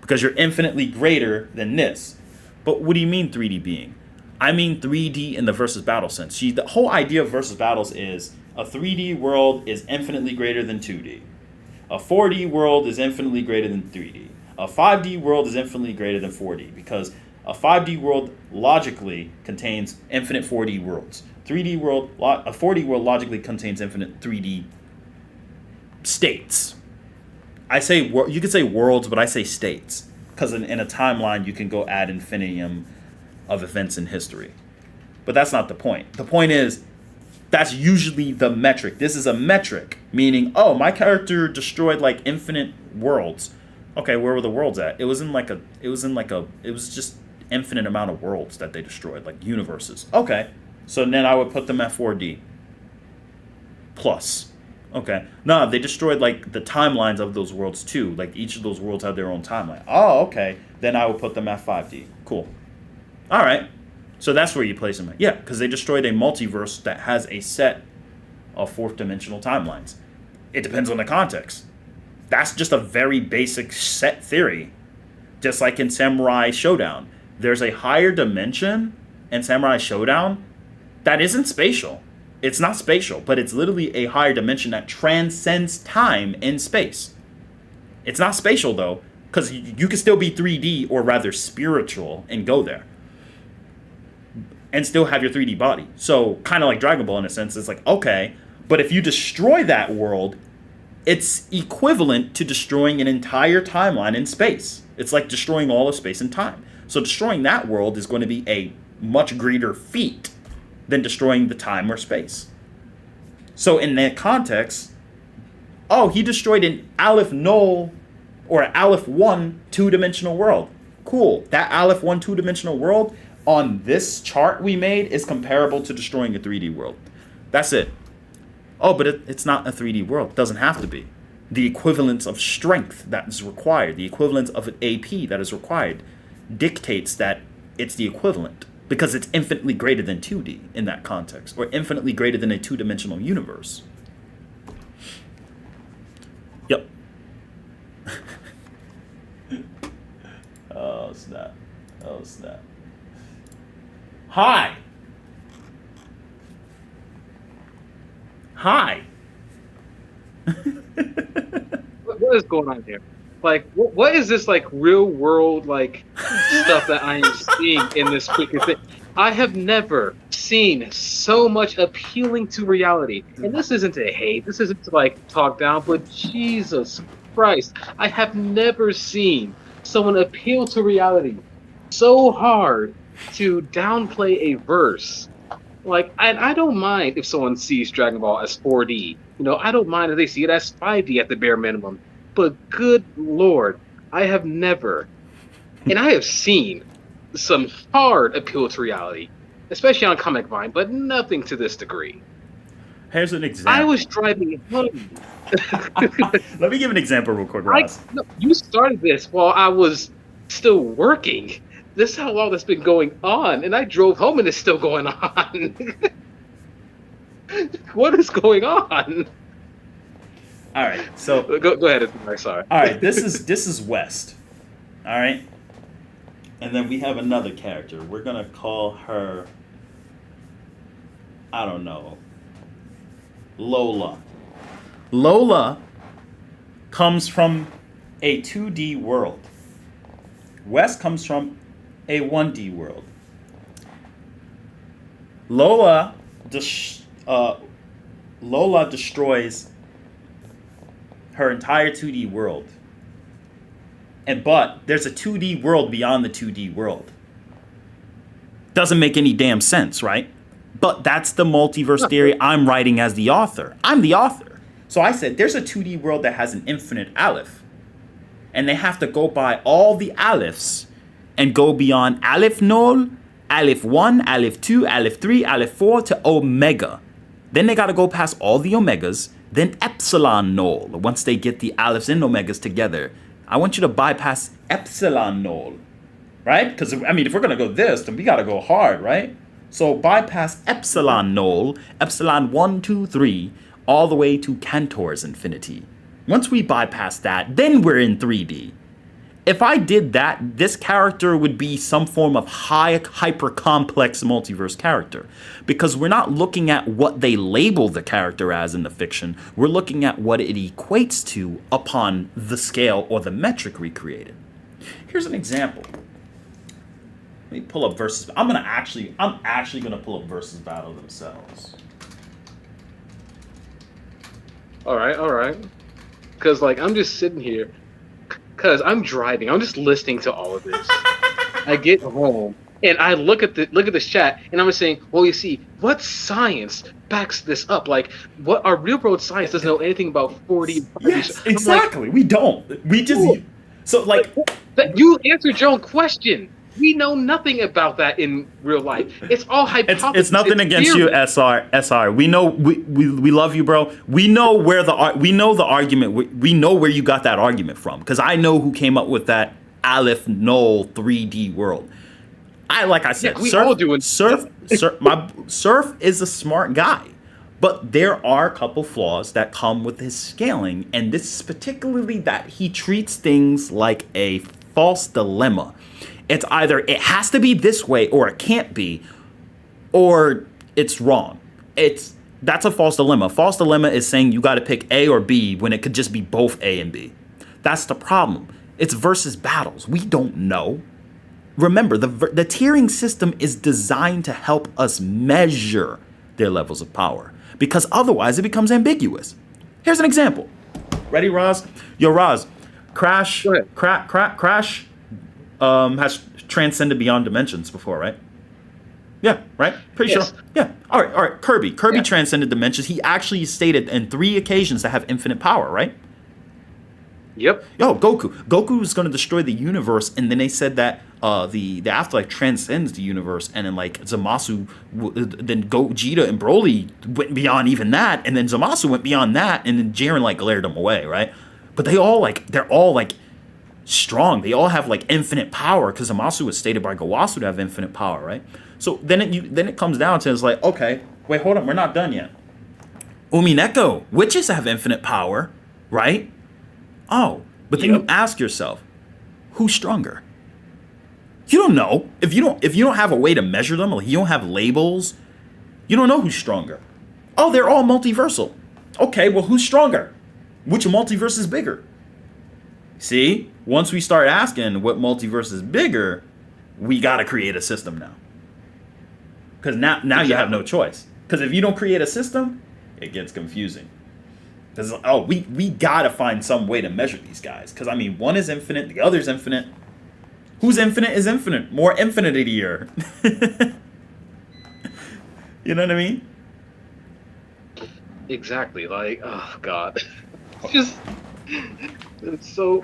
because you're infinitely greater than this. But what do you mean 3D being? I mean 3D in the versus battle sense. See, the whole idea of versus battles is a 3D world is infinitely greater than 2D. A 4D world is infinitely greater than 3D. A 5D world is infinitely greater than 4D because a 5D world logically contains infinite 4D worlds. A 4D world logically contains infinite 3D states. You could say worlds, but I say states because in a timeline you can go ad infinitum of events in history. But that's not the point. The point is, that's usually the metric. This is a metric, meaning, oh, my character destroyed like infinite worlds. Okay, where were the worlds at? It was just infinite amount of worlds that they destroyed, like universes. Okay, so then I would put them at 4D plus. Okay, no, they destroyed like the timelines of those worlds too. Like each of those worlds had their own timeline. Oh, okay, then I would put them at 5D. Cool. All right. So that's where you place them at. Yeah, because they destroyed a multiverse that has a set of fourth dimensional timelines. It depends on the context. That's just a very basic set theory. Just like in Samurai Showdown. There's a higher dimension in Samurai Showdown that isn't spatial. It's not spatial, but it's literally a higher dimension that transcends time and space. It's not spatial though, because you can still be 3D or rather spiritual and go there. And still have your 3D body. So kind of like Dragon Ball in a sense. It's like, okay, but if you destroy that world, it's equivalent to destroying an entire timeline in space. It's like destroying all of space and time. So destroying that world is going to be a much greater feat than destroying the time or space. So in that context, oh, he destroyed an aleph null or aleph 1 two-dimensional world. Cool. That aleph 1 two-dimensional world on this chart we made is comparable to destroying a 3D world. That's it. Oh, but it's not a 3D world. It doesn't have to be. The equivalence of strength that is required, the equivalence of AP that is required, dictates that it's the equivalent because it's infinitely greater than 2D in that context, or infinitely greater than a two-dimensional universe. Yep. snap. Oh, snap. Hi. Hi. What is going on here? Like, what is this like real world like stuff that I am seeing in this freaking thing? I have never seen so much appealing to reality, and this isn't to hate, this isn't to like talk down, but Jesus Christ, I have never seen someone appeal to reality so hard to downplay a verse. Like, I don't mind if someone sees Dragon Ball as 4D. You know, I don't mind if they see it as 5D at the bare minimum. But good Lord, I have never, and I have seen some hard appeal to reality, especially on Comic Vine, but nothing to this degree. Here's an example. I was driving home. Let me give an example real quick, Ross. No, you started this while I was still working. This is how long that's been going on, and I drove home and it's still going on. What is going on? All right, so Go ahead. I'm sorry. all right, this is West. All right, and then we have another character. We're gonna call her, I don't know, Lola. Lola comes from a 2D world. West comes from a 1D world. Lola destroys her entire 2D world. But there's a 2D world beyond the 2D world. Doesn't make any damn sense, right? But that's the multiverse theory I'm writing as the author. I'm the author. So I said there's a 2D world that has an infinite aleph. And they have to go by all the alephs and go beyond aleph null, aleph 1, aleph 2, aleph 3, aleph 4 to omega. Then they got to go past all the omegas, then epsilon null. Once they get the alephs and omegas together, I want you to bypass epsilon null, right? Because, I mean, if we're going to go this, then we got to go hard, right? So bypass epsilon null, epsilon 1, 2, 3, all the way to Cantor's infinity. Once we bypass that, then we're in 3D. If I did that, this character would be some form of hyper-complex multiverse character. Because we're not looking at what they label the character as in the fiction. We're looking at what it equates to upon the scale or the metric we created. Here's an example. Let me pull up versus. I'm actually gonna pull up versus battle themselves. All right. Because like I'm just sitting here. Because I'm driving, I'm just listening to all of this. I get home and I look at this chat, and I'm saying, well, you see, what science backs this up? Like, what our real world science doesn't know anything about 4D. Yes, exactly. Like, we don't. We just so like you answered your own question. We know nothing about that in real life. It's all hypothesis. It's nothing against theory. you, SR. We know we love you, bro. We know where the argument. We know where you got that argument from, because I know who came up with that aleph null 3D world. Like I said, we all do. Surf is a smart guy, but there are a couple flaws that come with his scaling, and this is particularly that he treats things like a false dilemma. It's either it has to be this way or it can't be, or it's wrong. That's a false dilemma. False dilemma is saying you got to pick A or B when it could just be both A and B. That's the problem. It's versus battles. We don't know. Remember, the tiering system is designed to help us measure their levels of power, because otherwise it becomes ambiguous. Here's an example. Ready, Roz? Yo, Roz, Crash has transcended beyond dimensions before, right? Yeah, right? Pretty Yes. sure. Yeah. All right. Kirby transcended dimensions. He actually stated in 3 occasions to have infinite power, right? Yep. Yo, Goku is going to destroy the universe, and then they said that the afterlife transcends the universe, and then like Zamasu, then Gogeta and Broly went beyond even that, and then Zamasu went beyond that, and then Jiren like glared them away, right? But they're all strong. They all have like infinite power, because Zamasu was stated by Gowasu to have infinite power, right? So then it comes down to, it's like, okay, wait, hold on, we're not done yet. Umineko, witches have infinite power, right? Oh, but then you ask yourself, who's stronger? You don't know. If you don't have a way to measure them, like you don't have labels, you don't know who's stronger. Oh, they're all multiversal. Okay, well, who's stronger? Which multiverse is bigger? See, once we start asking what multiverse is bigger, we got to create a system now. Because now you have no choice. Because if you don't create a system, it gets confusing. Because, we got to find some way to measure these guys. Because, I mean, one is infinite, the other's infinite. Who's infinite is infinite. More infinitier. You know what I mean? Exactly. Like, oh god, it's just it's so.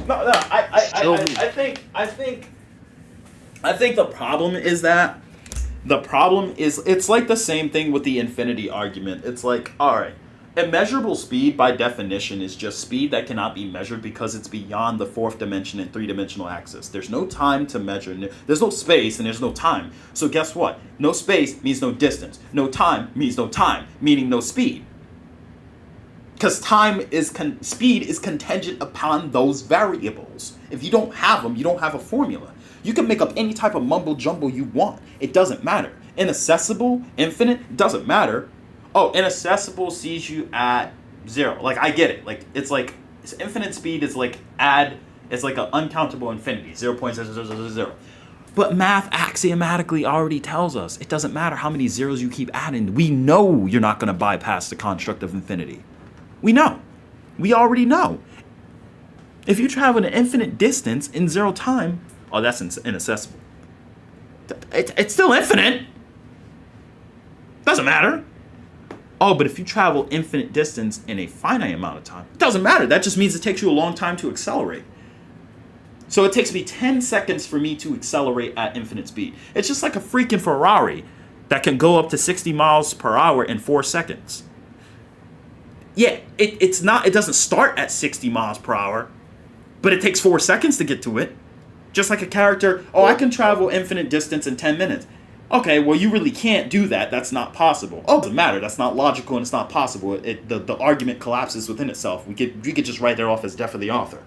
No. I think the problem is that it's like the same thing with the infinity argument. It's like, all right, immeasurable speed by definition is just speed that cannot be measured because it's beyond the fourth dimension and three-dimensional axis. There's no time to measure. There's no space and there's no time. So guess what? No space means no distance. No time means no time, meaning no speed. Because speed is contingent upon those variables. If you don't have them, you don't have a formula. You can make up any type of mumbo jumbo you want. It doesn't matter. Inaccessible, infinite, doesn't matter. Oh, inaccessible sees you at 0. Like, I get it. Like, it's infinite speed is like it's like an uncountable infinity, 0.0000. But math axiomatically already tells us it doesn't matter how many zeros you keep adding. We know you're not going to bypass the construct of infinity. We know. We already know. If you travel an infinite distance in 0 time, oh, that's inaccessible. It's still infinite. Doesn't matter. Oh, but if you travel infinite distance in a finite amount of time, it doesn't matter. That just means it takes you a long time to accelerate. So it takes me 10 seconds for me to accelerate at infinite speed. It's just like a freaking Ferrari that can go up to 60 miles per hour in 4 seconds. Yeah, it doesn't start at 60 miles per hour, but it takes 4 seconds to get to it. Just like a character, I can travel infinite distance in 10 minutes. Okay, well, you really can't do that. That's not possible. Oh, it doesn't matter. That's not logical and it's not possible. The argument collapses within itself. We could just write that off as death of the author.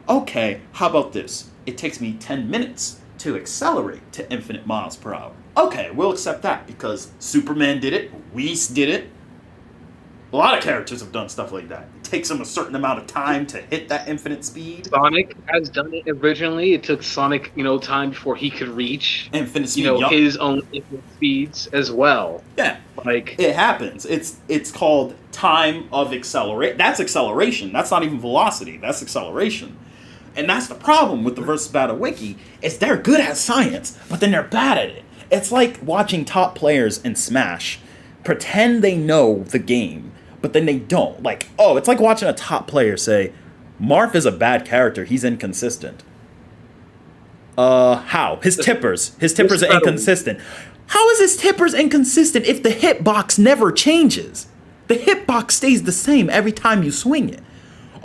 Okay, how about this? It takes me 10 minutes to accelerate to infinite miles per hour. Okay, we'll accept that because Superman did it. Whis did it. A lot of characters have done stuff like that. It takes them a certain amount of time to hit that infinite speed. Sonic has done it originally. It took Sonic, time before he could reach infinite speed, his own infinite speeds as well. Yeah, like it happens. It's called time of accelerate. That's acceleration. That's not even velocity. That's acceleration. And that's the problem with the Versus Battle Wiki, is they're good at science, but then they're bad at it. It's like watching top players in Smash pretend they know the game, but then they don't. Like, it's like watching a top player say, Marth is a bad character, he's inconsistent. How? His tippers are inconsistent. How is his tippers inconsistent if the hitbox never changes? The hitbox stays the same every time you swing it.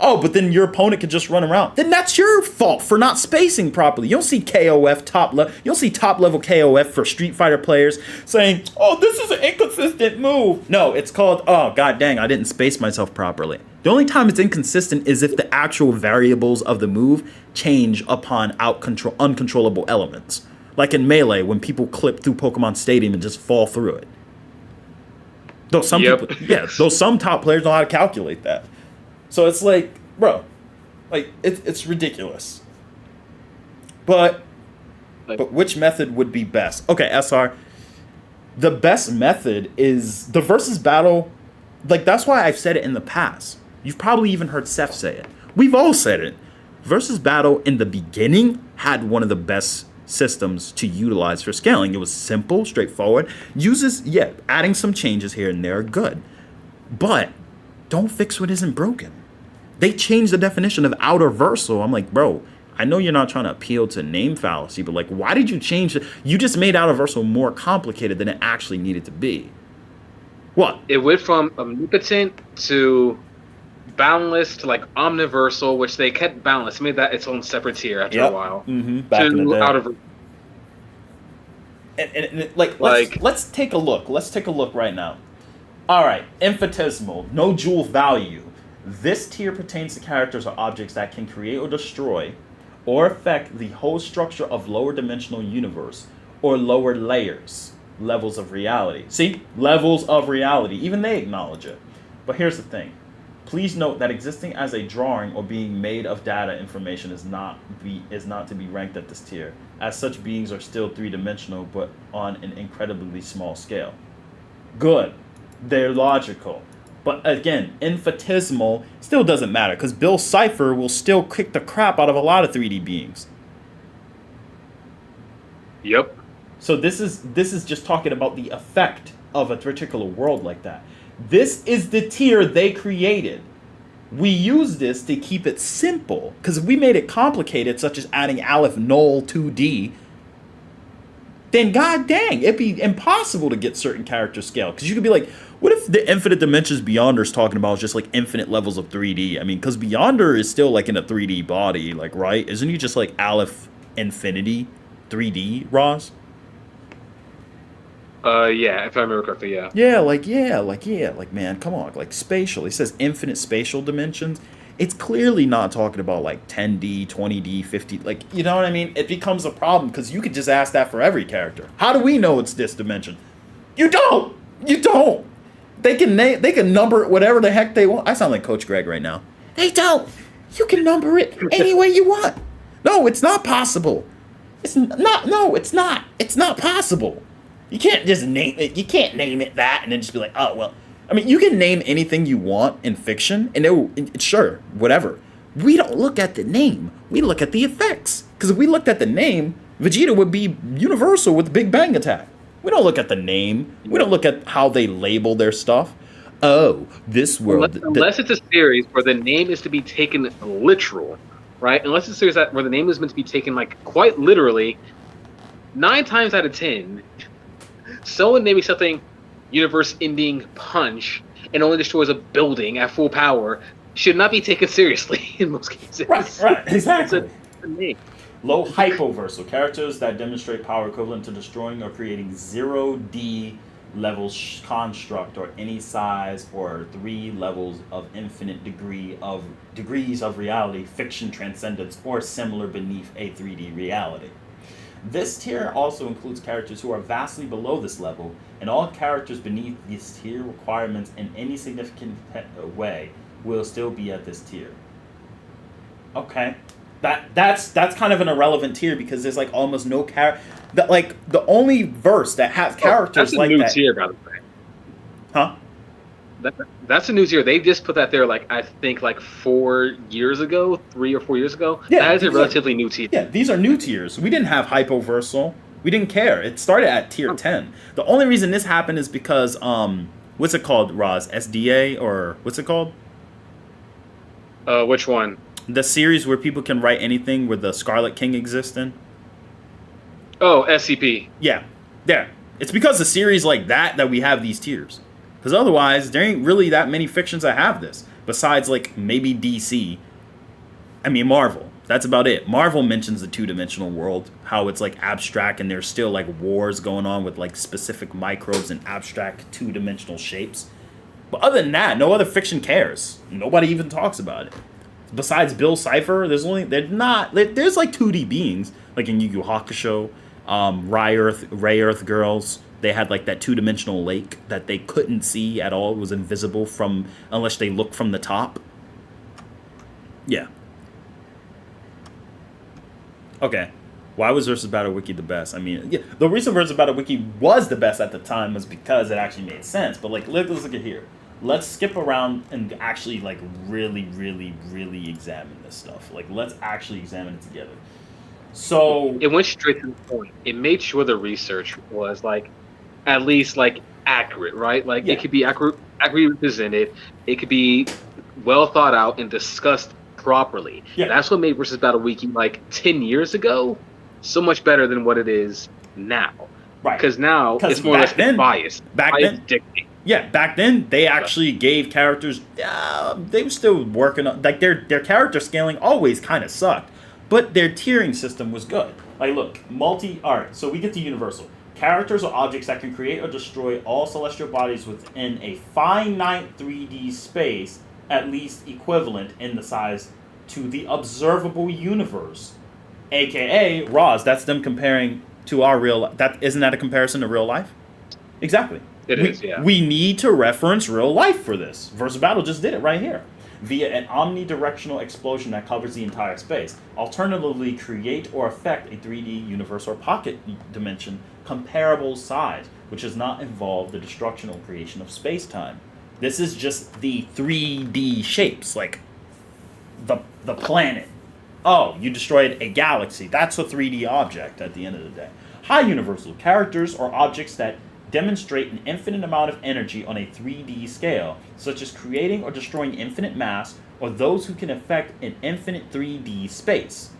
Oh, but then your opponent can just run around. Then that's your fault for not spacing properly. You don't see KOF top level. You don't see top level KOF for Street Fighter players saying, "Oh, this is an inconsistent move." No, it's called, "Oh, god dang, I didn't space myself properly." The only time it's inconsistent is if the actual variables of the move change upon uncontrollable elements. Like in Melee, when people clip through Pokemon Stadium and just fall through it. Though some some top players know how to calculate that. So it's like, bro, like it's ridiculous. But which method would be best? Okay, SR. The best method is the versus battle. Like, that's why I've said it in the past. You've probably even heard Seth say it. We've all said it. Versus battle in the beginning had one of the best systems to utilize for scaling. It was simple, straightforward. Adding some changes here and there are good. But don't fix what isn't broken. They changed the definition of outer versal. I'm like, bro, I know you're not trying to appeal to name fallacy, but like, why did you change it? You just made outer versal more complicated than it actually needed to be. What? It went from omnipotent to boundless to like omniversal, which they kept boundless. Made that its own separate tier after a while. Mm-hmm. Back in the day. Outer versal. And let's take a look. Let's take a look right now. All right, infinitesimal, no dual value. This tier pertains to characters or objects that can create or destroy or affect the whole structure of lower dimensional universe or lower levels of reality. See, levels of reality, even they acknowledge it. But here's the thing. Please note that existing as a drawing or being made of data information is not to be ranked at this tier, as such beings are still three-dimensional but on an incredibly small scale. Good. They're logical. But again, infinitesimal still doesn't matter, because Bill Cipher will still kick the crap out of a lot of 3D beings. Yep. So this is just talking about the effect of a particular world like that. This is the tier they created. We use this to keep it simple, because if we made it complicated, such as adding Aleph Null 2D, then god dang, it'd be impossible to get certain character scale. Because you could be like, what if the infinite dimensions Beyonder is talking about is just like infinite levels of 3D? I mean, because Beyonder is still like in a 3D body, like, right? Isn't he just like Aleph Infinity 3D, Roz? Yeah, if I remember correctly, yeah. Like, man, come on, like spatial. He says infinite spatial dimensions. It's clearly not talking about like 10D, 20D, 50. Like, you know what I mean? It becomes a problem because you could just ask that for every character. How do we know it's this dimension? You don't. They can number it whatever the heck they want. I sound like Coach Greg right now. They don't. You can number it any way you want. No, it's not possible. It's not. No, it's not. It's not possible. You can't just name it. You can't name it that and then just be like, oh, well. I mean, you can name anything you want in fiction, and sure, whatever. We don't look at the name. We look at the effects. Because if we looked at the name, Vegeta would be universal with the Big Bang Attack. We don't look at the name. We don't look at how they label their stuff. Oh, this world. Unless it's a series where the name is to be taken literal, right? Unless it's a series where the name is meant to be taken like quite literally, 9 times out of 10. Someone naming something universe-ending punch and only destroys a building at full power should not be taken seriously in most cases. Right, exactly. It's a name. Low hypoverse, so characters that demonstrate power equivalent to destroying or creating 0D level construct or any size or 3 levels of infinite degrees of reality, fiction, transcendence, or similar beneath a 3D reality. This tier also includes characters who are vastly below this level, and all characters beneath this tier requirements in any significant way will still be at this tier. Okay. That's kind of an irrelevant tier because there's like almost no character. Like the only verse that has characters like that. That's a new tier, by the way. Huh? That's a new tier. They just put that there, like I think, like 4 years ago, 3 or 4 years ago. Yeah, that is a relatively new tier. Yeah, these are new tiers. We didn't have Hypoversal. We didn't care. It started at tier 10. The only reason this happened is because what's it called, Roz? SDA or what's it called? Which one? The series where people can write anything where the Scarlet King exists in. Oh, SCP. Yeah, there. It's because of series like that we have these tiers. Because otherwise, there ain't really that many fictions that have this. Besides, like, maybe DC. I mean, Marvel. That's about it. Marvel mentions the two-dimensional world. How it's, like, abstract and there's still, like, wars going on with, like, specific microbes and abstract two-dimensional shapes. But other than that, no other fiction cares. Nobody even talks about it. Besides Bill Cipher, there's like 2D beings. Like in Yu Yu Hakusho, Ray Earth Girls. They had like that two-dimensional lake that they couldn't see at all. It was invisible unless they looked from the top. Yeah. Okay. Why was Versus Battle Wiki the best? I mean, yeah, the reason Versus Battle Wiki was the best at the time was because it actually made sense. But like, let's look at here. Let's skip around and actually like really, really, really examine this stuff. Like, let's actually examine it together. So it went straight to the point. It made sure the research was like at least like accurate, right? Like it could be accurately presented. It could be well thought out and discussed properly. Yeah. That's what made Versus Battle Wiki like 10 years ago so much better than what it is now. Right. Because now it's more or less biased. Back then they actually gave characters. They were still working on like their character scaling always kind of sucked, but their tiering system was good. Like look, alright, so we get to Universal. Characters or objects that can create or destroy all celestial bodies within a finite 3D space, at least equivalent in the size to the observable universe, AKA Roz. That's them comparing to our real. Isn't that a comparison to real life? Exactly. It is, yeah. We need to reference real life for this. Versus Battle just did it right here. Via an omnidirectional explosion that covers the entire space. Alternatively, create or affect a 3D universe or pocket dimension comparable size, which does not involve the destruction or creation of space-time. This is just the 3D shapes, like the planet. Oh, you destroyed a galaxy. That's a 3D object at the end of the day. High universal characters or objects that demonstrate an infinite amount of energy on a 3D scale, such as creating or destroying infinite mass, or those who can affect an infinite 3D space.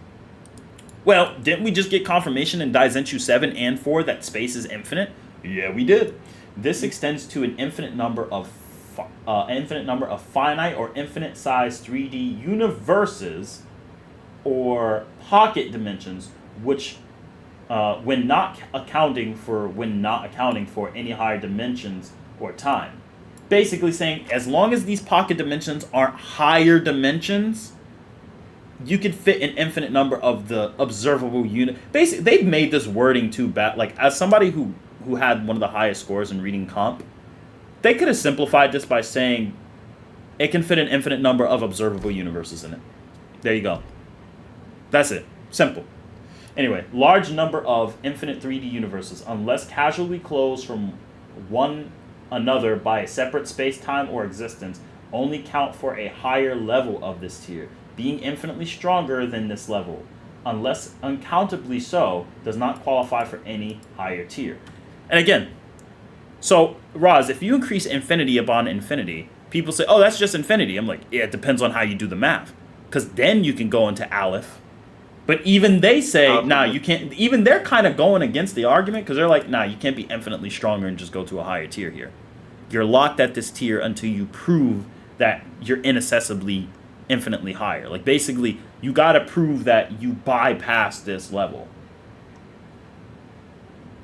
Well, didn't we just get confirmation in Daizenshuu 7 and 4 that space is infinite? Yeah, we did. This extends to an infinite number of finite or infinite size 3D universes or pocket dimensions, which when not accounting for any higher dimensions or time. Basically saying, as long as these pocket dimensions aren't higher dimensions, you could fit an infinite number of the observable unit. Basically, they've made this wording too bad. Like, as somebody who had one of the highest scores in reading comp, they could have simplified this by saying it can fit an infinite number of observable universes in it. There you go. That's it. Simple. Anyway, large number of infinite 3D universes, unless casually closed from one another by a separate space-time or existence, only count for a higher level of this tier, being infinitely stronger than this level, unless uncountably so, does not qualify for any higher tier. And again, so, Roz, if you increase infinity upon infinity, people say, oh, that's just infinity. I'm like, yeah, it depends on how you do the math. Because then you can go into Aleph. But even they say, nah, you can't. Even they're kind of going against the argument because they're like, nah, you can't be infinitely stronger and just go to a higher tier here. You're locked at this tier until you prove that you're inaccessibly infinitely higher. Like, basically, you got to prove that you bypass this level.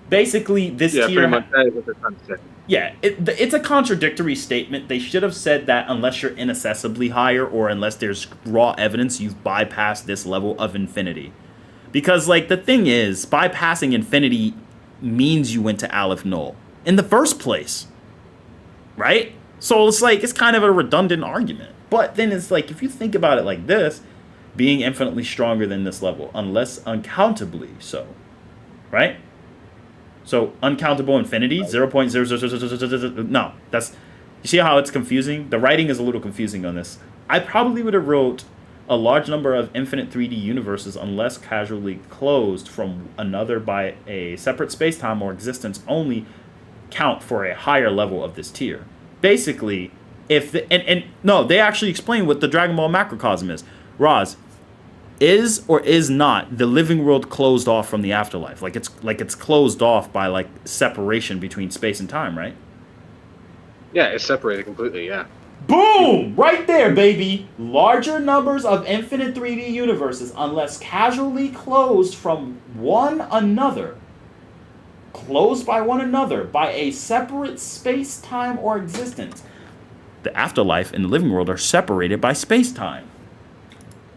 Basically, this tier... Yeah, pretty much that is what they're trying to say. Yeah, it's a contradictory statement. They should have said that unless you're inaccessibly higher or unless there's raw evidence you've bypassed this level of infinity. Because, like, the thing is, bypassing infinity means you went to Aleph Null in the first place. Right? So it's like, it's kind of a redundant argument. But then it's like, if you think about it like this, being infinitely stronger than this level, unless uncountably so. Right? So, uncountable infinity, 0.00000. No, that's... You see how it's confusing? The writing is a little confusing on this. I probably would have wrote a large number of infinite 3D universes unless casually closed from another by a separate space-time or existence only count for a higher level of this tier. Basically, if... No, they actually explain what the Dragon Ball macrocosm is. Roz, is or is not the living world closed off from the afterlife? Like it's closed off by like separation between space and time, right? Yeah, it's separated completely, yeah. Boom! Right there, baby! Larger numbers of infinite 3D universes unless casually closed from one another. Closed by one another by a separate space, time, or existence. The afterlife and the living world are separated by space, time.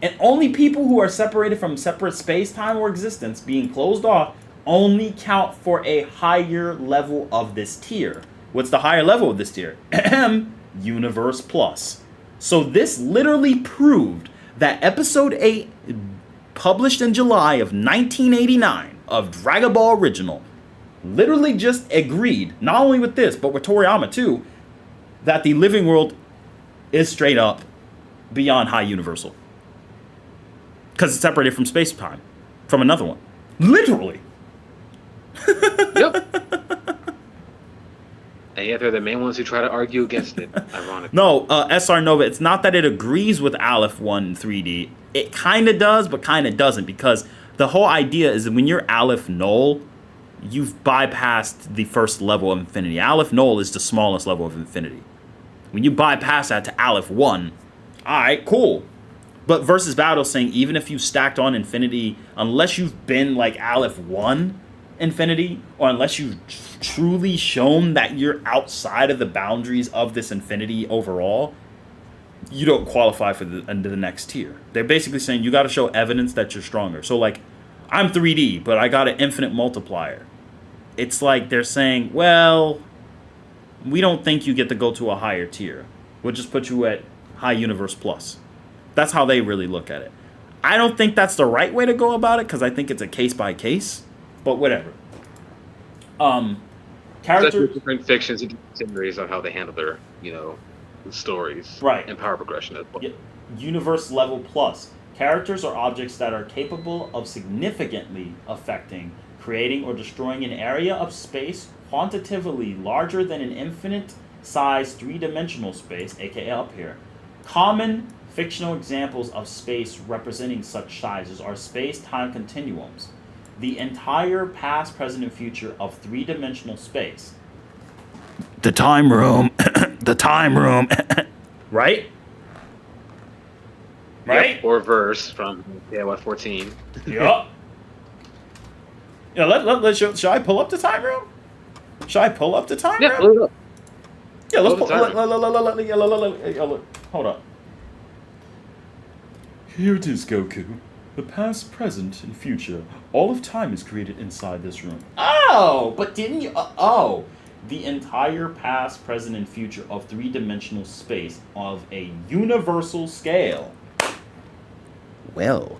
And only people who are separated from separate space, time, or existence being closed off only count for a higher level of this tier. What's the higher level of this tier? Universe Plus. So this literally proved that Episode 8, published in July of 1989, of Dragon Ball Original, literally just agreed, not only with this, but with Toriyama too, that the living world is straight up beyond high universal. Because it's separated from space-time. From another one. Literally. Yep. And yet they're the main ones who try to argue against it, ironically. No, SR Nova, it's not that it agrees with Aleph 1 3D. It kind of does, but kind of doesn't. Because the whole idea is that when you're Aleph Null, you've bypassed the first level of infinity. Aleph Null is the smallest level of infinity. When you bypass that to Aleph 1, alright, cool. But versus Battle saying even if you stacked on infinity, unless you've been like Aleph 1 infinity, or unless you've truly shown that you're outside of the boundaries of this infinity overall, you don't qualify for the next tier. They're basically saying you got to show evidence that you're stronger. So like I'm 3D, but I got an infinite multiplier. It's like they're saying, well, we don't think you get to go to a higher tier. We'll just put you at high universe plus. That's how they really look at it. I don't think that's the right way to go about it because I think it's a case by case, but whatever. Characters, different fictions and different series on how they handle their, stories. Right. And power progression as well. universe level plus. Characters are objects that are capable of significantly affecting, creating, or destroying an area of space quantitatively larger than an infinite size three-dimensional space, aka up here. Common fictional examples of space representing such sizes are space-time continuums. The entire past, present, and future of three-dimensional space. The time room. The time room. Right? Right? Yep, or verse from 14. Yup. Yeah, should I pull up the time room? Should I pull up the time Yeah, room? pull it up. Yeah, let's Pull pull. the time Hold up. Here it is, Goku. The past, present, and future. All of time is created inside this room. Oh, but didn't you? Oh, the entire past, present, and future of three-dimensional space of a universal scale. Well,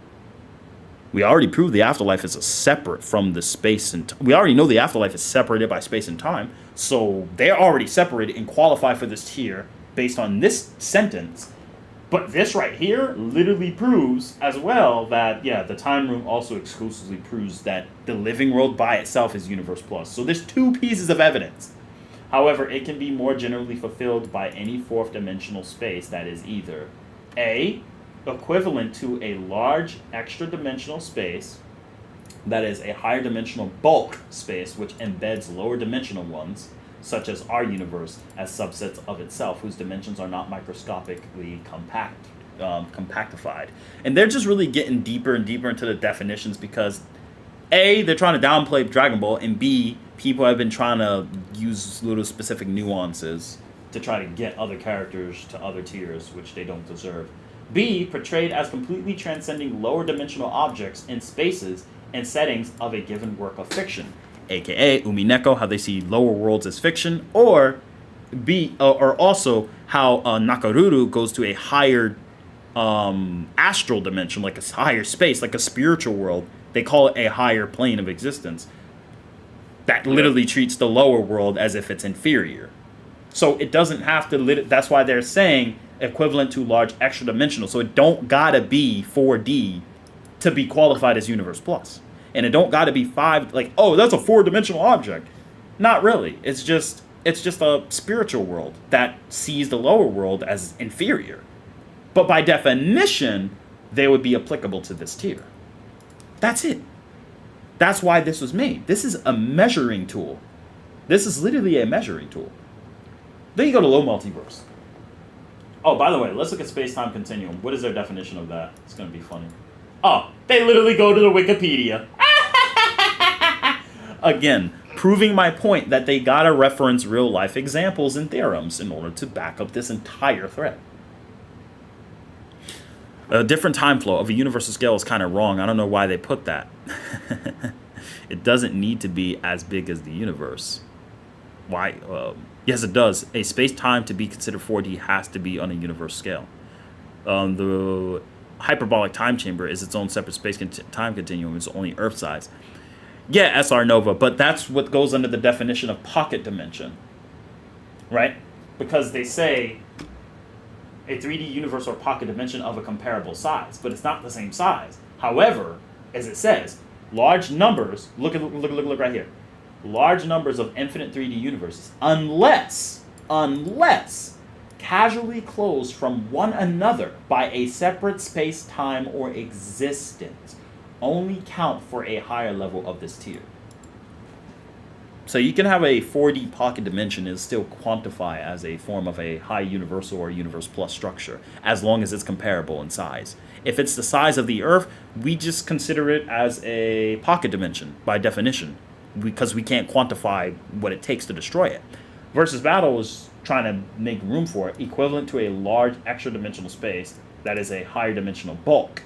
we already proved the afterlife is separate from the space and we already know the afterlife is separated by space and time. So they're already separated and qualify for this tier based on this sentence. But this right here literally proves as well that, yeah, the time room also exclusively proves that the living world by itself is universe plus. So there's two pieces of evidence. However, it can be more generally fulfilled by any fourth dimensional space that is either A, equivalent to a large extra dimensional space that is a higher dimensional bulk space which embeds lower dimensional ones, such as our universe, as subsets of itself whose dimensions are not microscopically compactified. And they're just really getting deeper and deeper into the definitions because A, they're trying to downplay Dragon Ball, and B, people have been trying to use little specific nuances to try to get other characters to other tiers which they don't deserve. B, portrayed as completely transcending lower dimensional objects in spaces and settings of a given work of fiction, aka Umineko, how they see lower worlds as fiction, or B, or also how Nakaruru goes to a higher astral dimension, like a higher space, like a spiritual world. They call it a higher plane of existence that literally treats the lower world as if it's inferior. So it doesn't have to. That's why they're saying equivalent to large extra dimensional. So it don't gotta be 4D to be qualified as Universe Plus. And it don't gotta be 5, like, oh, that's a 4-dimensional object. Not really. It's just a spiritual world that sees the lower world as inferior. But by definition, they would be applicable to this tier. That's it. That's why this was made. This is a measuring tool. This is literally a measuring tool. Then you go to low multiverse. Oh, by the way, let's look at space-time continuum. What is their definition of that? It's going to be funny. Oh, they literally go to the Wikipedia. Again, proving my point that they gotta reference real-life examples and theorems in order to back up this entire thread. A different time flow of a universal scale is kind of wrong. I don't know why they put that. It doesn't need to be as big as the universe. Why? Yes, it does. A space-time to be considered 4D has to be on a universe scale. The hyperbolic time chamber is its own separate space-time continuum. It's only Earth size. Yeah, SR Nova, but that's what goes under the definition of pocket dimension, right? Because they say a 3D universe or pocket dimension of a comparable size, but it's not the same size. However, as it says, large numbers, look right here. Large numbers of infinite 3D universes, unless casually closed from one another by a separate space, time, or existence, only count for a higher level of this tier. So you can have a 4D pocket dimension and still quantify as a form of a high universal or universe plus structure, as long as it's comparable in size. If it's the size of the Earth, we just consider it as a pocket dimension by definition, because we can't quantify what it takes to destroy it. Versus Battle is trying to make room for it, equivalent to a large extra dimensional space that is a higher dimensional bulk.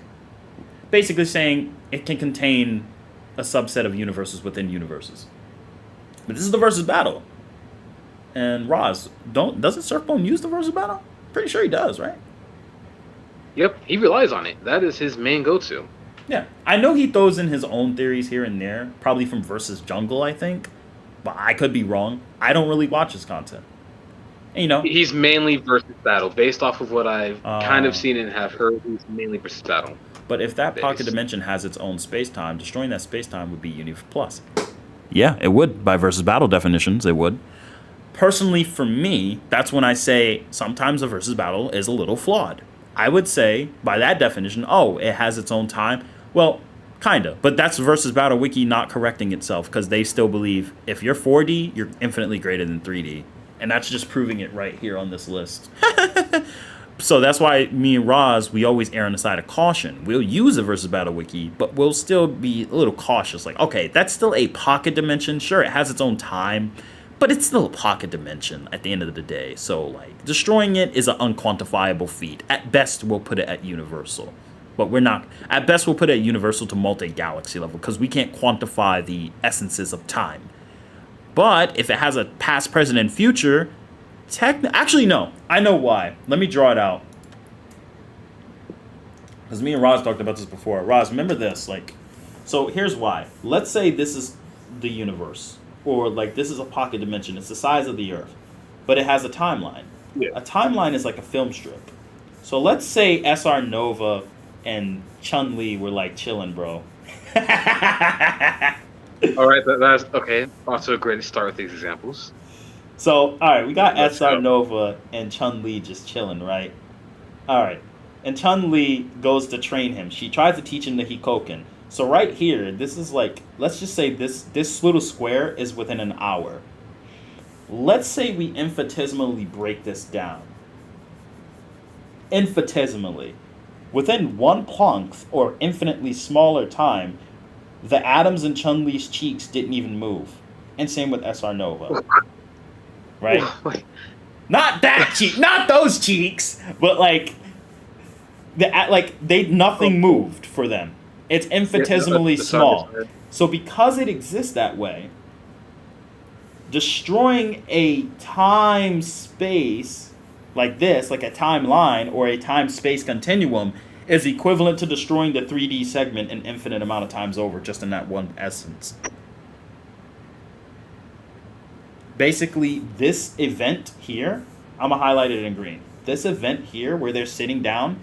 Basically saying it can contain a subset of universes within universes. But this is the versus battle. And Roz, doesn't Surfbone use the versus battle? Pretty sure he does, right? Yep, he relies on it. That is his main go-to. Yeah. I know he throws in his own theories here and there, probably from Versus Jungle, I think. But I could be wrong. I don't really watch his content. And, you know, He's mainly versus battle. Based off of what I've kind of seen and have heard, he's mainly versus battle. but if that pocket Base. dimension has its own space-time, destroying that space-time would be Uni Plus. Yeah, it would. By versus battle definitions, it would. Personally, for me, that's when I say sometimes a versus battle is a little flawed. I would say, by that definition, oh, it has its own time. Well, kinda. But that's versus battle wiki not correcting itself, because they still believe if you're 4D, you're infinitely greater than 3D. And that's just proving it right here on this list. So that's why me and Roz, we always err on the side of caution. We'll use a versus battle wiki, but we'll still be a little cautious. Like, okay, that's still a pocket dimension. Sure, it has its own time, but it's still a pocket dimension at the end of the day. So, like, destroying it is an unquantifiable feat. At best, we'll put it at universal. But we're not. At best, we'll put it at universal to multi-galaxy level, because we can't quantify the essences of time. But if it has a past, present, and future, actually, no. I know why. Let me draw it out. Because me and Roz talked about this before. Roz, remember this. Like, so here's why. Let's say this is the universe. Or, like, this is a pocket dimension. It's the size of the Earth. But it has a timeline. Yeah. A timeline is like a film strip. So let's say SR Nova and Chun-Li were, like, chilling, bro. All right, that's okay. Also a great to start with these examples. So, all right, we got Let's SR go. Nova and Chun-Li just chilling, right? All right. And Chun-Li goes to train him. She tries to teach him the Hikoken. So right here, this is like, let's just say this little square is within an hour. Let's say we infinitesimally break this down. Infinitesimally. Within one Planck, or infinitely smaller time, the atoms in Chun-Li's cheeks didn't even move. And same with SR Nova. Right? Not that cheek, not those cheeks, but like nothing moved for them. It's infinitesimally small. So because it exists that way, destroying a time space like this, like a timeline or a time space continuum, is equivalent to destroying the 3D segment an infinite amount of times over, just in that one essence. Basically, this event here, I'm going to highlight it in green. This event here, where they're sitting down,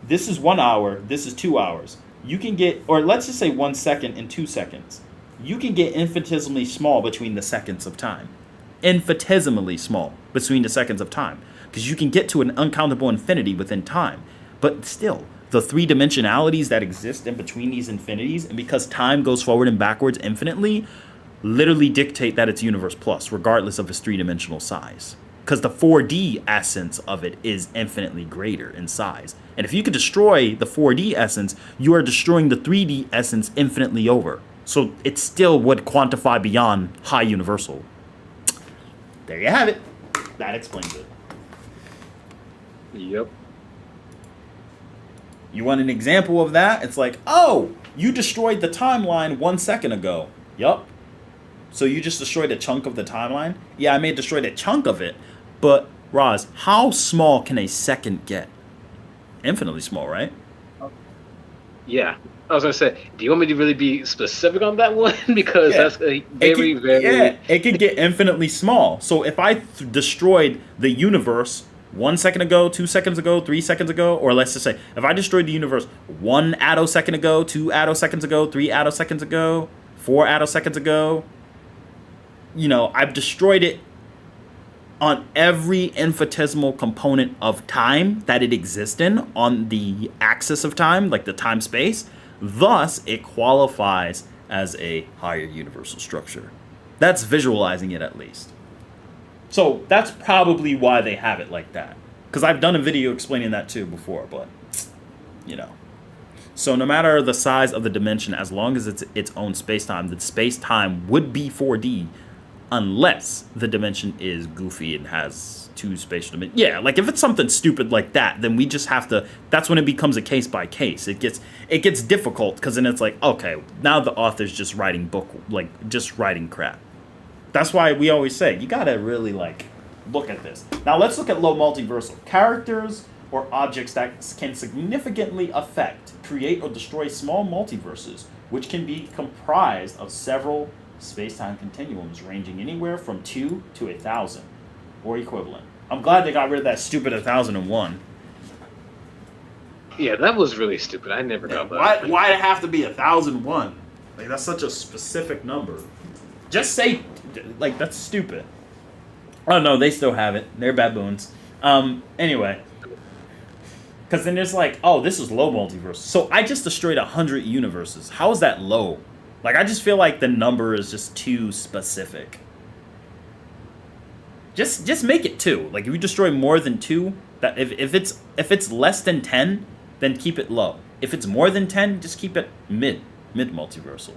this is 1 hour, this is 2 hours. You can get, or let's just say 1 second and 2 seconds. You can get infinitesimally small between the seconds of time. Infinitesimally small between the seconds of time. Because you can get to an uncountable infinity within time. But still, the three dimensionalities that exist in between these infinities, and because time goes forward and backwards infinitely, literally dictate that it's universe plus, regardless of its three-dimensional size. Because the 4D essence of it is infinitely greater in size. And if you could destroy the 4D essence, you are destroying the 3D essence infinitely over. So it still would quantify beyond high universal. There you have it. That explains it. Yep. You want an example of that? It's like, oh, you destroyed the timeline 1 second ago. Yup. So you just destroyed a chunk of the timeline? Yeah, I may have destroyed a chunk of it, but Roz, how small can a second get? Infinitely small, right? Yeah. I was gonna say, do you want me to really be specific on that one? Because that's a very, very. Yeah, it could get infinitely small. So if I destroyed the universe 1 second ago, 2 seconds ago, 3 seconds ago, or let's just say, if I destroyed the universe 1 attosecond ago, 2 attoseconds ago, 3 attoseconds ago, 4 attoseconds ago, you know, I've destroyed it on every infinitesimal component of time that it exists in on the axis of time, like the time space. Thus, it qualifies as a higher universal structure. That's visualizing it at least. So that's probably why they have it like that. Because I've done a video explaining that too before, but, you know. So no matter the size of the dimension, as long as it's its own space-time, the space-time would be 4D unless the dimension is goofy and has two spatial dimensions. Yeah, like if it's something stupid like that, then we just have to. That's when it becomes a case by case. It gets difficult because then it's like, okay, now the author's just writing just writing crap. That's why we always say you gotta really like look at this. Now let's look at low multiversal characters or objects that can significantly affect, create, or destroy small multiverses, which can be comprised of several space-time continuums ranging anywhere from 2 to 1,000 or equivalent. I'm glad they got rid of that stupid 1,001. Yeah, that was really stupid. I never got that. Why it have to be 1,001? Like that's such a specific number. Just say like that's stupid. Oh no, they still have it. They're baboons. Anyway. Because then there's like, oh, this is low multiverse. So I just destroyed 100 universes. How is that low? Like, I just feel like the number is just too specific. Just make it 2. Like, if you destroy more than 2, that if it's less than 10, then keep it low. If it's more than 10, just keep it mid multiversal.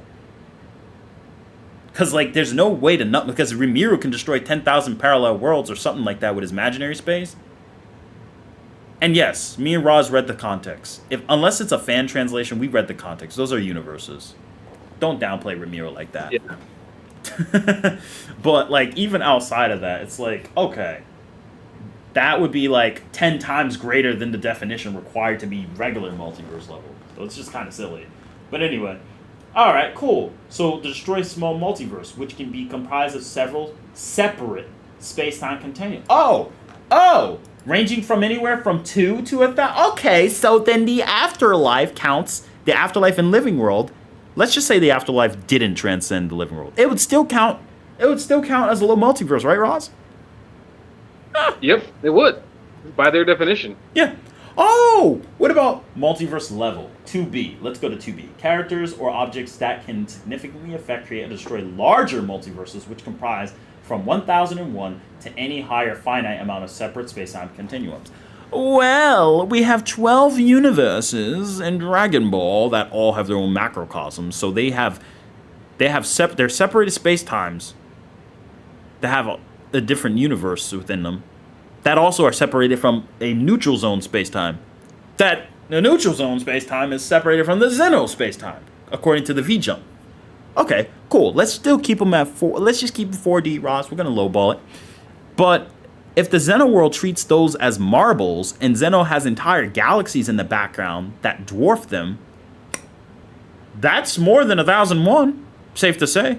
Because like, there's no way to not because Rimuru can destroy 10,000 parallel worlds or something like that with his imaginary space. And yes, me and Roz read the context. Unless it's a fan translation, we read the context. Those are universes. Don't downplay Ramiro like that. Yeah. But like even outside of that, it's like, okay, that would be like 10 times greater than the definition required to be regular multiverse level. So it's just kind of silly. But anyway, all right, cool. So destroy small multiverse, which can be comprised of several separate space-time continuums. Oh. Ranging from anywhere from 2 to 1,000. Okay, so then the afterlife counts. The afterlife and living world. Let's just say the afterlife didn't transcend the living world. It would still count. It would still count as a low multiverse, right, Roz? Yep, it would. By their definition. Yeah. Oh, what about multiverse level? 2B. Let's go to 2B. Characters or objects that can significantly affect, create, and destroy larger multiverses, which comprise from 1001 to any higher finite amount of separate space-time continuums. Well, we have 12 universes in Dragon Ball that all have their own macrocosms, so they're separated space-times that have a different universe within them that also are separated from a neutral zone space-time. That the neutral zone space-time is separated from the Zeno space-time, according to the V-jump. Okay, cool. Let's still keep them at 4. Let's just keep it 4D, Ross. We're going to lowball it. But if the Zeno world treats those as marbles and Zeno has entire galaxies in the background that dwarf them, that's more than 1,001, safe to say.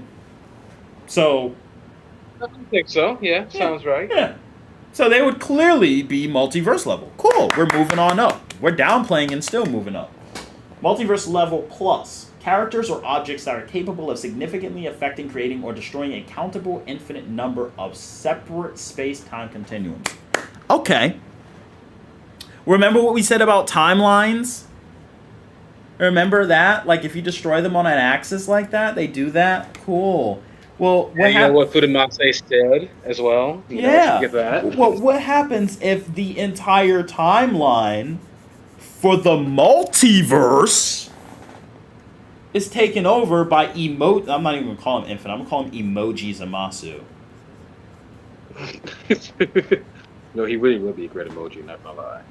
So... I think so. Yeah, sounds right. Yeah. So they would clearly be multiverse level. Cool. We're moving on up. We're downplaying and still moving up. Multiverse level plus. Characters or objects that are capable of significantly affecting, creating, or destroying a countable infinite number of separate space-time continuums. Okay. Remember what we said about timelines? Remember that? Like, if you destroy them on an axis like that, they do that? Cool. Well, you know what Fudemase said as well? You know, get that. Well, what happens if the entire timeline for the multiverse is taken over by I'm not even going to call him Infinite. I'm going to call him Emoji Zamasu. No, he really would be a great emoji, not going to lie.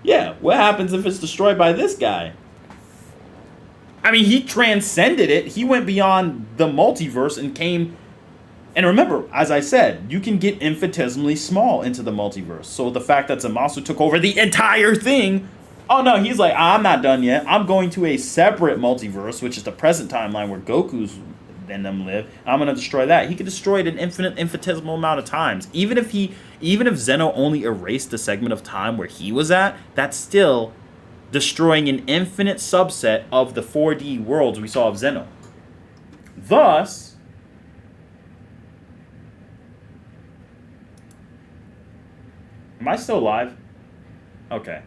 Yeah, what happens if it's destroyed by this guy? I mean, he transcended it. He went beyond the multiverse and came... And remember, as I said, you can get infinitesimally small into the multiverse. So the fact that Zamasu took over the entire thing... Oh no, he's like, I'm not done yet. I'm going to a separate multiverse, which is the present timeline where Goku's and them live. I'm going to destroy that. He could destroy it an infinitesimal amount of times. Even if Zeno only erased the segment of time where he was at, that's still destroying an infinite subset of the 4D worlds we saw of Zeno. Thus, am I still alive? Okay.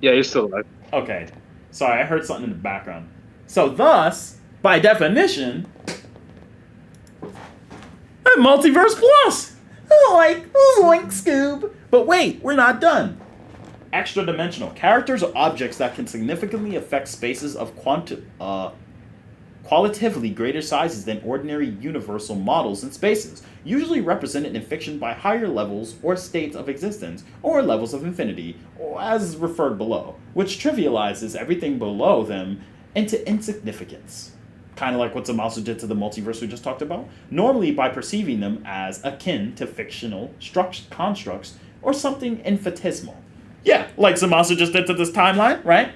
Yeah, you're still alive. Okay. Sorry, I heard something in the background. So thus, by definition, a multiverse plus. Like Scoob. But wait, we're not done. Extra dimensional. Characters or objects that can significantly affect spaces of qualitatively greater sizes than ordinary universal models in spaces, usually represented in fiction by higher levels or states of existence, or levels of infinity, or as referred below, which trivializes everything below them into insignificance. Kind of like what Zamasu did to the multiverse we just talked about, normally by perceiving them as akin to fictional constructs or something infinitesimal. Yeah, like Zamasu just did to this timeline, right?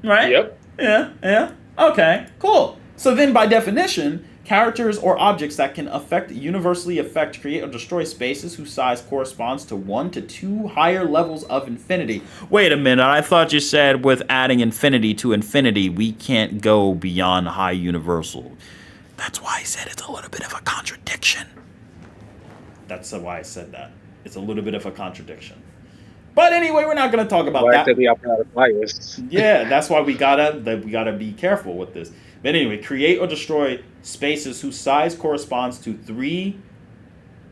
Right? Yep. Yeah. Okay, cool. So then by definition, characters or objects that can universally affect, create, or destroy spaces whose size corresponds to 1 to 2 higher levels of infinity. Wait a minute, I thought you said with adding infinity to infinity, we can't go beyond high universal. That's why I said it's a little bit of a contradiction. That's why I said that. It's a little bit of a contradiction. But anyway, we're not going to talk about Why that. did the operatic bias? Yeah, that's why we gotta be careful with this. But anyway, create or destroy spaces whose size corresponds to 3.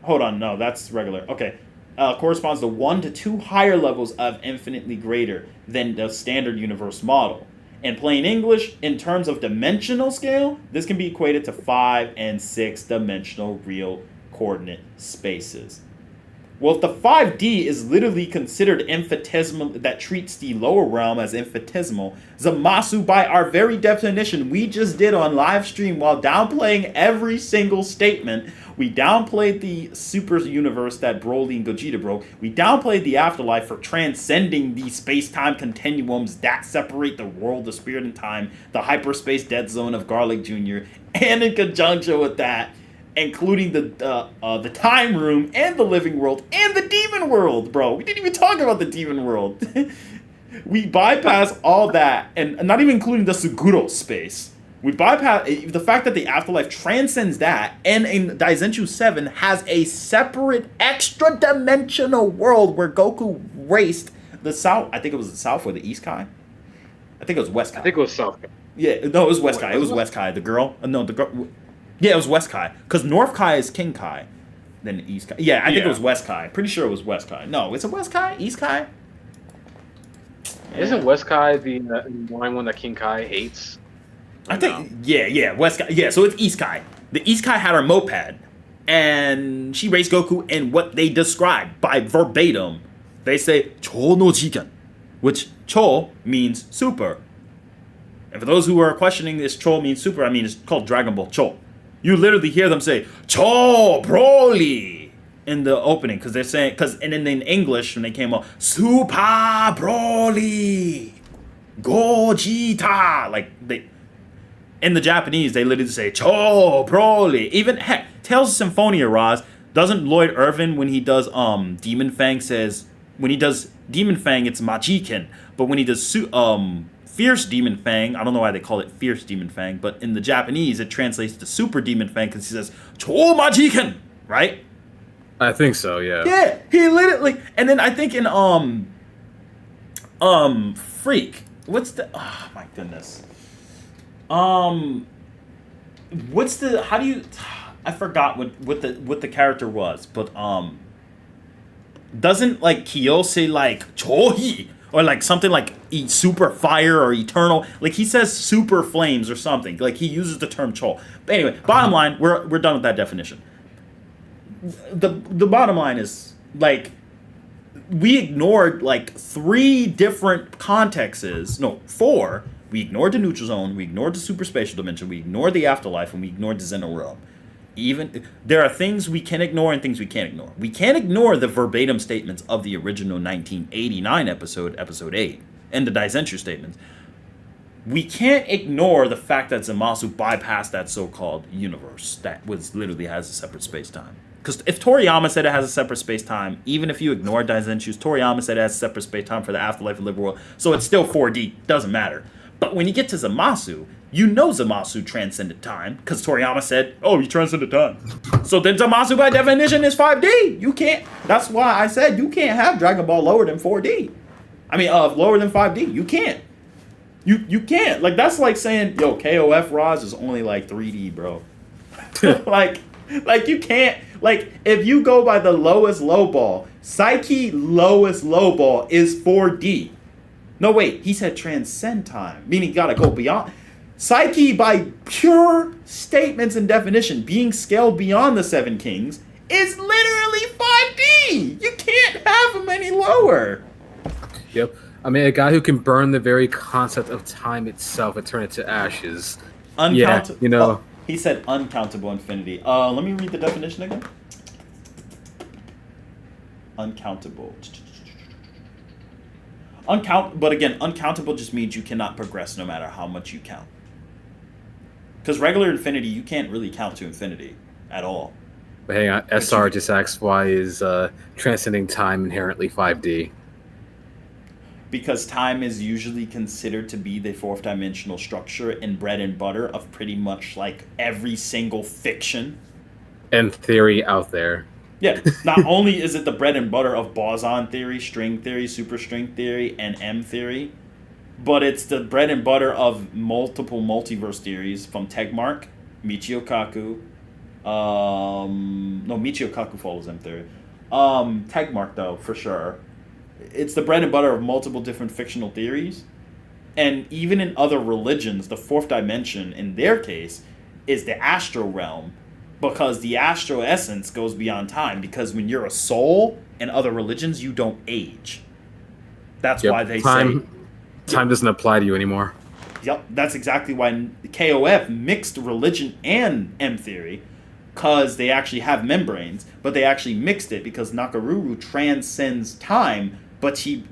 Hold on, no, that's regular. Okay, corresponds to 1 to 2 higher levels of infinitely greater than the standard universe model. In plain English, in terms of dimensional scale, this can be equated to 5 and 6 dimensional real coordinate spaces. Well, if the 5D is literally considered infinitesimal, that treats the lower realm as infinitesimal, Zamasu, by our very definition we just did on live stream while downplaying every single statement, we downplayed the super universe that Broly and Gogeta broke, we downplayed the afterlife for transcending the space-time continuums that separate the world of spirit and time, the hyperspace dead zone of Garlic Jr., and in conjunction with that, including the time room and the living world and the demon world, bro. We didn't even talk about the demon world. We bypass all that, and not even including the Suguro space. We bypass the fact that the afterlife transcends that, and in Daizenshuu 7 has a separate extra dimensional world where Goku raced the south. I think it was the south or the east Kai. I think it was west Kai. I think it was South. Yeah, no, it was west Kai. It was west Kai. The girl. No, the girl. Yeah, it was West Kai. Because North Kai is King Kai. Then East Kai. Yeah, I think it was West Kai. Pretty sure it was West Kai. No, is it West Kai? East Kai? Isn't West Kai the one that King Kai hates? I think, yeah, West Kai. Yeah, so it's East Kai. The East Kai had her moped. And she raced Goku in what they describe by verbatim. They say, Cho no Jigen. Which, Cho means super. And for those who are questioning this Cho means super, I mean, it's called Dragon Ball Cho. You literally hear them say "Cho Broly" in the opening because they're saying and then in English when they came out Super Broly, Gogeta, like they in the Japanese they literally say "Cho Broly." Even heck, Tales of Symphonia, Roz, doesn't Lloyd Irvin when he does Demon Fang says when he does Demon Fang it's Majiken, but when he does Fierce Demon Fang, I don't know why they call it Fierce Demon Fang, but in the Japanese it translates to Super Demon Fang because he says Cho Majiken, right? I think so, yeah. Yeah, he literally, and then I think in Freak, what's the? Oh my goodness. What's the? How do you? I forgot what the character was, but doesn't like Kyo say like Chohi? Or like something like super fire or eternal. Like he says super flames or something. Like he uses the term Cho. But anyway, bottom line, we're done with that definition. The bottom line is like we ignored like 3 different contexts. No, 4. We ignored the neutral zone, we ignored the super spatial dimension, we ignored the afterlife, and we ignored the Zeno realm. Even there are things we can ignore and things we can't ignore. We can't ignore the verbatim statements of the original 1989 episode 8, and the Daizenshuu statements. We can't ignore the fact that Zamasu bypassed that so-called universe that was literally has a separate space-time. Because if Toriyama said it has a separate space-time, even if you ignore Daizenshuu, Toriyama said it has a separate space-time for the afterlife and living world, so it's still 4D, doesn't matter. But when you get to Zamasu, you know Zamasu transcended time, because Toriyama said, oh, he transcended time. So then Zamasu by definition is 5D. You can't, that's why I said you can't have Dragon Ball lower than 4D. I mean, lower than 5D. You can't. You can't. Like, that's like saying, yo, KOF Roz is only like 3D, bro. like you can't, like, if you go by the lowest low ball, Psyche lowest low ball is 4D. No, wait, he said transcend time, meaning you gotta go beyond. Psyche, by pure statements and definition, being scaled beyond the 7 kings, is literally 5D. You can't have them any lower. Yep. I mean, a guy who can burn the very concept of time itself and turn it to ashes. Yeah, you know. Oh, he said uncountable infinity. Let me read the definition again. Uncountable. But again, uncountable just means you cannot progress no matter how much you count. Because regular infinity, you can't really count to infinity at all. But hang on, SR just asks, why is transcending time inherently 5D? Because time is usually considered to be the 4th dimensional structure and bread and butter of pretty much like every single fiction and theory out there. Yeah, not only is it the bread and butter of boson theory, string theory, superstring theory, and M theory, but it's the bread and butter of multiple multiverse theories from Tegmark, Michio Kaku. No, Michio Kaku follows M theory. Tegmark, though, for sure. It's the bread and butter of multiple different fictional theories. And even in other religions, the 4th dimension, in their case, is the astral realm. Because the astral essence goes beyond time. Because when you're a soul in other religions, you don't age. That's why they say... Time doesn't apply to you anymore. Yep, that's exactly why KOF mixed religion and M theory. Because they actually have membranes. But they actually mixed it because Nakaruru transcends time. But she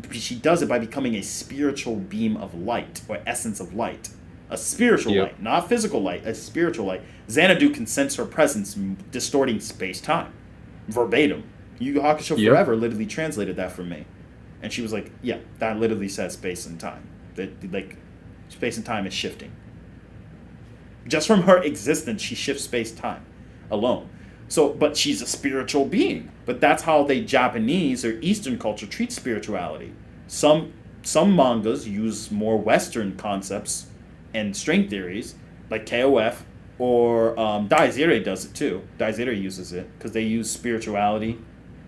does it by becoming a spiritual beam of light. Or essence of light. A spiritual light, not physical light, a spiritual light. Xanadu can sense her presence distorting space-time. Verbatim. Yu Yu Hakusho Forever literally translated that for me. And she was like, yeah, that literally says space and time. That, like, space and time is shifting. Just from her existence, she shifts space-time alone. So, but she's a spiritual being. But that's how they Japanese or Eastern culture treat spirituality. Some mangas use more Western concepts and string theories, like KOF, or Daizere does it too. Daizere uses it, because they use spirituality.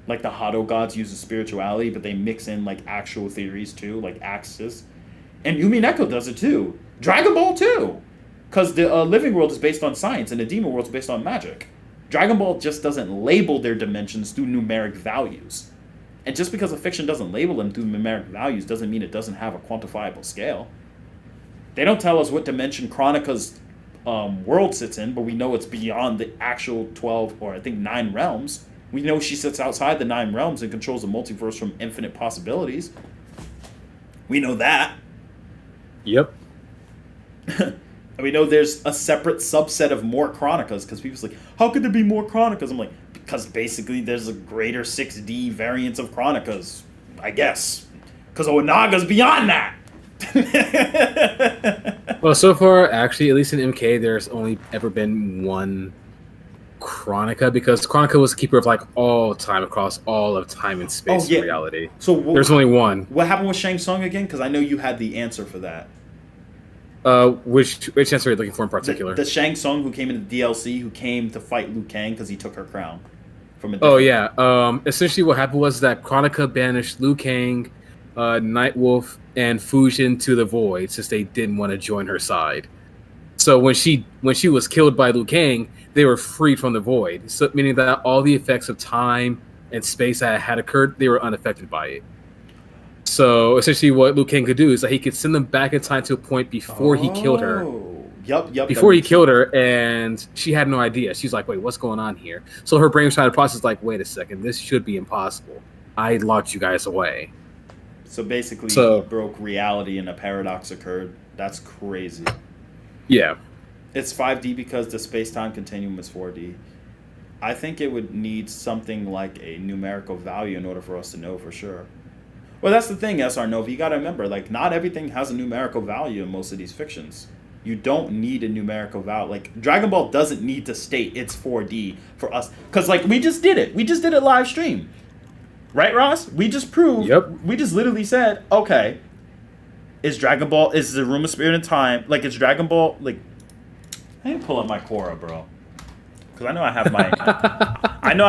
Like the Hado gods use spirituality, but they mix in like actual theories too, like axis. And Yumi Neko does it too. Dragon Ball too! Because the living world is based on science, and the demon world is based on magic. Dragon Ball just doesn't label their dimensions through numeric values. And just because a fiction doesn't label them through numeric values doesn't mean it doesn't have a quantifiable scale. They don't tell us what dimension Chronica's world sits in, but we know it's beyond the actual 12 or I think 9 realms. We know she sits outside the 9 realms and controls the multiverse from infinite possibilities. We know that. Yep. And we know there's a separate subset of more Chronicas, because people's like, how could there be more Chronicas? I'm like, because basically there's a greater 6D variance of Chronicas, I guess. Because Onaga's beyond that. Well, so far, actually, at least in MK, there's only ever been one Chronica, because Chronica was the keeper of like all time across all of time and space and reality. So there's only one. What happened with Shang Tsung again? Because I know you had the answer for that. Which answer are you looking for in particular? The Shang Tsung who came in the DLC, who came to fight Liu Kang because he took her crown from a essentially what happened was that Chronica banished Liu Kang, Nightwolf, and Fujin to the Void since they didn't want to join her side. So when she was killed by Liu Kang, they were freed from the Void. So meaning that all the effects of time and space that had occurred, they were unaffected by it. So essentially what Liu Kang could do is that he could send them back in time to a point before he killed her. Yep. Before he killed her, and she had no idea. She's like, wait, what's going on here? So her brain was trying to process, like, wait a second, this should be impossible. I locked you guys away. So basically, he broke reality and a paradox occurred. That's crazy. Yeah. It's 5D because the space-time continuum is 4D. I think it would need something like a numerical value in order for us to know for sure. Well, that's the thing, SR Nova. You got to remember, like, not everything has a numerical value in most of these fictions. You don't need a numerical value. Like, Dragon Ball doesn't need to state it's 4D for us. Because, like, we just did it. We just did it live stream. Right, Ross? We just proved. Yep. We just literally said, okay, is the Room of Spirit and Time, like, is Dragon Ball, like, I need to pull up my Quora, bro. Because I know I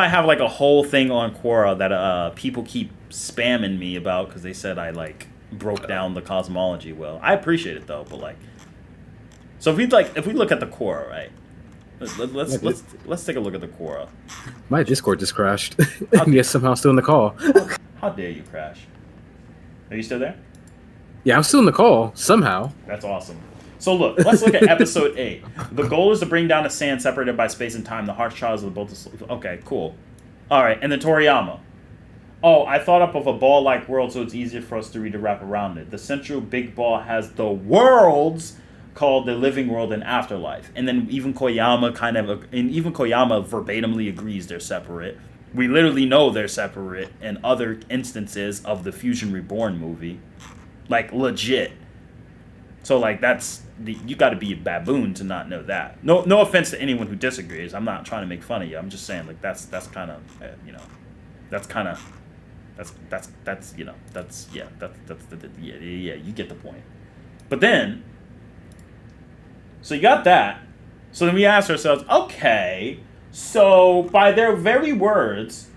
have like, a whole thing on Quora that people keep spamming me about because they said I, like, broke down the cosmology well. I appreciate it, though, but, like, So if we look at the Quora, right? Let's take a look at the Quora. My Discord just crashed. And yes, somehow still in the call. How dare you crash? Are you still there? Yeah, I'm still in the call somehow. That's awesome. So look, let's look at episode 8. The goal is to bring down a sand separated by space and time. The harsh trials of the both. Okay, cool. All right, and then Toriyama. Oh, I thought up of a ball-like world so it's easier for us to read and wrap around it. The central big ball has the worlds called the living world and afterlife. And then even Koyama verbatimly agrees they're separate. We literally know they're separate in other instances of the Fusion Reborn movie. Like, legit. So, like, you got to be a baboon to not know that. No offense to anyone who disagrees. I'm not trying to make fun of you. I'm just saying, like, that's kind of, you know, you get the point. But then, so you got that. So then we ask ourselves, okay, so by their very words,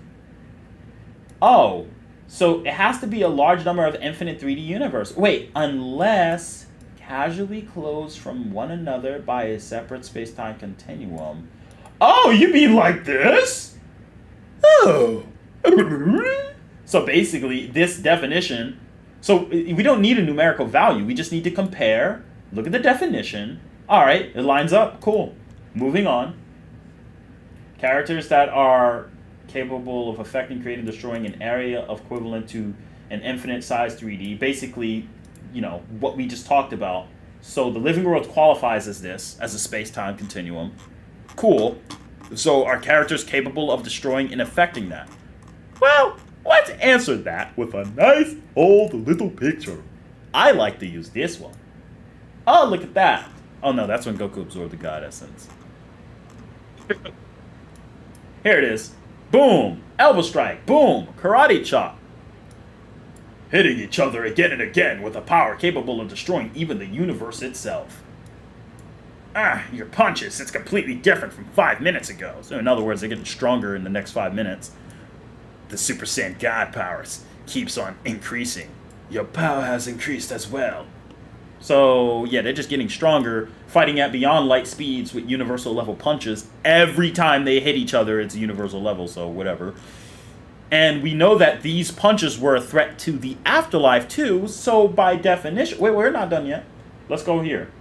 so it has to be a large number of infinite 3D universe. Wait, unless casually closed from one another by a separate space-time continuum. Oh, you mean like this? Oh. So basically, this definition, so we don't need a numerical value. We just need to compare, look at the definition. All right, it lines up. Cool. Moving on. Characters that are capable of affecting, creating, destroying an area equivalent to an infinite size 3D. Basically, you know, what we just talked about. So the living world qualifies as this, as a space-time continuum. Cool. So are characters capable of destroying and affecting that? Well, let's answer that with a nice old little picture. I like to use this one. Oh, look at that. Oh no, that's when Goku absorbed the God Essence. Here it is. Boom! Elbow strike. Boom! Karate chop. Hitting each other again and again with a power capable of destroying even the universe itself. Your punches, it's completely different from 5 minutes ago. So in other words, they're getting stronger in the next 5 minutes. The Super Saiyan God powers keeps on increasing. Your power has increased as well. So, yeah, they're just getting stronger, fighting at beyond light speeds with universal level punches. Every time they hit each other, it's universal level, so whatever. And we know that these punches were a threat to the afterlife, too, so by definition... Wait, we're not done yet. Let's go here.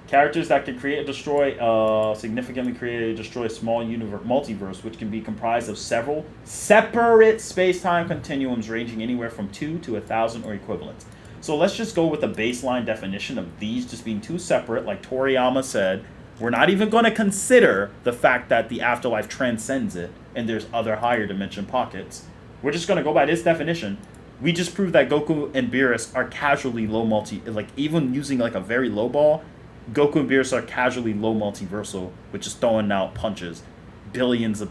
Characters that can create and destroy, significantly create and destroy a small multiverse, which can be comprised of several separate space-time continuums ranging anywhere from 2 to 1,000 or equivalents. So let's just go with a baseline definition of these just being two separate, like Toriyama said. We're not even going to consider the fact that the afterlife transcends it and there's other higher dimension pockets. We're just going to go by this definition. We just proved that Goku and Beerus are casually low like even using like a very low ball, Goku and Beerus are casually low multiversal, which is throwing out punches. Billions of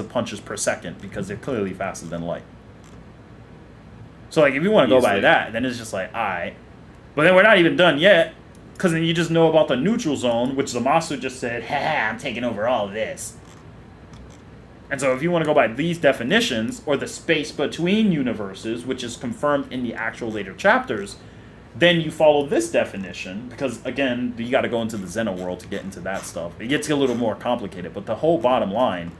punches per second because they're clearly faster than light. So, like, if you want to go by that, then it's just like, alright. But then we're not even done yet, because then you just know about the neutral zone, which Zamasu just said, ha, I'm taking over all of this. And so if you want to go by these definitions, or the space between universes, which is confirmed in the actual later chapters, then you follow this definition, because, again, you got to go into the Xeno world to get into that stuff. It gets a little more complicated, but the whole bottom line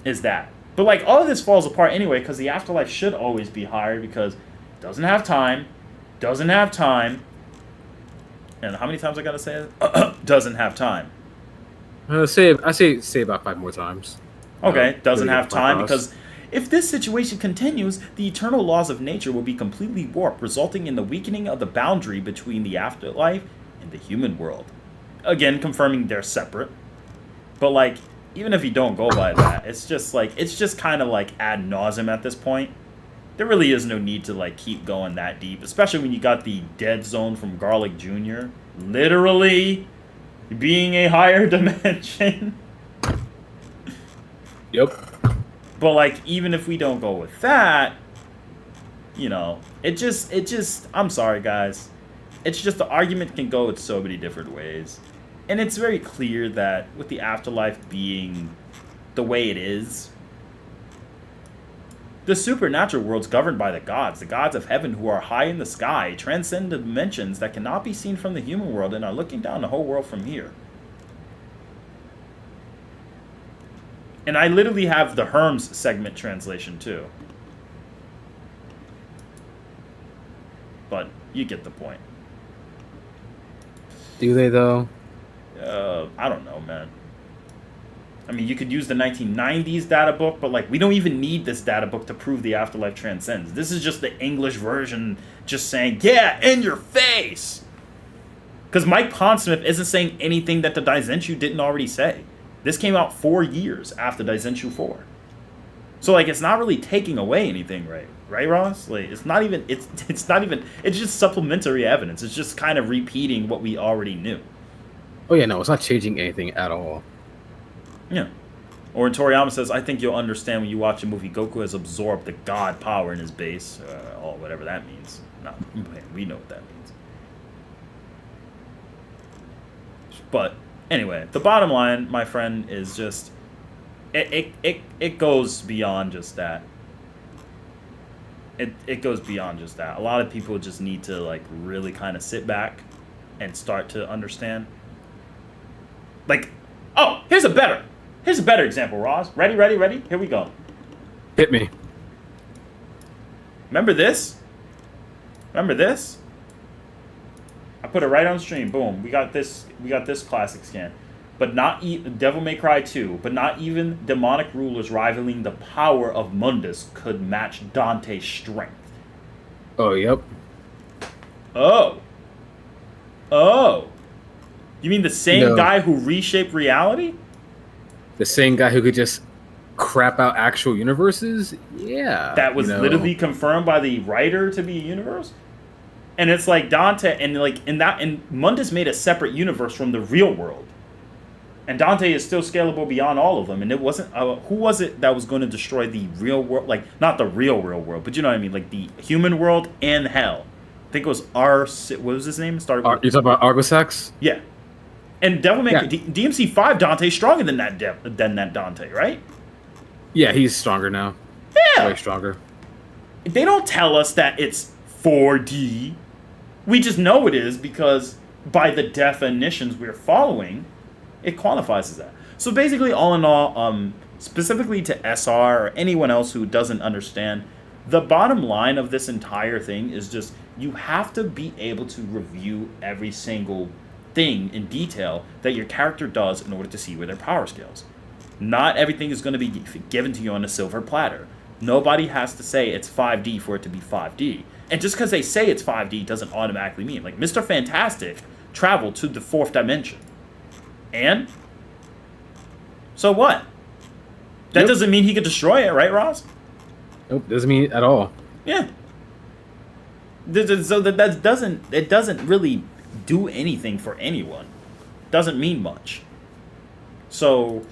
is that. But, like, all of this falls apart anyway, because the afterlife should always be higher, because it doesn't have time, and how many times I gotta say it? Doesn't have time. I say about 5 more times. Okay, doesn't have time, because if this situation continues, the eternal laws of nature will be completely warped, resulting in the weakening of the boundary between the afterlife and the human world. Again, confirming they're separate. But, like, even if you don't go by that, it's just kind of like ad nauseum at this point. There really is no need to like keep going that deep, especially when you got the dead zone from Garlic Jr. literally being a higher dimension. Yep. But like, even if we don't go with that, you know, it just, I'm sorry guys. It's just the argument can go in so many different ways. And it's very clear that with the afterlife being the way it is, The supernatural world's governed by the gods of heaven who are high in the sky, transcend the dimensions that cannot be seen from the human world and are looking down the whole world from here. And I literally have the Herms segment translation too. But you get the point. Do they though? I don't know, man. I mean, you could use the 1990s data book, but like, we don't even need this data book to prove the afterlife transcends. This is just the English version just saying, yeah, in your face! Because Mike Pondsmith isn't saying anything that the Daizenshu didn't already say. This came out 4 years after Daizenshu 4. So, like, it's not really taking away anything, right? Right, Ross? Like, it's not even, it's just supplementary evidence. It's just kind of repeating what we already knew. Oh yeah, no, it's not changing anything at all. Yeah. Or Toriyama says, I think you'll understand when you watch a movie. Goku has absorbed the god power in his base. Or whatever that means. No, we know what that means. But, anyway, the bottom line, my friend, is just... It goes beyond just that. It goes beyond just that. A lot of people just need to, like, really kind of sit back and start to understand. Like, oh, here's a better example, Ross. Ready? Here we go. Hit me. Remember this? I put it right on stream. Boom. We got this classic scan. But not Devil May Cry 2, but not even demonic rulers rivaling the power of Mundus could match Dante's strength. Oh, yep. Oh. You mean the same guy who reshaped reality? The same guy who could just crap out actual universes? Yeah. That was literally confirmed by the writer to be a universe? And it's like Dante, and like and Mundus made a separate universe from the real world. And Dante is still scalable beyond all of them. And it wasn't, who was it that was going to destroy the real world? Like, not the real world, but you know what I mean? Like, the human world and hell. I think it was what was his name? You're talking about Argosax? Yeah. And Devil May Cry, DMC 5 Dante's stronger than that Dante, right? Yeah, he's stronger now. Yeah. Way stronger. They don't tell us that it's 4D. We just know it is because by the definitions we're following, it qualifies as that. So basically, all in all, specifically to SR or anyone else who doesn't understand, the bottom line of this entire thing is just you have to be able to review every single thing in detail that your character does in order to see where their power scales. Not everything is going to be given to you on a silver platter. Nobody has to say it's 5D for it to be 5D. And just because they say it's 5D doesn't automatically mean. Like, Mr. Fantastic traveled to the 4th dimension. And? So what? That doesn't mean he could destroy it, right, Ross? Nope, doesn't mean it at all. Yeah. So that doesn't really do anything for anyone. Doesn't mean much. So,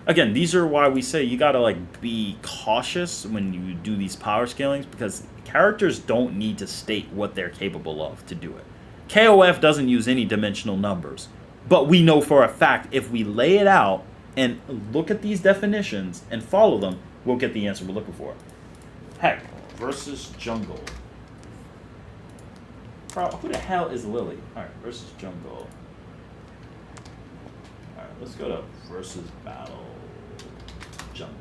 again, these are why we say you gotta, like, be cautious when you do these power scalings, because characters don't need to state what they're capable of to do it. KOF doesn't use any dimensional numbers. But we know for a fact if we lay it out and look at these definitions and follow them, we'll get the answer we're looking for. Heck, versus Jungle. Bro, who the hell is Lily? Alright, versus Jungle. Alright, let's go to versus Battle Jungle.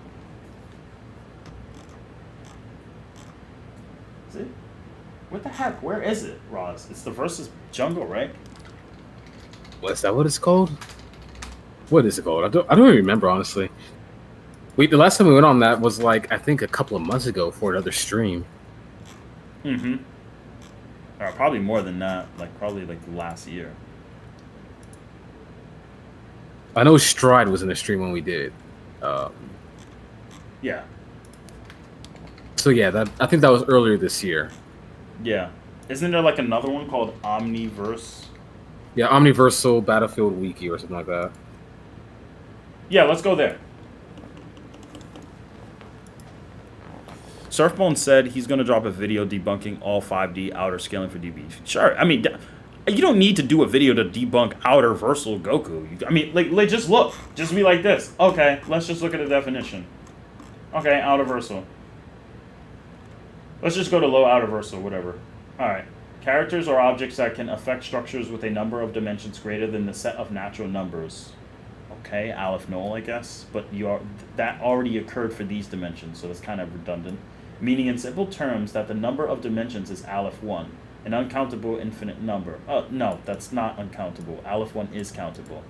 Is it? What the heck? Where is it, Roz? It's the versus Jungle, right? Is that what it's called? What is it called? I don't even remember, honestly. The last time we went on that was like, I think a couple of months ago for another stream. Mm-hmm. Probably more than that. Probably last year. I know Stride was in the stream when we did it. Yeah. So yeah, I think that was earlier this year. Yeah. Isn't there another one called Omniverse? Yeah, Omniversal Battlefield Wiki or something like that. Yeah, let's go there. Surfbone said he's going to drop a video debunking all 5D outer scaling for DB. Sure, I mean, you don't need to do a video to debunk outer versal Goku. I mean, just look. Just be like this. Okay, let's just look at the definition. Okay, outer versal. Let's just go to low outer versal, whatever. Alright. Characters or objects that can affect structures with a number of dimensions greater than the set of natural numbers. Okay, Aleph Null, I guess. But that already occurred for these dimensions, so that's kind of redundant. Meaning in simple terms that the number of dimensions is Aleph 1, an uncountable infinite number. Oh, no, that's not uncountable. Aleph 1 is countable.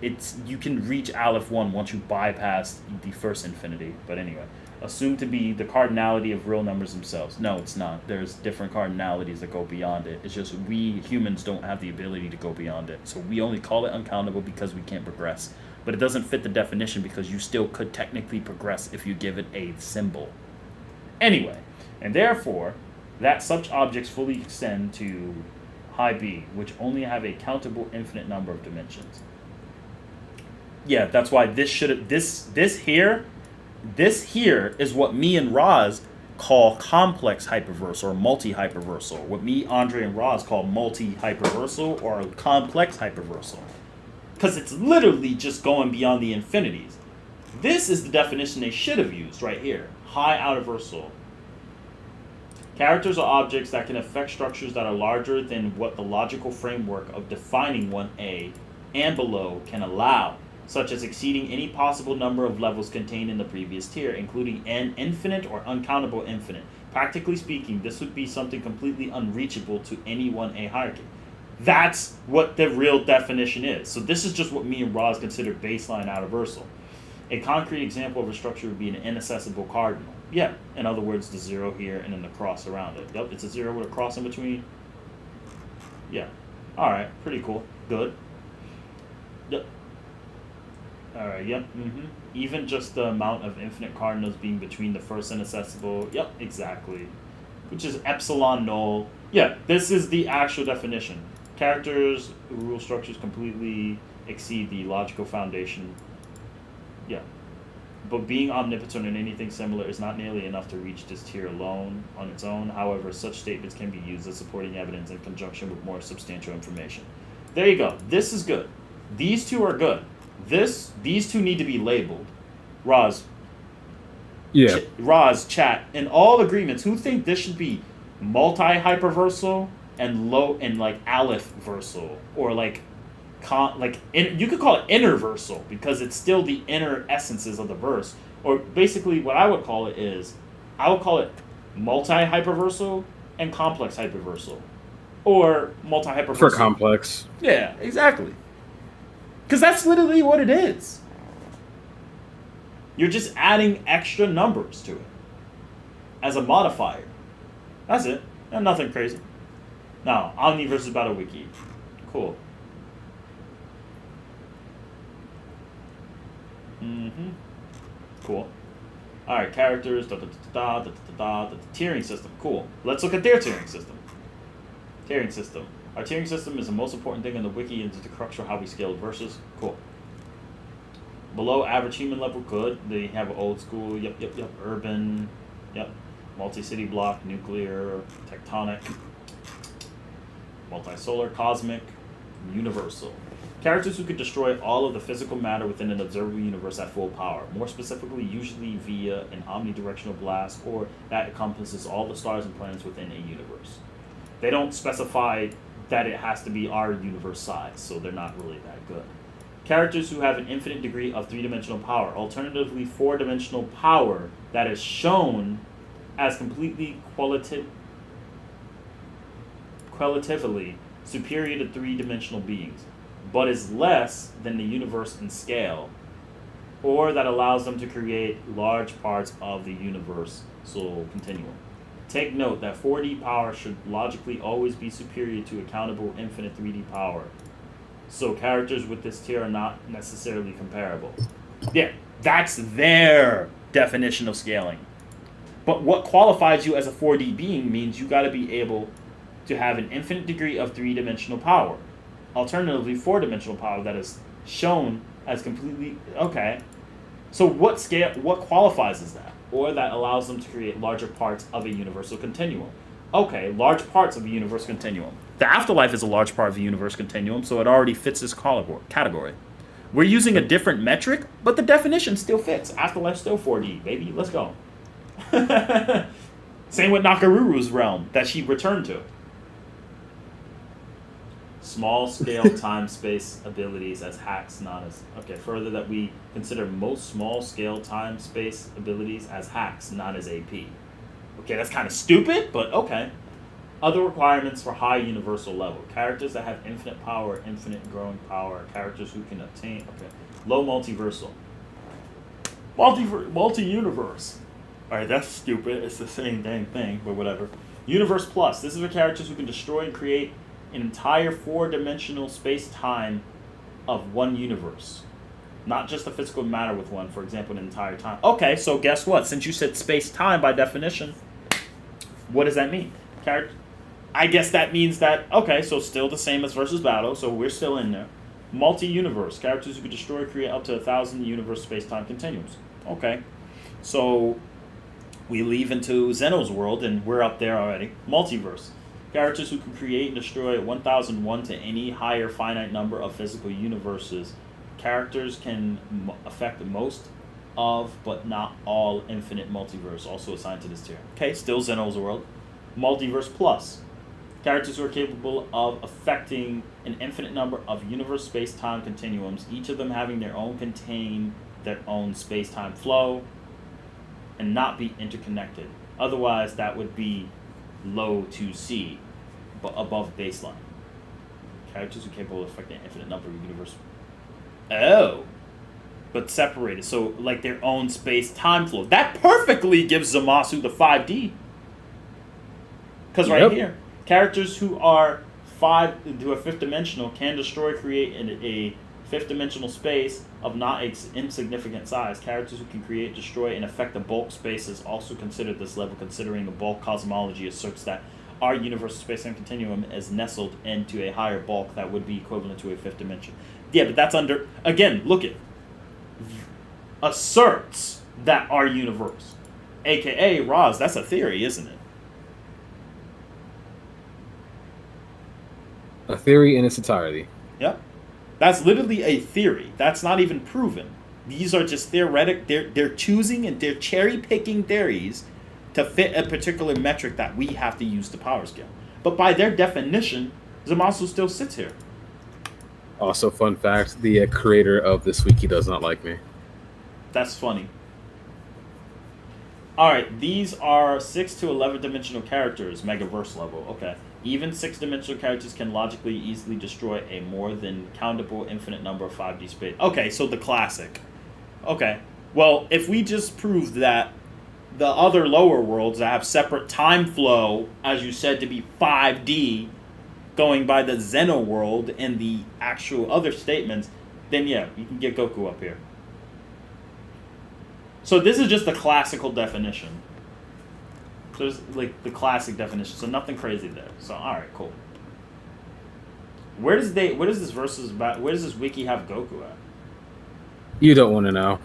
You can reach Aleph 1 once you bypass the first infinity. But anyway, assumed to be the cardinality of real numbers themselves. No, it's not. There's different cardinalities that go beyond it. It's just we humans don't have the ability to go beyond it. So we only call it uncountable because we can't progress. But it doesn't fit the definition because you still could technically progress if you give it a symbol. Anyway, and therefore, that such objects fully extend to high B, which only have a countable infinite number of dimensions. Yeah, that's why this here is what me and Roz call complex hyperversal or multi-hyperversal. What me, Andre, and Roz call multi-hyperversal or complex hyperversal. Because it's literally just going beyond the infinities. This is the definition they should have used right here. High outer versal. Characters or objects that can affect structures that are larger than what the logical framework of defining 1A and below can allow, such as exceeding any possible number of levels contained in the previous tier, including an infinite or uncountable infinite. Practically speaking, this would be something completely unreachable to any 1A hierarchy. That's what the real definition is. So this is just what me and Roz consider baseline outer versal. A concrete example of a structure would be an inaccessible cardinal. Yeah, in other words, the 0 here and then the cross around it. Yep, it's a 0 with a cross in between. Yeah. Alright, pretty cool. Good. Yep. Alright, yep, Even just the amount of infinite cardinals being between the first inaccessible. Yep, exactly. Which is epsilon null. Yeah, this is the actual definition. Characters who rule structures completely exceed the logical foundation. Yeah. But being omnipotent in anything similar is not nearly enough to reach this tier alone on its own. However, such statements can be used as supporting evidence in conjunction with more substantial information. There you go. This is good. These two are good. These two need to be labeled. Roz. Yeah. Roz, chat. In all agreements, who think this should be multi-hyperversal and low and like Aleph versal or like you could call it inner versal because it's still the inner essences of the verse. Or basically what I would call it is I would call it multi-hyperversal and complex hyperversal. Or multi-hyperversal. For complex. Yeah, exactly. Because that's literally what it is. You're just adding extra numbers to it as a modifier. That's it. And nothing crazy. Now, Omni versus Battle Wiki. Cool. Cool. Alright, characters, the tiering system. Cool. Let's look at their tiering system. Tiering system. Our tiering system is the most important thing in the wiki and is the crux for how we scale verses. Cool. Below average human level, good. They have old school, yep. Urban, yep. Multi-city block, nuclear, tectonic, multisolar, cosmic, universal. Characters who could destroy all of the physical matter within an observable universe at full power. More specifically, usually via an omnidirectional blast, or that encompasses all the stars and planets within a universe. They don't specify that it has to be our universe size, so they're not really that good. Characters who have an infinite degree of three-dimensional power, alternatively four-dimensional power that is shown as completely qualitatively superior to three-dimensional beings, but is less than the universe in scale, or that allows them to create large parts of the universal continuum. Take note that 4D power should logically always be superior to accountable infinite 3D power, so characters with this tier are not necessarily comparable. Yeah, that's their definition of scaling. But what qualifies you as a 4D being means you gotta be able to have an infinite degree of three-dimensional power. Alternatively, four-dimensional power that is shown as completely... Okay. So what qualifies as that? Or that allows them to create larger parts of a universal continuum. Okay, large parts of a universal continuum. The afterlife is a large part of the universe continuum, so it already fits this category. We're using a different metric, but the definition still fits. Afterlife still 4D, baby. Let's go. Same with Nakaruru's realm that she returned to. Small scale time space abilities as hacks, not as okay. Further, that we consider most small scale time space abilities as hacks, not as AP. Okay, that's kind of stupid, but okay. Other requirements for high universal level: characters that have infinite power, infinite growing power, characters who can obtain low multiversal, multi-universe. All right, that's stupid. It's the same dang thing, but whatever. Universe plus. This is for characters who can destroy and create an entire 4-dimensional space-time of one universe. Not just a physical matter with one, for example, an entire time. Okay, so guess what? Since you said space-time by definition, what does that mean? I guess that means that, okay, so still the same as versus battle, so we're still in there. Multi-universe. Characters who can destroy or create up to 1,000 universe space-time continuums. Okay, so we leave into Zeno's world, and we're up there already. Multiverse. Characters who can create and destroy 1001 to any higher finite number of physical universes. Characters can affect most of, but not all, infinite multiverse, also assigned to this tier. Okay, still Zeno's world. Multiverse plus. Characters who are capable of affecting an infinite number of universe space-time continuums, each of them having their own space-time flow, and not be interconnected. Otherwise, that would be low to C, but above baseline. Characters who are capable of affecting an infinite number of universe. Oh, but separated, so like their own space-time flow. That perfectly gives Zamasu the 5D. Because right here, characters who are fifth dimensional can destroy, create a fifth dimensional space of not insignificant size. Characters who can create, destroy, and affect the bulk space is also considered this level, considering the bulk cosmology asserts that our universal space-time continuum is nestled into a higher bulk that would be equivalent to a fifth dimension. Yeah, but that's under, again, look at, asserts that our universe, aka Roz, that's a theory, isn't it? A theory in its entirety. Yep. That's literally a theory. That's not even proven. These are just theoretic. They're choosing and they're cherry picking theories to fit a particular metric that we have to use to power scale. But by their definition, Zamasu still sits here. Also, fun fact: the creator of this wiki does not like me. That's funny. All right, these are 6 to 11 dimensional characters, Megaverse level. Okay. Even 6-dimensional characters can logically easily destroy a more than countable infinite number of 5D space. Okay, so the classic. Okay, well, if we just proved that the other lower worlds that have separate time flow, as you said, to be 5D, going by the Zeno world and the actual other statements, then yeah, you can get Goku up here. So this is just the classical definition. There's like the classic definition, so nothing crazy there. So all right, cool. Where does this wiki have Goku at? You don't want to know.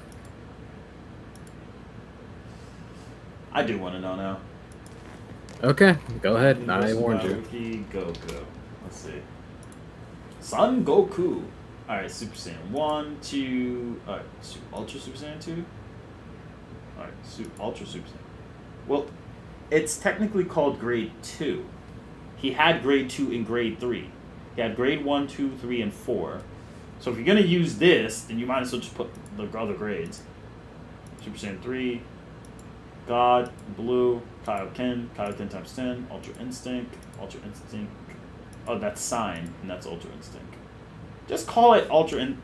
I do want to know now. Okay, go ahead. I warned you. Wiki Goku. Let's see. Son Goku. All right, Super Saiyan 1, 2. All right, Ultra Super Saiyan 2. All right, Ultra Super Saiyan. Well, it's technically called grade 2. He had grade 2 and grade 3. He had grade 1, 2, 3, and 4. So if you're going to use this, then you might as well just put the other grades. Super Saiyan 3, God, Blue, Kaioken times 10, Ultra Instinct. Oh, that's Sign, and that's Ultra Instinct. Just call it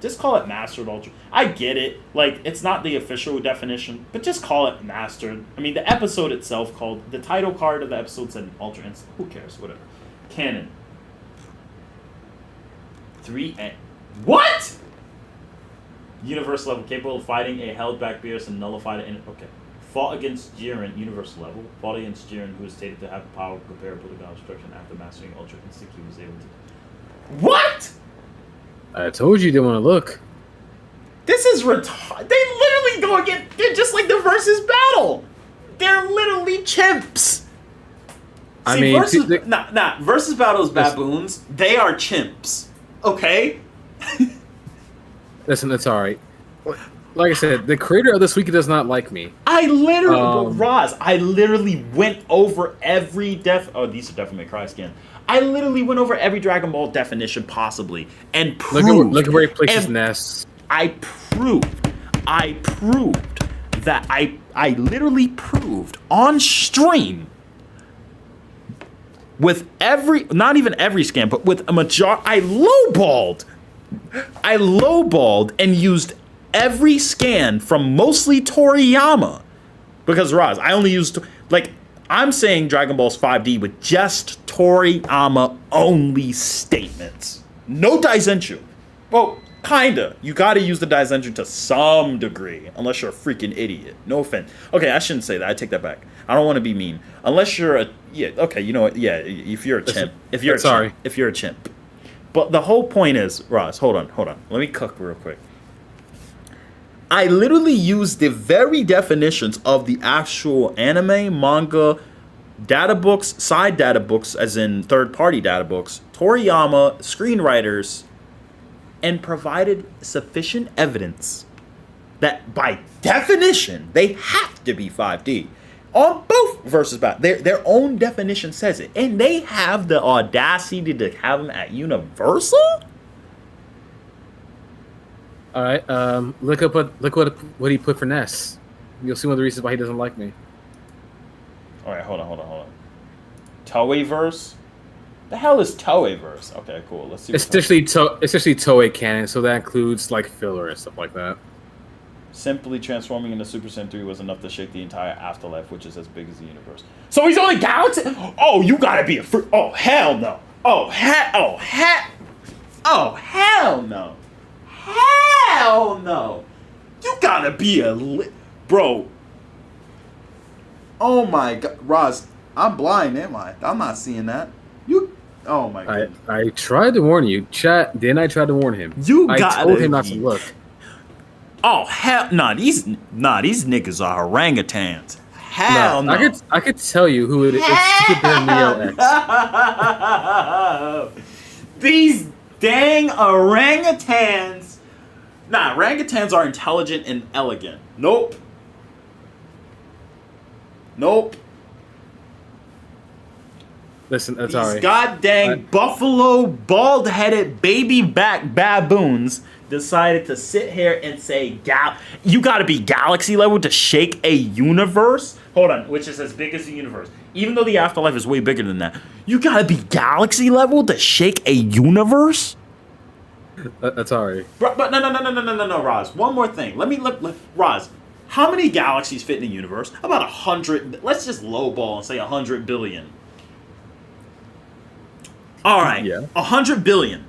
just call it Mastered Ultra. I get it. Like, it's not the official definition, but just call it Mastered. I mean, the episode itself the title card of the episode said Ultra Instinct. Who cares? Whatever. Canon. 3 and... What?! Universe level. Capable of fighting a held back Beerus and nullified it. Okay. Fought against Jiren, universe level. Fought against Jiren, who is stated to have power comparable to God Destruction. After mastering Ultra Instinct, he was able to... What?! I told you didn't want to look. This is retarded. They literally go against... They're just like the versus battle. They're literally chimps. I mean... Versus battle is baboons. They are chimps. Okay? Listen, that's alright. Like I said, the creator of this wiki does not like me. I literally, Roz, I literally went over every these are Devil May Cry skin. I literally went over every Dragon Ball definition possibly and proved. Look at where he places Ness. I proved that I literally proved on stream with not even every scan, but with a majority. I lowballed and used every scan from mostly Toriyama. Because Roz, I only used, I'm saying Dragon Ball's 5D with just Toriyama only statements. No Daizenshuu. Well, kinda. You gotta use the Daizenshuu to some degree, unless you're a freaking idiot. No offense. Okay, I shouldn't say that. I take that back. I don't want to be mean. Unless you're okay, you know what? Yeah, if you're a chimp. If you're a chimp. But the whole point is, Roz, hold on. Let me cook real quick. I literally used the very definitions of the actual anime, manga, data books, side data books, as in third-party data books, Toriyama, screenwriters, and provided sufficient evidence that by definition, they have to be 5D. On both versus back. Their own definition says it. And they have the audacity to have them at Universal? All right. Look what he put for Ness. You'll see one of the reasons why he doesn't like me. All right, hold on. Toei-verse? The hell is Toei-verse? Okay, cool. Let's see. It's essentially Toei canon, so that includes like filler and stuff like that. Simply transforming into Super Saiyan 3 was enough to shake the entire afterlife, which is as big as the universe. So he's only galaxy? Oh, you gotta be a freak. Oh, hell no. Oh, hell no. Hell no. You gotta be bro. Oh my god. Roz, I'm blind, am I? I'm not seeing that. Oh my god. I tried to warn you. Chat, then I tried to warn him. I told him not to look. Oh hell these niggas are orangutans. Hell no. I could tell you who it is. It's Super Neo X. These dang orangutans. Nah, orangutans are intelligent and elegant. Nope. Listen, These ATARi. goddamn buffalo, bald-headed, baby-back baboons decided to sit here and say, you gotta be galaxy level to shake a universe? Hold on, which is as big as the universe. Even though the afterlife is way bigger than that. You gotta be galaxy level to shake a universe? ATARi. But no, Roz. One more thing. Let me look. Roz, how many galaxies fit in the universe? About 100. Let's just lowball and say 100 billion. All right, Yeah. 100 billion.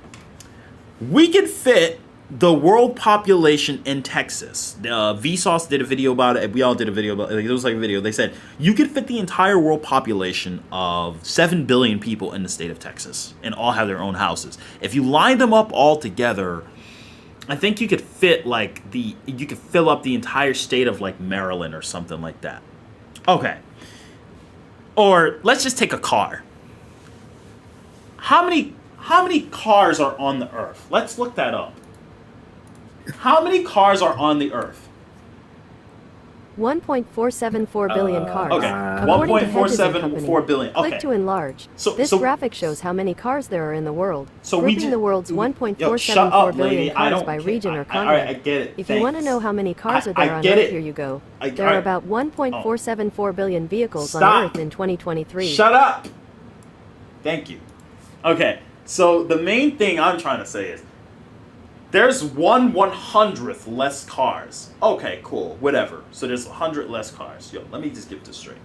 We could fit the world population in Texas. Vsauce did a video about it. We all did a video about it. It was like a video. They said you could fit the entire world population of 7 billion people in the state of Texas and all have their own houses. If you line them up all together, I think you could fit you could fill up the entire state of like Maryland or something like that. Okay. Or let's just take a car. How many cars are on the Earth? Let's look that up. How many cars are on the Earth? 1.474 billion cars. Okay, According to Hedges and Company. 1.474 billion. Okay. Click to enlarge. So- This so- graphic shows how many cars there are in the world. So we grouping just- the world's Yo, 1.474 shut up, lady. billion I cars don't by care. region or All continent. right, I get it. If you want to Thanks. know how many cars are I there on get Earth, it. here you go. I- There I- are about 1.474 billion vehicles Stop. on Earth in 2023. Shut up. Thank you. Okay, so the main thing I'm trying to say is there's 1/100th less cars. Okay, cool, whatever. So there's 100 less cars. Yo, let me just get this straight.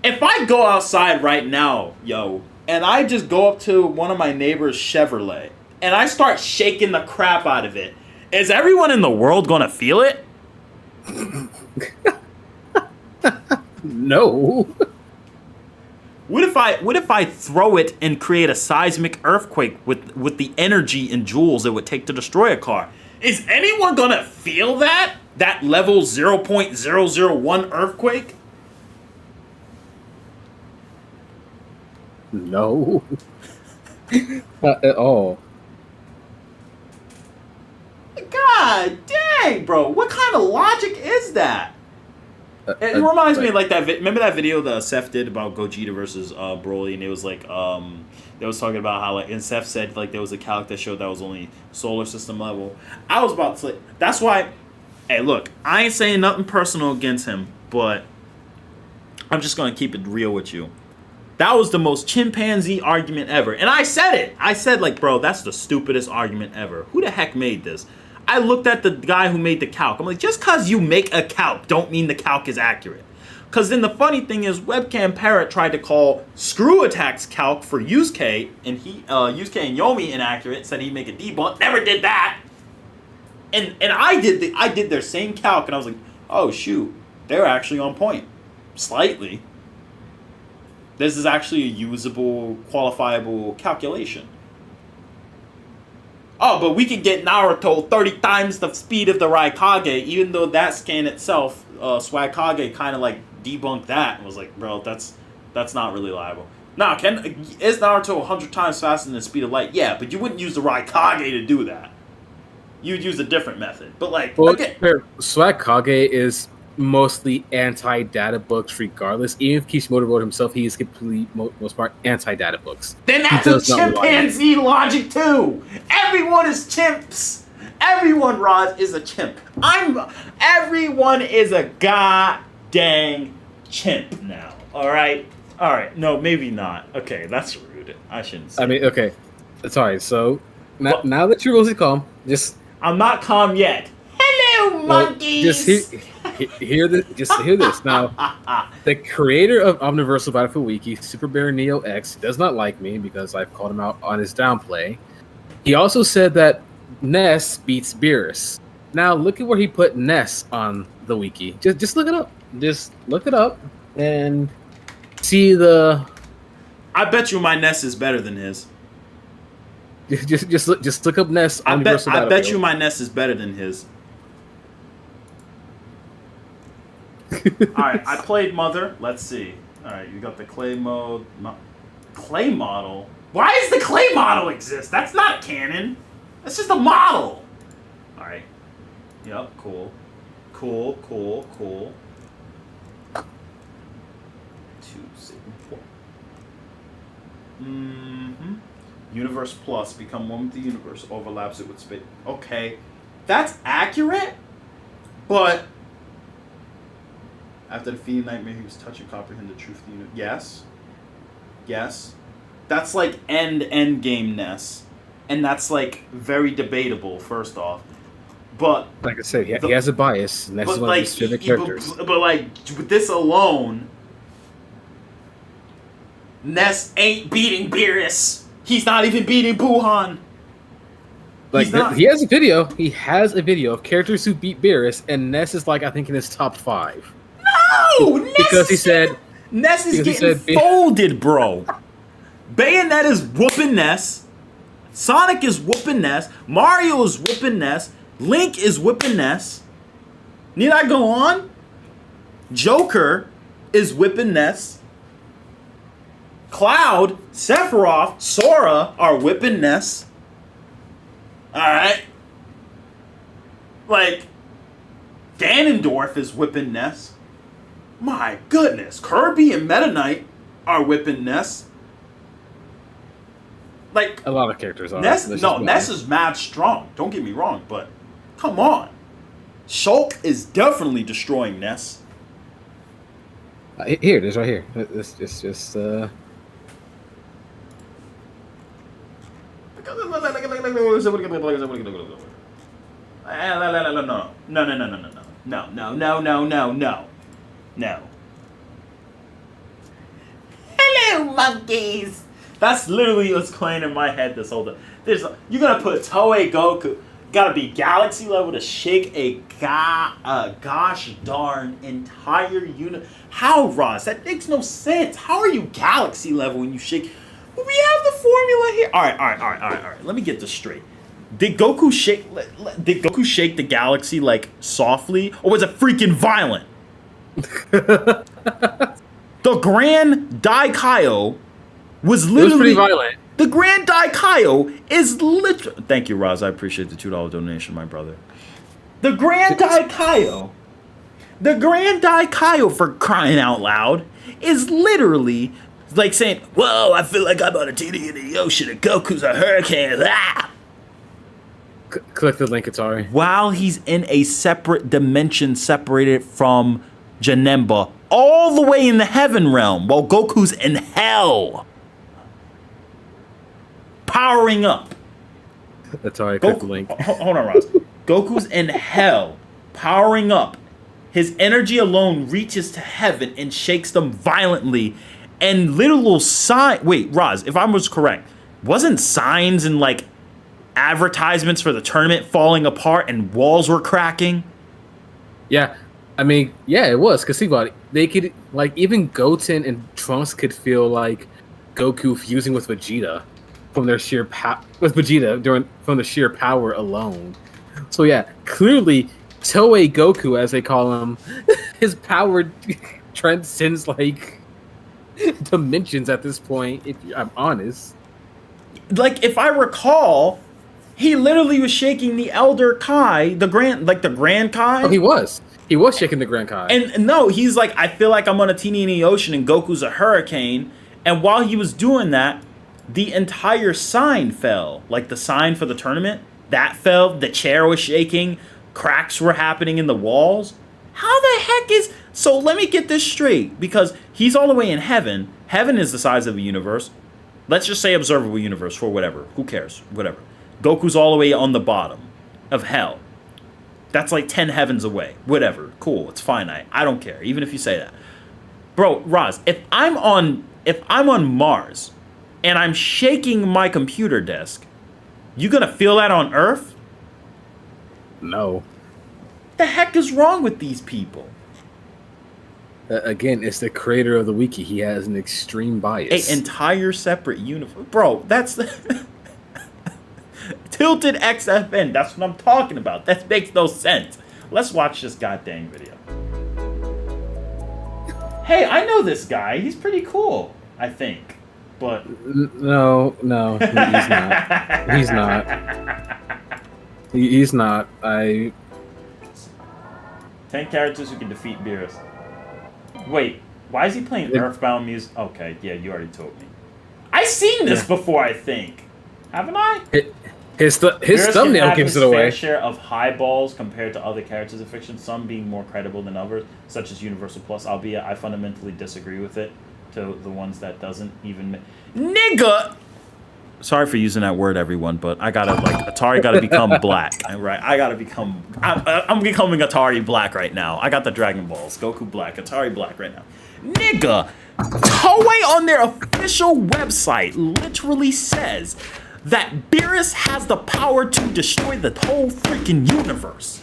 If I go outside right now, and I just go up to one of my neighbor's Chevrolet, and I start shaking the crap out of it, is everyone in the world gonna feel it? No. What if I throw it and create a seismic earthquake with the energy and joules it would take to destroy a car? Is anyone gonna feel that level 0.001 earthquake? No. Not at all. God dang, bro. What kind of logic is that? It reminds me of like that. Remember that video that Seth did about Gogeta versus Broly, and it was like they was talking about how like, and Seth said like there was a calc that showed that was only solar system level. I was about to say that's why. Hey, look, I ain't saying nothing personal against him, but I'm just gonna keep it real with you. That was the most chimpanzee argument ever, and I said it. I said like, bro, that's the stupidest argument ever. Who the heck made this? I looked at the guy who made the calc. I'm like, just because you make a calc don't mean the calc is accurate. Because then the funny thing is, Webcam Parrot tried to call Screw Attack's calc for Yusuke, and Yusuke and Yomi inaccurate, said he'd make a debunk. Never did that. And I did their same calc, and I was like, oh shoot, they're actually on point. Slightly. This is actually a usable, qualifiable calculation. Oh, but we can get Naruto 30 times the speed of the Raikage, even though that scan itself, Swagkage kind of like debunked that and was like, bro, that's not really liable. Now, is Naruto 100 times faster than the speed of light? Yeah, but you wouldn't use the Raikage to do that. You'd use a different method. But like, well, again, Swagkage is mostly anti-data books regardless. Even if Kishimoto wrote himself, he is completely, most part, anti-data books. then that's a chimpanzee logic too. Everyone is chimps. Everyone, Roz, is a chimp. Everyone is a god-dang chimp now. All right? No, maybe not. Okay, that's rude. I shouldn't say. I mean, okay. Sorry, so now that you're rosy calm, I'm not calm yet. Hello, monkeys. Just hear this. Now, the creator of Omniversal Battlefield Wiki, Super Bear Neo X, does not like me because I've called him out on his downplay. He also said that Ness beats Beerus. Now, look at where he put Ness on the wiki. Just look it up. Just look it up and see the. I bet you my Ness is better than his. Just look up Ness. I bet you my Ness is better than his. Alright, I played Mother. Let's see. Alright, you got the clay mode. Clay model? Why does the clay model exist? That's not canon. That's just a model. Alright. Yep, cool. Cool. 2, 6, 4. Universe Plus. Become one with the universe. Overlaps it with space. Okay. That's accurate? But after defeating Nightmare, he was touch and comprehend the truth of the universe. Yes. That's like end game Ness. And that's like very debatable, first off. But like I said, he has a bias, and that's one of his favorite characters. But like with this alone, Ness ain't beating Beerus. He's not even beating Buhan. Like he has a video. He has a video of characters who beat Beerus, and Ness is like I think in his top 5. No, because he said Ness is getting folded, bro. Bayonetta is whooping Ness. Sonic is whooping Ness. Mario is whooping Ness. Link is whipping Ness. Need I go on? Joker is whipping Ness. Cloud, Sephiroth, Sora are whipping Ness. Alright. Like, Ganondorf is whipping Ness. My goodness. Kirby and Meta Knight are whipping Ness. Like, a lot of characters are. Ness is mad strong. Don't get me wrong, but come on. Shulk is definitely destroying Ness. Here it is, right here. It's just. No. Hello, monkeys. That's literally what's playing in my head this whole time. You're gonna put Toei Goku. Gotta be galaxy level to shake a gosh darn entire unit. How, Ross? That makes no sense. How are you galaxy level when you shake? Well, we have the formula here. All right. Let me get this straight. Did Goku shake the galaxy like softly, or was it freaking violent? The Grand Daikaio was literally. It was pretty violent. The Grand Daikaio is literally. Thank you, Roz. I appreciate the $2 donation, my brother. The Grand Daikaio The Grand Daikaio, for crying out loud, is literally like saying, "Whoa, I feel like I'm on a teeny in the ocean and Goku's a hurricane." Ah! Click the link, ATARi. While he's in a separate dimension separated from Janemba, all the way in the heaven realm, while Goku's in hell. Powering up. ATARi, click the link. Hold on, Ross. Goku's in hell, powering up. His energy alone reaches to heaven and shakes them violently. And literal sign. Wait, Roz, if I was correct, wasn't signs and like advertisements for the tournament falling apart and walls were cracking? Yeah, I mean, yeah, it was. Cause see about it, they could like even Goten and Trunks could feel like Goku fusing with Vegeta from their sheer from the sheer power alone. So yeah, clearly Toei Goku, as they call him, his power transcends like dimensions at this point. If I'm honest, Like, if I recall, he literally was shaking the Elder Kai, the Grand Kai. oh, he was shaking the Grand Kai. And no, he's like, I feel like I'm on a teeny in the ocean and Goku's a hurricane. And while he was doing that, the entire sign fell. Like the sign for the tournament, that fell. The chair was shaking. Cracks were happening in the walls. How the heck is... So let me get this straight. Because he's all the way in heaven. Heaven is the size of a universe. Let's just say observable universe for whatever. Who cares? Whatever. Goku's all the way on the bottom of hell. That's like 10 heavens away. Whatever. Cool. It's finite. I don't care. Even if you say that. Bro, Roz, if I'm on Mars and I'm shaking my computer desk, you gonna feel that on Earth? No. The heck is wrong with these people? Again, it's the creator of the wiki. He has an extreme bias. An entire separate universe. Bro, that's the... Tilted XFN. That's what I'm talking about. That makes no sense. Let's watch this goddamn video. Hey, I know this guy. He's pretty cool, I think. But... No, he's not. He's not. He's not. 10 characters who can defeat Beerus. Wait, why is he playing Earthbound music? Okay, yeah, you already told me. I've seen this before, I think. Haven't I? His Beerus thumbnail can gives have it his fair away. share of high balls compared to other characters of fiction, some being more credible than others, such as Universal Plus, albeit I fundamentally disagree with it, to the ones that doesn't even... Nigga! Sorry for using that word, everyone, but I gotta, like, ATARi gotta become black, right? I'm becoming ATARi black right now. I got the Dragon Balls, Goku black, ATARi black right now. Nigga! Toei on their official website literally says that Beerus has the power to destroy the whole freaking universe.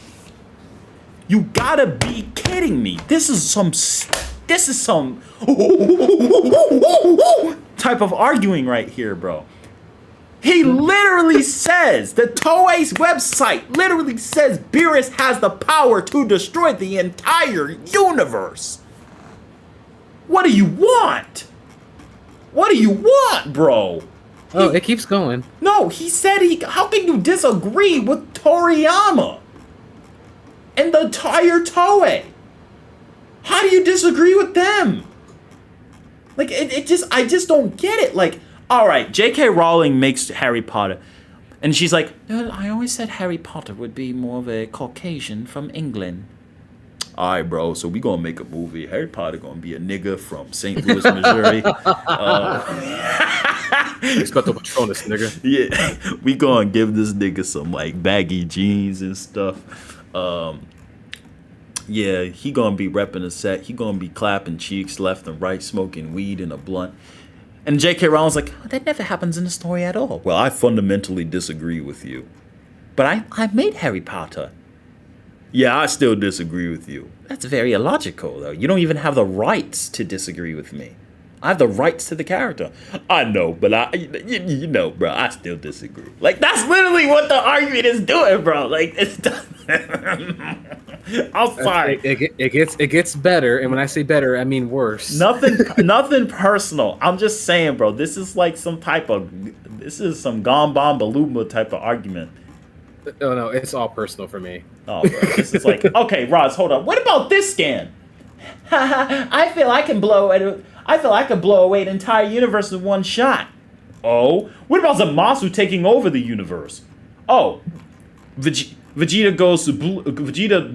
You gotta be kidding me. This is some type of arguing right here, bro. He literally says, the Toei's website literally says Beerus has the power to destroy the entire universe. What do you want? What do you want, bro? Oh, it keeps going. No, he said how can you disagree with Toriyama and the entire Toei? How do you disagree with them? Like, I just don't get it. Like, all right, J.K. Rowling makes Harry Potter, and she's like, no, I always said Harry Potter would be more of a Caucasian from England. All right, bro, so we gonna make a movie. Harry Potter gonna be a nigga from St. Louis, Missouri. Expect to Patronus, nigga. Yeah, we gonna give this nigga some, like, baggy jeans and stuff. Yeah, he gonna be repping a set. He gonna be clapping cheeks left and right, smoking weed in a blunt. And J.K. Rowling's like, oh, that never happens in the story at all. Well, I fundamentally disagree with you. But I made Harry Potter. Yeah, I still disagree with you. That's very illogical, though. You don't even have the rights to disagree with me. I have the rights to the character. I know, but you know, bro, I still disagree. Like, that's literally what the argument is doing, bro. Like, it's... I'm sorry. It gets better, and when I say better, I mean worse. Nothing personal. I'm just saying, bro. This is like some Gambam Baluma type of argument. Oh no, it's all personal for me. Oh, bro, this is like, okay, Roz, hold on. What about this scan? I feel I can blow away the entire universe in one shot. Oh, what about Zamasu taking over the universe? Oh, Vegeta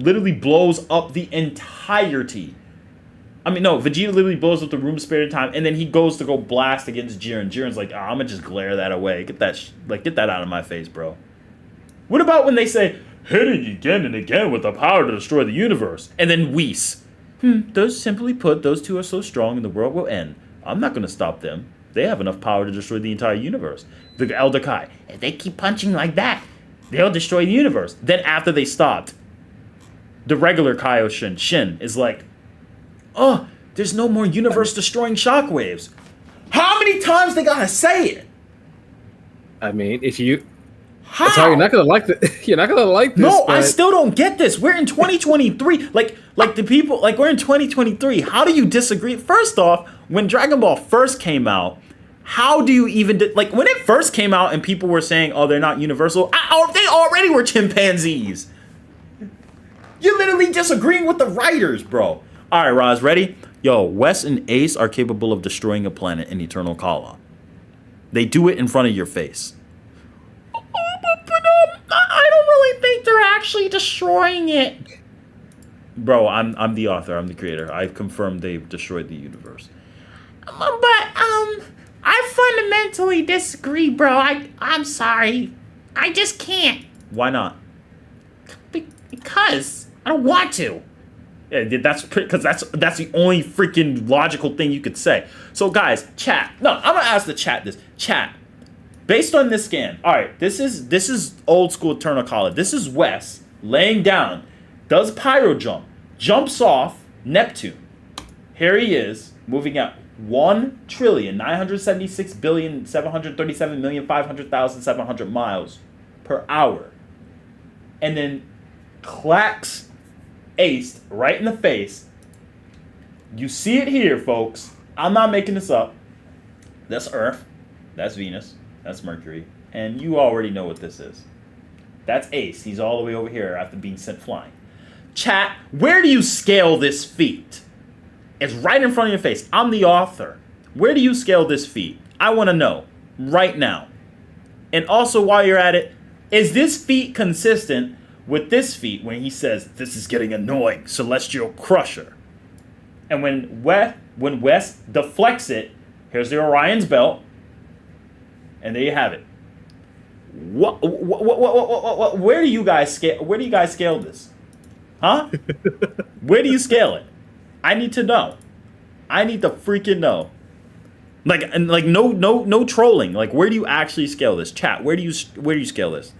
literally blows up the entirety. I mean, no, Vegeta literally blows up the room spirit time, and then he goes to go blast against Jiren. Jiren's like, I'm gonna just glare that away. Get that out of my face, bro. What about when they say, hitting again and again with the power to destroy the universe? And then Whis. Those simply put, those two are so strong and the world will end. I'm not gonna stop them. They have enough power to destroy the entire universe. The Elder Kai, if they keep punching like that, they'll destroy the universe. Then after they stopped, the regular Kaioshin, Shin, is like, oh, there's no more universe-destroying shockwaves. How many times they gotta say it? I mean, if you, How? sorry, you're not gonna like you're not gonna like this. No, I but- still don't get this. We're in 2023. Like the people, like we're in 2023. How do you disagree? First off, when Dragon Ball first came out, how do you even like when it first came out and people were saying, "Oh, they're not universal." They already were chimpanzees. You're literally disagreeing with the writers, bro. All right, Roz, ready? Yo, Wes and Ace are capable of destroying a planet in Eternal Kala. They do it in front of your face. But I don't really think they're actually destroying it. Bro, I'm the author. I'm the creator. I've confirmed they've destroyed the universe. I fundamentally disagree, bro. I'm sorry. I just can't. Why not? Because I don't want to. Yeah, that's the only freaking logical thing you could say. So guys, chat. No, I'm gonna ask the chat this. Chat. Based on this scan, all right. This is old school Eternal Kala. This is Wes laying down, does pyro jump, jumps off Neptune. Here he is moving at 1,976,737,500,700 miles per hour, and then clacks Ace right in the face. You see it here, folks. I'm not making this up. That's Earth. That's Venus. That's Mercury. And you already know what this is. That's Ace. He's all the way over here after being sent flying. Chat, where do you scale this feat? It's right in front of your face. I'm the author. Where do you scale this feat? I want to know right now. And also, while you're at it, is this feat consistent with this feat when he says, "This is getting annoying, Celestial Crusher"? And when Wes deflects it, here's the Orion's belt, and there you have it. What? Where do you guys scale? Where do you guys scale this? Huh? Where do you scale it? I need to know. I need to freaking know. No trolling. Like, where do you actually scale this? Chat. Where do you scale this?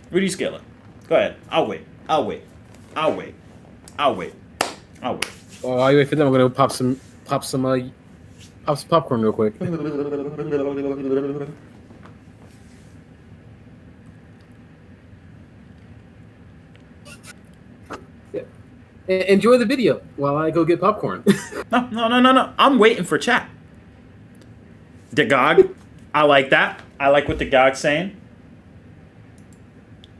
Where do you scale it? Go ahead. I'll wait. Oh, while you wait for them, I'm gonna pop some popcorn real quick. Yeah. Enjoy the video while I go get popcorn. No. I'm waiting for chat. Dagog. I like that. I like what Dagog's saying.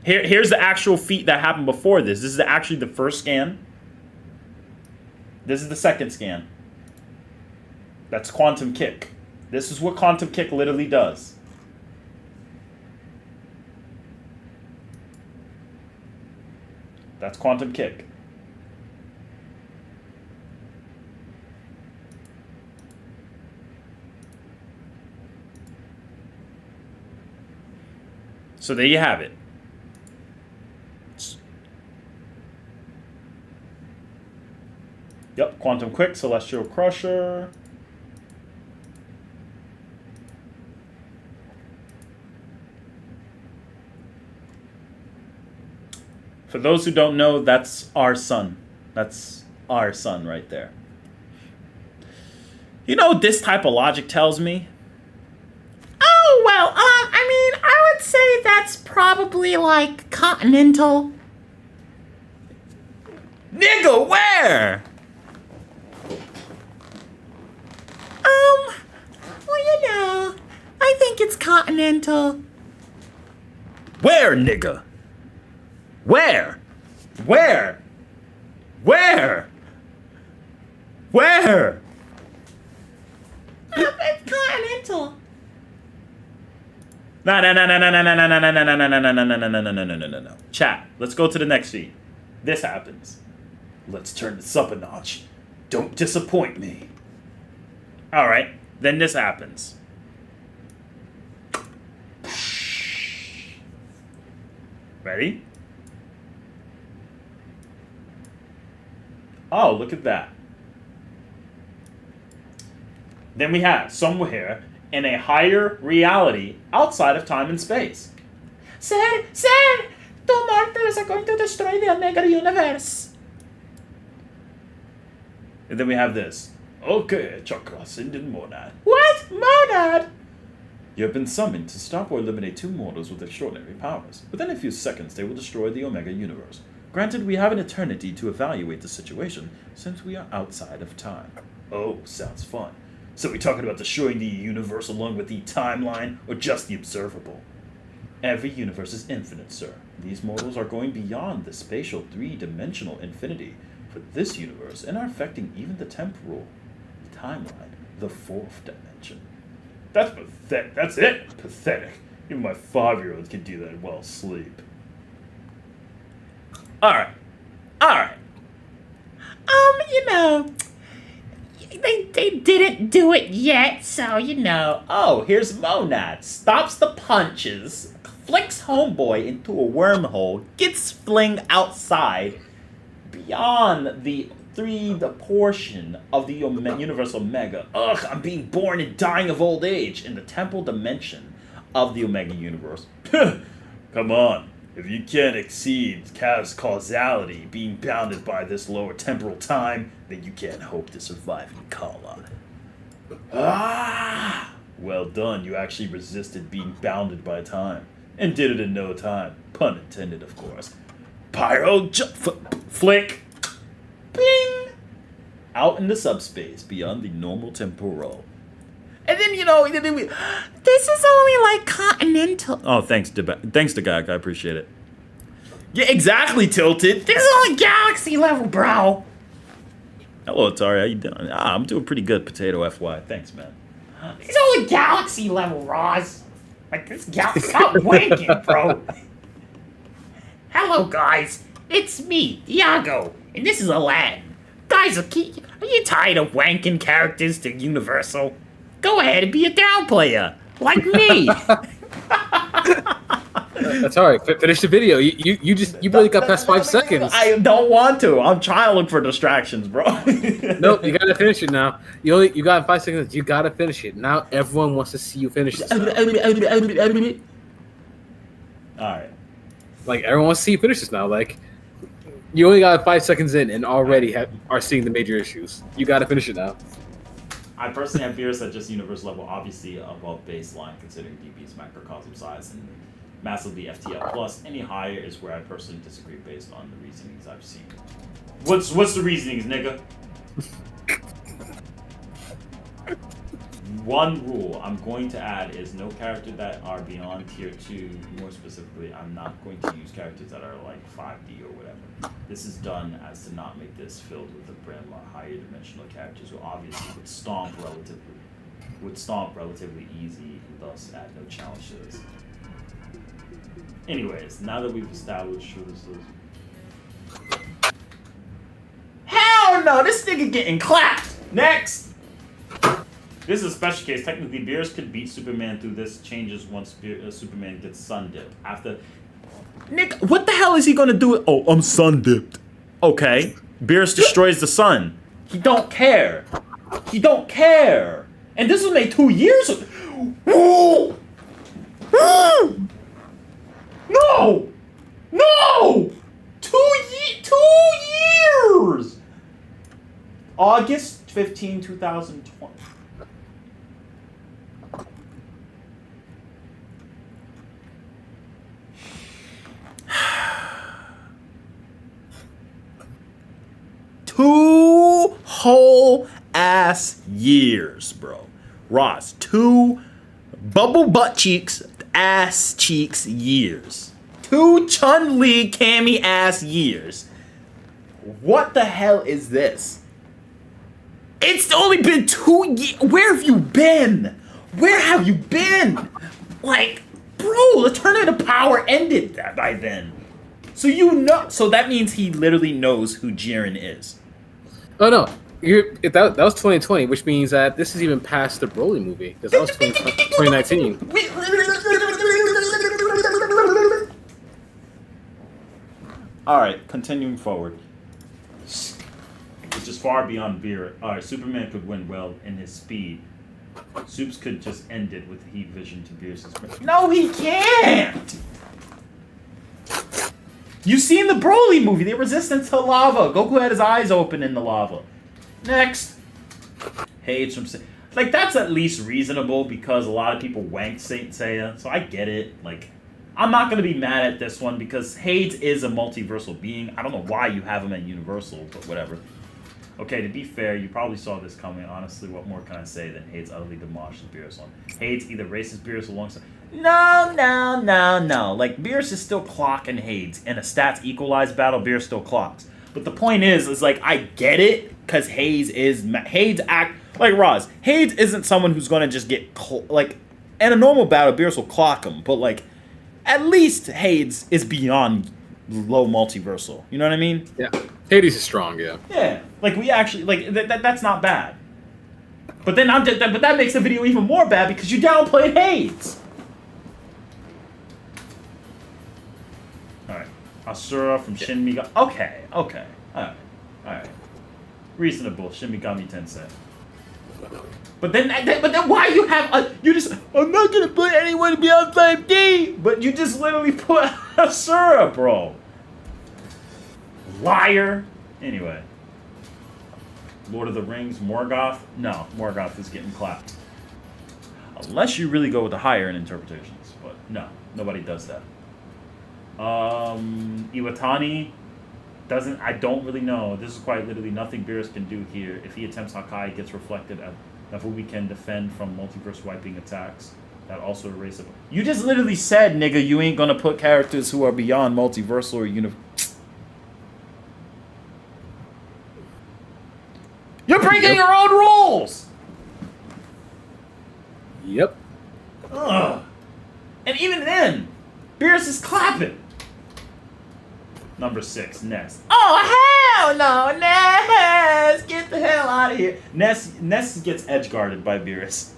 Here's the actual feat that happened before this. This is actually the first scan. This is the second scan. That's Quantum Kick. This is what Quantum Kick literally does. That's Quantum Kick. So there you have it. Yep, Quantum Quick, Celestial Crusher. For those who don't know, that's our sun. That's our sun right there. You know what this type of logic tells me? Oh, well, I would say that's probably like continental. Nigga, where? Well, I think it's continental. Where, nigga? Where? Where? Where? Where? It's continental. No. Chat, let's go to the next feed. This happens. Let's turn this up a notch. Don't disappoint me. Alright, then this happens. Ready? Oh, look at that. Then we have somewhere in a higher reality outside of time and space. Sir, two mortals are going to destroy the Omega universe. And then we have this. Okay, Chakra, Ascended Monad. What? Monad? You have been summoned to stop or eliminate two mortals with extraordinary powers. Within a few seconds, they will destroy the Omega universe. Granted, we have an eternity to evaluate the situation, since we are outside of time. Oh, sounds fun. So we talking about destroying the universe along with the timeline, or just the observable? Every universe is infinite, sir. These mortals are going beyond the spatial three-dimensional infinity for this universe and are affecting even the temporal timeline, the fourth dimension. That's pathetic. That's it. Pathetic. Even my 5-year-old can do that while asleep. Alright. You know, they didn't do it yet, so you know. Oh, here's Monad. Stops the punches, flicks Homeboy into a wormhole, gets flinged outside beyond the portion of the universe Omega. Ugh, I'm being born and dying of old age. In the temporal dimension of the Omega universe. Come on. If you can't exceed causality, being bounded by this lower temporal time, then you can't hope to survive in Kala. Ah! Well done, you actually resisted being bounded by time. And did it in no time. Pun intended, of course. Pyro flick! Bing! Out in the subspace beyond the normal temporal. And then, you know, this is only like continental. Oh, thanks to Gag. I appreciate it. Yeah, exactly, Tilted! This is only galaxy level, bro. Hello, Atari. How you doing? I'm doing pretty good, Potato FY. Thanks, man. It's only galaxy level, Roz. Like, this galaxy. Stop wanking, bro. Hello, guys. It's me, Iago, and this is Aladdin. Guys, are you tired of wanking characters to Universal? Go ahead and be a down player, like me. That's all right. Finish the video. You barely got past 5 seconds. I don't want to. I'm trying to look for distractions, bro. Nope, you gotta finish it now. You got 5 seconds. You gotta finish it now. Everyone wants to see you finish this. All right. Like everyone wants to see you finish this now. Like you only got 5 seconds in and already are seeing the major issues. You gotta finish it now. I personally have fears at just universe level, obviously above baseline, considering DB's macrocosm size and massively FTL plus. Any higher is where I personally disagree based on the reasonings I've seen. What's the reasonings, nigga? One rule I'm going to add is no character that are beyond tier 2. More specifically, I'm not going to use characters that are like 5D or whatever. This is done as to not make this filled with a brand of higher dimensional characters who obviously would stomp relatively easy and thus add no challenge to this. Anyways, now that we've established who this is. Hell no, this nigga getting clapped! Next! This is a special case. Technically, Beerus could beat Superman through this. Changes once Superman gets sun dipped. After. Nick, what the hell is he gonna do? Oh, I'm sun dipped. Okay. Beerus destroys the sun. He don't care. He don't care. And this was made 2 years ago. No! No! 2 years! August 15, 2020. Two whole ass years, bro. Ross, 2 bubble butt cheeks, ass cheeks years. 2 Chun-Li Cammy ass years. What the hell is this? It's only been 2 years. Where have you been? Where have you been? Like, bro, the Tournament of Power ended by then. So you know. So that means he literally knows who Jiren is. Oh no, that was 2020, which means that this is even past the Broly movie because that was 2019. All right, continuing forward. Which is far beyond Beer. All right, Superman could win well in his speed. Supes could just end it with heat vision to Beerus' sprint. No, he can't! You've seen the Broly movie, the resistance to lava. Goku had his eyes open in the lava. Next. Hades from... Like, that's at least reasonable because a lot of people wanked Saint Seiya, so I get it. Like, I'm not going to be mad at this one because Hades is a multiversal being. I don't know why you have him at Universal, but whatever. Okay, to be fair, you probably saw this coming. Honestly, what more can I say than Hades utterly demolishes Beerus one? Hades either races Beerus alongside... No. Like, Beerus is still clocking Hades. In a stats equalized battle, Beerus still clocks. But the point is like, I get it, because Hades act... Like, Roz, Hades isn't someone who's going to just get... Like, in a normal battle, Beerus will clock him. But, like, at least Hades is beyond low multiversal. You know what I mean? Yeah. Hades is strong, yeah. Yeah. Like, we actually... Like, that's not bad. But then but that makes the video even more bad because you downplayed Hades. Alright. Asura from Shin Megami... Okay. Alright. Reasonable. Shin Megami Tensei. But then why you have you just... I'm not gonna put anyone beyond 5D! But you just literally put Asura, bro. Liar. Anyway. Lord of the Rings, Morgoth? No, Morgoth is getting clapped. Unless you really go with the higher end interpretations. But no, nobody does that. Iwatani doesn't... I don't really know. This is quite literally nothing Beerus can do here. If he attempts Hakai, it gets reflected at Nafubi can defend from multiverse wiping attacks. That also erase it. You just literally said, nigga, you ain't gonna put characters who are beyond multiversal or You're breaking your own rules! Yep. Ugh. And even then, Beerus is clapping. Number 6, Ness. Oh, hell no, Ness! Get the hell out of here. Ness gets edge guarded by Beerus.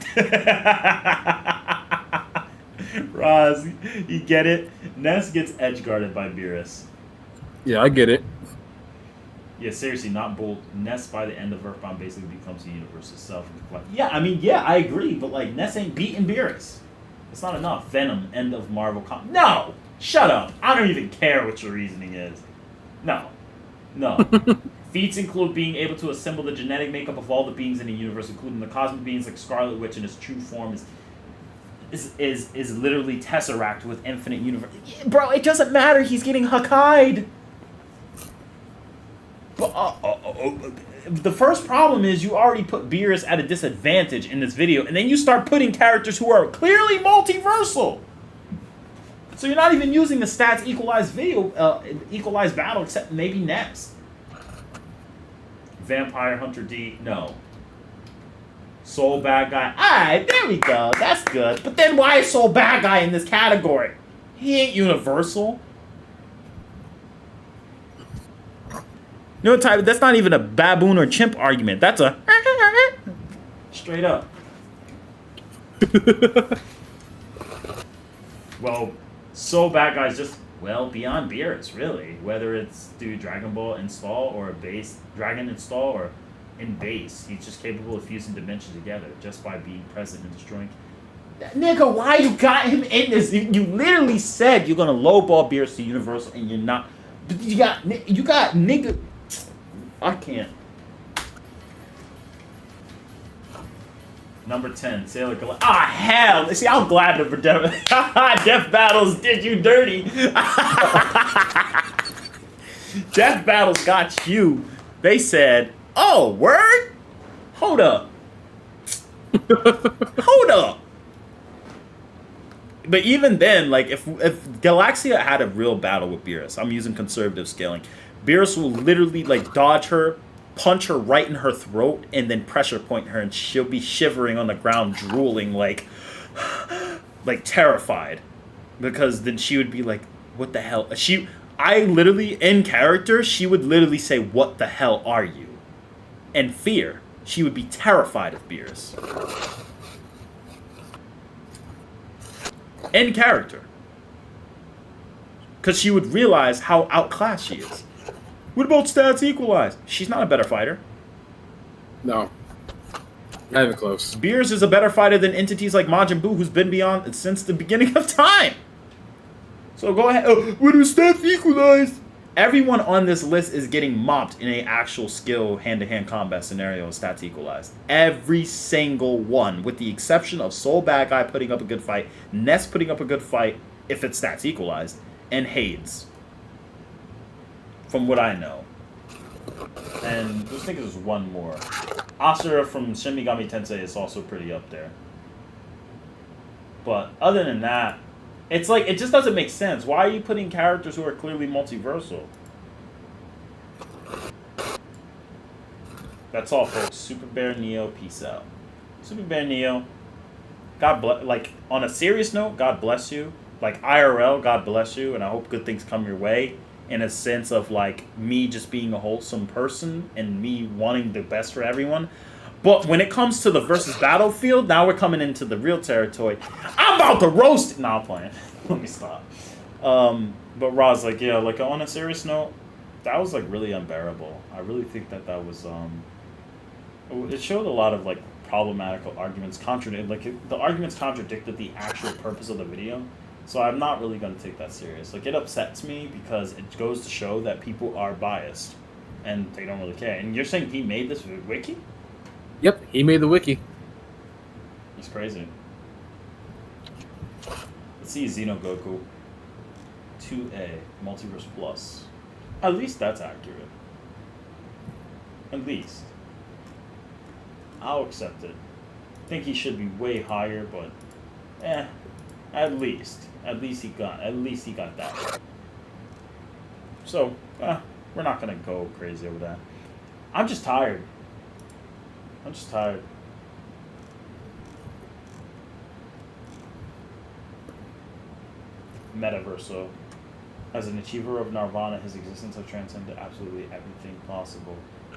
Roz, you get it? Ness gets edge guarded by Beerus. Yeah, I get it. Yeah, seriously, not bold. Ness by the end of Earthbound basically becomes the universe itself. Yeah, I mean, yeah, I agree, but like Ness ain't beating Beerus. It's not enough. Venom, end of Marvel No! Shut up. I don't even care what your reasoning is. No. Feats include being able to assemble the genetic makeup of all the beings in the universe, including the cosmic beings like Scarlet Witch in its true form is literally Tesseract with infinite universe. Yeah, bro, it doesn't matter. He's getting Hakai'd. The first problem is you already put Beerus at a disadvantage in this video, and then you start putting characters who are clearly multiversal. So you're not even using the stats equalized battle, except maybe Ness. Vampire Hunter D, no. Soul Bad Guy, alright, there we go, that's good. But then why is Soul Bad Guy in this category? He ain't universal. You know what type? That's not even a baboon or chimp argument. That's a straight up. Well, Soul Bad Guy's just beyond Beerus, really. Whether it's through Dragon Ball install or a base Dragon install or in base, he's just capable of fusing dimensions together just by being present and destroying. Nigga, why you got him in this? You literally said you're gonna lowball Beerus to Universal, and you're not. You got nigga. I can't. Number 10, Sailor Gal. Ah, hell! See, I'm glad that Death Battles did you dirty. Death Battles got you. They said, "Oh, word? Hold up. Hold up. But even then, like if Galaxia had a real battle with Beerus, I'm using conservative scaling. Beerus will literally like dodge her, punch her right in her throat, and then pressure point her, and she'll be shivering on the ground, drooling like terrified, because then she would be like, "What the hell?" I literally in character, she would literally say, "What the hell are you?" And fear. She would be terrified of Beerus. In character. Because she would realize how outclassed she is. What about stats equalized? She's not a better fighter. No. Not even close. Beerus is a better fighter than entities like Majin Buu, who's been beyond since the beginning of time. So go ahead. Oh, what are stats equalized? Everyone on this list is getting mopped in an actual skill hand-to-hand combat scenario with stats equalized. Every single one, with the exception of Soul Bad Guy putting up a good fight, Ness putting up a good fight if it's stats equalized, and Hades. From what I know. And I think there's one more. Asura from Shin Megami Tensei is also pretty up there. But other than that, it's like, it just doesn't make sense. Why are you putting characters who are clearly multiversal? That's all, folks. Super Bear Neo, peace out. Super Bear Neo, God bless. Like, on a serious note, God bless you. Like, IRL, God bless you, and I hope good things come your way. In a sense of, like, me just being a wholesome person and me wanting the best for everyone. But when it comes to the versus battlefield, now we're coming into the real territory. I'm about to roast it. Nah, I'm playing. Let me stop. But Roz, like, yeah, like, on a serious note, that was, like, really unbearable. I really think that was, it showed a lot of, like, problematical arguments. The arguments contradicted the actual purpose of the video. So I'm not really going to take that serious. Like, it upsets me because it goes to show that people are biased. And they don't really care. And you're saying he made this wiki? Yep, he made the wiki. He's crazy. Let's see Xenogoku 2A Multiverse Plus. At least that's accurate. At least. I'll accept it. I think he should be way higher, but at least he got that. So, we're not gonna go crazy over that. I'm just tired. Metaverso. As an achiever of Nirvana, his existence has transcended absolutely everything possible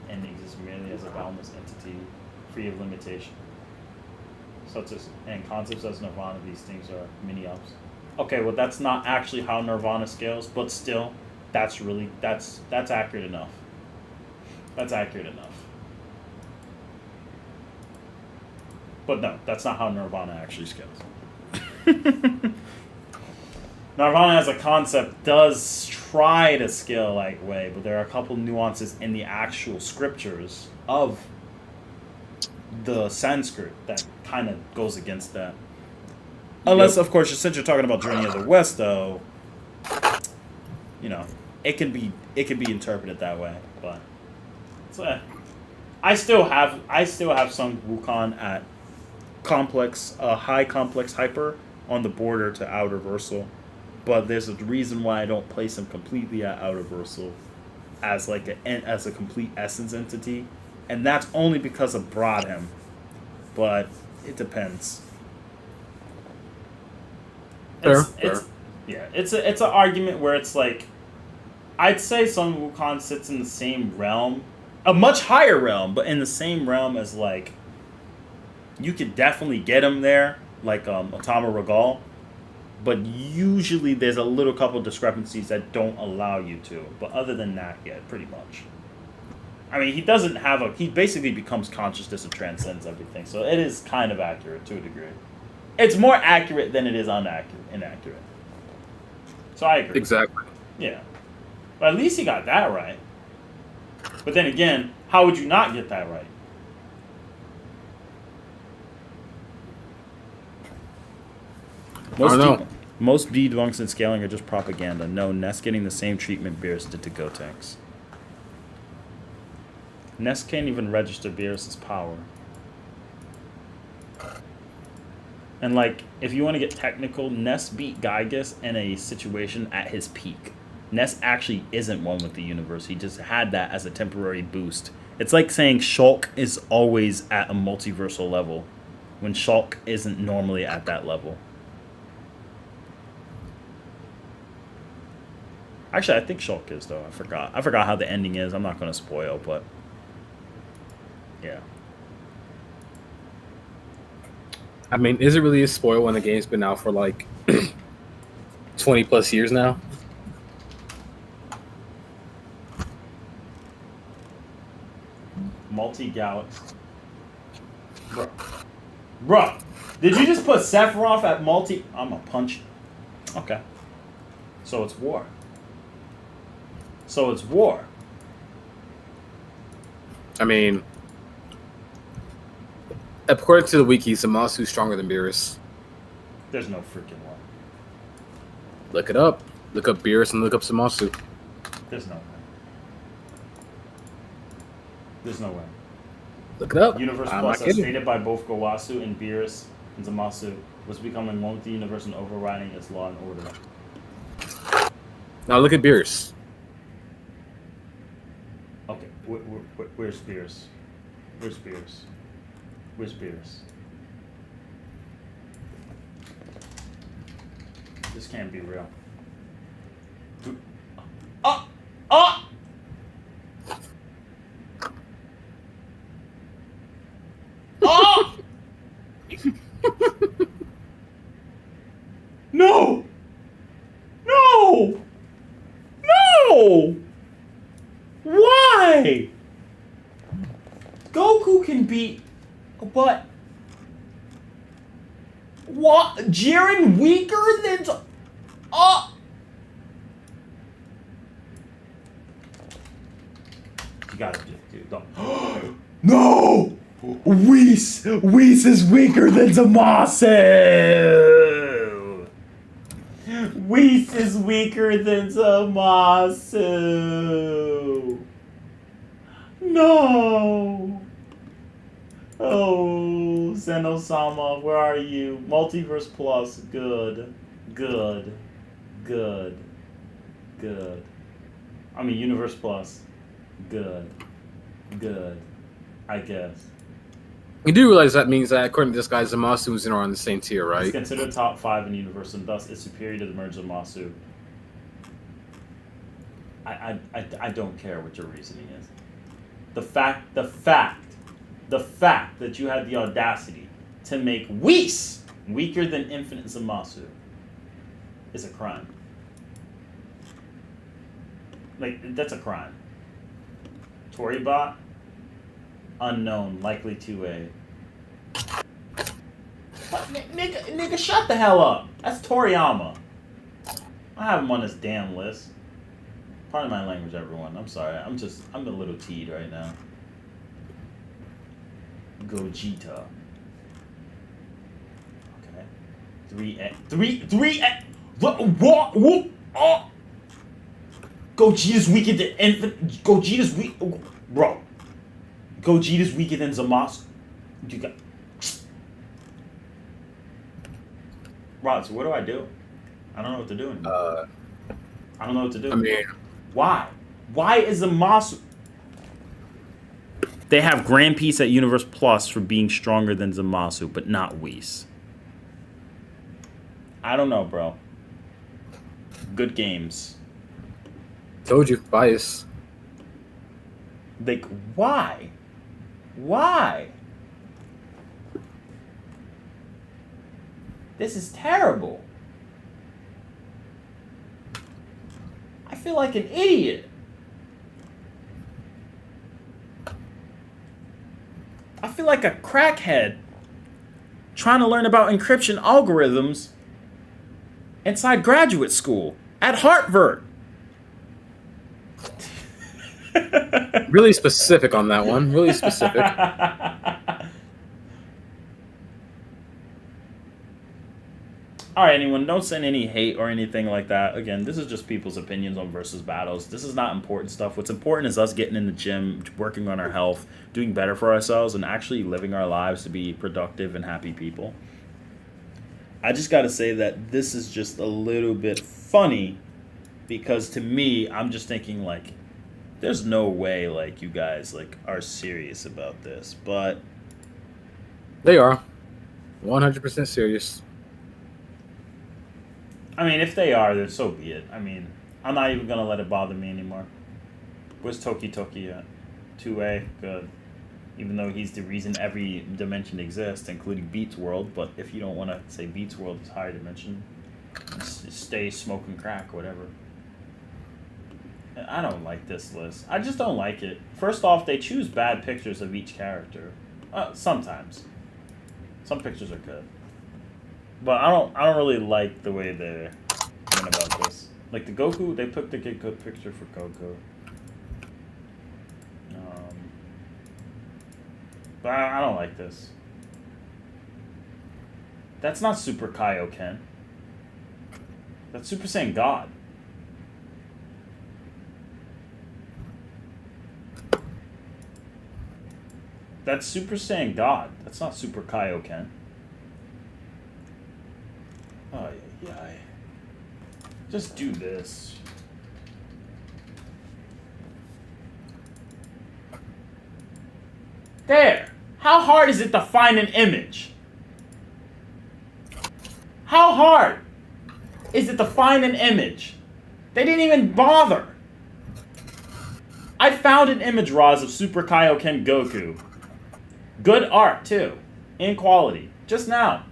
and exists merely as a boundless entity, free of limitation. And concepts as Nirvana, these things are mini-ups. Okay, well that's not actually how Nirvana scales, but still, that's accurate enough. That's accurate enough. But no, that's not how Nirvana actually scales. Nirvana as a concept does try to scale like way, but there are a couple nuances in the actual scriptures of the Sanskrit that kind of goes against that. Unless, of course, since you're talking about Journey of the West, though, you know, it can be interpreted that way. But so, I still have some Wukong at high complex hyper on the border to outer versal, but there's a reason why I don't place him completely at outer versal as like as a complete essence entity, and that's only because of Brodham. But it depends. It's an argument where it's like, I'd say Sun Wukong sits in the same realm, a much higher realm, but in the same realm as like, you could definitely get him there, like Otama Regal, but usually there's a little couple discrepancies that don't allow you to. But other than that, yeah, pretty much. I mean, he basically becomes consciousness and transcends everything, so it is kind of accurate to a degree. It's more accurate than it is inaccurate. So I agree. Exactly. Yeah. But at least he got that right. But then again, how would you not get that right? Most debunks in scaling are just propaganda. No, Ness getting the same treatment Beerus did to Gotenks. Ness can't even register Beerus' power. And like, if you want to get technical, Ness beat Gygas in a situation at his peak. Ness actually isn't one with the universe. He just had that as a temporary boost. It's like saying Shulk is always at a multiversal level, when Shulk isn't normally at that level. Actually, I think Shulk is, though. I forgot how the ending is. I'm not going to spoil, but yeah. I mean, is it really a spoil when the game's been out for like 20 plus years now? Multi-galaxy. Bro. Did you just put Sephiroth at multi... I'm a punch. Okay. So it's war. I mean, according to the wiki, Zamasu's stronger than Beerus. There's no freaking way. Look it up. Look up Beerus and look up Zamasu. There's no way. There's no way. Look it up. Universe I'm Plus, not as kidding. stated by both Gowasu and Beerus and Zamasu, was becoming one with the universe and overriding its law and order. Now look at Beerus. Okay, where's Beerus? Where's Beerus? Where's Beerus? This can't be real. Oh! Oh! Oh! No! No! No! Why? Goku can beat, but what? Jiren weaker than? Oh! You gotta dude. Don't. No! Whis is weaker than Zamasu! Whis is weaker than Zamasu! No! Oh, Zeno-sama, where are you? Multiverse Plus, good. I mean, Universe Plus, good. I guess. You do realize that means that according to this guy, Zamasu and Zeno are on the same tier, It's right? considered top 5 in the universe and thus is superior to the merge of Masu. I don't care what your reasoning is. The fact that you had the audacity to make Whis weaker than Infinite Zamasu is a crime. Like, that's a crime. Toribot? Unknown, likely 2A. What? Nigga, shut the hell up. That's Toriyama. I have him on this damn list. Pardon my language, everyone. I'm sorry. I'm a little teed right now. Gogeta. Okay. 3A. What? Oh. Gogeta's weaker than Infinite. Gogeta's weak. Bro. Gogeta's weaker than Zamasu. You got. Rod, so what do I do? I don't know what to do anymore. I don't know what to do. I mean, Why? Why is Zamasu? They have Grand Peace at Universe Plus for being stronger than Zamasu, but not Whis. I don't know, bro. Good games. told you, bias. Like, why? Why? This is terrible. I feel like an idiot. I feel like a crackhead trying to learn about encryption algorithms inside graduate school at Harvard. Really specific on that one. Really specific. All right, anyone, don't send any hate or anything like that. Again, this is just people's opinions on versus battles. This is not important stuff. What's important is us getting in the gym, working on our health, doing better for ourselves, and actually living our lives to be productive and happy people. I just got to say that this is just a little bit funny because to me, I'm just thinking like, there's no way like you guys like are serious about this, but They are 100% serious. I mean, if they are, then so be it. I mean, I'm not even gonna let it bother me anymore. Where's Toki Toki at? 2A, good. Even though he's the reason every dimension exists, including Beats World. But if you don't want to say Beats World is higher dimension, just stay smoking crack, whatever. I don't like this list. I just don't like it. First off, they choose bad pictures of each character. Sometimes. Some pictures are good. But I don't really like the way they're going about this. Like the Goku, they picked a good picture for Goku. But I don't like this. That's not Super Kaioken. That's Super Saiyan God. That's Super Saiyan God. That's not Super Kaioken. Oh, yeah. Just do this. There! How hard is it to find an image? How hard is it to find an image? They didn't even bother. I found an image, Roz, of Super Kaioken Goku. Good art, too. In quality. Just now.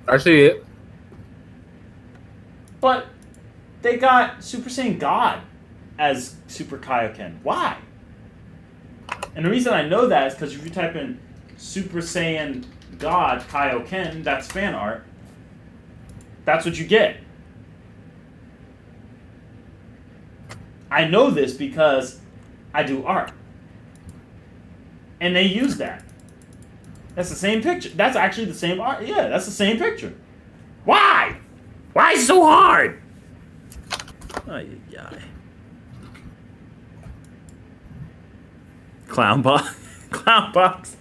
I see it. But they got Super Saiyan God as Super Kaioken. Why? And the reason I know that is because if you type in Super Saiyan God Kaioken, that's fan art. That's what you get. I know this because I do art. And they use that. That's the same picture. That's actually the same art. Yeah, that's the same picture. Why? Why so hard? Ay, ay. Clown box. Clown box.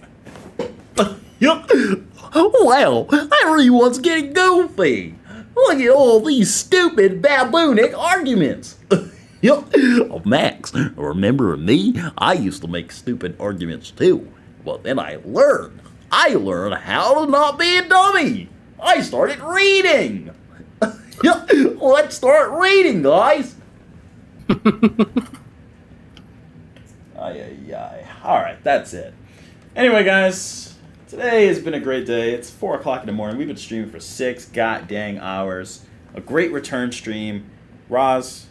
Well, everyone's getting goofy. Look at all these stupid baboonic arguments. Oh, Max, remember me? I used to make stupid arguments too. But then I learned. How to not be a dummy. I started reading. Let's start reading, guys. Alright, that's it. Anyway, guys, today has been a great day. It's 4 o'clock in the morning. We've been streaming for 6 goddamn hours. A great return stream. Roz,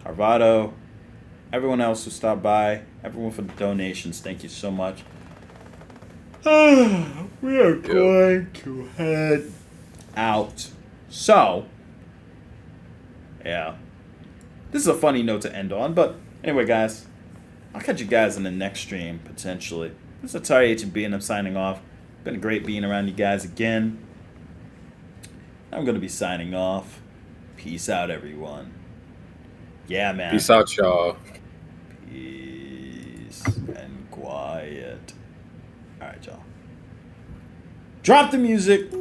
Arvado, everyone else who stopped by, everyone for the donations, thank you so much. We are going to head out. So, yeah. This is a funny note to end on, but anyway, guys, I'll catch you guys in the next stream, potentially. This is ATARi H&B, and I'm signing off. Been great being around you guys again. I'm going to be signing off. Peace out, everyone. Yeah, man. Peace out, y'all. Peace and quiet. All right, y'all. Drop the music.